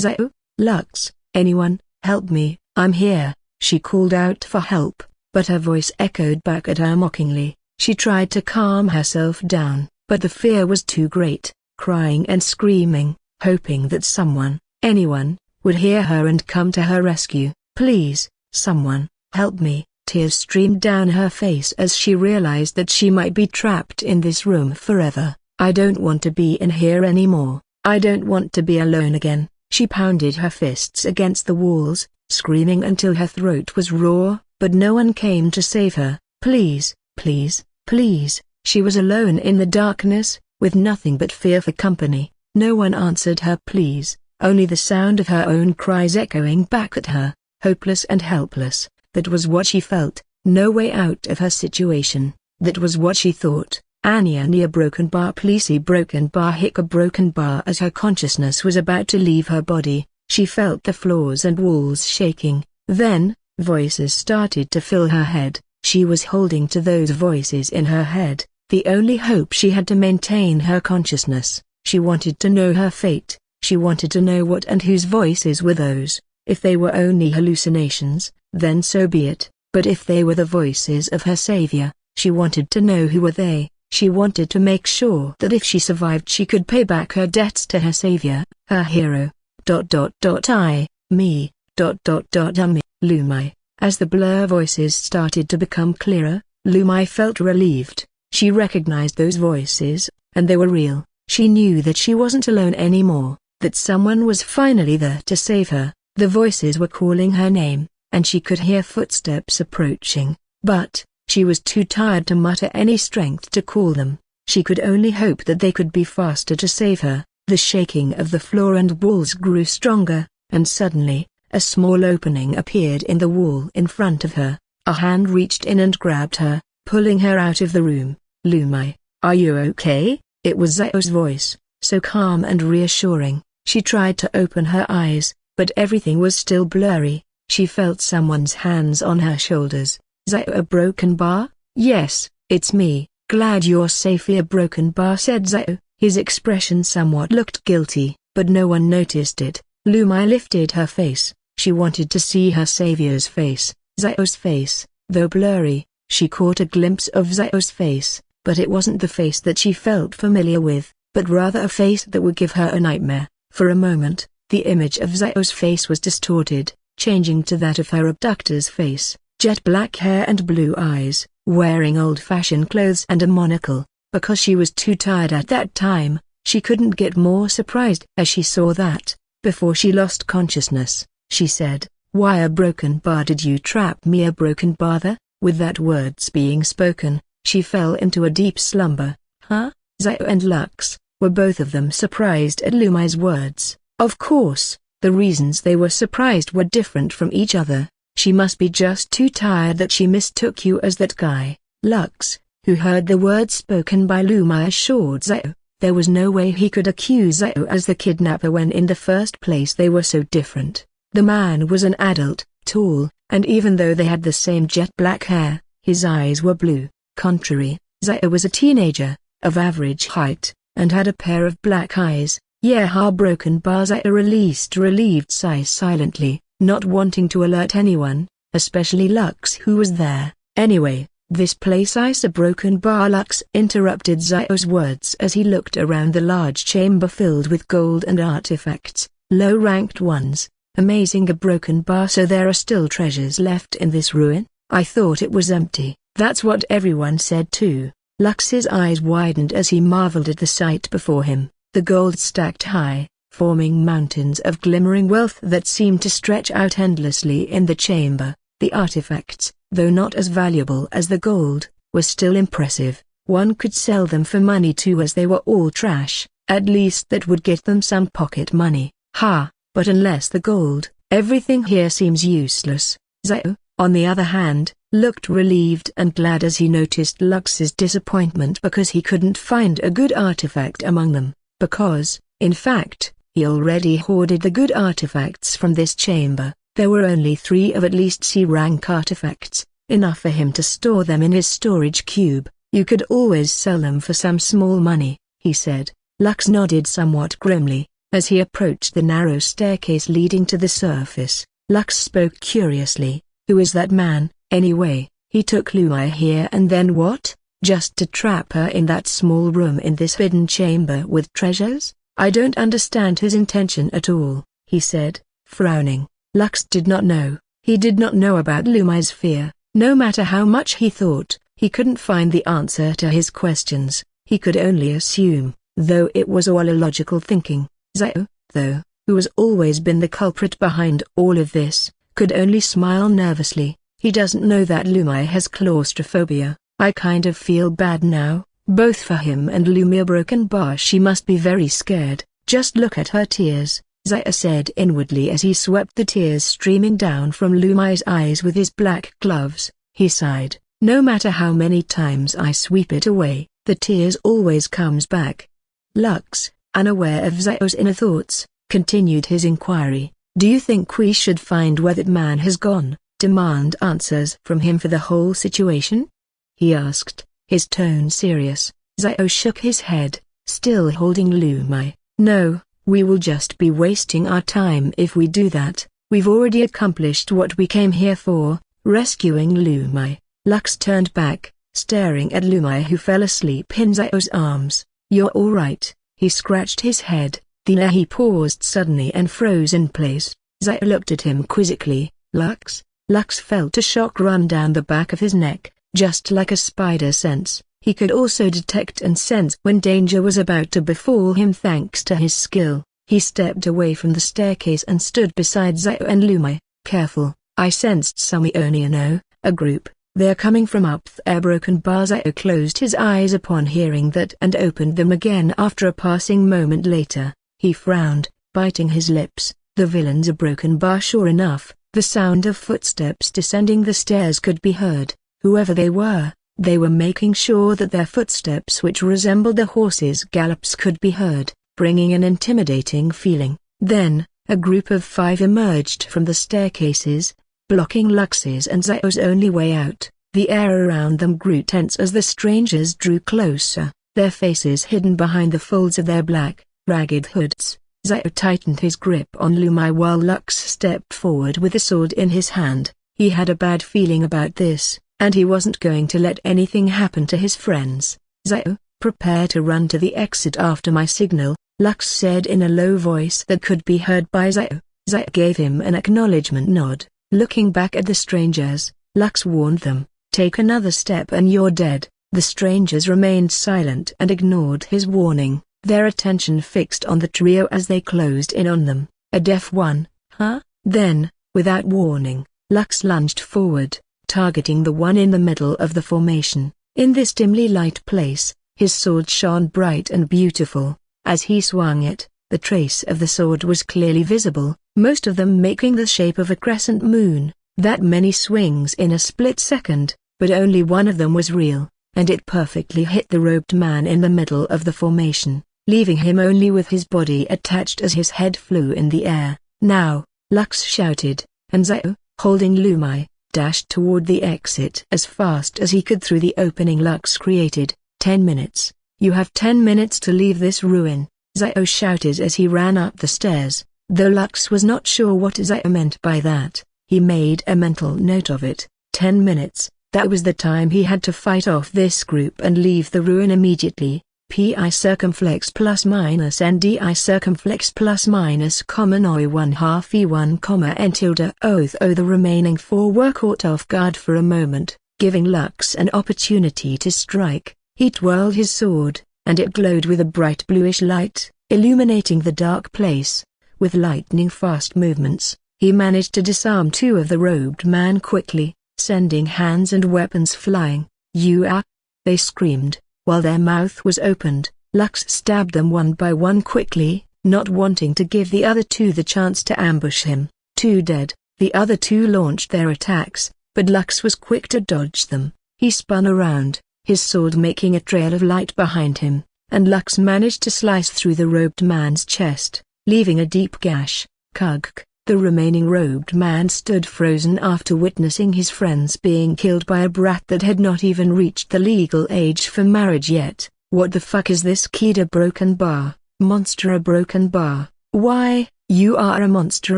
Zio, Lux, anyone, help me, I'm here." She called out for help, but her voice echoed back at her mockingly. She tried to calm herself down, but the fear was too great, crying and screaming, hoping that someone, anyone, would hear her and come to her rescue. "Please, someone, help me." Tears streamed down her face as she realized that she might be trapped in this room forever. "I don't want to be in here anymore. I don't want to be alone again." She pounded her fists against the walls, screaming until her throat was raw, but no one came to save her. "Please, please, please." She was alone in the darkness, with nothing but fear for company. No one answered her pleas, only the sound of her own cries echoing back at her, hopeless and helpless. That was what she felt, no way out of her situation. That was what she thought. Anya near broken bar, pleasey broken bar, hicka broken bar. As her consciousness was about to leave her body, she felt the floors and walls shaking. Then, voices started to fill her head. She was holding to those voices in her head, the only hope she had to maintain her consciousness. She wanted to know her fate. She wanted to know what and whose voices were those. If they were only hallucinations, then so be it, but if they were the voices of her savior, she wanted to know who were they. She wanted to make sure that if she survived she could pay back her debts to her savior, her hero. I, me, Lumai. As the blur voices started to become clearer, Lumai felt relieved. She recognized those voices, and they were real. She knew that she wasn't alone anymore, that someone was finally there to save her. The voices were calling her name, and she could hear footsteps approaching, but she was too tired to mutter any strength to call them. She could only hope that they could be faster to save her. The shaking of the floor and walls grew stronger, and suddenly, a small opening appeared in the wall in front of her. A hand reached in and grabbed her, pulling her out of the room. "Lumai, are you okay?" It was Zio's voice, so calm and reassuring. She tried to open her eyes, but everything was still blurry. She felt someone's hands on her shoulders. "Zio, a broken bar?" "Yes, it's me. Glad you're safe here." Broken bar said Zio. His expression somewhat looked guilty, but no one noticed it. Lumai lifted her face. She wanted to see her savior's face. Zio's face, though blurry. She caught a glimpse of Zio's face, but it wasn't the face that she felt familiar with, but rather a face that would give her a nightmare. For a moment, the image of Zio's face was distorted, changing to that of her abductor's face. Jet black hair and blue eyes, wearing old-fashioned clothes and a monocle. Because she was too tired at that time, she couldn't get more surprised as she saw that. Before she lost consciousness, she said, "Why a broken bar did you trap me a broken bar?" With that words being spoken, she fell into a deep slumber. "Huh?" Zio and Lux were both of them surprised at Lumai's words. Of course, the reasons they were surprised were different from each other. She must be just too tired that she mistook you as that guy. Lux, who heard the words spoken by Lumai, assured Zhao there was no way he could accuse Zhao as the kidnapper when in the first place they were so different. The man was an adult, tall, and even though they had the same jet black hair, his eyes were blue. Contrary, Zhao was a teenager, of average height, and had a pair of black eyes. Yeah, broken bar. Zhao released a relieved sigh silently, not wanting to alert anyone, especially Lux who was there. Anyway, this place is a broken bar. Lux interrupted Zhao's words as he looked around the large chamber filled with gold and artifacts, low-ranked ones. Amazing, a broken bar. So there are still treasures left in this ruin? I thought it was empty. That's what everyone said too. Lux's eyes widened as he marveled at the sight before him, the gold stacked high, forming mountains of glimmering wealth that seemed to stretch out endlessly in the chamber. The artifacts, though not as valuable as the gold, were still impressive. One could sell them for money too, as they were all trash. At least that would get them some pocket money. But unless the gold, everything here seems useless. Zhao, on the other hand, looked relieved and glad as he noticed Lux's disappointment because he couldn't find a good artifact among them, because, in fact, he already hoarded the good artifacts from this chamber. There were only 3 of at least C-rank artifacts, enough for him to store them in his storage cube. You could always sell them for some small money, he said. Lux nodded somewhat grimly. As he approached the narrow staircase leading to the surface, Lux spoke curiously. Who is that man, anyway? He took Lumai here and then what? Just to trap her in that small room in this hidden chamber with treasures? I don't understand his intention at all, he said, frowning. Lux did not know. He did not know about Lumai's fear. No matter how much he thought, he couldn't find the answer to his questions. He could only assume, though it was all illogical thinking. Zhao, though, who has always been the culprit behind all of this, could only smile nervously. He doesn't know that Lumai has claustrophobia. I kind of feel bad now, both for him and Lumia. Broken bar. She must be very scared. Just look at her tears, Zhao said inwardly as he swept the tears streaming down from Lumai's eyes with his black gloves. He sighed. No matter how many times I sweep it away, the tears always comes back. Lux, unaware of Zhao's inner thoughts, continued his inquiry. Do you think we should find where that man has gone, demand answers from him for the whole situation? He asked, his tone serious. Zhao shook his head, still holding Lumai. No, we will just be wasting our time if we do that. We've already accomplished what we came here for, rescuing Lumai. Lux turned back, staring at Lumai who fell asleep in Zhao's arms. You're all right. He scratched his head, then he paused suddenly and froze in place. Zhao looked at him quizzically. Lux? Lux felt a shock run down the back of his neck, just like a spider sense. He could also detect and sense when danger was about to befall him thanks to his skill. He stepped away from the staircase and stood beside Zhao and Lumai. Careful, I sensed some Eoniano, a group. They're coming from up there. Broken bar. Zhao closed his eyes upon hearing that and opened them again after a passing moment later. He frowned, biting his lips. The villains are broken bar. Sure enough, the sound of footsteps descending the stairs could be heard. Whoever they were making sure that their footsteps, which resembled a horse's gallops, could be heard, bringing an intimidating feeling. Then, a group of 5 emerged from the staircases, blocking Lux's and Zhao's only way out. The air around them grew tense as the strangers drew closer, their faces hidden behind the folds of their black, ragged hoods. Zhao tightened his grip on Lumai while Lux stepped forward with a sword in his hand. He had a bad feeling about this, and he wasn't going to let anything happen to his friends. Zhao, prepare to run to the exit after my signal, Lux said in a low voice that could be heard by Zhao. Zhao gave him an acknowledgement nod. Looking back at the strangers, Lux warned them, take another step and you're dead. The strangers remained silent and ignored his warning, their attention fixed on the trio as they closed in on them. A deaf one, huh? Then, without warning, Lux lunged forward, targeting the one in the middle of the formation. In this dimly light place, his sword shone bright and beautiful. As he swung it, the trace of the sword was clearly visible, most of them making the shape of a crescent moon. That many swings in a split second, but only one of them was real, and it perfectly hit the robed man in the middle of the formation, leaving him only with his body attached as his head flew in the air. "Now!" Lux shouted, and Zio, holding Lumai, dashed toward the exit as fast as he could through the opening Lux created. 10 minutes. "You have 10 minutes to leave this ruin," Zio shouted as he ran up the stairs. Though Lux was not sure what Zio meant by that, he made a mental note of it. 10 minutes, that was the time he had to fight off this group and leave the ruin immediately. Pi circumflex plus minus ndi circumflex plus minus common oi 1/2 e1 comma n tilde oath. The remaining 4 were caught off guard for a moment, giving Lux an opportunity to strike. He twirled his sword, and it glowed with a bright bluish light, illuminating the dark place. With lightning-fast movements, he managed to disarm 2 of the robed man quickly, sending hands and weapons flying. "You are!" they screamed. While their mouth was opened, Lux stabbed them one by one quickly, not wanting to give the other 2 the chance to ambush him. 2 dead, the other 2 launched their attacks, but Lux was quick to dodge them. He spun around, his sword making a trail of light behind him, and Lux managed to slice through the robed man's chest, leaving a deep gash. Kugk, the remaining robed man stood frozen after witnessing his friends being killed by a brat that had not even reached the legal age for marriage yet. "What the fuck is this kid? A broken bar, monster, a broken bar. Why, you are a monster,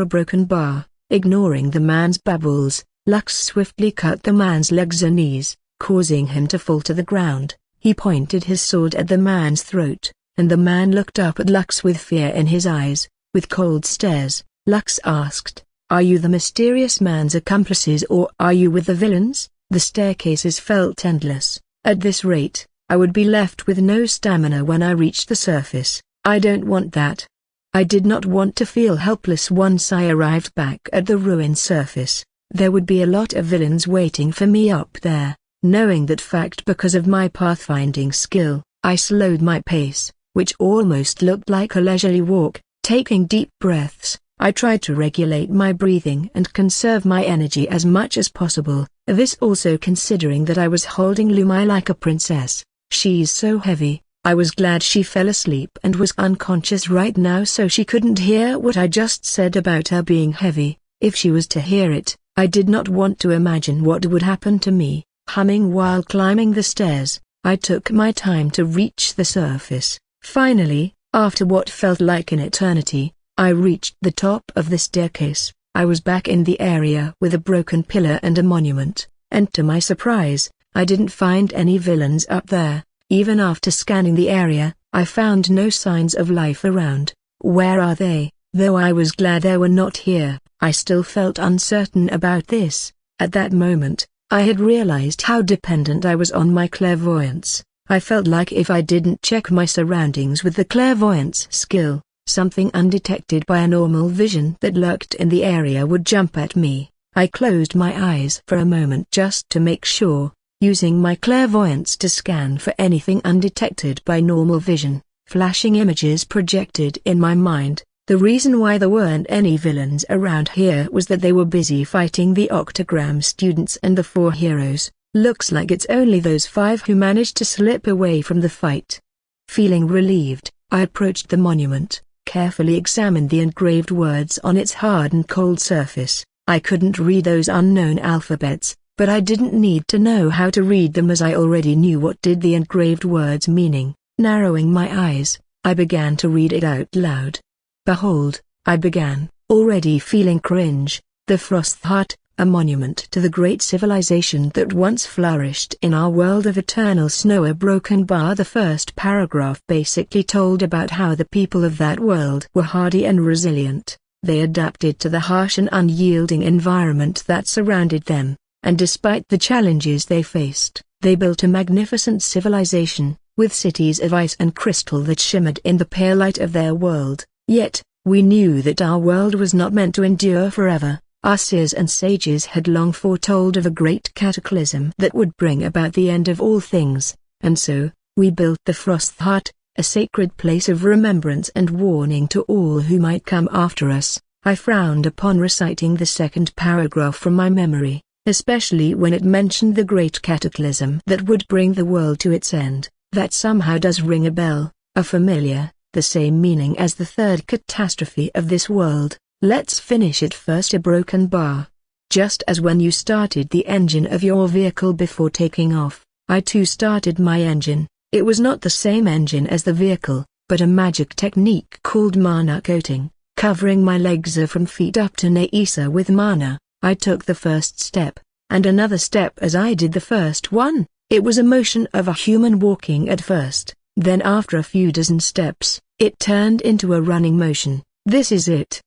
a broken bar." Ignoring the man's babbles, Lux swiftly cut the man's legs and knees, causing him to fall to the ground. He pointed his sword at the man's throat, and the man looked up at Lux with fear in his eyes. With cold stares, Lux asked, "Are you the mysterious man's accomplices or are you with the villains?" The staircases felt endless. At this rate, I would be left with no stamina when I reached the surface. I don't want that. I did not want to feel helpless once I arrived back at the ruined surface. There would be a lot of villains waiting for me up there. Knowing that fact because of my pathfinding skill, I slowed my pace, which almost looked like a leisurely walk. Taking deep breaths, I tried to regulate my breathing and conserve my energy as much as possible, this also considering that I was holding Lumai like a princess. She's so heavy. I was glad she fell asleep and was unconscious right now so she couldn't hear what I just said about her being heavy. If she was to hear it, I did not want to imagine what would happen to me. Humming while climbing the stairs, I took my time to reach the surface. Finally, after what felt like an eternity, I reached the top of the staircase. I was back in the area with a broken pillar and a monument, and to my surprise, I didn't find any villains up there. Even after scanning the area, I found no signs of life around. Where are they? Though I was glad they were not here, I still felt uncertain about this. At that moment, I had realized how dependent I was on my clairvoyance. I felt like if I didn't check my surroundings with the clairvoyance skill, something undetected by a normal vision that lurked in the area would jump at me. I closed my eyes for a moment just to make sure, using my clairvoyance to scan for anything undetected by normal vision. Flashing images projected in my mind. The reason why there weren't any villains around here was that they were busy fighting the Octagram students and the 4 heroes. Looks like it's only those 5 who managed to slip away from the fight. Feeling relieved, I approached the monument, carefully examined the engraved words on its hard and cold surface. I couldn't read those unknown alphabets, but I didn't need to know how to read them as I already knew what did the engraved words meaning. Narrowing my eyes, I began to read it out loud. "Behold," I began, already feeling cringe, "the Frost Heart, a monument to the great civilization that once flourished in our world of eternal snow." A broken bar. The first paragraph basically told about how the people of that world were hardy and resilient. They adapted to the harsh and unyielding environment that surrounded them, and despite the challenges they faced, they built a magnificent civilization, with cities of ice and crystal that shimmered in the pale light of their world. Yet, we knew that our world was not meant to endure forever. Our seers and sages had long foretold of a great cataclysm that would bring about the end of all things, and so, we built the Frost Heart, a sacred place of remembrance and warning to all who might come after us. I frowned upon reciting the second paragraph from my memory, especially when it mentioned the great cataclysm that would bring the world to its end. That somehow does ring a bell, a familiar, the same meaning as the third catastrophe of this world. Let's finish it first. A broken bar. Just as when you started the engine of your vehicle before taking off, I too started my engine. It was not the same engine as the vehicle, but a magic technique called mana coating, covering my legs from feet up to knees with mana. I took the first step, and another step as I did the first one. It was a motion of a human walking at first, then after a few dozen steps, it turned into a running motion. This is it.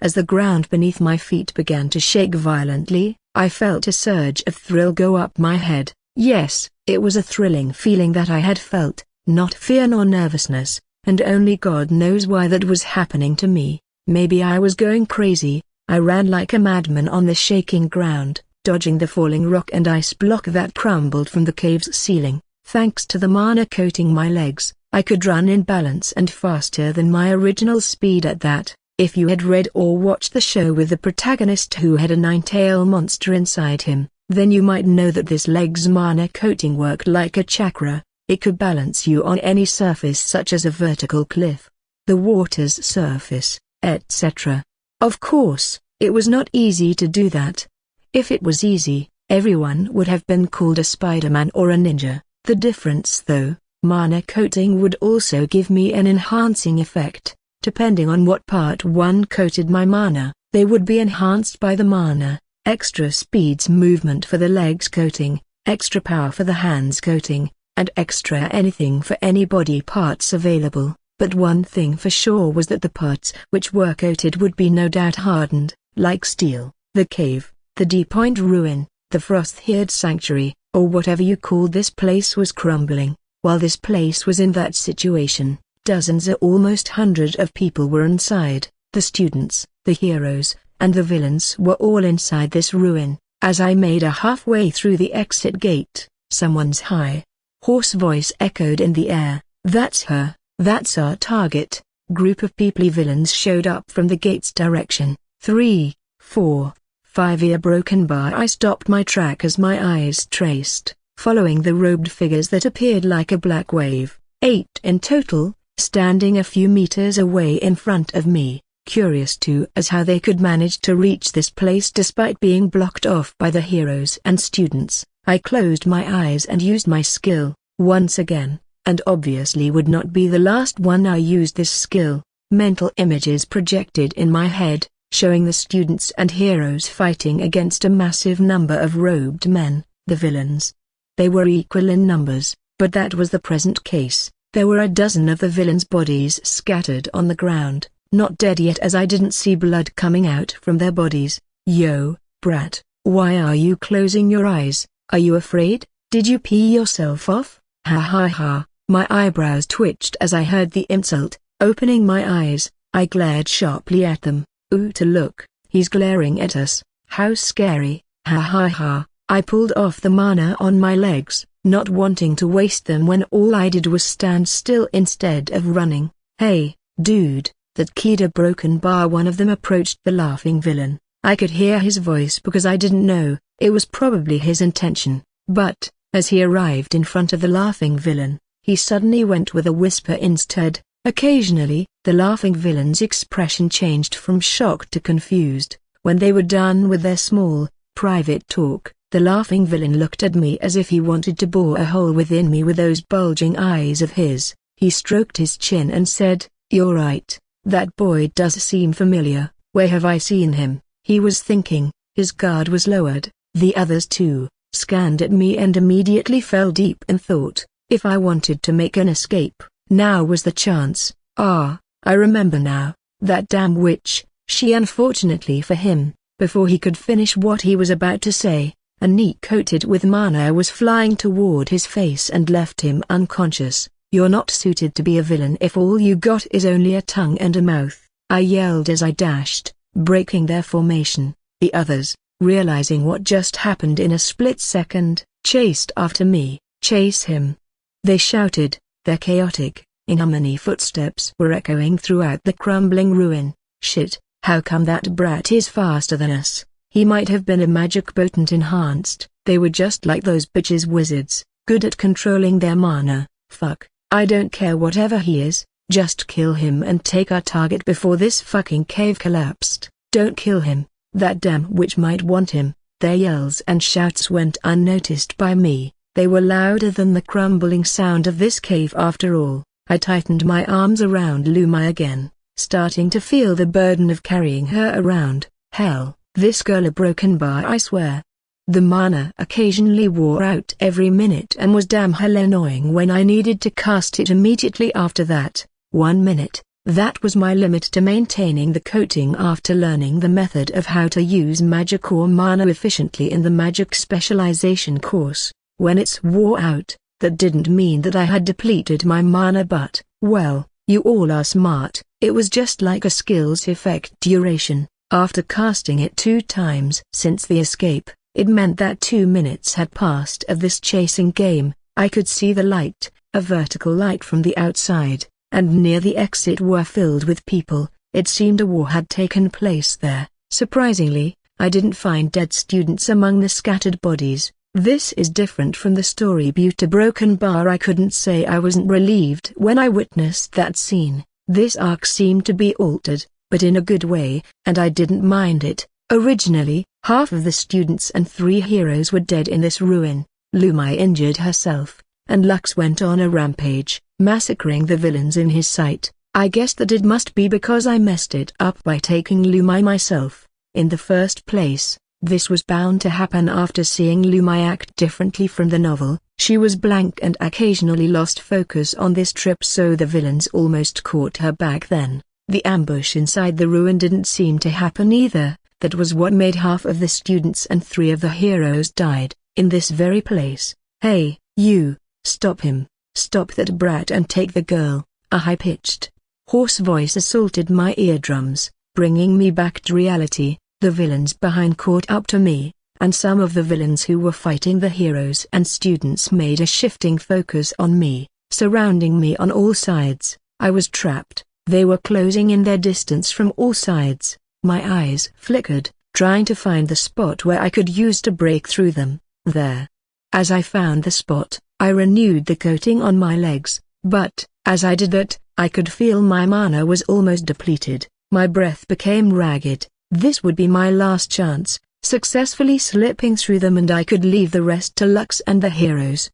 As the ground beneath my feet began to shake violently, I felt a surge of thrill go up my head. Yes, it was a thrilling feeling that I had felt, not fear nor nervousness, and only God knows why that was happening to me. Maybe I was going crazy. I ran like a madman on the shaking ground, dodging the falling rock and ice block that crumbled from the cave's ceiling. Thanks to the mana coating my legs, I could run in balance and faster than my original speed at that. If you had read or watched the show with the protagonist who had a nine-tailed monster inside him, then you might know that this leg's mana coating worked like a chakra. It could balance you on any surface such as a vertical cliff, the water's surface, etc. Of course, it was not easy to do that. If it was easy, everyone would have been called a Spider-Man or a ninja. The difference though, mana coating would also give me an enhancing effect. Depending on what part one coated my mana, they would be enhanced by the mana. Extra speeds movement for the legs coating, extra power for the hands coating, and extra anything for any body parts available. But one thing for sure was that the parts which were coated would be no doubt hardened, like steel. The cave, the Deep Point ruin, the frost-hid sanctuary, or whatever you call this place was crumbling. While this place was in that situation, dozens or almost hundreds of people were inside. The students, the heroes, and the villains were all inside this ruin. As I made a halfway through the exit gate, someone's high, hoarse voice echoed in the air. That's her, that's our target. Group of people villains showed up from the gate's direction. 3, 4, 5 broken bar. I stopped my track as my eyes traced, following the robed figures that appeared like a black wave. 8 in total, standing a few meters away in front of me. Curious too as how they could manage to reach this place despite being blocked off by the heroes and students. I closed my eyes and used my skill, once again, and obviously would not be the last one. I used this skill. Mental images projected in my head, showing the students and heroes fighting against a massive number of robed men, the villains. They were equal in numbers, but that was the present case. There were a dozen of the villains' bodies scattered on the ground, not dead yet as I didn't see blood coming out from their bodies. Yo, brat, why are you closing your eyes? Are you afraid? Did you pee yourself off? Ha ha ha. My eyebrows twitched as I heard the insult. Opening my eyes, I glared sharply at them. Ooh, to look, he's glaring at us. How scary. Ha ha ha. I pulled off the mana on my legs, not wanting to waste them when all I did was stand still instead of running. Hey, dude, that keyed a broken bar. One of them approached the laughing villain. I could hear his voice because I didn't know, it was probably his intention. But, as he arrived in front of the laughing villain, he suddenly went with a whisper instead. Occasionally, the laughing villain's expression changed from shocked to confused. When they were done with their small, private talk, the laughing villain looked at me as if he wanted to bore a hole within me with those bulging eyes of his. He stroked his chin and said, "You're right, that boy does seem familiar. Where have I seen him?" He was thinking. His guard was lowered. The others too, scanned at me and immediately fell deep in thought. If I wanted to make an escape, now was the chance. Ah, I remember now, that damn witch. She, unfortunately for him, before he could finish what he was about to say, a knee coated with mana was flying toward his face and left him unconscious. You're not suited to be a villain if all you got is only a tongue and a mouth, I yelled as I dashed, breaking their formation. The others, realizing what just happened in a split second, chased after me. Chase him! They shouted. Their chaotic, inhuman footsteps were echoing throughout the crumbling ruin. Shit, How come that brat is faster than us? He might have been a magic potent enhanced. They were just like those bitches wizards, good at controlling their mana. Fuck, I don't care whatever he is, just kill him and take our target before this fucking cave collapsed. Don't kill him, that damn witch might want him. Their yells and shouts went unnoticed by me. They were louder than the crumbling sound of this cave after all. I tightened my arms around Lumai again, starting to feel the burden of carrying her around. Hell, this girl a broken bar, I swear. The mana occasionally wore out every minute and was damn hell annoying when I needed to cast it immediately after that. 1 minute, that was my limit to maintaining the coating after learning the method of how to use magic or mana efficiently in the magic specialization course. When it's wore out, that didn't mean that I had depleted my mana but, well, you all are smart, it was just like a skills effect duration. After casting it 2 times since the escape, it meant that 2 minutes had passed of this chasing game. I could see the light, a vertical light from the outside, and near the exit were filled with people. It seemed a war had taken place there. Surprisingly, I didn't find dead students among the scattered bodies. This is different from the story about a broken bar. I couldn't say I wasn't relieved when I witnessed that scene. This arc seemed to be altered, but in a good way, and I didn't mind it. Originally, half of the students and 3 heroes were dead in this ruin. Lumai injured herself, and Lux went on a rampage, massacring the villains in his sight. I guess that it must be because I messed it up by taking Lumai myself. In the first place, this was bound to happen after seeing Lumai act differently from the novel. She was blank and occasionally lost focus on this trip, so the villains almost caught her back then. The ambush inside the ruin didn't seem to happen either. That was what made half of the students and 3 of the heroes died, in this very place. Hey, you, stop him, stop that brat and take the girl. A high-pitched, hoarse voice assaulted my eardrums, bringing me back to reality. The villains behind caught up to me, and some of the villains who were fighting the heroes and students made a shifting focus on me, surrounding me on all sides. I was trapped. They were closing in their distance from all sides. My eyes flickered, trying to find the spot where I could use to break through them. There. As I found the spot, I renewed the coating on my legs, but, as I did that, I could feel my mana was almost depleted. My breath became ragged. This would be my last chance, successfully slipping through them, and I could leave the rest to Lux and the heroes.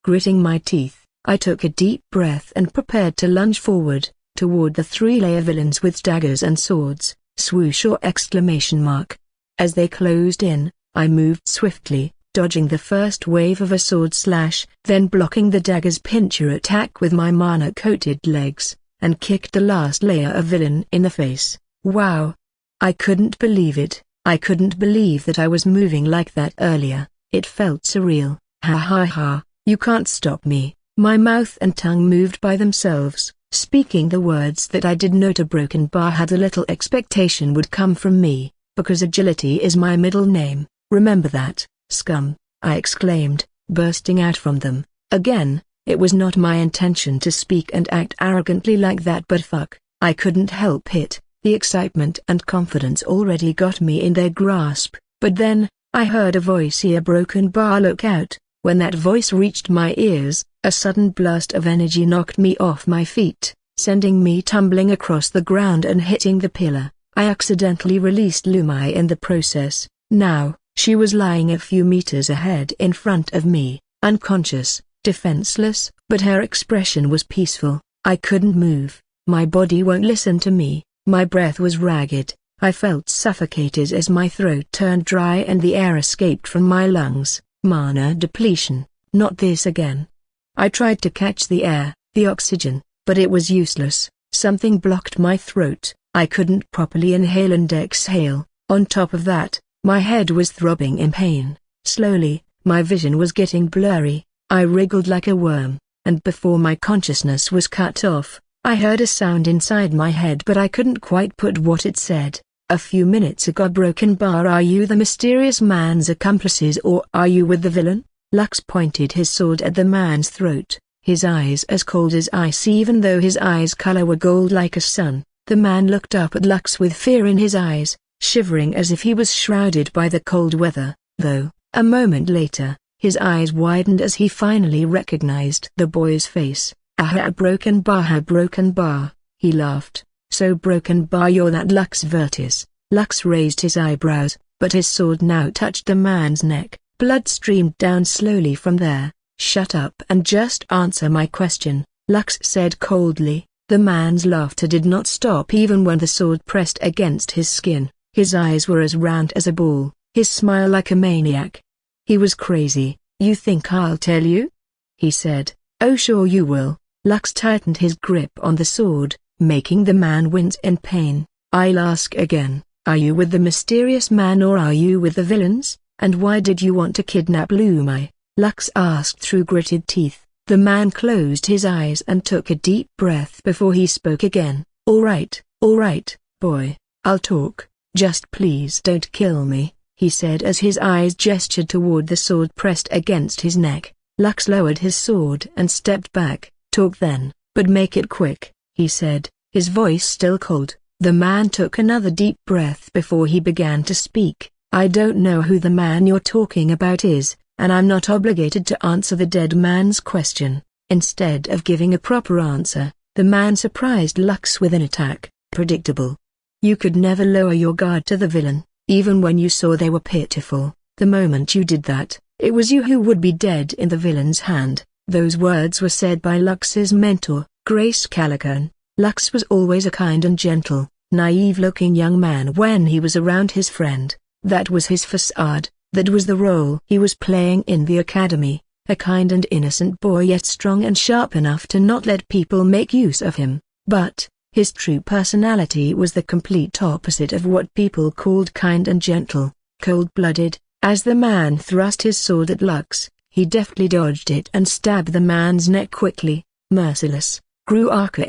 Gritting my teeth, I took a deep breath and prepared to lunge forward, toward the 3-layer villains with daggers and swords. Swoosh or exclamation mark. As they closed in, I moved swiftly, dodging the first wave of a sword slash, then blocking the dagger's pincher attack with my mana-coated legs, and kicked the last layer of villain in the face. Wow! I couldn't believe it. I couldn't believe that I was moving like that earlier. It felt surreal. Ha ha ha, you can't stop me. My mouth and tongue moved by themselves, speaking the words that I did not. A broken bar had a little expectation would come from me, because agility is my middle name. Remember that, scum, I exclaimed, bursting out from them. Again, it was not my intention to speak and act arrogantly like that, but fuck, I couldn't help it. The excitement and confidence already got me in their grasp, but then, I heard a voice here. Broken bar, look out. When that voice reached my ears, a sudden blast of energy knocked me off my feet, sending me tumbling across the ground and hitting the pillar. I accidentally released Lumai in the process. Now, she was lying a few meters ahead in front of me, unconscious, defenseless, but her expression was peaceful. I couldn't move. My body won't listen to me. My breath was ragged. I felt suffocated as my throat turned dry and the air escaped from my lungs. Mana depletion, not this again. I tried to catch the air, the oxygen, but it was useless. Something blocked my throat. I couldn't properly inhale and exhale. On top of that, my head was throbbing in pain. Slowly, my vision was getting blurry. I wriggled like a worm, and before my consciousness was cut off, I heard a sound inside my head, but I couldn't quite put what it said. A few minutes ago. Broken bar, are you the mysterious man's accomplices, or are you with the villain? Lux pointed his sword at the man's throat, his eyes as cold as ice even though his eyes' color were gold like a sun. The man looked up at Lux with fear in his eyes, shivering as if he was shrouded by the cold weather, though, a moment later, his eyes widened as he finally recognized the boy's face. "Ah, broken bar," he laughed. "So broken bar you're that Lux Vertis." Lux raised his eyebrows, but his sword now touched the man's neck. Blood streamed down slowly from there. "Shut up and just answer my question," Lux said coldly. The man's laughter did not stop even when the sword pressed against his skin. His eyes were as round as a ball, his smile like a maniac. He was crazy. "You think I'll tell you?" he said. "Oh sure you will." Lux tightened his grip on the sword, making the man wince in pain. "I'll ask again, are you with the mysterious man or are you with the villains? And why did you want to kidnap Lumai?" Lux asked through gritted teeth. The man closed his eyes and took a deep breath before he spoke again. All right, boy, I'll talk. Just please don't kill me," he said as his eyes gestured toward the sword pressed against his neck. Lux lowered his sword and stepped back. "Talk then, but make it quick," he said, his voice still cold. The man took another deep breath before he began to speak. "I don't know who the man you're talking about is, and I'm not obligated to answer the dead man's question." Instead of giving a proper answer, the man surprised Lux with an attack. "Predictable. You could never lower your guard to the villain, even when you saw they were pitiful. The moment you did that, it was you who would be dead in the villain's hand." Those words were said by Lux's mentor, Grace Calican. Lux was always a kind and gentle, naive-looking young man when he was around his friend. That was his facade. That was the role he was playing in the academy, a kind and innocent boy yet strong and sharp enough to not let people make use of him. But, his true personality was the complete opposite of what people called kind and gentle, cold-blooded. As the man thrust his sword at Lux, he deftly dodged it and stabbed the man's neck quickly. "Merciless!"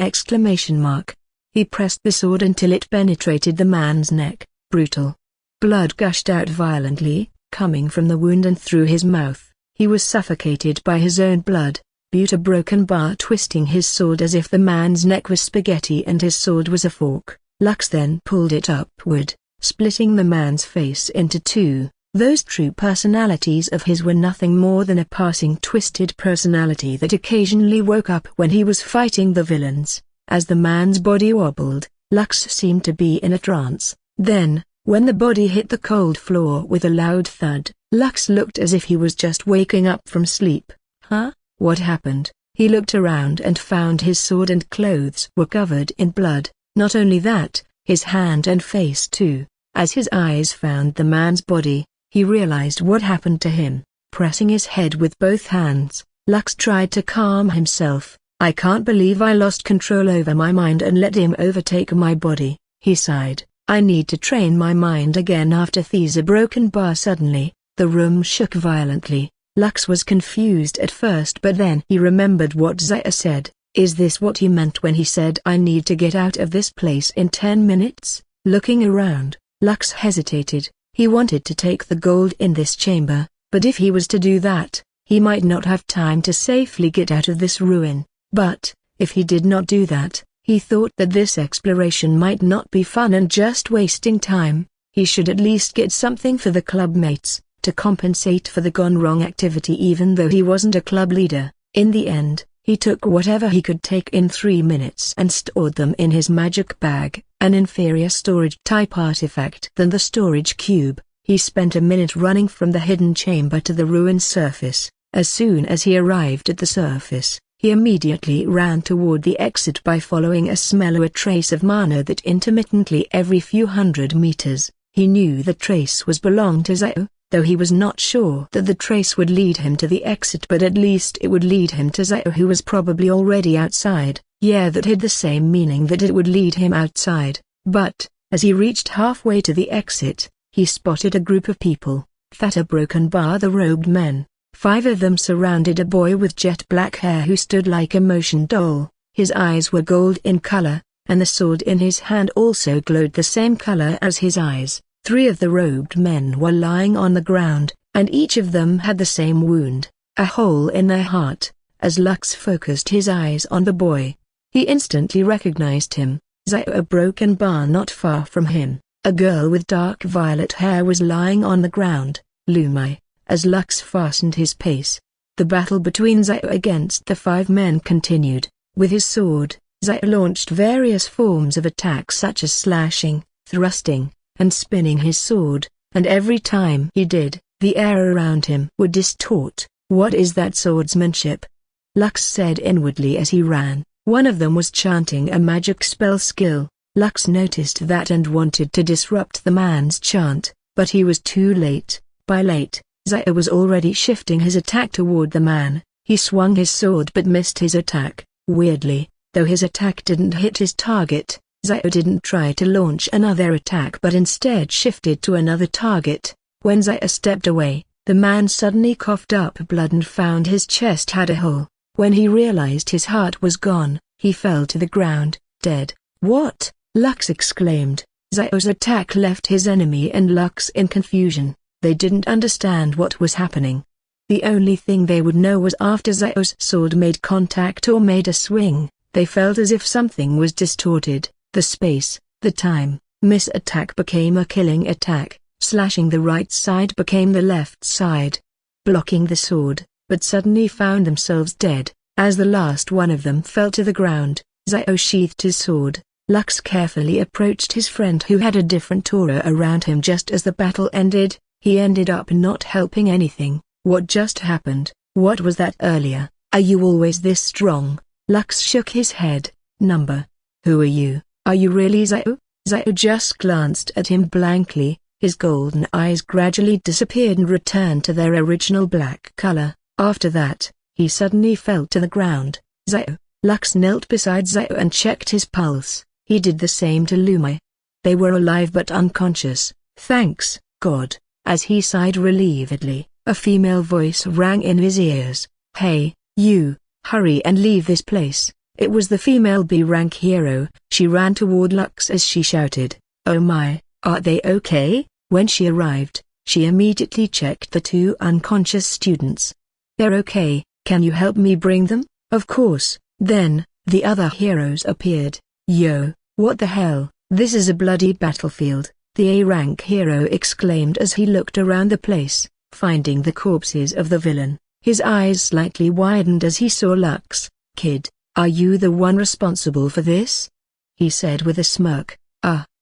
exclamation mark. He pressed the sword until it penetrated the man's neck. Brutal. Blood gushed out violently, coming from the wound and through his mouth. He was suffocated by his own blood. Buta broken bar twisting his sword as if the man's neck was spaghetti and his sword was a fork. Lux then pulled it upward, splitting the man's face into two. Those true personalities of his were nothing more than a passing twisted personality that occasionally woke up when he was fighting the villains. As the man's body wobbled, Lux seemed to be in a trance. Then, when the body hit the cold floor with a loud thud, Lux looked as if he was just waking up from sleep. Huh? What happened? He looked around and found his sword and clothes were covered in blood. Not only that, his hand and face too. As his eyes found the man's body, he realized what happened to him. Pressing his head with both hands, Lux tried to calm himself. "I can't believe I lost control over my mind and let him overtake my body," he sighed. "I need to train my mind again after Thesa broken bar." Suddenly, the room shook violently. Lux was confused at first, but then he remembered what Zaya said. Is this what he meant when he said I need to get out of this place in 10 minutes? Looking around, Lux hesitated. He wanted to take the gold in this chamber, but if he was to do that, he might not have time to safely get out of this ruin. But, if he did not do that, he thought that this exploration might not be fun and just wasting time. He should at least get something for the club mates, to compensate for the gone wrong activity even though he wasn't a club leader. In the end, he took whatever he could take in 3 minutes and stored them in his magic bag, an inferior storage-type artifact than the storage cube. He spent a minute running from the hidden chamber to the ruined surface. As soon as he arrived at the surface, he immediately ran toward the exit by following a smell or a trace of mana that intermittently every few hundred meters. He knew the trace was belonged to Zio, though he was not sure that the trace would lead him to the exit, but at least it would lead him to Zio, who was probably already outside. Yeah, that had the same meaning that it would lead him outside. But, as he reached halfway to the exit, he spotted a group of people. Theta broken bar the robed men. 5 of them surrounded a boy with jet black hair who stood like a motion doll. His eyes were gold in color, and the sword in his hand also glowed the same color as his eyes. 3 of the robed men were lying on the ground, and each of them had the same wound, a hole in their heart. As Lux focused his eyes on the boy, he instantly recognized him. A broken bar not far from him, a girl with dark violet hair was lying on the ground. Lumai, as Lux fastened his pace. The battle between Zio against the 5 men continued. With his sword, Zio launched various forms of attack such as slashing, thrusting, and spinning his sword, and every time he did, the air around him would distort. "What is that swordsmanship?" Lux said inwardly as he ran. One of them was chanting a magic spell skill. Lux noticed that and wanted to disrupt the man's chant, but he was too late. By late, Zio was already shifting his attack toward the man. He swung his sword but missed his attack. Weirdly, though his attack didn't hit his target, Zio didn't try to launch another attack but instead shifted to another target. When Zio stepped away, the man suddenly coughed up blood and found his chest had a hole. When he realized his heart was gone, he fell to the ground, dead. "What?" Lux exclaimed. Zio's attack left his enemy and Lux in confusion. They didn't understand what was happening. The only thing they would know was after Zio's sword made contact or made a swing, they felt as if something was distorted. The space, the time, miss-attack became a killing attack, slashing the right side became the left side. Blocking the sword, but suddenly found themselves dead. As the last one of them fell to the ground, Zio sheathed his sword. Lux carefully approached his friend who had a different aura around him just as the battle ended. He ended up not helping anything. What just happened? What was that earlier? Are you always this strong? Lux shook his head. Who are you? Are you really Zio? Zio just glanced at him blankly. His golden eyes gradually disappeared and returned to their original black color. After that, he suddenly fell to the ground. Zio. Lux knelt beside Zio and checked his pulse. He did the same to Lumai. They were alive but unconscious. Thanks, God. As he sighed relievedly, a female voice rang in his ears. Hey, you, hurry and leave this place. It was the female B-rank hero. She ran toward Lux as she shouted, "Oh my, are they okay?" When she arrived, she immediately checked the 2 unconscious students. "They're okay, can you help me bring them?" "Of course." Then, the other heroes appeared. "Yo, what the hell? This is a bloody battlefield," the A-rank hero exclaimed as he looked around the place, finding the corpses of the villain. His eyes slightly widened as he saw Lux. "Kid, are you the one responsible for this?" he said with a smirk.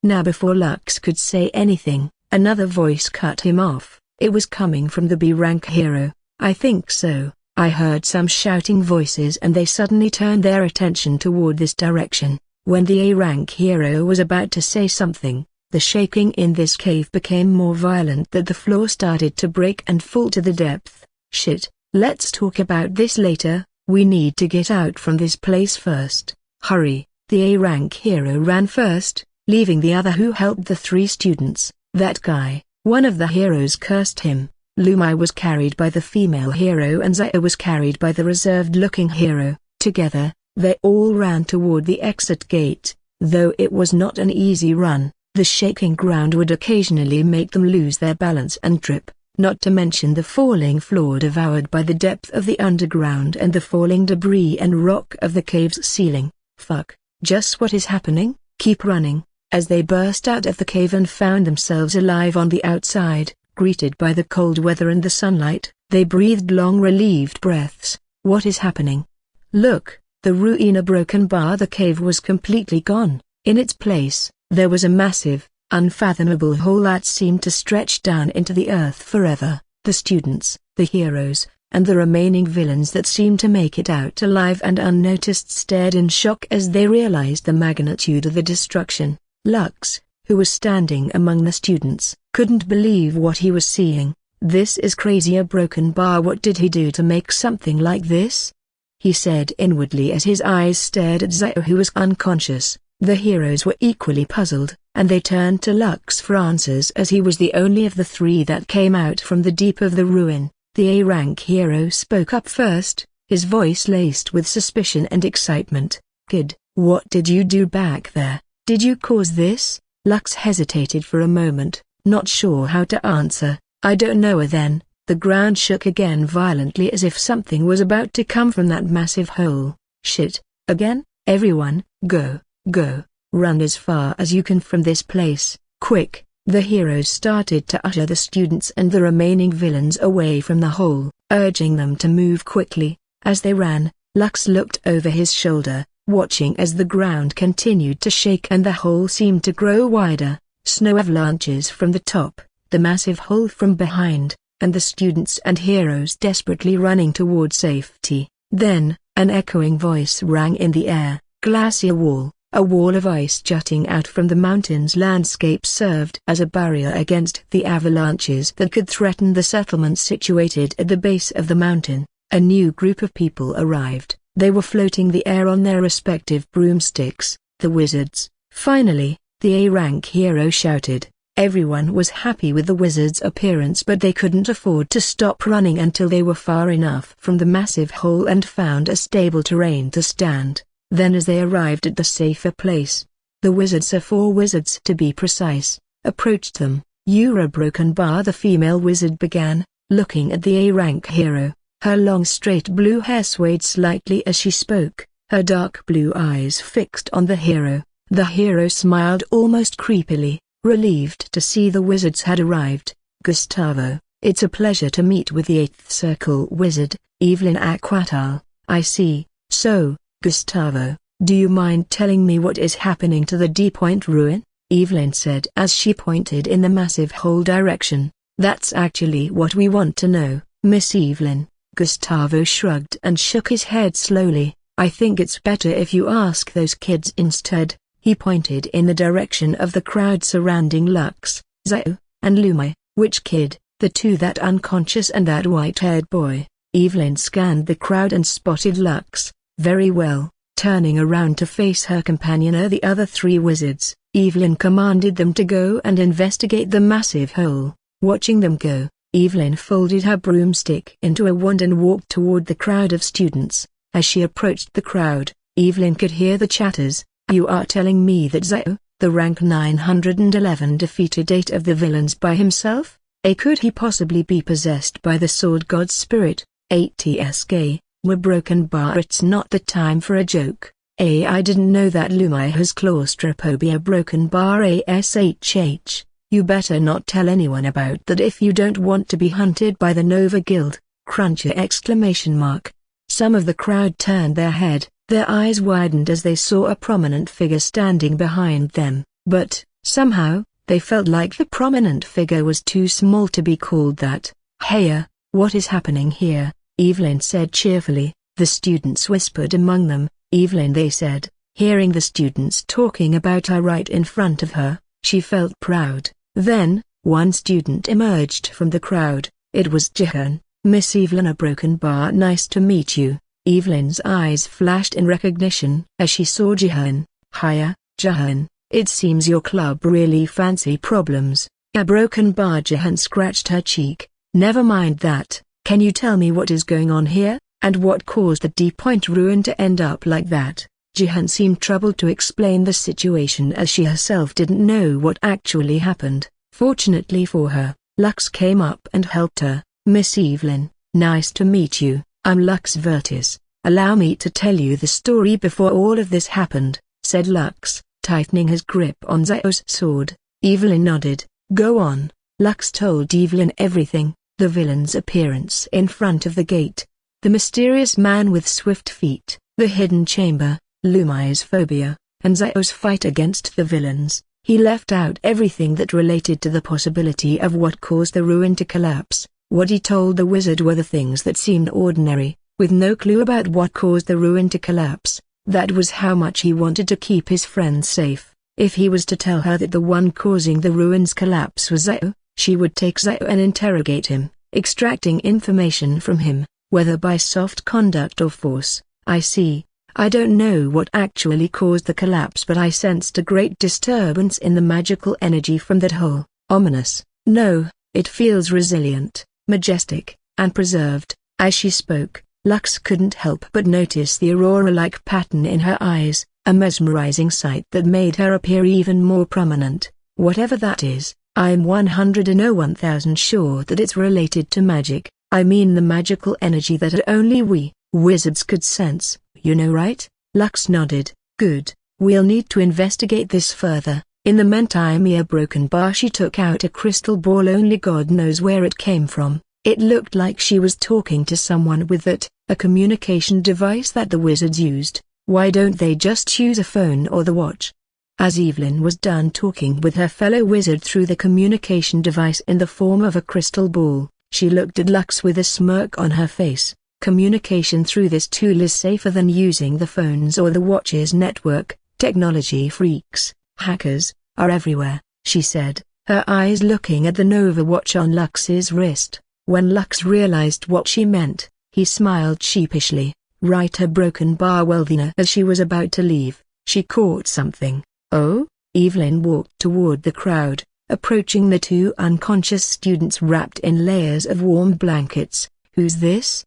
Now before Lux could say anything, another voice cut him off. It was coming from the B-rank hero. "I think so. I heard some shouting voices and they suddenly turned their attention toward this direction." When the A-rank hero was about to say something, the shaking in this cave became more violent that the floor started to break and fall to the depth. "Shit, let's talk about this later, we need to get out from this place first. Hurry." The A-rank hero ran first, leaving the other who helped the 3 students. "That guy." One of the heroes cursed him. Lumai was carried by the female hero and Zio was carried by the reserved-looking hero. Together, they all ran toward the exit gate. Though it was not an easy run, the shaking ground would occasionally make them lose their balance and trip, not to mention the falling floor devoured by the depth of the underground and the falling debris and rock of the cave's ceiling. Fuck, just what is happening? Keep running. As they burst out of the cave and found themselves alive on the outside, greeted by the cold weather and the sunlight, they breathed long relieved breaths. What is happening? Look, the ruina broken bar. The cave was completely gone. In its place, there was a massive, unfathomable hole that seemed to stretch down into the earth forever. The students, the heroes, and the remaining villains that seemed to make it out alive and unnoticed stared in shock as they realized the magnitude of the destruction. Lux, who was standing among the students, couldn't believe what he was seeing. "This is crazy, a broken bar. What did he do to make something like this?" he said inwardly as his eyes stared at Zio, who was unconscious. The heroes were equally puzzled, and they turned to Lux for answers as he was the only of the 3 that came out from the deep of the ruin. The A-rank hero spoke up first, his voice laced with suspicion and excitement. "Kid, what did you do back there? Did you cause this?" Lux hesitated for a moment, not sure how to answer. "I don't know." Then, the ground shook again violently as if something was about to come from that massive hole. "Shit, again? Everyone, go, go, Run as far as you can from this place, quick!" The heroes started to usher the students and the remaining villains away from the hole, urging them to move quickly. As they ran, Lux looked over his shoulder, watching as the ground continued to shake and the hole seemed to grow wider. Snow avalanches from the top, the massive hole from behind, and the students and heroes desperately running toward safety. Then, an echoing voice rang in the air. Glacier wall. A wall of ice jutting out from the mountain's landscape served as a barrier against the avalanches that could threaten the settlements situated at the base of the mountain. A new group of people arrived. They were floating the air on their respective broomsticks, the wizards. Finally, the A-rank hero shouted. Everyone was happy with the wizard's appearance, but they couldn't afford to stop running until they were far enough from the massive hole and found a stable terrain to stand. Then as they arrived at the safer place, the wizards, 4 wizards to be precise, approached them. "You're a broken bar," the female wizard began, looking at the A-rank hero. Her long straight blue hair swayed slightly as she spoke, her dark blue eyes fixed on the hero. The hero smiled almost creepily, relieved to see the wizards had arrived. "Gustavo, it's a pleasure to meet with the 8th Circle wizard, Evelyn Aquatal. I see. So, Gustavo, do you mind telling me what is happening to the D-Point ruin?" Evelyn said as she pointed in the massive hole direction. "That's actually what we want to know, Miss Evelyn." Gustavo shrugged and shook his head slowly. "I think it's better if you ask those kids instead." He pointed in the direction of the crowd surrounding Lux, Zao, and Lumai. "Which kid?" "The 2 that unconscious and that white-haired boy." Evelyn scanned the crowd and spotted Lux. "Very well." Turning around to face her companion are the other 3 wizards, Evelyn commanded them to go and investigate the massive hole. Watching them go, Evelyn folded her broomstick into a wand and walked toward the crowd of students. As she approached the crowd, Evelyn could hear the chatters. "You are telling me that Zao, the rank 911, defeated 8 of the villains by himself? Could he possibly be possessed by the sword god's spirit? ATSK. We're broken bar. It's not the time for a joke. I didn't know that Lumai has claustrophobia. Broken bar ASHH. You better not tell anyone about that if you don't want to be hunted by the Nova Guild. Cruncher exclamation mark. Some of the crowd turned their head, their eyes widened as they saw a prominent figure standing behind them, but, somehow, they felt like the prominent figure was too small to be called that. "Hey, what is happening here?" Evelyn said cheerfully. The students whispered among them. "Evelyn," they said. Hearing the students talking about her right in front of her, she felt proud. Then, one student emerged from the crowd. It was Jihan. "Miss Evelyn, a broken bar. Nice to meet you." Evelyn's eyes flashed in recognition as she saw Jihan. "Hiya, Jihan. It seems your club really fancy problems." A broken bar. Jihan scratched her cheek. "Never mind that. Can you tell me what is going on here, and what caused the D-Point ruin to end up like that?" Jihan seemed troubled to explain the situation as she herself didn't know what actually happened. Fortunately for her, Lux came up and helped her. "Miss Evelyn, nice to meet you. I'm Lux Vertis. Allow me to tell you the story before all of this happened," said Lux, tightening his grip on Zao's sword. Evelyn nodded. "Go on." Lux told Evelyn everything. The villain's appearance in front of the gate, the mysterious man with swift feet, the hidden chamber, Lumai's phobia, and Zao's fight against the villains. He left out everything that related to the possibility of what caused the ruin to collapse. What he told the wizard were the things that seemed ordinary, with no clue about what caused the ruin to collapse. That was how much he wanted to keep his friend safe. If he was to tell her that the one causing the ruin's collapse was Zao, she would take Zao and interrogate him, extracting information from him, whether by soft conduct or force. "I see. I don't know what actually caused the collapse, but I sensed a great disturbance in the magical energy from that hole." "Ominous." "No, it feels resilient, majestic, and preserved." As she spoke, Lux couldn't help but notice the aurora-like pattern in her eyes, a mesmerizing sight that made her appear even more prominent. "Whatever that is, I'm 101,000 sure that it's related to magic. I mean the magical energy that only we, wizards, could sense, you know, right?" Lux nodded. "Good. We'll need to investigate this further. In the meantime, a broken bar. She took out a crystal ball. Only God knows where it came from. It looked like she was talking to someone with it, a communication device that the wizards used. Why don't they just use a phone or the watch? As Evelyn was done talking with her fellow wizard through the communication device in the form of a crystal ball, she looked at Lux with a smirk on her face. Communication through this tool is safer than using the phones or the watch's network. Technology freaks, hackers, are everywhere, she said, her eyes looking at the Nova watch on Lux's wrist. When Lux realized what she meant, he smiled sheepishly. Right, her broken bar. Well then, as she was about to leave, she caught something. Oh? Evelyn walked toward the crowd, approaching the two unconscious students wrapped in layers of warm blankets. Who's this?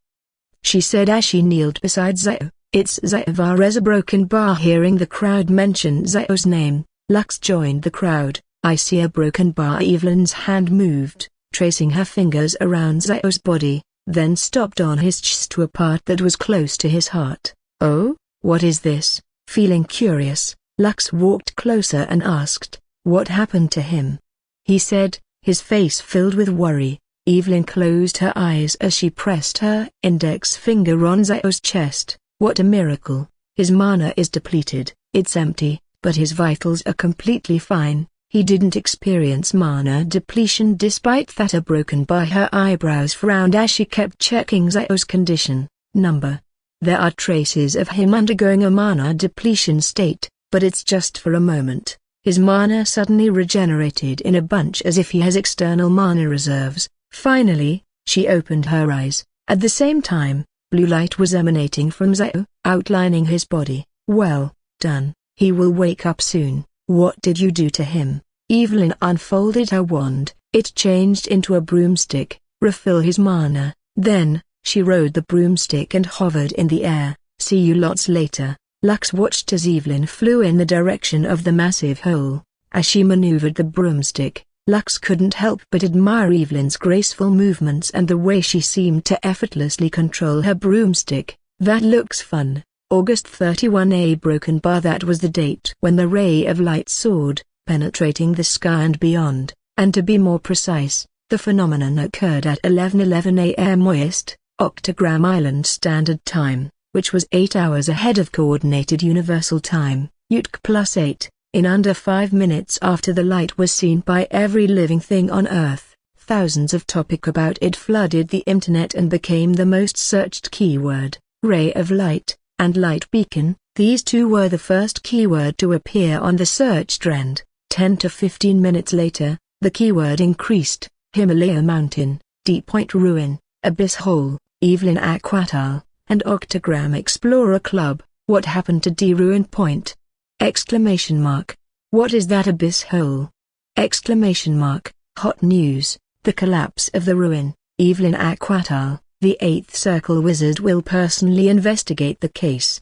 She said as she kneeled beside Zio. It's Zio. A broken bar. Hearing the crowd mention Zio's name, Lux joined the crowd. I see a broken bar. Evelyn's hand moved, tracing her fingers around Zio's body, then stopped on his chest to a part that was close to his heart. Oh, what is this? Feeling curious, Lux walked closer and asked, what happened to him? He said, his face filled with worry. Evelyn closed her eyes as she pressed her index finger on Zio's chest. What a miracle. His mana is depleted, it's empty, but his vitals are completely fine. He didn't experience mana depletion. Despite that, a broken bar. Her eyebrows frowned as she kept checking Zio's condition. There are traces of him undergoing a mana depletion state, but it's just for a moment. His mana suddenly regenerated in a bunch as if he has external mana reserves. Finally, she opened her eyes. At the same time, blue light was emanating from Zio, outlining his body. Well done. He will wake up soon. What did you do to him? Evelyn unfolded her wand. It changed into a broomstick. Refill his mana. Then, she rode the broomstick and hovered in the air. See you lots later. Lux watched as Evelyn flew in the direction of the massive hole. As she maneuvered the broomstick, Lux couldn't help but admire Evelyn's graceful movements and the way she seemed to effortlessly control her broomstick. That looks fun. August 31. A broken bar. That was the date when the ray of light soared, penetrating the sky and beyond, and to be more precise, the phenomenon occurred at 11:11 a.m. West, Octagram Island Standard Time, which was 8 hours ahead of Coordinated Universal Time, UTC+8, in under 5 minutes after the light was seen by every living thing on Earth. Thousands of topics about it flooded the internet and became the most searched keyword. Ray of light and light beacon, these two were the first keyword to appear on the search trend. 10 to 15 minutes later, the keyword increased: Himalaya Mountain, Deep Point Ruin, Abyss Hole, Evelyn Aquatal, and Octagram Explorer Club. What happened to D Ruin Point? Exclamation mark. What is that Abyss Hole? Exclamation mark. Hot news, the collapse of the ruin. Evelyn Aquatal, the 8th Circle Wizard, will personally investigate the case.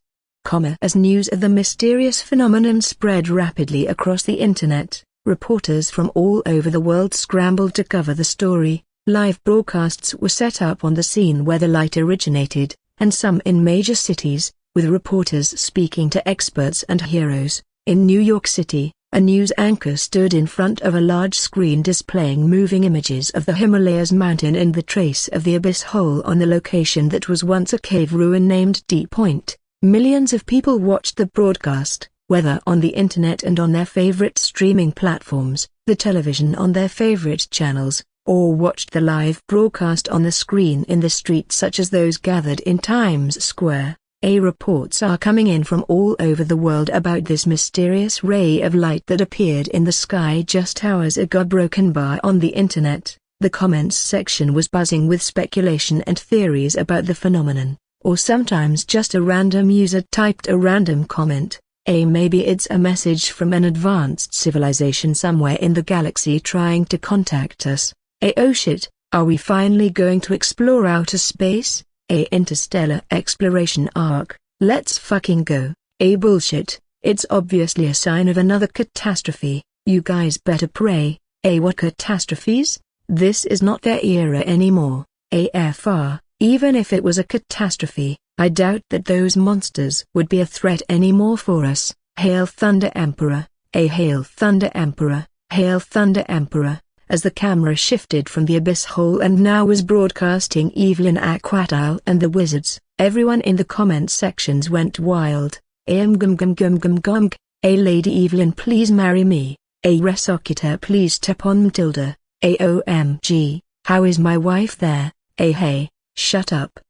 As news of the mysterious phenomenon spread rapidly across the internet, reporters from all over the world scrambled to cover the story. Live broadcasts were set up on the scene where the light originated, and some in major cities, with reporters speaking to experts and heroes. In New York City, a news anchor stood in front of a large screen displaying moving images of the Himalayas mountain and the trace of the abyss hole on the location that was once a cave ruin named Deep Point. Millions of people watched the broadcast, whether on the internet and on their favorite streaming platforms, the television on their favorite channels, or watched the live broadcast on the screen in the streets such as those gathered in Times Square. Reports are coming in from all over the world about this mysterious ray of light that appeared in the sky just hours ago. Broken bar on the internet, the comments section was buzzing with speculation and theories about the phenomenon, or sometimes just a random user typed a random comment. Maybe it's a message from an advanced civilization somewhere in the galaxy trying to contact us. Oh shit, are we finally going to explore outer space? Interstellar exploration arc, let's fucking go. Bullshit, it's obviously a sign of another catastrophe. You guys better pray. What catastrophes? This is not their era anymore. AFR, even if it was a catastrophe, I doubt that those monsters would be a threat anymore for us. Hail Thunder Emperor, Hail Thunder Emperor, Hail Thunder Emperor, as the camera shifted from the abyss hole and now was broadcasting Evelyn Aquatal and the Wizards. Everyone in the comment sections went wild. Gum, a Lady Evelyn please marry me, a Resoccutor please step on Matilda, a OMG, how is my wife there, a hey, shut up,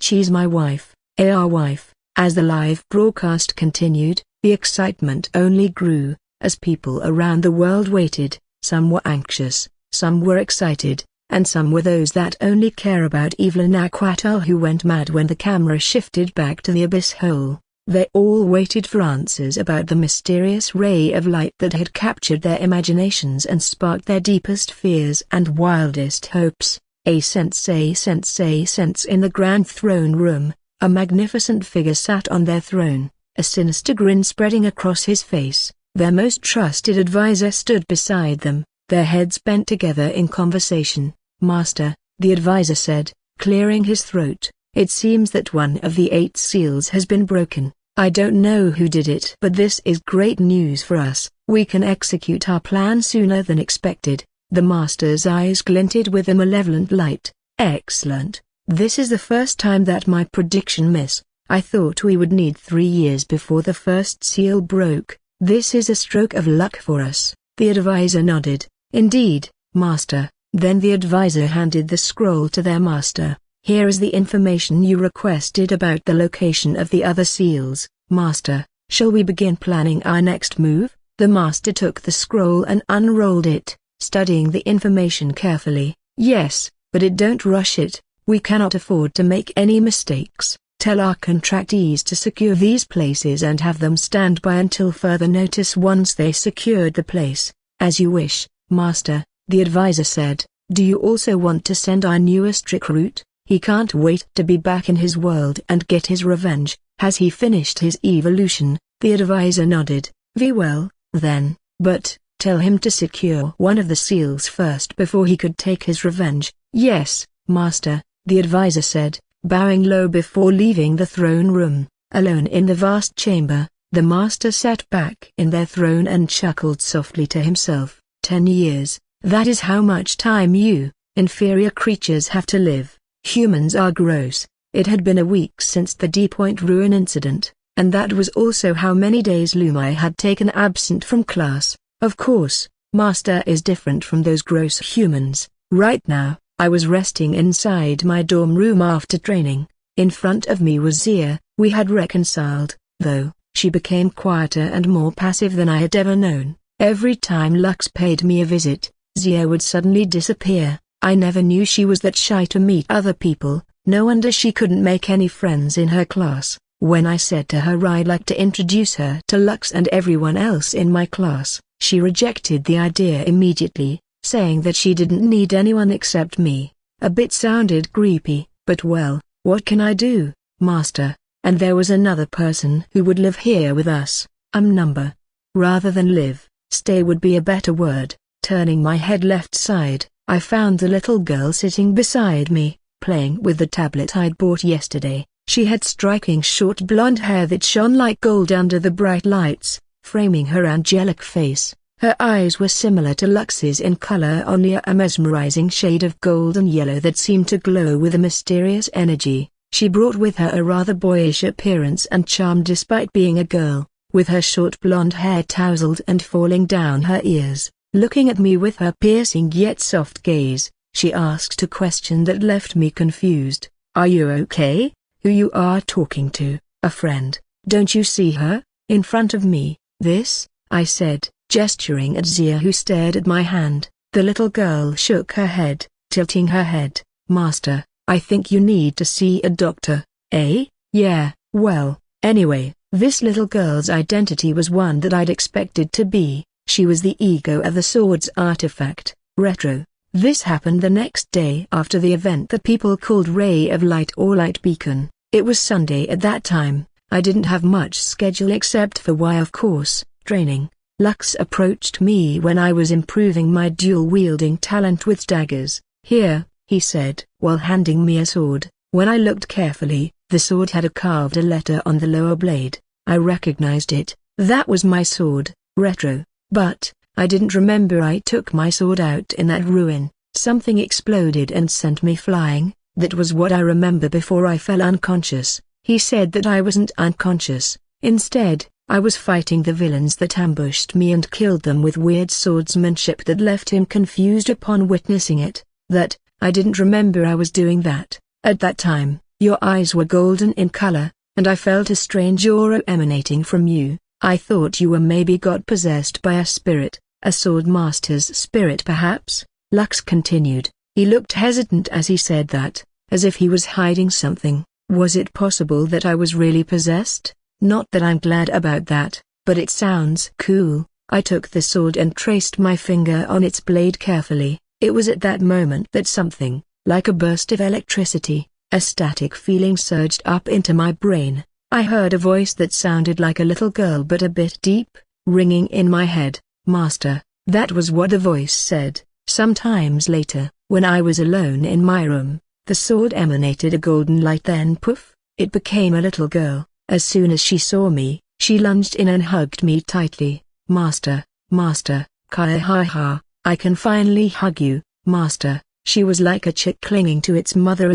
she's my wife, a our wife. As the live broadcast continued, the excitement only grew, as people around the world waited. Some were anxious, some were excited, and some were those that only care about Evelyn Aquatal who went mad when the camera shifted back to the abyss hole. They all waited for answers about the mysterious ray of light that had captured their imaginations and sparked their deepest fears and wildest hopes. In the grand throne room, a magnificent figure sat on their throne, a sinister grin spreading across his face. Their most trusted advisor stood beside them, their heads bent together in conversation. Master, the advisor said, clearing his throat, it seems that one of the 8 seals has been broken. I don't know who did it, but this is great news for us. We can execute our plan sooner than expected. The master's eyes glinted with a malevolent light. Excellent. This is the first time that my prediction miss. I thought we would need 3 years before the first seal broke. This is a stroke of luck for us. The advisor nodded. Indeed, master. Then the advisor handed the scroll to their master. Here is the information you requested about the location of the other seals. Master, shall we begin planning our next move? The master took the scroll and unrolled it, studying the information carefully. Yes, but don't rush it. We cannot afford to make any mistakes. Tell our contractees to secure these places and have them stand by until further notice once they secured the place. As you wish, master, the advisor said. Do you also want to send our newest recruit? He can't wait to be back in his world and get his revenge. Has he finished his evolution? The advisor nodded. Very well, then, but tell him to secure one of the seals first before he could take his revenge. Yes, master, the advisor said, bowing low before leaving the throne room. Alone in the vast chamber, the master sat back in their throne and chuckled softly to himself. 10 years, that is how much time you, inferior creatures, have to live. Humans are gross. It had been a week since the D-Point ruin incident, and that was also how many days Lumai had taken absent from class. Of course, master is different from those gross humans. Right now, I was resting inside my dorm room after training. In front of me was Zia. We had reconciled, though. She became quieter and more passive than I had ever known. Every time Lux paid me a visit, Zia would suddenly disappear. I never knew she was that shy to meet other people. No wonder she couldn't make any friends in her class. When I said to her I'd like to introduce her to Lux and everyone else in my class, she rejected the idea immediately, saying that she didn't need anyone except me. A bit sounded creepy, but well, what can I do, master? And there was another person who would live here with us. Number. Rather than live, stay would be a better word. Turning my head left side, I found the little girl sitting beside me, playing with the tablet I'd bought yesterday. She had striking short blonde hair that shone like gold under the bright lights, framing her angelic face. Her eyes were similar to Lux's in color, only a mesmerizing shade of golden yellow that seemed to glow with a mysterious energy. She brought with her a rather boyish appearance and charm despite being a girl, with her short blonde hair tousled and falling down her ears. Looking at me with her piercing yet soft gaze, she asked a question that left me confused. Are you okay? Who you are talking to? A friend. Don't you see her? In front of me. This? I said, gesturing at Zia, who stared at my hand. The little girl shook her head, tilting her head. Master, I think you need to see a doctor. Eh? Yeah, well, anyway, this little girl's identity was one that I'd expected to be. She was the ego of the sword's artifact, Retro. This happened the next day after the event that people called Ray of Light or Light Beacon. It was Sunday at that time. I didn't have much schedule except for of course, training. Lux approached me when I was improving my dual-wielding talent with daggers. Here, he said, while handing me a sword. When I looked carefully, the sword had a carved letter on the lower blade. I recognized it. That was my sword, Retro. But, I didn't remember I took my sword out in that ruin. Something exploded and sent me flying. That was what I remember before I fell unconscious. He said that I wasn't unconscious. Instead, I was fighting the villains that ambushed me and killed them with weird swordsmanship that left him confused upon witnessing it. That, I didn't remember I was doing that. At that time, your eyes were golden in color, and I felt a strange aura emanating from you. I thought you were maybe God-possessed by a spirit, a sword master's spirit perhaps, Lux continued. He looked hesitant as he said that, as if he was hiding something. Was it possible that I was really possessed? Not that I'm glad about that, but it sounds cool. I took the sword and traced my finger on its blade carefully. It was at that moment that something, like a burst of electricity, a static feeling surged up into my brain. I heard a voice that sounded like a little girl but a bit deep, ringing in my head. Master, that was what the voice said. Sometimes later, when I was alone in my room, the sword emanated a golden light, then poof, it became a little girl. As soon as she saw me, she lunged in and hugged me tightly. Master, Master, ha, I can finally hug you, Master. She was like a chick clinging to its mother.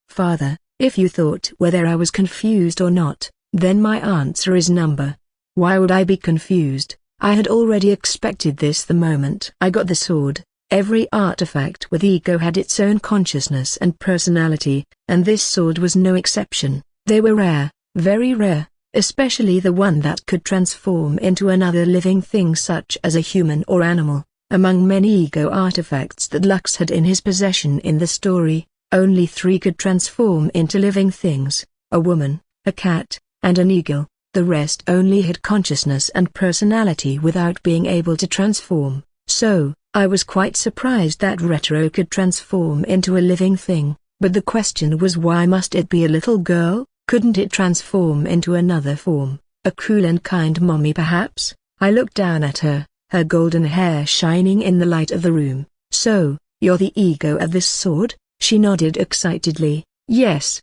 Father, if you thought whether I was confused or not, then my answer is number. Why would I be confused? I had already expected this the moment I got the sword. Every artifact with ego had its own consciousness and personality, and this sword was no exception. They were rare, very rare, especially the one that could transform into another living thing such as a human or animal. Among many ego artifacts that Lux had in his possession in the story, only 3 could transform into living things: a woman, a cat, and an eagle. The rest only had consciousness and personality without being able to transform. So, I was quite surprised that Retro could transform into a living thing, but the question was, why must it be a little girl? Couldn't it transform into another form, a cool and kind mommy perhaps? I looked down at her, her golden hair shining in the light of the room. So, you're the ego of this sword? She nodded excitedly. Yes,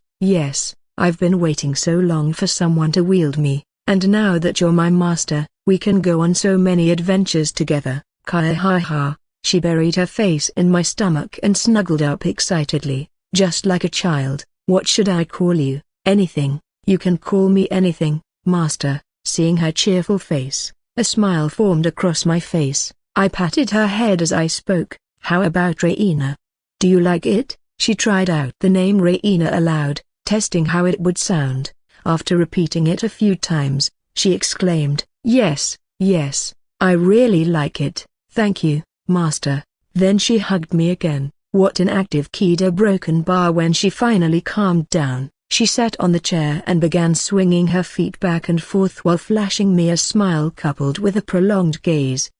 I've been waiting so long for someone to wield me, and now that you're my master, we can go on so many adventures together. Ha. She buried her face in my stomach and snuggled up excitedly, just like a child. What should I call you? Anything. You can call me anything, Master. Seeing her cheerful face, a smile formed across my face. I patted her head as I spoke. How about Raina? Do you like it? She tried out the name Raina aloud, testing how it would sound. After repeating it a few times, she exclaimed, Yes, I really like it. Thank you, Master. Then she hugged me again. What an active keyed a broken bar. When she finally calmed down, she sat on the chair and began swinging her feet back and forth while flashing me a smile coupled with a prolonged gaze.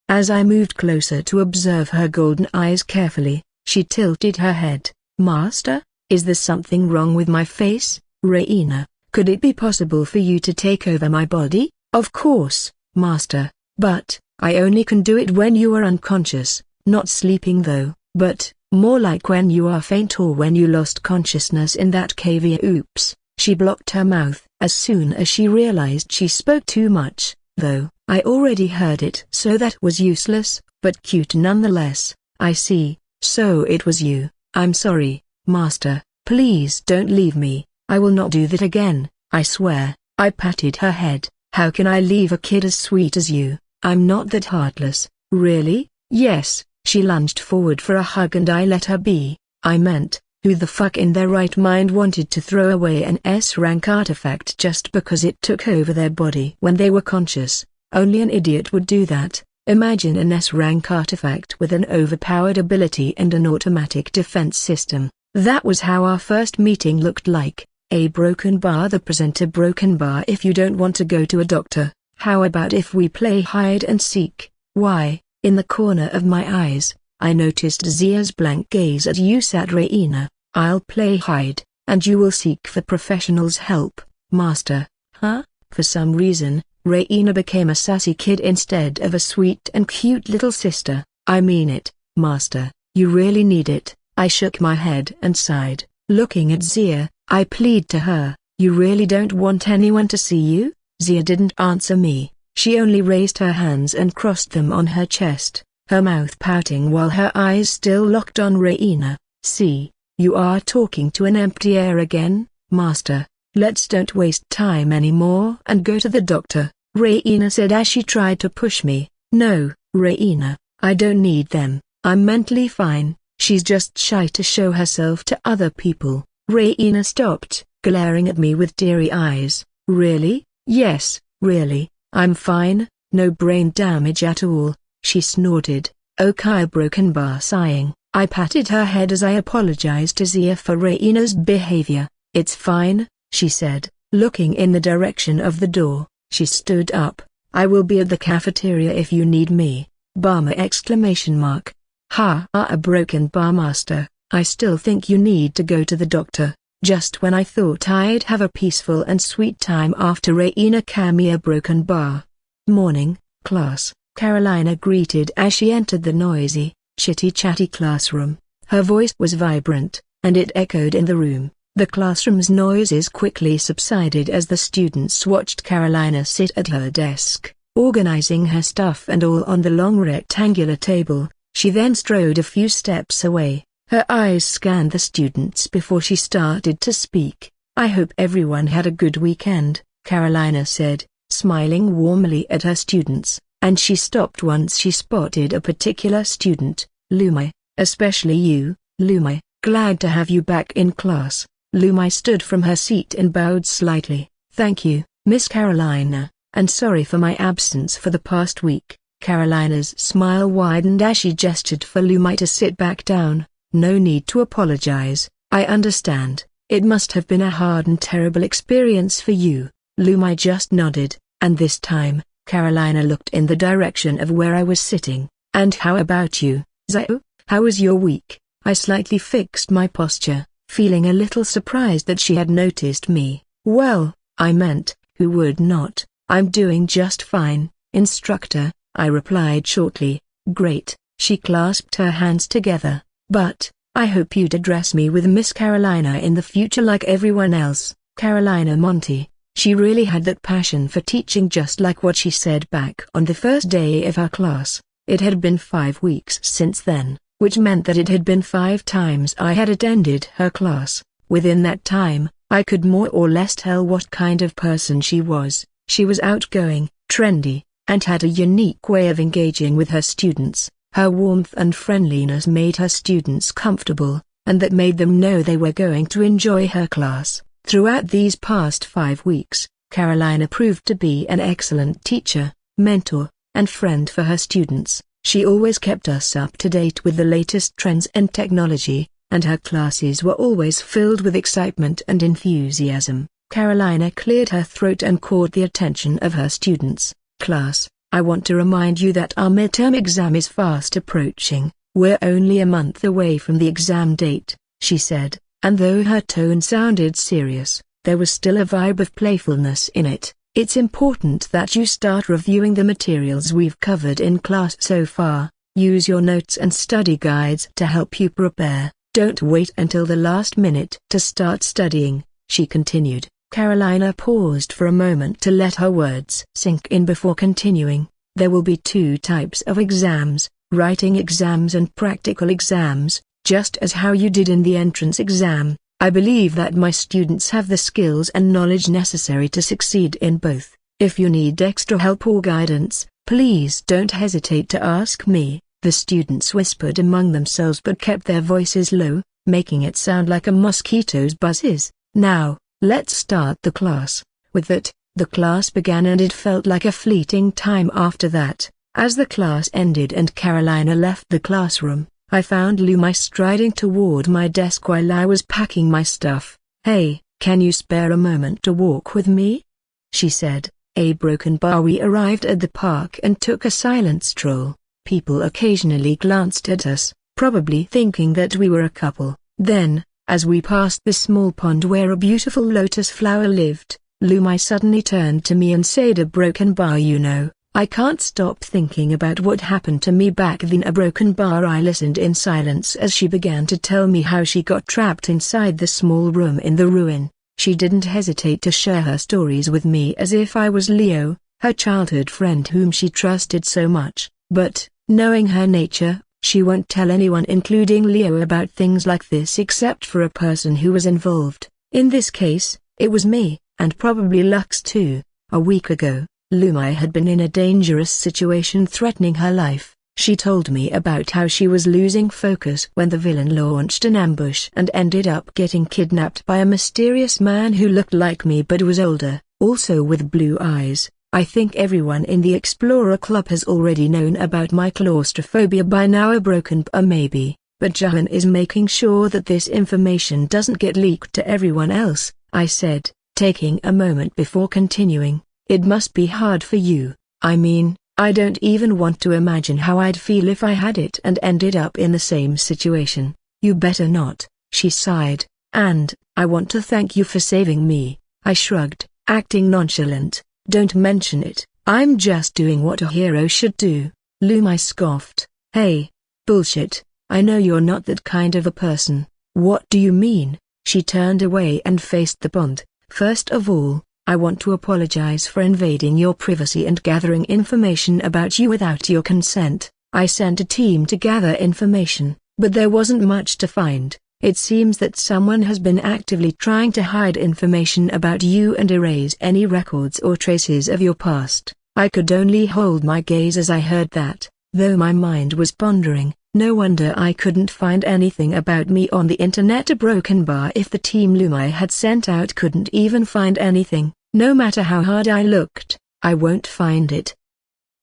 As I moved closer to observe her golden eyes carefully, she tilted her head. Master, is there something wrong with my face? Raina, could it be possible for you to take over my body? Of course, Master, but I only can do it when you are unconscious, not sleeping though, but more like when you are faint or when you lost consciousness in that cave. Oops, she blocked her mouth as soon as she realized she spoke too much, though I already heard it, so that was useless, but cute nonetheless. I see, so it was you. I'm sorry, Master, please don't leave me. I will not do that again, I swear. I patted her head. How can I leave a kid as sweet as you? I'm not that heartless. Really? Yes. She lunged forward for a hug and I let her be. I meant, who the fuck in their right mind wanted to throw away an S-rank artifact just because it took over their body when they were conscious? Only an idiot would do that. Imagine an S-rank artifact with an overpowered ability and an automatic defense system. That was how our first meeting looked like. A broken bar. The presenter broken bar. If you don't want to go to a doctor, how about if we play hide and seek? Why? In the corner of my eyes, I noticed Zia's blank gaze at you. Sat Raina. I'll play hide, and you will seek for professionals' help, Master. Huh? For some reason, Raina became a sassy kid instead of a sweet and cute little sister. I mean it, Master, you really need it. I shook my head and sighed. Looking at Zia, I plead to her, you really don't want anyone to see you? Zia didn't answer me. She only raised her hands and crossed them on her chest, her mouth pouting while her eyes still locked on Raina. See, you are talking to an empty air again, Master. Let's don't waste time anymore and go to the doctor, Raina said as she tried to push me. No, Raina, I don't need them. I'm mentally fine. She's just shy to show herself to other people. Raina stopped, glaring at me with teary eyes. Really? Yes, really, I'm fine, no brain damage at all, she snorted. Okay, broken bar sighing. I patted her head as I apologized to Zia for Raina's behavior. It's fine, she said, looking in the direction of the door. She stood up. I will be at the cafeteria if you need me. Barma exclamation mark. Ha, a broken bar master. I still think you need to go to the doctor. Just when I thought I'd have a peaceful and sweet time after Raina Kamiya broken bar. Morning, class, Carolina greeted as she entered the noisy, chitty-chatty classroom. Her voice was vibrant, and it echoed in the room. The classroom's noises quickly subsided as the students watched Carolina sit at her desk, organizing her stuff and all on the long rectangular table. She then strode a few steps away. Her eyes scanned the students before she started to speak. I hope everyone had a good weekend, Carolina said, smiling warmly at her students, and she stopped once she spotted a particular student, Lumai. Especially you, Lumai, glad to have you back in class. Lumai stood from her seat and bowed slightly. Thank you, Miss Carolina, and sorry for my absence for the past week. Carolina's smile widened as she gestured for Lumai to sit back down. No need to apologize, I understand. It must have been a hard and terrible experience for you. Lumai just nodded, and this time, Carolina looked in the direction of where I was sitting. And how about you, Zio? How was your week? I slightly fixed my posture, feeling a little surprised that she had noticed me. Well, I meant, who would not? I'm doing just fine, instructor, I replied shortly. Great, she clasped her hands together. But, I hope you'd address me with Miss Carolina in the future like everyone else. Carolina Monty. She really had that passion for teaching, just like what she said back on the first day of her class. It had been 5 weeks since then, which meant that it had been 5 times I had attended her class. Within that time, I could more or less tell what kind of person she was. She was outgoing, trendy, and had a unique way of engaging with her students. Her warmth and friendliness made her students comfortable, and that made them know they were going to enjoy her class. Throughout these past 5 weeks, Carolina proved to be an excellent teacher, mentor, and friend for her students. She always kept us up to date with the latest trends and technology, and her classes were always filled with excitement and enthusiasm. Carolina cleared her throat and caught the attention of her students. Class, I want to remind you that our midterm exam is fast approaching. We're only a month away from the exam date, she said, and though her tone sounded serious, there was still a vibe of playfulness in it. It's important that you start reviewing the materials we've covered in class so far. Use your notes and study guides to help you prepare. Don't wait until the last minute to start studying, she continued. Carolina paused for a moment to let her words sink in before continuing. There will be 2 types of exams, writing exams and practical exams, just as how you did in the entrance exam. I believe that my students have the skills and knowledge necessary to succeed in both. If you need extra help or guidance, please don't hesitate to ask me. The students whispered among themselves but kept their voices low, making it sound like a mosquito's buzzes. Now, let's start the class. With that, the class began and it felt like a fleeting time after that. As the class ended and Carolina left the classroom, I found Lumai striding toward my desk while I was packing my stuff. Hey, can you spare a moment to walk with me? She said. A broken bar. We arrived at the park and took a silent stroll. People occasionally glanced at us, probably thinking that we were a couple. Then, as we passed the small pond where a beautiful lotus flower lived, Lumai suddenly turned to me and said, a broken bar, you know. I can't stop thinking about what happened to me back then. A broken bar. I listened in silence as she began to tell me how she got trapped inside the small room in the ruin. She didn't hesitate to share her stories with me as if I was Leo, her childhood friend whom she trusted so much. But, knowing her nature, she won't tell anyone including Leo about things like this except for a person who was involved. In this case, it was me, and probably Lux too. A week ago, Lumai had been in a dangerous situation threatening her life. She told me about how she was losing focus when the villain launched an ambush and ended up getting kidnapped by a mysterious man who looked like me but was older, also with blue eyes. I think everyone in the Explorer Club has already known about my claustrophobia by now, a broken maybe, but Jahan is making sure that this information doesn't get leaked to everyone else, I said, taking a moment before continuing. It must be hard for you. I mean, I don't even want to imagine how I'd feel if I had it and ended up in the same situation. You better not, she sighed, and, I want to thank you for saving me. I shrugged, acting nonchalant. Don't mention it, I'm just doing what a hero should do. Lumai scoffed. Hey. Bullshit, I know you're not that kind of a person. What do you mean? She turned away and faced the pond. First of all, I want to apologize for invading your privacy and gathering information about you without your consent. I sent a team to gather information, but there wasn't much to find. It seems that someone has been actively trying to hide information about you and erase any records or traces of your past. I could only hold my gaze as I heard that, though my mind was pondering. No wonder I couldn't find anything about me on the internet. A broken bar. If the team Lumai had sent out couldn't even find anything, no matter how hard I looked, I won't find it.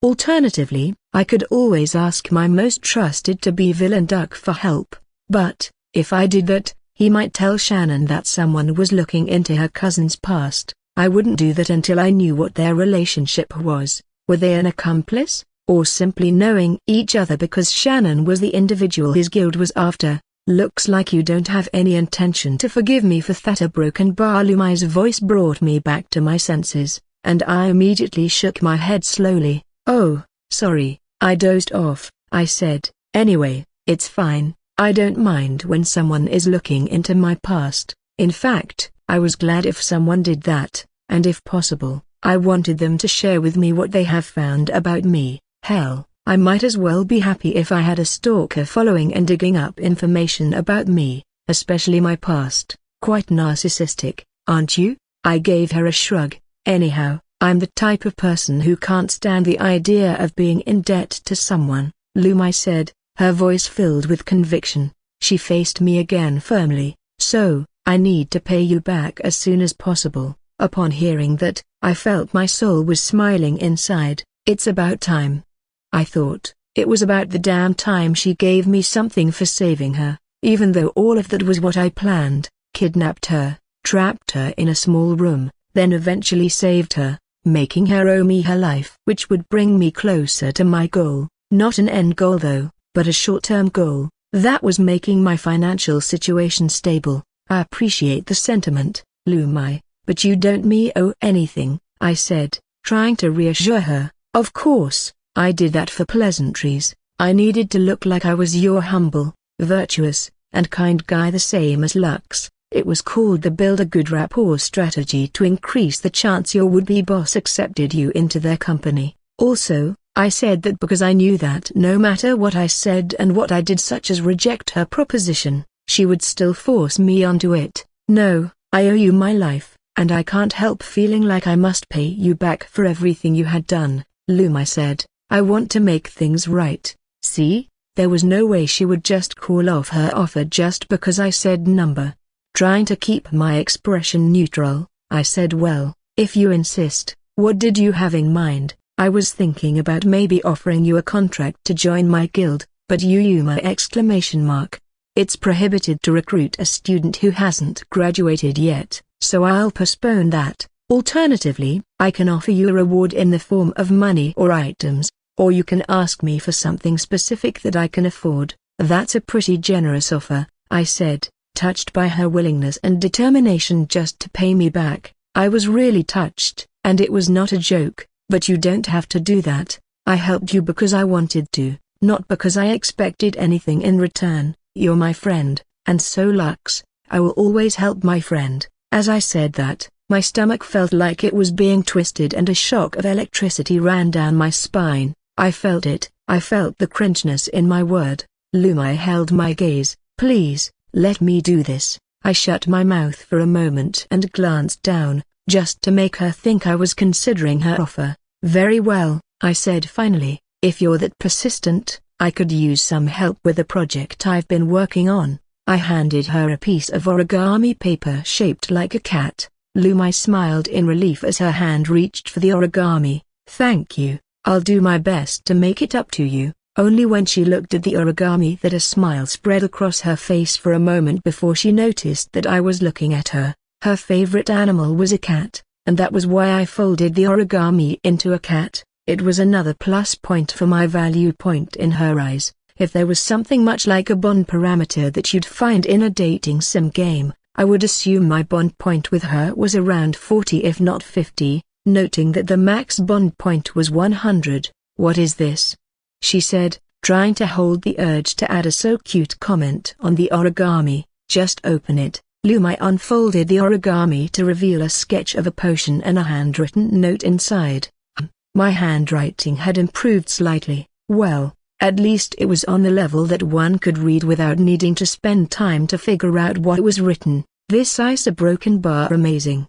Alternatively, I could always ask my most trusted to-be villain Duck for help, but, if I did that, he might tell Shannon that someone was looking into her cousin's past. I wouldn't do that until I knew what their relationship was. Were they an accomplice, or simply knowing each other because Shannon was the individual his guild was after? Looks like you don't have any intention to forgive me for that. A broken bar. Lumai's voice brought me back to my senses, and I immediately shook my head slowly. Oh, sorry, I dozed off, I said. Anyway, it's fine. I don't mind when someone is looking into my past. In fact, I was glad if someone did that, and if possible, I wanted them to share with me what they have found about me. Hell, I might as well be happy if I had a stalker following and digging up information about me, especially my past. Quite narcissistic, aren't you? I gave her a shrug. Anyhow, I'm the type of person who can't stand the idea of being in debt to someone, Lumai said, her voice filled with conviction. She faced me again firmly. So, I need to pay you back as soon as possible. Upon hearing that, I felt my soul was smiling inside. It's about time. I thought, it was about the damn time she gave me something for saving her, even though all of that was what I planned. Kidnapped her, trapped her in a small room, then eventually saved her, making her owe me her life, which would bring me closer to my goal. Not an end goal though, but a short-term goal. That was making my financial situation stable. I appreciate the sentiment, Lumai, but you don't owe anything, I said, trying to reassure her. Of course, I did that for pleasantries. I needed to look like I was your humble, virtuous, and kind guy, the same as Lux. It was called the build a good rapport strategy to increase the chance your would-be boss accepted you into their company. Also, I said that because I knew that no matter what I said and what I did, such as reject her proposition, she would still force me onto it. No, I owe you my life, and I can't help feeling like I must pay you back for everything you had done, Lumai said. I want to make things right. See, there was no way she would just call off her offer just because I said number. Trying to keep my expression neutral, I said, well, if you insist, what did you have in mind? I was thinking about maybe offering you a contract to join my guild, but Yuma! It's prohibited to recruit a student who hasn't graduated yet, so I'll postpone that. Alternatively, I can offer you a reward in the form of money or items, or you can ask me for something specific that I can afford. That's a pretty generous offer, I said, touched by her willingness and determination just to pay me back. I was really touched, and it was not a joke. But you don't have to do that. I helped you because I wanted to, not because I expected anything in return. You're my friend, and so Lux, I will always help my friend. As I said that, my stomach felt like it was being twisted and a shock of electricity ran down my spine. I felt it, I felt the cringeness in my word. Lumai held my gaze. Please, let me do this. I shut my mouth for a moment and glanced down, just to make her think I was considering her offer. Very well, I said finally, if you're that persistent, I could use some help with a project I've been working on. I handed her a piece of origami paper shaped like a cat. Lumai smiled in relief as her hand reached for the origami. Thank you, I'll do my best to make it up to you. Only when she looked at the origami that a smile spread across her face for a moment before she noticed that I was looking at her. Her favorite animal was a cat, and that was why I folded the origami into a cat. It was another plus point for my value point in her eyes. If there was something much like a bond parameter that you'd find in a dating sim game, I would assume my bond point with her was around 40 if not 50, noting that the max bond point was 100. What is this? She said, trying to hold the urge to add a so cute comment on the origami. Just open it. Lumai unfolded the origami to reveal a sketch of a potion and a handwritten note inside. My handwriting had improved slightly. Well, at least it was on the level that one could read without needing to spend time to figure out what was written. This ice a broken bar amazing,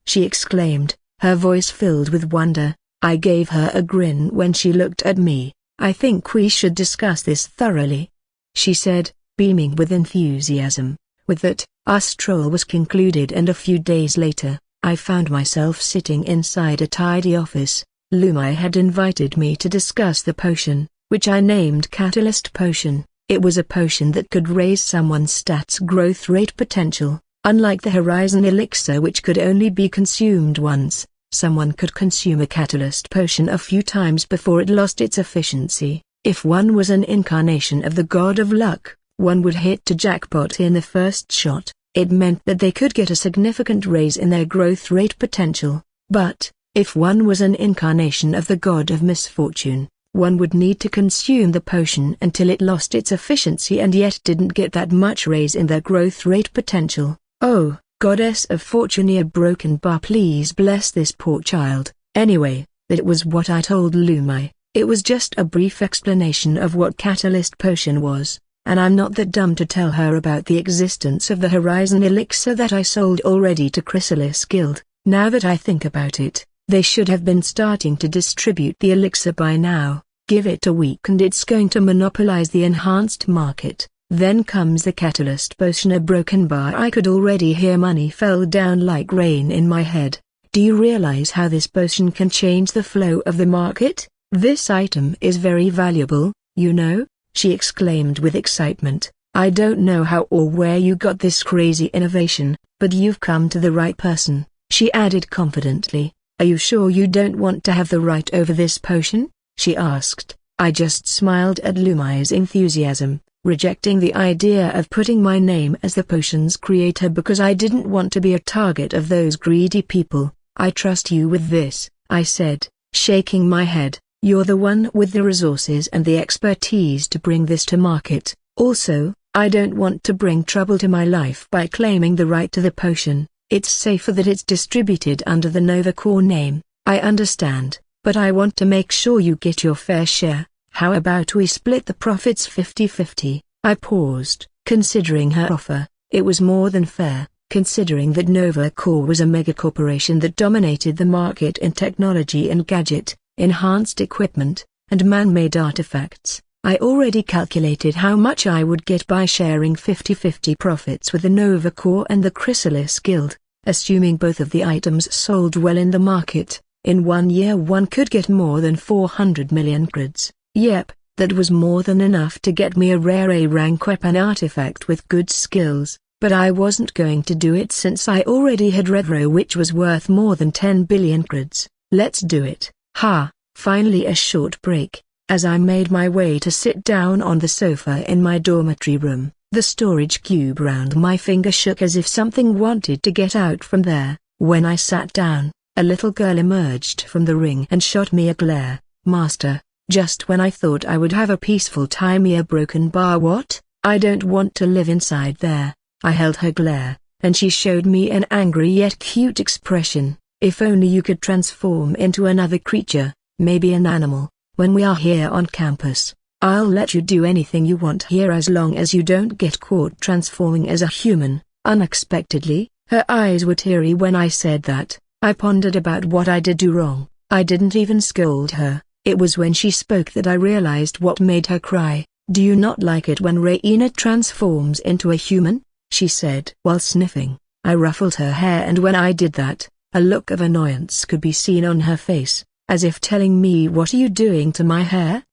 she exclaimed, her voice filled with wonder. I gave her a grin when she looked at me. I think we should discuss this thoroughly, she said, beaming with enthusiasm. With that, our stroll was concluded and a few days later, I found myself sitting inside a tidy office. Lumai had invited me to discuss the potion, which I named Catalyst Potion. It was a potion that could raise someone's stats growth rate potential. Unlike the Horizon Elixir which could only be consumed once, someone could consume a Catalyst Potion a few times before it lost its efficiency. If one was an incarnation of the God of Luck, one would hit the jackpot in the first shot. It meant that they could get a significant raise in their growth rate potential. But, if one was an incarnation of the God of Misfortune, one would need to consume the potion until it lost its efficiency and yet didn't get that much raise in their growth rate potential. Oh, Goddess of Fortune, a broken bar, please bless this poor child. Anyway, that was what I told Lumai. It was just a brief explanation of what Catalyst Potion was, and I'm not that dumb to tell her about the existence of the Horizon Elixir that I sold already to Chrysalis Guild. Now that I think about it, they should have been starting to distribute the elixir by now. Give it a week and it's going to monopolize the enhanced market. Then comes the Catalyst Potion, a broken bar. I could already hear money fell down like rain in my head. Do you realize how this potion can change the flow of the market? This item is very valuable, you know, she exclaimed with excitement. I don't know how or where you got this crazy innovation, but you've come to the right person, she added confidently. Are you sure you don't want to have the right over this potion? She asked. I just smiled at Lumai's enthusiasm, rejecting the idea of putting my name as the potion's creator because I didn't want to be a target of those greedy people. I trust you with this, I said, shaking my head. You're the one with the resources and the expertise to bring this to market. Also, I don't want to bring trouble to my life by claiming the right to the potion. It's safer that it's distributed under the Nova Core name. I understand, but I want to make sure you get your fair share. How about we split the profits 50-50? I paused, considering her offer. It was more than fair, considering that Nova Core was a megacorporation that dominated the market in technology and gadget, enhanced equipment, and man-made artifacts. I already calculated how much I would get by sharing 50-50 profits with the Nova Core and the Chrysalis Guild, assuming both of the items sold well in the market. In 1 year one could get more than 400 million creds. Yep, that was more than enough to get me a rare A-rank weapon artifact with good skills, but I wasn't going to do it since I already had Redro, which was worth more than 10 billion creds. Let's do it. Ha! Finally a short break. As I made my way to sit down on the sofa in my dormitory room, the storage cube round my finger shook as if something wanted to get out from there. When I sat down, a little girl emerged from the ring and shot me a glare. Master, just when I thought I would have a peaceful time, a broken bar. What? I don't want to live inside there. I held her glare, and she showed me an angry yet cute expression. If only you could transform into another creature, maybe an animal, when we are here on campus. I'll let you do anything you want here as long as you don't get caught transforming as a human. Unexpectedly, her eyes were teary when I said that. I pondered about what I did do wrong. I didn't even scold her. It was when she spoke that I realized what made her cry. Do you not like it when Raina transforms into a human? She said while sniffing. I ruffled her hair, and when I did that, a look of annoyance could be seen on her face, as if telling me, what are you doing to my hair?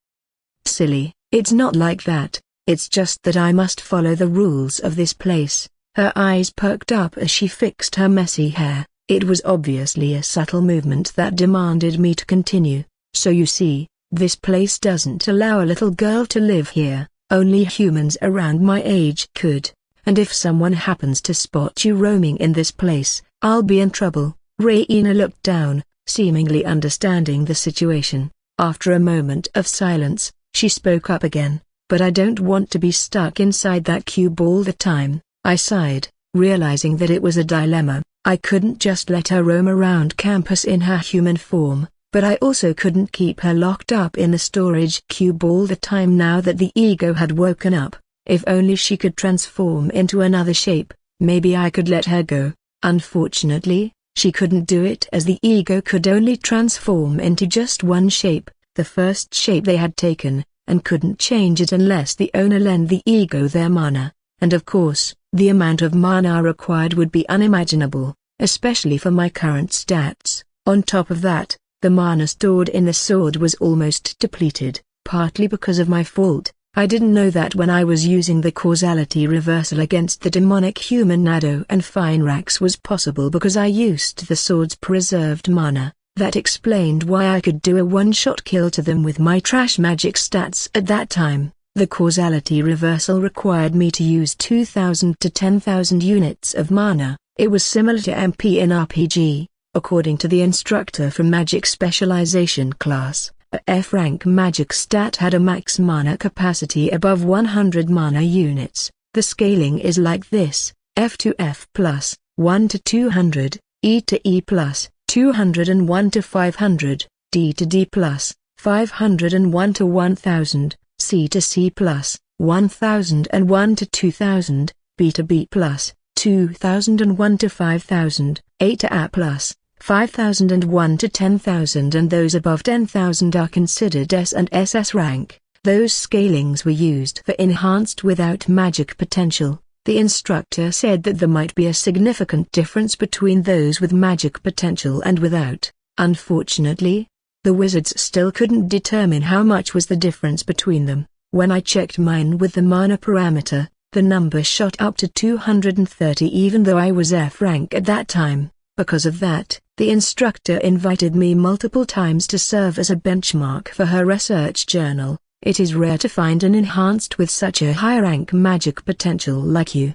Silly, it's not like that. It's just that I must follow the rules of this place. Her eyes perked up as she fixed her messy hair. It was obviously a subtle movement that demanded me to continue. So you see, this place doesn't allow a little girl to live here. Only humans around my age could. And if someone happens to spot you roaming in this place, I'll be in trouble. Raina looked down, seemingly understanding the situation. After a moment of silence, she spoke up again. But I don't want to be stuck inside that cube all the time. I sighed, realizing that it was a dilemma. I couldn't just let her roam around campus in her human form, but I also couldn't keep her locked up in the storage cube all the time now that the ego had woken up. If only she could transform into another shape, maybe I could let her go. Unfortunately, she couldn't do it, as the ego could only transform into just one shape, the first shape they had taken, and couldn't change it unless the owner lent the ego their mana. And of course, the amount of mana required would be unimaginable, especially for my current stats. On top of that, the mana stored in the sword was almost depleted, partly because of my fault. I didn't know that when I was using the causality reversal against the demonic human Nado and Finrax was possible because I used the sword's preserved mana. That explained why I could do a one-shot kill to them with my trash magic stats at that time. The causality reversal required me to use 2,000 to 10,000 units of mana. It was similar to MP in RPG. According to the instructor from Magic Specialization class, a F-rank magic stat had a max mana capacity above 100 mana units. The scaling is like this: F to F plus, 1 to 200, E to E plus, 201 to 500, D to D plus, 501 to 1000, C to C plus, 1001 to 2000, B to B plus, 2001 to 5000, A to A plus, 5001 to 10,000, and those above 10,000 are considered S and SS rank. Those scalings were used for enhanced without magic potential. The instructor said that there might be a significant difference between those with magic potential and without. Unfortunately, the wizards still couldn't determine how much was the difference between them. When I checked mine with the mana parameter, the number shot up to 230 even though I was F rank at that time. Because of that, the instructor invited me multiple times to serve as a benchmark for her research journal. It is rare to find an enhanced with such a high rank magic potential like you,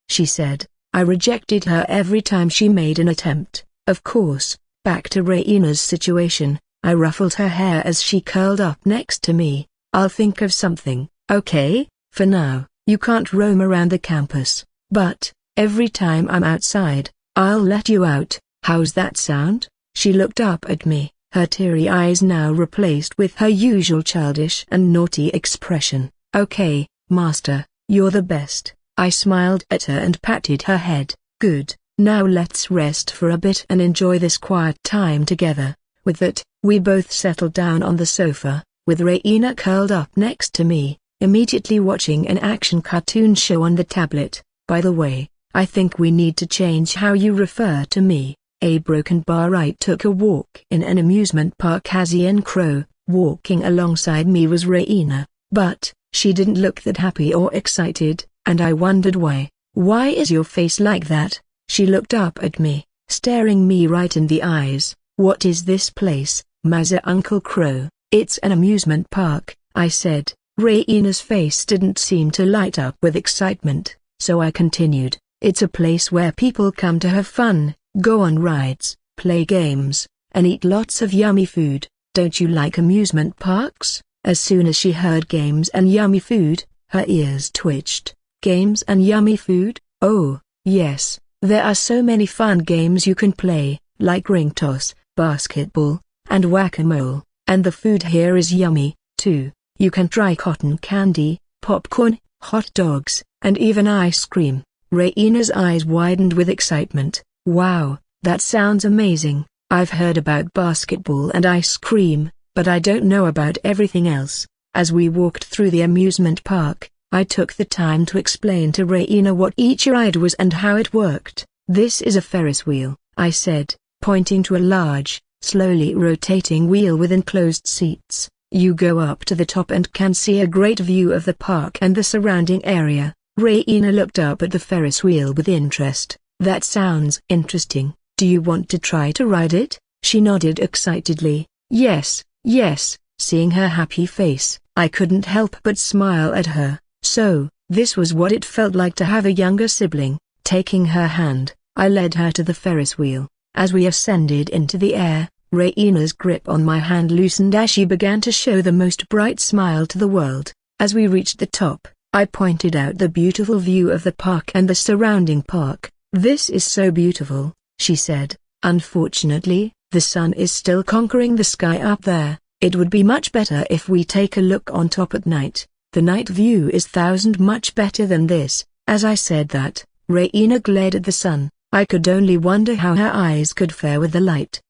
she said. I rejected her every time she made an attempt. Of course, back to Raina's situation, I ruffled her hair as she curled up next to me. I'll think of something, okay? For now, you can't roam around the campus, but every time I'm outside, I'll let you out. How's that sound? She looked up at me, her teary eyes now replaced with her usual childish and naughty expression. Okay, Master, you're the best. I smiled at her and patted her head. Good, now let's rest for a bit and enjoy this quiet time together. With that, we both settled down on the sofa, with Raina curled up next to me, immediately watching an action cartoon show on the tablet. By the way, I think we need to change how you refer to me. A broken bar. I took a walk in an amusement park as Ian Crow. Walking alongside me was Raina, but she didn't look that happy or excited, and I wondered why. Why is your face like that? She looked up at me, staring me right in the eyes. What is this place, Mazza Uncle Crow? It's an amusement park, I said. Raina's face didn't seem to light up with excitement, so I continued. It's a place where people come to have fun, go on rides, play games, and eat lots of yummy food. Don't you like amusement parks? As soon as she heard games and yummy food, her ears twitched. Games and yummy food? Oh, yes, There are so many fun games you can play, like ring toss, basketball, and whack-a-mole, and the food here is yummy, too. You can try cotton candy, popcorn, hot dogs, and even ice cream." Raina's eyes widened with excitement. "Wow, that sounds amazing. I've heard about basketball and ice cream, but I don't know about everything else." As we walked through the amusement park, I took the time to explain to Raina what each ride was and how it worked. "This is a Ferris wheel," I said, pointing to a large, slowly rotating wheel with enclosed seats. "You go up to the top and can see a great view of the park and the surrounding area." Raina looked up at the Ferris wheel with interest. "That sounds interesting. Do you want to try to ride it?" She nodded excitedly. "Yes, yes." Seeing her happy face, I couldn't help but smile at her. So, this was what it felt like to have a younger sibling. Taking her hand, I led her to the Ferris wheel. As we ascended into the air, Raina's grip on my hand loosened as she began to show the most bright smile to the world. As we reached the top, I pointed out the beautiful view of the park and the surrounding park. "This is so beautiful," she said. "Unfortunately, the sun is still conquering the sky up there. It would be much better if we take a look on top at night. The night view is much better than this." As I said that, Raina glared at the sun. I could only wonder how her eyes could fare with the light.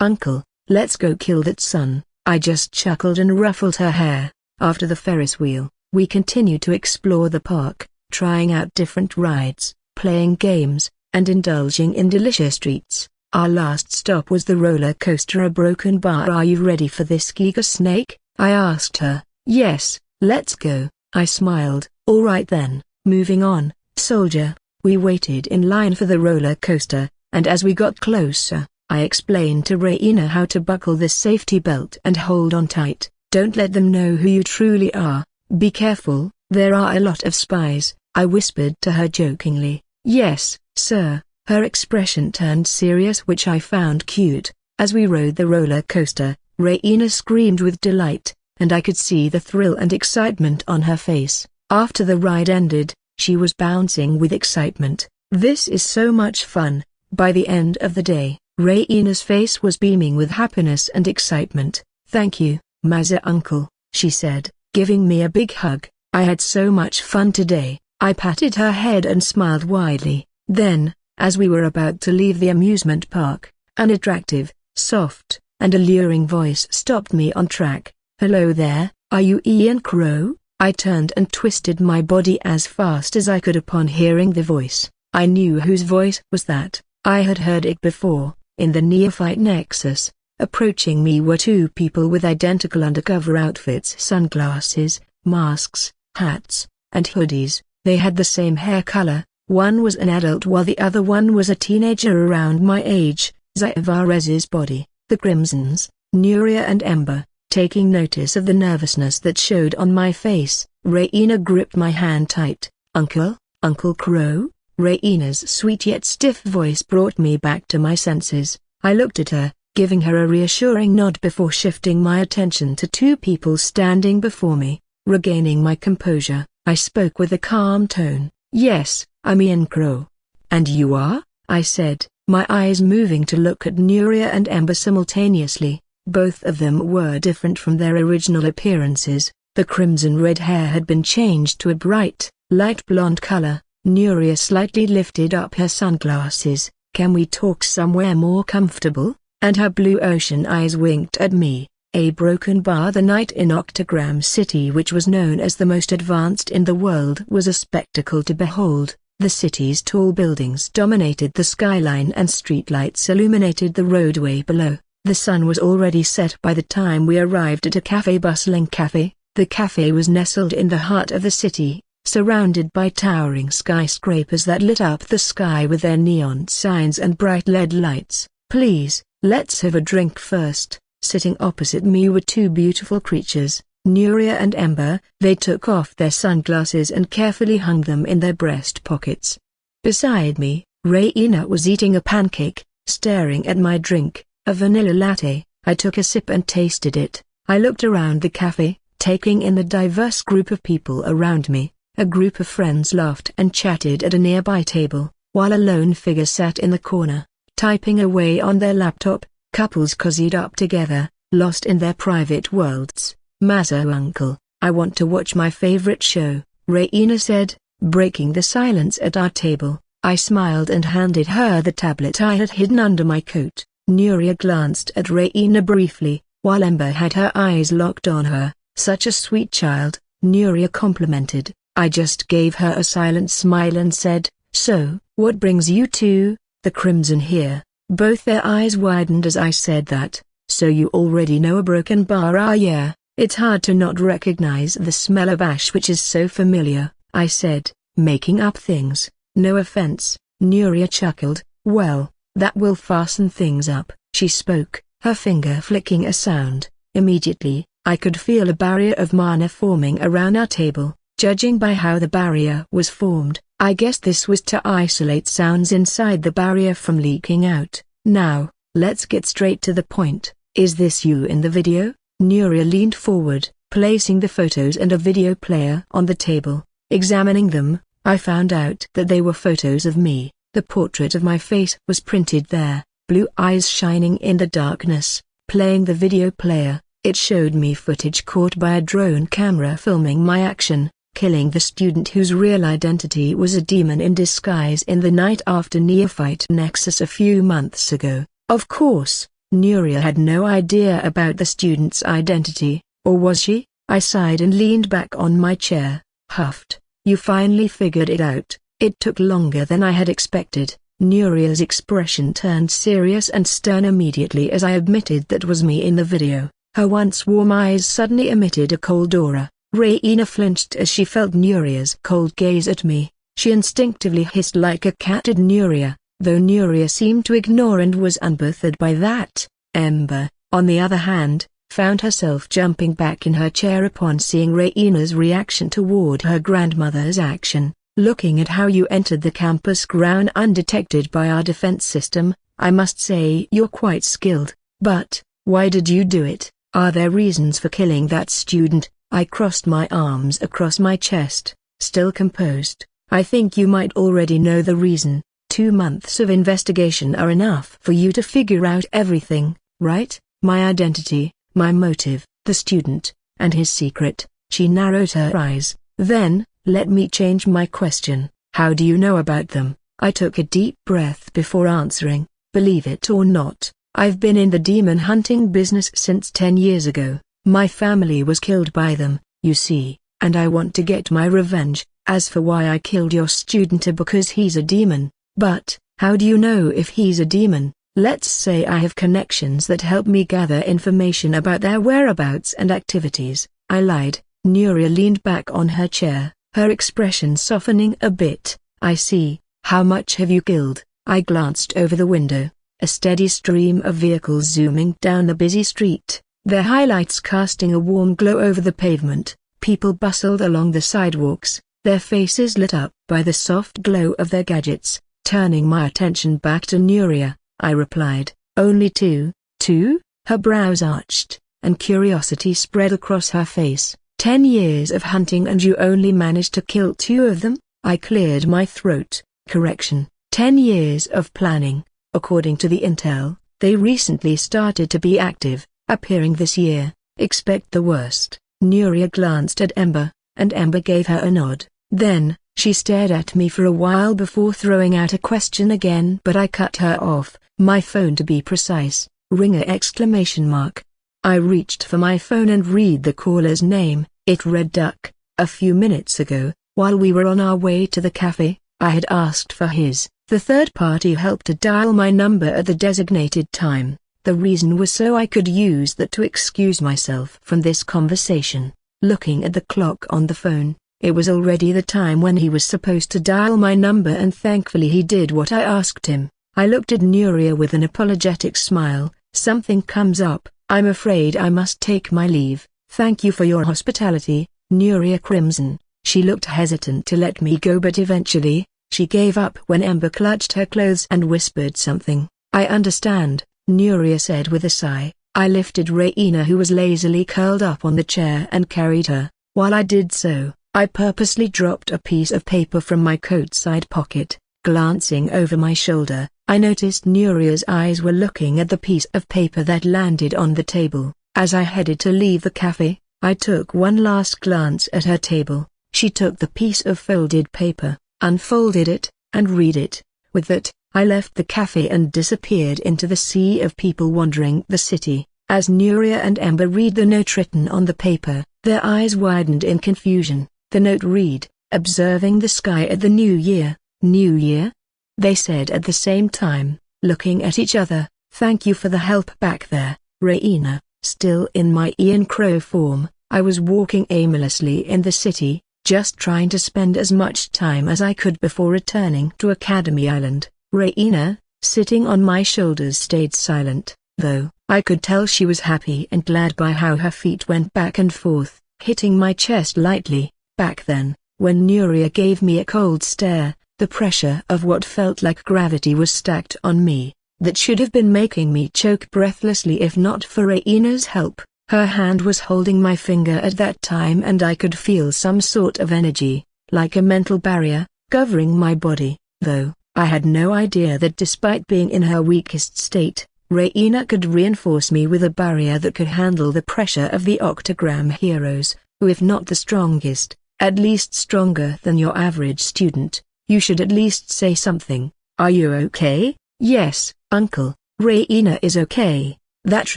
Uncle, let's go kill that sun." I just chuckled and ruffled her hair. After the Ferris wheel, we continued to explore the park, trying out different rides, playing games, and indulging in delicious treats. Our last stop was the roller coaster, a broken bar. "Are you ready for this, Giga Snake?" I asked her. "Yes, let's go," I smiled. "All right then, moving on, soldier." We waited in line for the roller coaster, and as we got closer, I explained to Raina how to buckle the safety belt and hold on tight. "Don't let them know who you truly are. Be careful, there are a lot of spies," I whispered to her jokingly. "Yes, sir." Her expression turned serious, which I found cute. As we rode the roller coaster, Raina screamed with delight, and I could see the thrill and excitement on her face. After the ride ended, she was bouncing with excitement. "This is so much fun." By the end of the day, Raina's face was beaming with happiness and excitement. "Thank you, Mazza uncle," she said, giving me a big hug. "I had so much fun today." I patted her head and smiled widely. Then, as we were about to leave the amusement park, an attractive, soft, and alluring voice stopped me on track. "Hello there, are you Ian Crow?" I turned and twisted my body as fast as I could upon hearing the voice. I knew whose voice was that. I had heard it before, in the Neophyte Nexus. Approaching me were two people with identical undercover outfits, sunglasses, masks, hats, and hoodies. They had the same hair color. One was an adult while the other one was a teenager around my age. Zaivarez's body, the Crimsons, Nuria and Ember. Taking notice of the nervousness that showed on my face, Raina gripped my hand tight. "Uncle Crow?" Raina's sweet yet stiff voice brought me back to my senses. I looked at her, giving her a reassuring nod before shifting my attention to two people standing before me. Regaining my composure, I spoke with a calm tone. "Yes, I'm Ian Crow." "And you are?" I said, my eyes moving to look at Nuria and Ember simultaneously. Both of them were different from their original appearances. The crimson red hair had been changed to a bright, light blonde color. Nuria slightly lifted up her sunglasses. "Can we talk somewhere more comfortable?" And her blue ocean eyes winked at me. A broken bar. The night in Octogram City, which was known as the most advanced in the world, was a spectacle to behold. The city's tall buildings dominated the skyline and streetlights illuminated the roadway below. The sun was already set by the time we arrived at a bustling cafe. The cafe was nestled in the heart of the city, surrounded by towering skyscrapers that lit up the sky with their neon signs and bright LED lights. "Please, let's have a drink first." Sitting opposite me were two beautiful creatures, Nuria and Ember. They took off their sunglasses and carefully hung them in their breast pockets. Beside me, Raina was eating a pancake, staring at my drink, a vanilla latte. I took a sip and tasted it. I looked around the cafe, taking in the diverse group of people around me. A group of friends laughed and chatted at a nearby table, while a lone figure sat in the corner, typing away on their laptop. Couples cozied up together, lost in their private worlds. "Mazo uncle, I want to watch my favorite show," Raina said, breaking the silence at our table. I smiled and handed her the tablet I had hidden under my coat. Nuria glanced at Raina briefly, while Ember had her eyes locked on her. "Such a sweet child," Nuria complimented. I just gave her a silent smile and said, "So, what brings you to the Crimson here?" Both their eyes widened as I said that. "So you already know a broken bar?" "Ah yeah, it's hard to not recognize the smell of ash which is so familiar," I said, making up things. "No offense," Nuria chuckled. "Well, that will fasten things up," she spoke, her finger flicking a sound. Immediately, I could feel a barrier of mana forming around our table. Judging by how the barrier was formed, I guess this was to isolate sounds inside the barrier from leaking out. "Now, let's get straight to the point. Is this you in the video?" Nuria leaned forward, placing the photos and a video player on the table. Examining them, I found out that they were photos of me. The portrait of my face was printed there, blue eyes shining in the darkness. Playing the video player, it showed me footage caught by a drone camera filming my action, killing the student whose real identity was a demon in disguise in the night after Neophyte Nexus a few months ago. Of course, Nuria had no idea about the student's identity, or was she? I sighed and leaned back on my chair, huffed. "You finally figured it out." "It took longer than I had expected." Nuria's expression turned serious and stern immediately as I admitted that was me in the video. Her once warm eyes suddenly emitted a cold aura. Raina flinched as she felt Nuria's cold gaze at me. She instinctively hissed like a cat at Nuria, though Nuria seemed to ignore and was unbothered by that. Ember, on the other hand, found herself jumping back in her chair upon seeing Raina's reaction toward her grandmother's action. "Looking at how you entered the campus ground undetected by our defense system, I must say you're quite skilled. But, why did you do it? Are there reasons for killing that student?" I crossed my arms across my chest, still composed. "I think you might already know the reason. 2 months of investigation are enough for you to figure out everything, right? My identity, my motive, the student, and his secret." She narrowed her eyes. "Then, let me change my question. How do you know about them?" I took a deep breath before answering. "Believe it or not, I've been in the demon hunting business since 10 years ago. My family was killed by them, you see, and I want to get my revenge. As for why I killed your student, because he's a demon." "But, how do you know if he's a demon?" "Let's say I have connections that help me gather information about their whereabouts and activities." I lied. Nuria leaned back on her chair, her expression softening a bit. "I see. How much have you killed?" I glanced over the window. A steady stream of vehicles zooming down the busy street, their highlights casting a warm glow over the pavement. People bustled along the sidewalks, their faces lit up by the soft glow of their gadgets. Turning my attention back to Nuria, I replied, "Only 2? 2? Her brows arched, and curiosity spread across her face. 10 years of hunting and you only managed to kill 2 of them?" I cleared my throat. "Correction, 10 years of planning. According to the intel, they recently started to be active, appearing this year. Expect the worst." Nuria glanced at Ember, and Ember gave her a nod. Then, she stared at me for a while before throwing out a question again, but I cut her off. "My phone, to be precise." Ringer exclamation mark. I reached for my phone and read the caller's name. It read Duck. A few minutes ago, while we were on our way to the cafe, I had asked for his, the third-party help to dial my number at the designated time. The reason was so I could use that to excuse myself from this conversation. Looking at the clock on the phone, it was already the time when he was supposed to dial my number, and thankfully he did what I asked him. I looked at Nuria with an apologetic smile. "Something comes up, I'm afraid I must take my leave. Thank you for your hospitality." Nuria crimson. She looked hesitant to let me go, but eventually, she gave up when Ember clutched her clothes and whispered something. "I understand," Nuria said with a sigh. I lifted Raina, who was lazily curled up on the chair, and carried her. While I did so, I purposely dropped a piece of paper from my coat side pocket. Glancing over my shoulder, I noticed Nuria's eyes were looking at the piece of paper that landed on the table. As I headed to leave the cafe, I took one last glance at her table. She took the piece of folded paper, unfolded it, and read it. With that, I left the cafe and disappeared into the sea of people wandering the city. As Nuria and Ember read the note written on the paper, their eyes widened in confusion. The note read, "Observing the sky at the New Year." New Year? They said at the same time, looking at each other. "Thank you for the help back there, Raina." Still in my Ian Crow form, I was walking aimlessly in the city, just trying to spend as much time as I could before returning to Academy Island. Raina, sitting on my shoulders, stayed silent, though I could tell she was happy and glad by how her feet went back and forth, hitting my chest lightly. Back then, when Nuria gave me a cold stare, the pressure of what felt like gravity was stacked on me. That should have been making me choke breathlessly if not for Raina's help. Her hand was holding my finger at that time and I could feel some sort of energy, like a mental barrier, covering my body, though I had no idea that despite being in her weakest state, Raina could reinforce me with a barrier that could handle the pressure of the Octagram heroes, who if not the strongest, at least stronger than your average student. "You should at least say something. Are you okay?" "Yes, Uncle, Raina is okay. That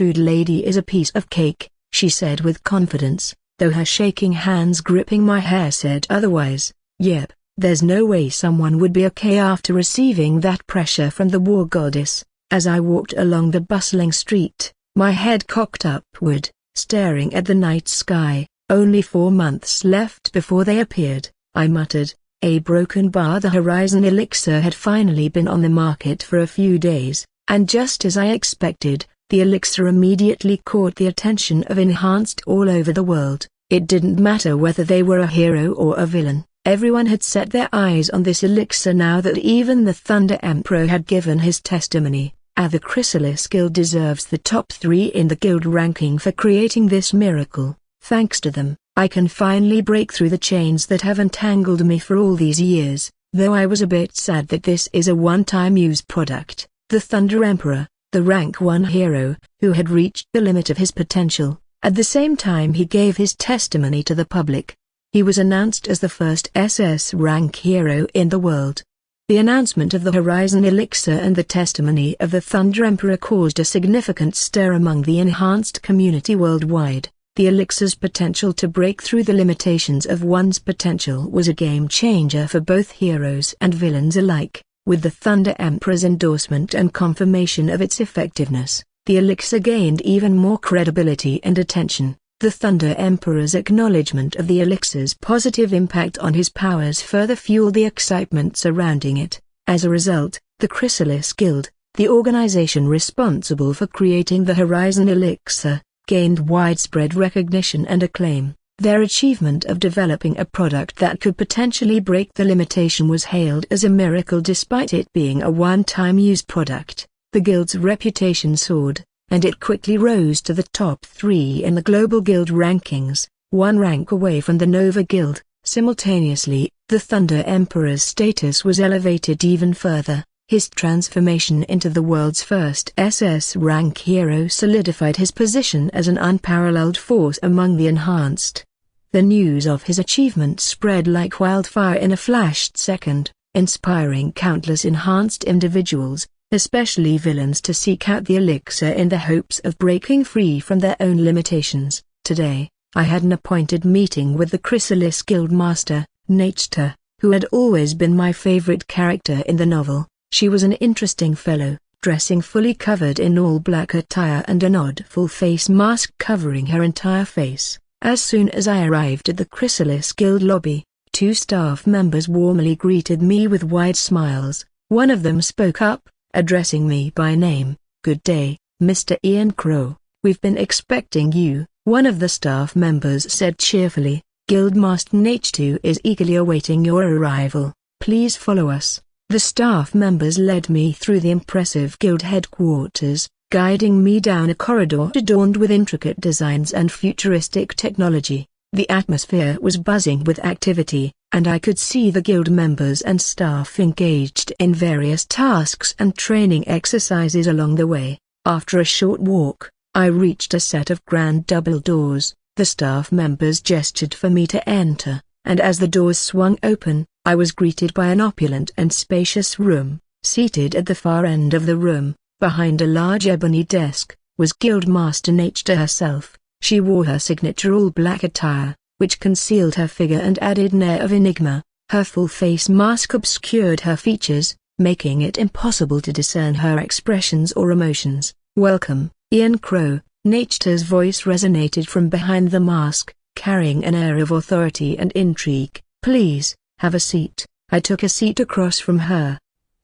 rude lady is a piece of cake," she said with confidence, though her shaking hands gripping my hair said otherwise. "Yep, there's no way someone would be okay after receiving that pressure from the war goddess." As I walked along the bustling street, my head cocked upward, staring at the night sky. "Only 4 months left before they appeared," I muttered. A broken bar. The Horizon elixir had finally been on the market for a few days, and just as I expected, the elixir immediately caught the attention of Enhanced all over the world. It didn't matter whether they were a hero or a villain, everyone had set their eyes on this elixir now that even the Thunder Emperor had given his testimony. The Chrysalis Guild deserves the top 3 in the guild ranking for creating this miracle. Thanks to them, I can finally break through the chains that have entangled me for all these years, though I was a bit sad that this is a one-time use product. The Thunder Emperor, the rank 1 hero, who had reached the limit of his potential, at the same time he gave his testimony to the public. He was announced as the first SS rank hero in the world. The announcement of the Horizon elixir and the testimony of the Thunder Emperor caused a significant stir among the Enhanced community worldwide. The elixir's potential to break through the limitations of one's potential was a game-changer for both heroes and villains alike. With the Thunder Emperor's endorsement and confirmation of its effectiveness, the elixir gained even more credibility and attention. The Thunder Emperor's acknowledgement of the elixir's positive impact on his powers further fueled the excitement surrounding it. As a result, the Chrysalis Guild, the organization responsible for creating the Horizon elixir, gained widespread recognition and acclaim. Their achievement of developing a product that could potentially break the limitation was hailed as a miracle despite it being a one-time use product. The guild's reputation soared, and it quickly rose to the top 3 in the global guild rankings, 1 rank away from the Nova Guild. Simultaneously, the Thunder Emperor's status was elevated even further. His transformation into the world's first SS rank hero solidified his position as an unparalleled force among the Enhanced. The news of his achievement spread like wildfire in a flashed second, inspiring countless Enhanced individuals, especially villains, to seek out the elixir in the hopes of breaking free from their own limitations. Today, I had an appointed meeting with the Chrysalis Guild Master, Nachta, who had always been my favorite character in the novel. She was an interesting fellow, dressing fully covered in all black attire and an odd full face mask covering her entire face. As soon as I arrived at the Chrysalis Guild lobby, 2 staff members warmly greeted me with wide smiles. One of them spoke up, addressing me by name. "Good day, Mr. Ian Crow, we've been expecting you," one of the staff members said cheerfully. "Guildmaster H2 is eagerly awaiting your arrival. Please follow us." The staff members led me through the impressive guild headquarters, guiding me down a corridor adorned with intricate designs and futuristic technology. The atmosphere was buzzing with activity, and I could see the guild members and staff engaged in various tasks and training exercises along the way. After a short walk, I reached a set of grand double doors. The staff members gestured for me to enter, and as the doors swung open, I was greeted by an opulent and spacious room. Seated at the far end of the room, behind a large ebony desk, was Guildmaster Nachta herself. She wore her signature all-black attire, which concealed her figure and added an air of enigma. Her full face mask obscured her features, making it impossible to discern her expressions or emotions. "Welcome, Ian Crow," Nachta's voice resonated from behind the mask, carrying an air of authority and intrigue. "Please, have a seat." I took a seat across from her.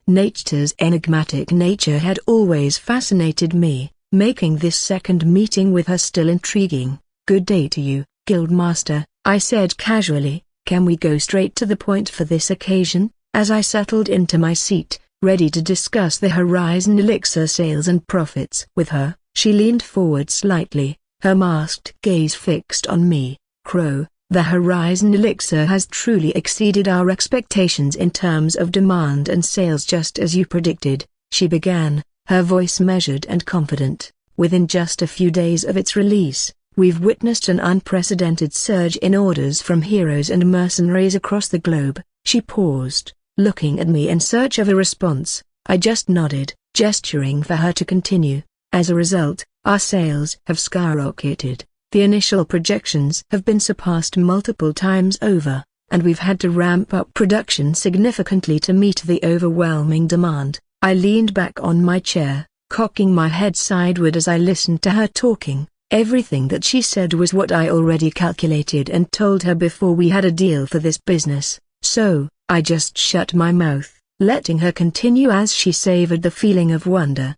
Nachta's enigmatic nature had always fascinated me, making this second meeting with her still intriguing. "Good day to you, Guildmaster," I said casually. "Can we go straight to the point for this occasion?" As I settled into my seat, ready to discuss the Horizon Elixir sales and profits with her, she leaned forward slightly, her masked gaze fixed on me. "Crow, the Horizon Elixir has truly exceeded our expectations in terms of demand and sales, just as you predicted," she began, her voice measured and confident. "Within just a few days of its release, we've witnessed an unprecedented surge in orders from heroes and mercenaries across the globe." She paused, looking at me in search of a response. I just nodded, gesturing for her to continue. "As a result, our sales have skyrocketed. The initial projections have been surpassed multiple times over, and we've had to ramp up production significantly to meet the overwhelming demand." I leaned back on my chair, cocking my head sideward as I listened to her talking. Everything that she said was what I already calculated and told her before we had a deal for this business, so I just shut my mouth, letting her continue as she savored the feeling of wonder.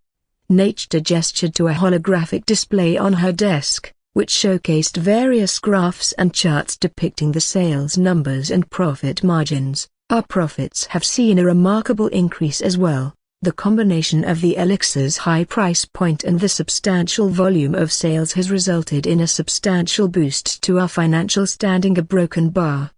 Nachta gestured to a holographic display on her desk, which showcased various graphs and charts depicting the sales numbers and profit margins. "Our profits have seen a remarkable increase as well. The combination of the elixir's high price point and the substantial volume of sales has resulted in a substantial boost to our financial standing, a broken bar."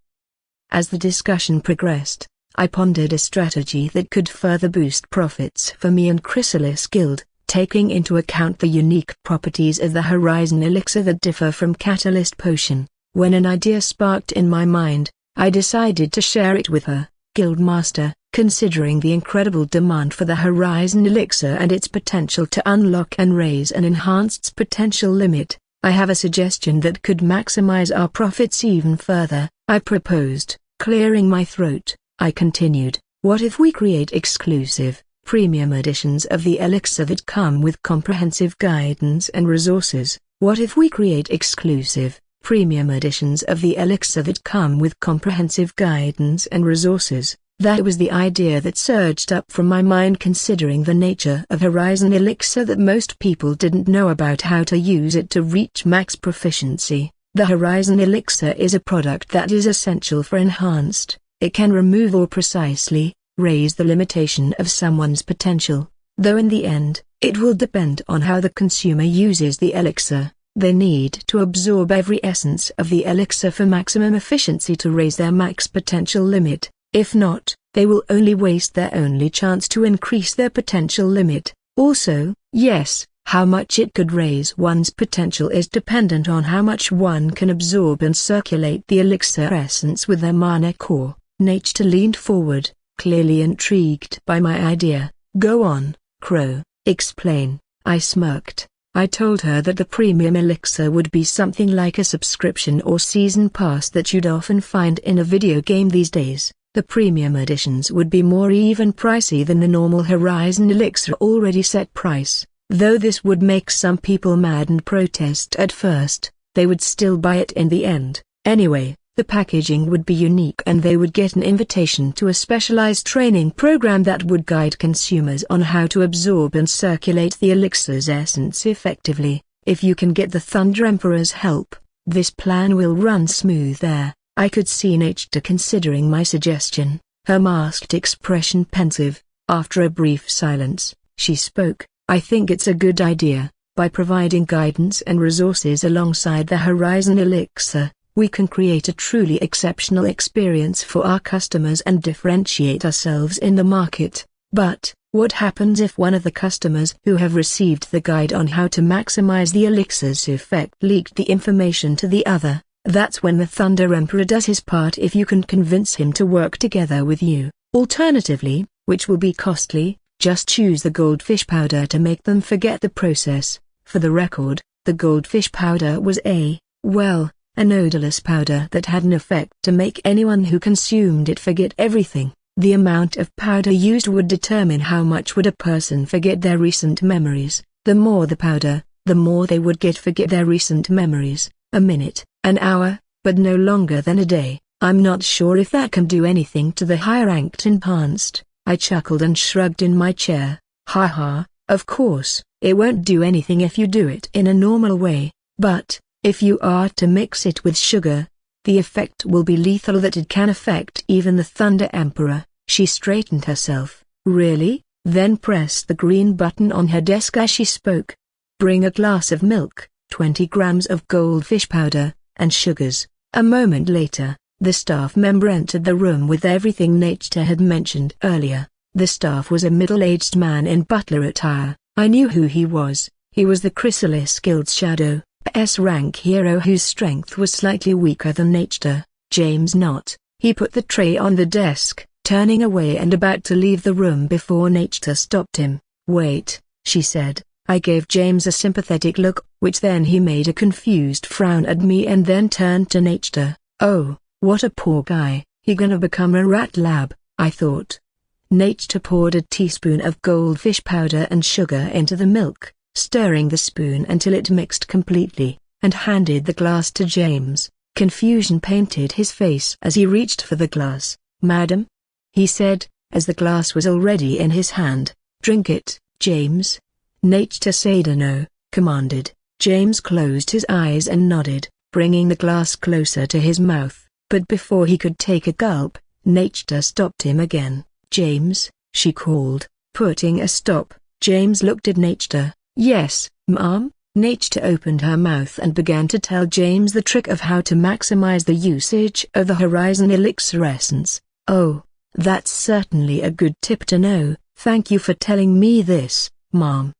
As the discussion progressed, I pondered a strategy that could further boost profits for me and Chrysalis Guild, taking into account the unique properties of the Horizon Elixir that differ from Catalyst Potion. When an idea sparked in my mind, I decided to share it with her. "Guildmaster, considering the incredible demand for the Horizon Elixir and its potential to unlock and raise an enhanced potential limit, I have a suggestion that could maximize our profits even further," I proposed. Clearing my throat, I continued, "What if we create exclusive, premium editions of the elixir that come with comprehensive guidance and resources? What if we create exclusive, premium editions of the elixir that come with comprehensive guidance and resources?" That was the idea that surged up from my mind, considering the nature of Horizon Elixir, that most people didn't know about how to use it to reach max proficiency. The Horizon Elixir is a product that is essential for enhanced. It can remove or precisely raise the limitation of someone's potential, though in the end, it will depend on how the consumer uses the elixir. They need to absorb every essence of the elixir for maximum efficiency to raise their max potential limit. If not, they will only waste their only chance to increase their potential limit. Also, yes, how much it could raise one's potential is dependent on how much one can absorb and circulate the elixir essence with their mana core. Nachta leaned forward, clearly intrigued by my idea. "Go on, Crow, explain." I smirked. I told her that the premium elixir would be something like a subscription or season pass that you'd often find in a video game these days. The premium editions would be more even pricey than the normal Horizon Elixir already set price. Though this would make some people mad and protest at first, they would still buy it in the end. Anyway, the packaging would be unique and they would get an invitation to a specialized training program that would guide consumers on how to absorb and circulate the elixir's essence effectively. If you can get the Thunder Emperor's help, this plan will run smooth there. I could see Nachta considering my suggestion, her masked expression pensive. After a brief silence, she spoke. "I think it's a good idea. By providing guidance and resources alongside the Horizon Elixir, we can create a truly exceptional experience for our customers and differentiate ourselves in the market. But, what happens if one of the customers who have received the guide on how to maximize the elixir's effect leaked the information to the other? That's when the Thunder Emperor does his part if you can convince him to work together with you. Alternatively, which will be costly, just choose the goldfish powder to make them forget the process. For the record, the goldfish powder was an odorless powder that had an effect to make anyone who consumed it forget everything. The amount of powder used would determine how much would a person forget their recent memories. The more the powder, the more they would forget their recent memories. A minute, an hour, but no longer than a day. I'm not sure if that can do anything to the high-ranked enhanced. I chuckled and shrugged in my chair. Ha ha, of course, it won't do anything if you do it in a normal way, but, if you are to mix it with sugar, the effect will be lethal that it can affect even the Thunder Emperor. She straightened herself. Really? Then pressed the green button on her desk as she spoke. Bring a glass of milk, 20 grams of goldfish powder, and sugars. A moment later, the staff member entered the room with everything Nature had mentioned earlier. The staff was a middle-aged man in butler attire. I knew who he was. He was the Chrysalis Guild's shadow, S-rank hero whose strength was slightly weaker than Nature, James Knott. He put the tray on the desk, turning away and about to leave the room before Nature stopped him. Wait, she said. I gave James a sympathetic look, which then he made a confused frown at me and then turned to Nature. Oh, what a poor guy, he gonna become a rat lab, I thought. Nature poured a teaspoon of goldfish powder and sugar into the milk, stirring the spoon until it mixed completely, and handed the glass to James. Confusion painted his face as he reached for the glass. Madam? He said, as the glass was already in his hand. Drink it, James. Nature said no, commanded. James closed his eyes and nodded, bringing the glass closer to his mouth. But before he could take a gulp, Nature stopped him again. James, she called, putting a stop. James looked at Nature. Yes, ma'am. Nature opened her mouth and began to tell James the trick of how to maximize the usage of the Horizon Elixir Essence. Oh, that's certainly a good tip to know. Thank you for telling me this, ma'am.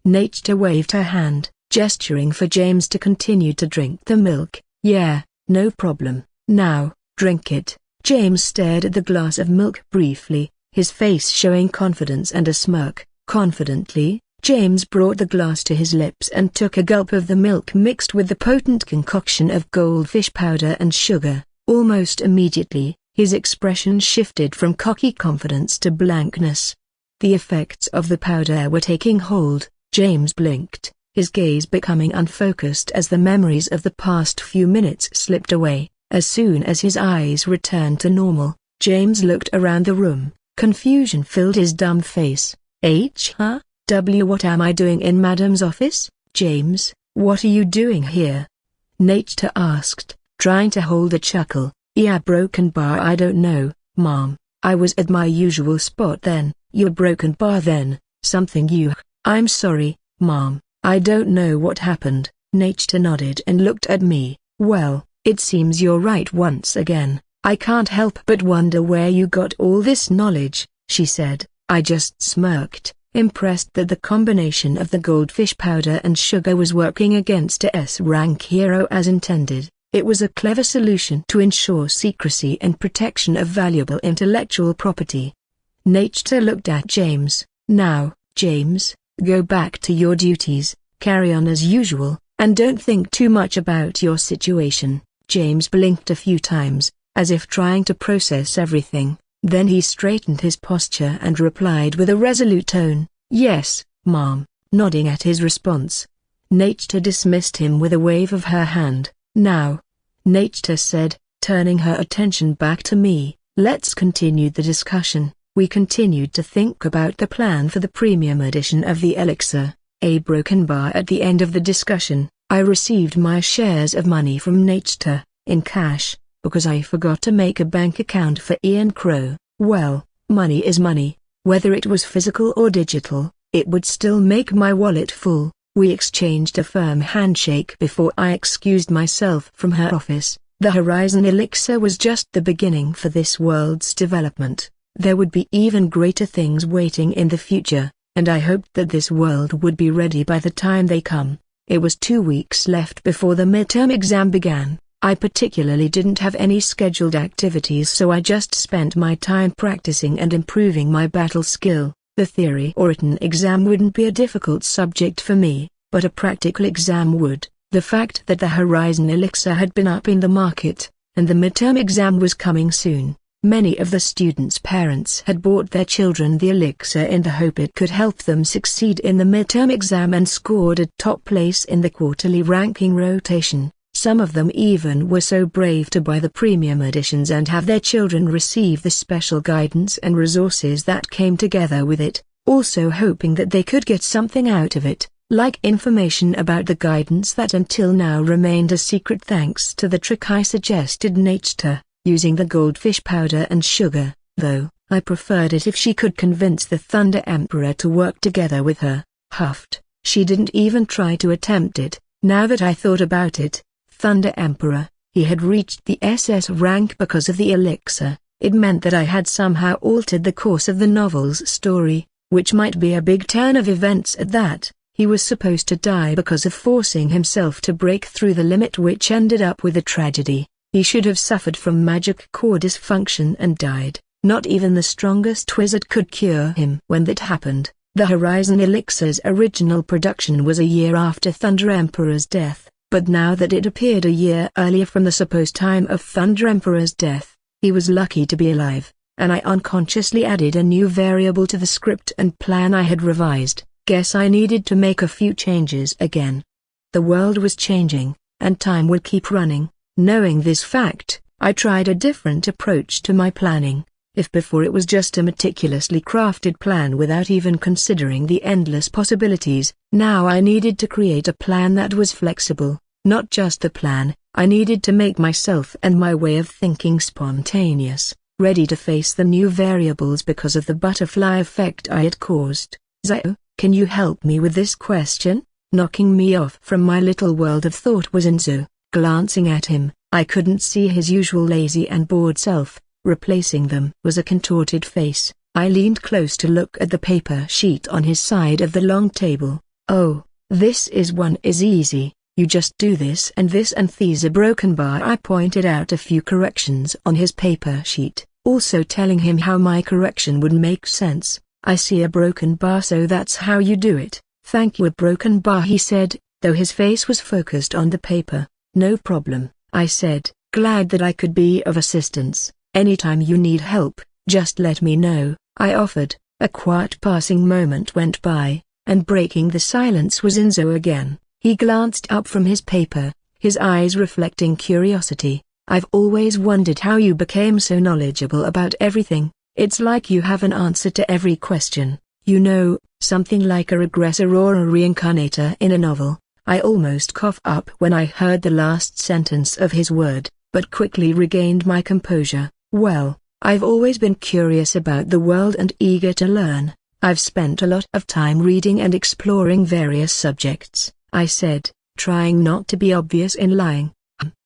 Nature waved her hand, gesturing for James to continue to drink the milk. Yeah, no problem. Now, drink it. James stared at the glass of milk briefly, his face showing confidence and a smirk. Confidently, James brought the glass to his lips and took a gulp of the milk mixed with the potent concoction of goldfish powder and sugar. Almost immediately, his expression shifted from cocky confidence to blankness. The effects of the powder were taking hold. James blinked, his gaze becoming unfocused as the memories of the past few minutes slipped away. As soon as his eyes returned to normal, James looked around the room. Confusion filled his dumb face. What am I doing in Madam's office? James, what are you doing here? Nature asked, trying to hold a chuckle. Yeah, broken bar. I don't know, ma'am. I was at my usual spot then. Your broken bar then, something you... I'm sorry, ma'am, I don't know what happened. Nature nodded and looked at me. Well, it seems you're right once again. I can't help but wonder where you got all this knowledge, she said. I just smirked, impressed that the combination of the goldfish powder and sugar was working against a S-rank hero as intended. It was a clever solution to ensure secrecy and protection of valuable intellectual property. Nature looked at James. Now, James, go back to your duties, carry on as usual, and don't think too much about your situation. James blinked a few times, as if trying to process everything. Then he straightened his posture and replied with a resolute tone, Yes, ma'am, nodding at his response. Nature dismissed him with a wave of her hand. Now, Nature said, turning her attention back to me, let's continue the discussion. We continued to think about the plan for the premium edition of the elixir. A broken bar at the end of the discussion. I received my shares of money from Nature, in cash, because I forgot to make a bank account for Ian Crow. Well, money is money. Whether it was physical or digital, it would still make my wallet full. We exchanged a firm handshake before I excused myself from her office. The Horizon Elixir was just the beginning for this world's development. There would be even greater things waiting in the future, and I hoped that this world would be ready by the time they come. It was 2 weeks left before the midterm exam began. I particularly didn't have any scheduled activities, so I just spent my time practicing and improving my battle skill. The theory or written exam wouldn't be a difficult subject for me, but a practical exam would. The fact that the Horizon Elixir had been up in the market, and the midterm exam was coming soon. Many of the students' parents had bought their children the elixir in the hope it could help them succeed in the midterm exam and scored a top place in the quarterly ranking rotation. Some of them even were so brave to buy the premium editions and have their children receive the special guidance and resources that came together with it, also hoping that they could get something out of it, like information about the guidance that until now remained a secret thanks to the trick I suggested Nature, using the goldfish powder and sugar, though I preferred it if she could convince the Thunder Emperor to work together with her. Huffed. She didn't even try to attempt it. Now that I thought about it, Thunder Emperor, he had reached the SS rank because of the elixir. It meant that I had somehow altered the course of the novel's story, which might be a big turn of events at that. He was supposed to die because of forcing himself to break through the limit, which ended up with a tragedy. He should have suffered from magic core dysfunction and died. Not even the strongest wizard could cure him. When that happened, the Horizon Elixir's original production was a year after Thunder Emperor's death. But now that it appeared a year earlier from the supposed time of Thunder Emperor's death, he was lucky to be alive, and I unconsciously added a new variable to the script and plan I had revised. Guess I needed to make a few changes again. The world was changing, and time would keep running. Knowing this fact, I tried a different approach to my planning. If before it was just a meticulously crafted plan without even considering the endless possibilities, now I needed to create a plan that was flexible. Not just the plan, I needed to make myself and my way of thinking spontaneous, ready to face the new variables because of the butterfly effect I had caused. Zio, can you help me with this question? Knocking me off from my little world of thought was Enzo. Glancing at him, I couldn't see his usual lazy and bored self. Replacing them was a contorted face. I leaned close to look at the paper sheet on his side of the long table. Oh, this one is easy. You just do this and these are broken bar. I pointed out a few corrections on his paper sheet, also telling him how my correction would make sense. I see a broken bar, so that's how you do it. Thank you. A broken bar, he said, though his face was focused on the paper. No problem, I said, glad that I could be of assistance. Anytime you need help, just let me know, I offered. A quiet passing moment went by, and breaking the silence was Enzo again. He glanced up from his paper, his eyes reflecting curiosity. I've always wondered how you became so knowledgeable about everything. It's like you have an answer to every question. You know, something like a regressor or a reincarnator in a novel. I almost coughed up when I heard the last sentence of his word, but quickly regained my composure. Well, I've always been curious about the world and eager to learn. I've spent a lot of time reading and exploring various subjects, I said, trying not to be obvious in lying.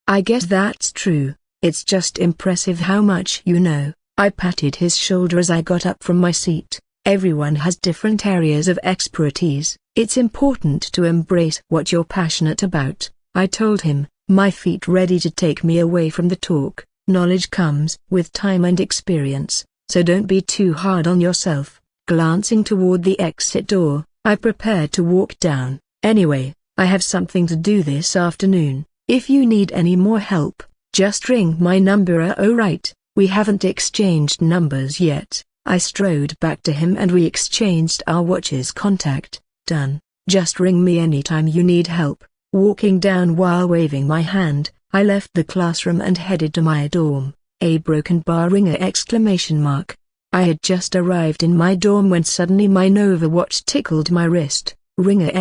I guess that's true. It's just impressive how much you know. I patted his shoulder as I got up from my seat. Everyone has different areas of expertise. It's important to embrace what you're passionate about, I told him, my feet ready to take me away from the talk. Knowledge comes with time and experience, so don't be too hard on yourself. Glancing toward the exit door, I prepared to walk down. Anyway, I have something to do this afternoon. If you need any more help, just ring my number. Oh right, we haven't exchanged numbers yet. I strode back to him and we exchanged our watches. Contact done. Just ring me anytime you need help. Walking down while waving my hand, I left the classroom and headed to my dorm. A broken bar ringer! I had just arrived in my dorm when suddenly my Nova watch tickled my wrist. Ringer!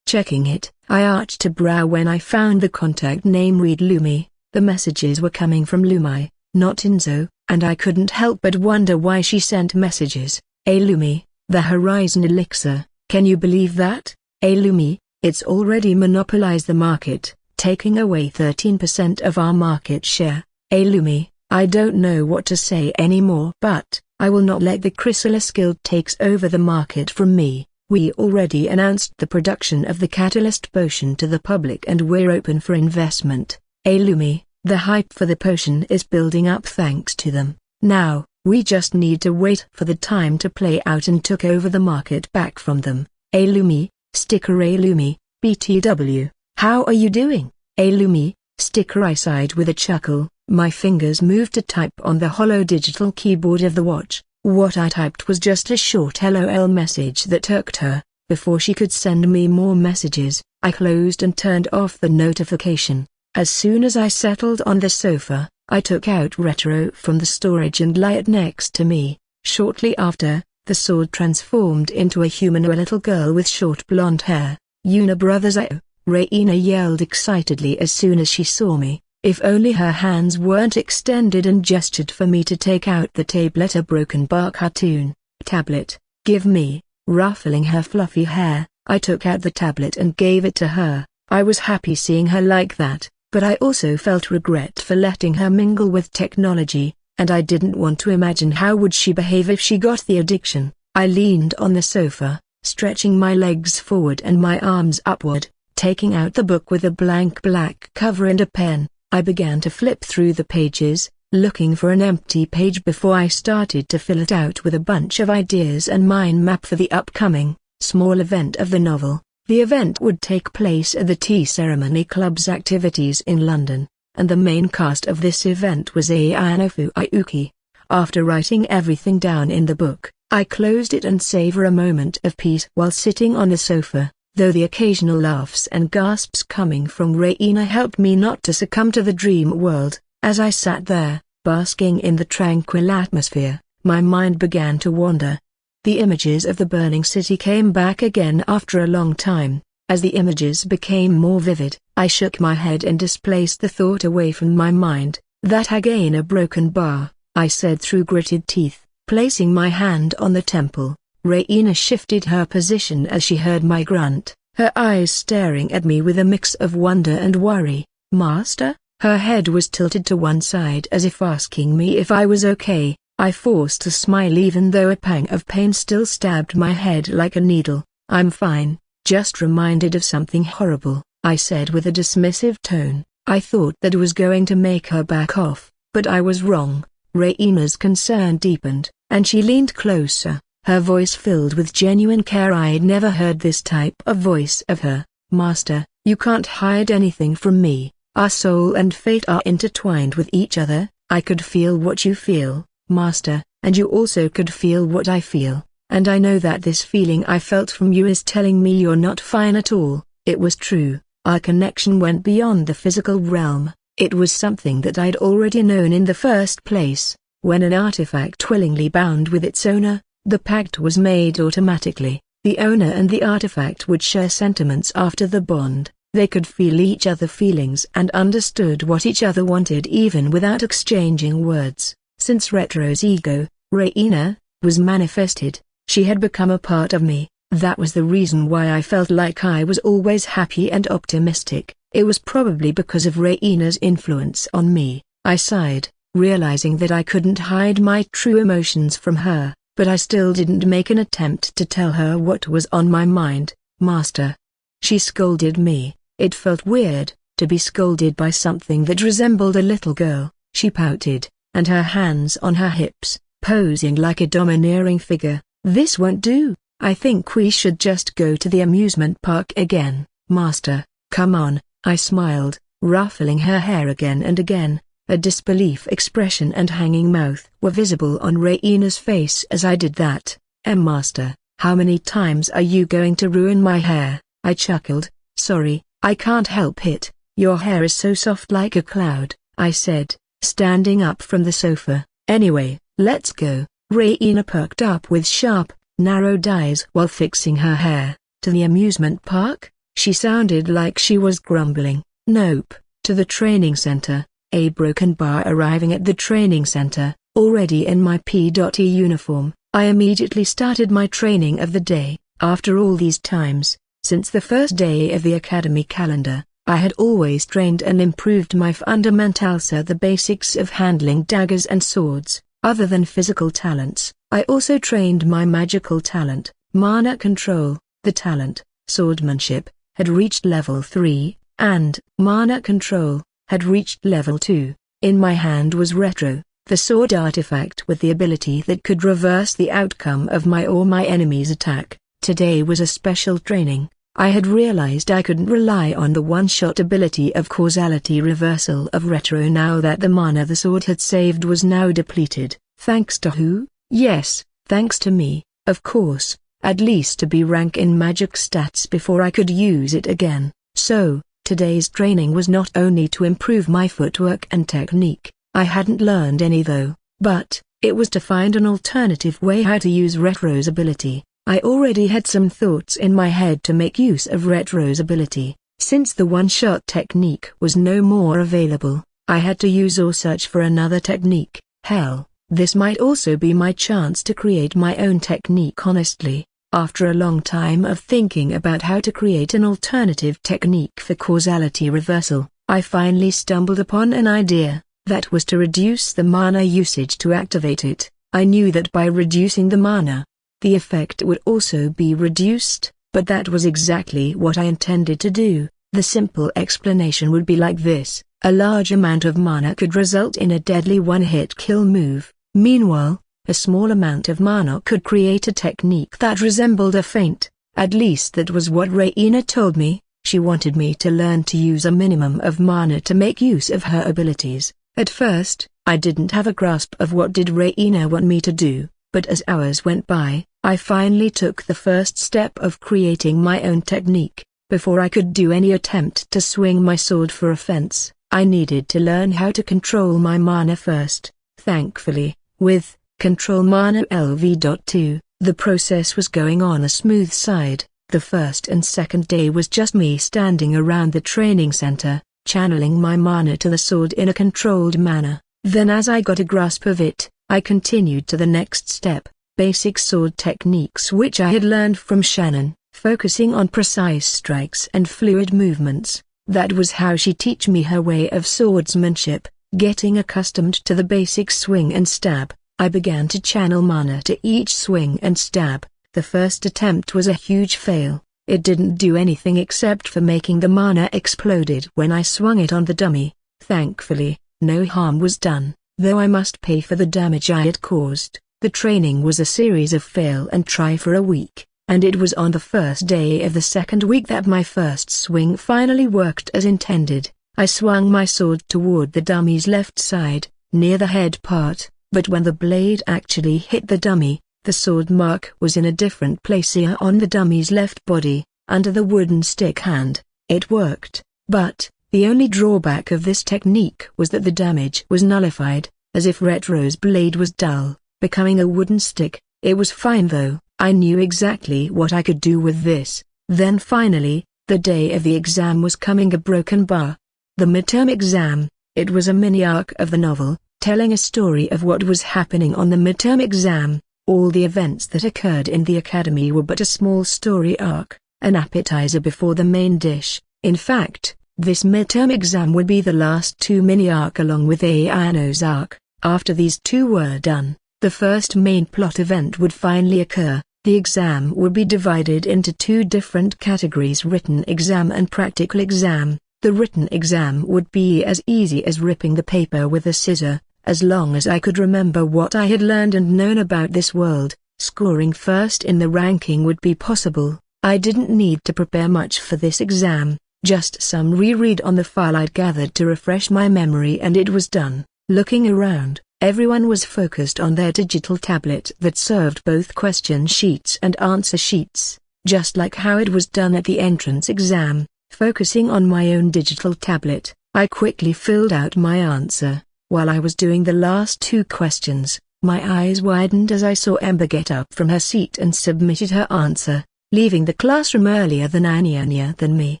Checking it, I arched a brow when I found the contact name read Lumi. The messages were coming from Lumi, not Enzo, and I couldn't help but wonder why she sent messages. A Lumi, the Horizon Elixir, can you believe that? A Lumi, it's already monopolized the market. taking away 13% of our market share. Alumi, I don't know what to say anymore, but I will not let the Chrysalis Guild takes over the market from me. We already announced the production of the Catalyst potion to the public and we're open for investment. Alumi, the hype for the potion is building up thanks to them. Now, we just need to wait for the time to play out and took over the market back from them. Alumi, sticker Alumi, BTW, how are you doing? Alumi, sticker I sighed with a chuckle. My fingers moved to type on the hollow digital keyboard of the watch. What I typed was just a short LOL message that irked her. Before she could send me more messages, I closed and turned off the notification. As soon as I settled on the sofa, I took out Retro from the storage and lay it next to me. Shortly after, the sword transformed into a human or a little girl with short blonde hair. Una brothers I. Raina yelled excitedly as soon as she saw me. If only her hands weren't extended and gestured for me to take out the tablet. A broken bar cartoon. Tablet, give me. Ruffling her fluffy hair, I took out the tablet and gave it to her. I was happy seeing her like that, but I also felt regret for letting her mingle with technology, and I didn't want to imagine how would she behave if she got the addiction. I leaned on the sofa, stretching my legs forward and my arms upward, taking out the book with a blank black cover and a pen. I began to flip through the pages, looking for an empty page before I started to fill it out with a bunch of ideas and mind map for the upcoming, small event of the novel. The event would take place at the Tea Ceremony Club's activities in London, and the main cast of this event was Ayanofu Ayuki. After writing everything down in the book, I closed it and savor a moment of peace while sitting on the sofa. Though the occasional laughs and gasps coming from Raina helped me not to succumb to the dream world, as I sat there, basking in the tranquil atmosphere, my mind began to wander. The images of the burning city came back again after a long time. As the images became more vivid, I shook my head and displaced the thought away from my mind. That again a broken bar, I said through gritted teeth, placing my hand on the temple. Raina shifted her position as she heard my grunt, her eyes staring at me with a mix of wonder and worry. Master? Her head was tilted to one side as if asking me if I was okay. I forced a smile even though a pang of pain still stabbed my head like a needle. I'm fine, just reminded of something horrible, I said with a dismissive tone. I thought that was going to make her back off, but I was wrong. Raina's concern deepened, and she leaned closer. Her voice filled with genuine care. I'd never heard this type of voice of her. Master, you can't hide anything from me. Our soul and fate are intertwined with each other. I could feel what you feel, Master, and you also could feel what I feel. And I know that this feeling I felt from you is telling me you're not fine at all. It was true. Our connection went beyond the physical realm. It was something that I'd already known in the first place. When an artifact willingly bound with its owner, the pact was made automatically. The owner and the artifact would share sentiments after the bond. They could feel each other's feelings and understood what each other wanted even without exchanging words. Since Retro's ego, Raina, was manifested, she had become a part of me. That was the reason why I felt like I was always happy and optimistic. It was probably because of Raina's influence on me. I sighed, realizing that I couldn't hide my true emotions from her. But I still didn't make an attempt to tell her what was on my mind. Master. She scolded me. It felt weird, to be scolded by something that resembled a little girl. She pouted, and her hands on her hips, posing like a domineering figure. This won't do. I think we should just go to the amusement park again. Master, come on, I smiled, ruffling her hair again and again. A disbelief expression and hanging mouth were visible on Raina's face as I did that. Master, how many times are you going to ruin my hair? I chuckled. Sorry, I can't help it. Your hair is so soft like a cloud, I said, standing up from the sofa. Anyway, let's go. Raina perked up with sharp, narrowed eyes while fixing her hair. To the amusement park? She sounded like she was grumbling. Nope, to the training center. A broken bar. Arriving at the training center, already in my P.E uniform, I immediately started my training of the day. After all these times, since the first day of the academy calendar, I had always trained and improved my fundamentals, the basics of handling daggers and swords. Other than physical talents, I also trained my magical talent, mana control. The talent, swordsmanship, had reached level 3, and mana control had reached level 2. In my hand was Retro, the sword artifact with the ability that could reverse the outcome of my or my enemy's attack. Today was a special training. I had realized I couldn't rely on the one-shot ability of causality reversal of Retro now that the mana the sword had saved was now depleted. Thanks to who? Yes, thanks to me, of course, at least to B rank in magic stats before I could use it again. So, today's training was not only to improve my footwork and technique, I hadn't learned any though, but it was to find an alternative way how to use Retro's ability. I already had some thoughts in my head to make use of Retro's ability. Since the one-shot technique was no more available, I had to use or search for another technique. Hell, this might also be my chance to create my own technique. Honestly, after a long time of thinking about how to create an alternative technique for causality reversal, I finally stumbled upon an idea. That was to reduce the mana usage to activate it. I knew that by reducing the mana, the effect would also be reduced, but that was exactly what I intended to do. The simple explanation would be like this: a large amount of mana could result in a deadly one-hit kill move. Meanwhile, a small amount of mana could create a technique that resembled a feint. At least that was what Raina told me. She wanted me to learn to use a minimum of mana to make use of her abilities. At first, I didn't have a grasp of what did Raina want me to do, but as hours went by, I finally took the first step of creating my own technique. Before I could do any attempt to swing my sword for offense, I needed to learn how to control my mana first. Thankfully, with Control Mana LV.2, the process was going on a smooth side. The first and second day was just me standing around the training center, channeling my mana to the sword in a controlled manner. Then as I got a grasp of it, I continued to the next step, basic sword techniques which I had learned from Shannon, focusing on precise strikes and fluid movements. That was how she taught me her way of swordsmanship. Getting accustomed to the basic swing and stab, I began to channel mana to each swing and stab. The first attempt was a huge fail. It didn't do anything except for making the mana exploded when I swung it on the dummy. Thankfully, no harm was done, though I must pay for the damage I had caused. The training was a series of fail and try for a week, and it was on the first day of the second week that my first swing finally worked as intended. I swung my sword toward the dummy's left side, near the head part, but when the blade actually hit the dummy, the sword mark was in a different place here on the dummy's left body, under the wooden stick hand. It worked, but the only drawback of this technique was that the damage was nullified, as if Retro's blade was dull, becoming a wooden stick. It was fine though, I knew exactly what I could do with this. Then finally, the day of the exam was coming. A broken bar. The midterm exam. It was a mini-arc of the novel, telling a story of what was happening on the midterm exam. All the events that occurred in the academy were but a small story arc, an appetizer before the main dish. In fact, this midterm exam would be the last two mini-arc along with Ayano's arc. After these two were done, the first main plot event would finally occur. The exam would be divided into two different categories: written exam and practical exam. The written exam would be as easy as ripping the paper with a scissor, as long as I could remember what I had learned and known about this world. Scoring first in the ranking would be possible. I didn't need to prepare much for this exam, just some reread on the file I'd gathered to refresh my memory, and it was done. Looking around, everyone was focused on their digital tablet that served both question sheets and answer sheets, just like how it was done at the entrance exam. Focusing on my own digital tablet, I quickly filled out my answer. While I was doing the last two questions, my eyes widened as I saw Ember get up from her seat and submitted her answer, leaving the classroom earlier than Anya than me.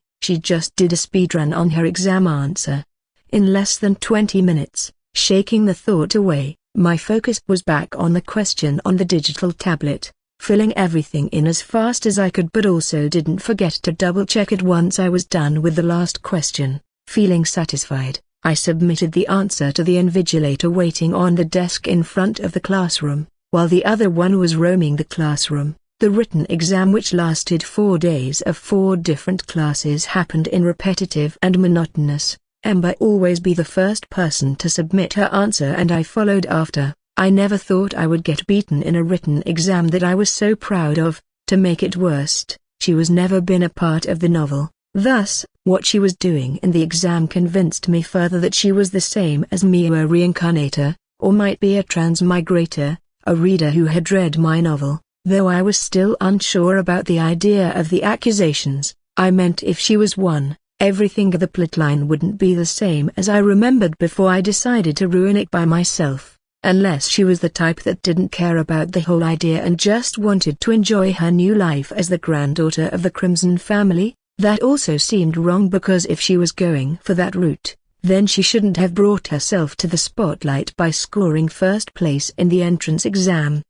She just did a speedrun on her exam answer. In less than 20 minutes, shaking the thought away, my focus was back on the question on the digital tablet. filling everything in as fast as I could, but also didn't forget to double-check it once I was done with the last question. Feeling satisfied, I submitted the answer to the invigilator waiting on the desk in front of the classroom, while the other one was roaming the classroom. The written exam, which lasted 4 days of 4 different classes, happened in repetitive and monotonous. Ember always be the first person to submit her answer, and I followed after. I never thought I would get beaten in a written exam that I was so proud of. To make it worst, she was never been a part of the novel. Thus, what she was doing in the exam convinced me further that she was the same as me, a reincarnator, or might be a transmigrator, a reader who had read my novel. Though I was still unsure about the idea of the accusations, I meant if she was one, everything of the plotline wouldn't be the same as I remembered before I decided to ruin it by myself. Unless she was the type that didn't care about the whole idea and just wanted to enjoy her new life as the granddaughter of the Crimson family, that also seemed wrong, because if she was going for that route, then she shouldn't have brought herself to the spotlight by scoring first place in the entrance exam.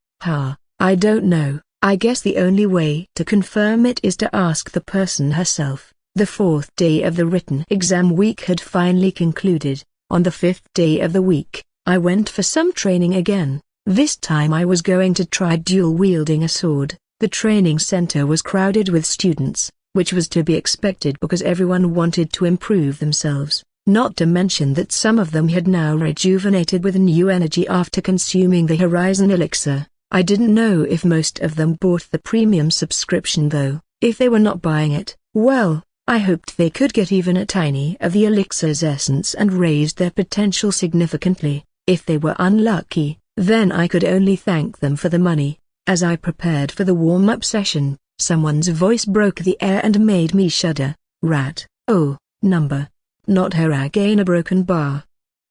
I don't know. I guess the only way to confirm it is to ask the person herself. The 4th day of the written exam week had finally concluded. On the 5th day of the week, I went for some training again. This time I was going to try dual-wielding a sword. The training center was crowded with students, which was to be expected because everyone wanted to improve themselves, not to mention that some of them had now rejuvenated with new energy after consuming the Horizon Elixir. I didn't know if most of them bought the premium subscription though. If they were not buying it, well, I hoped they could get even a tiny of the elixir's essence and raised their potential significantly. If they were unlucky, then I could only thank them for the money. As I prepared for the warm-up session, someone's voice broke the air and made me shudder. Rat. Oh, number. Not her again, a broken bar.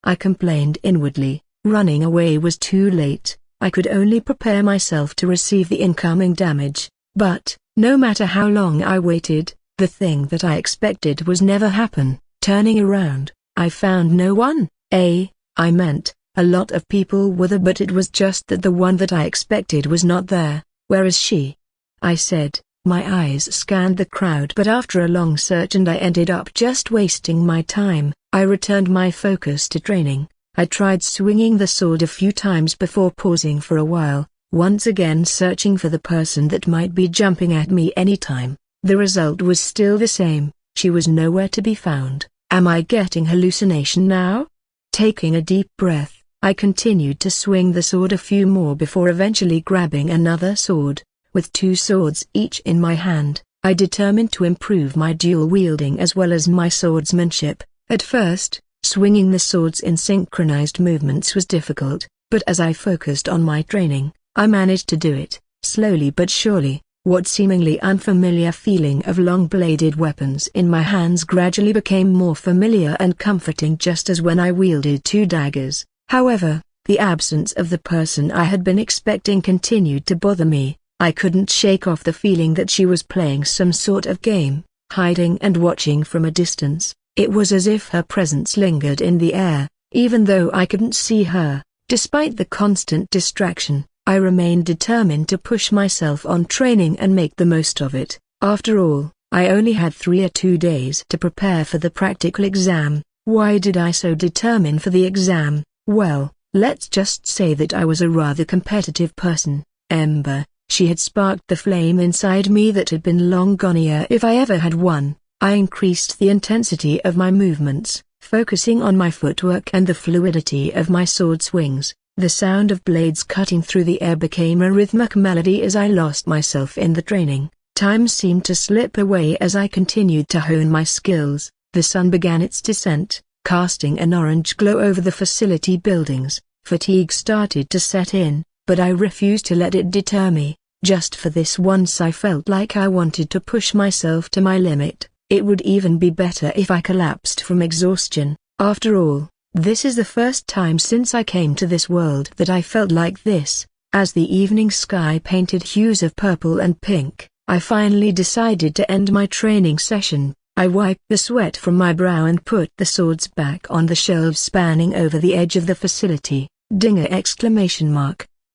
I complained inwardly. Running away was too late. I could only prepare myself to receive the incoming damage. But, no matter how long I waited, the thing that I expected was never happen. Turning around, I found no one. I meant, a lot of people were there, but it was just that the one that I expected was not there. Where is she? I said. My eyes scanned the crowd, but after a long search and I ended up just wasting my time, I returned my focus to training. I tried swinging the sword a few times before pausing for a while, once again searching for the person that might be jumping at me anytime. The result was still the same. She was nowhere to be found. Am I getting hallucination now? Taking a deep breath, I continued to swing the sword a few more before eventually grabbing another sword. With 2 swords each in my hand, I determined to improve my dual wielding as well as my swordsmanship. At first, swinging the swords in synchronized movements was difficult, but as I focused on my training, I managed to do it. Slowly but surely, what seemingly unfamiliar feeling of long-bladed weapons in my hands gradually became more familiar and comforting, just as when I wielded 2 daggers. However, the absence of the person I had been expecting continued to bother me. I couldn't shake off the feeling that she was playing some sort of game, hiding and watching from a distance. It was as if her presence lingered in the air, even though I couldn't see her. Despite the constant distraction, I remained determined to push myself on training and make the most of it. After all, I only had 3 or 2 days to prepare for the practical exam. Why did I so determine for the exam? Well, let's just say that I was a rather competitive person. Ember, she had sparked the flame inside me that had been long gone if I ever had one. I increased the intensity of my movements, focusing on my footwork and the fluidity of my sword swings. The sound of blades cutting through the air became a rhythmic melody as I lost myself in the training. Time seemed to slip away as I continued to hone my skills. The sun began its descent, casting an orange glow over the facility buildings. Fatigue started to set in, but I refused to let it deter me. Just for this once I felt like I wanted to push myself to my limit. It would even be better if I collapsed from exhaustion. After all, this is the first time since I came to this world that I felt like this. As the evening sky painted hues of purple and pink, I finally decided to end my training session. I wiped the sweat from my brow and put the swords back on the shelves spanning over the edge of the facility. Dinger!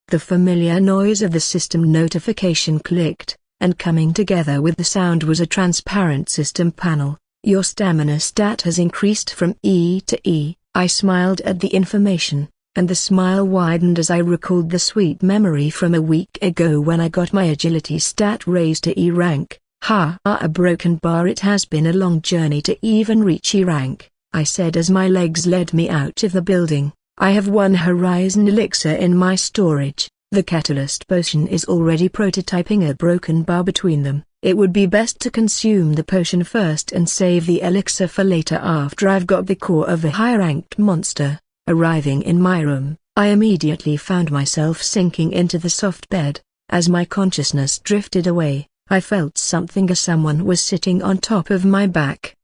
The familiar noise of the system notification clicked, and coming together with the sound was a transparent system panel. Your stamina stat has increased from E to E. I smiled at the information, and the smile widened as I recalled the sweet memory from a week ago when I got my agility stat raised to E rank. A broken bar. It has been a long journey to even reach E rank, I said as my legs led me out of the building. I have one Horizon elixir in my storage. The Catalyst potion is already prototyping a broken bar between them. It would be best to consume the potion first and save the elixir for later after I've got the core of a high-ranked monster. Arriving in my room, I immediately found myself sinking into the soft bed. As my consciousness drifted away, I felt something as someone was sitting on top of my back.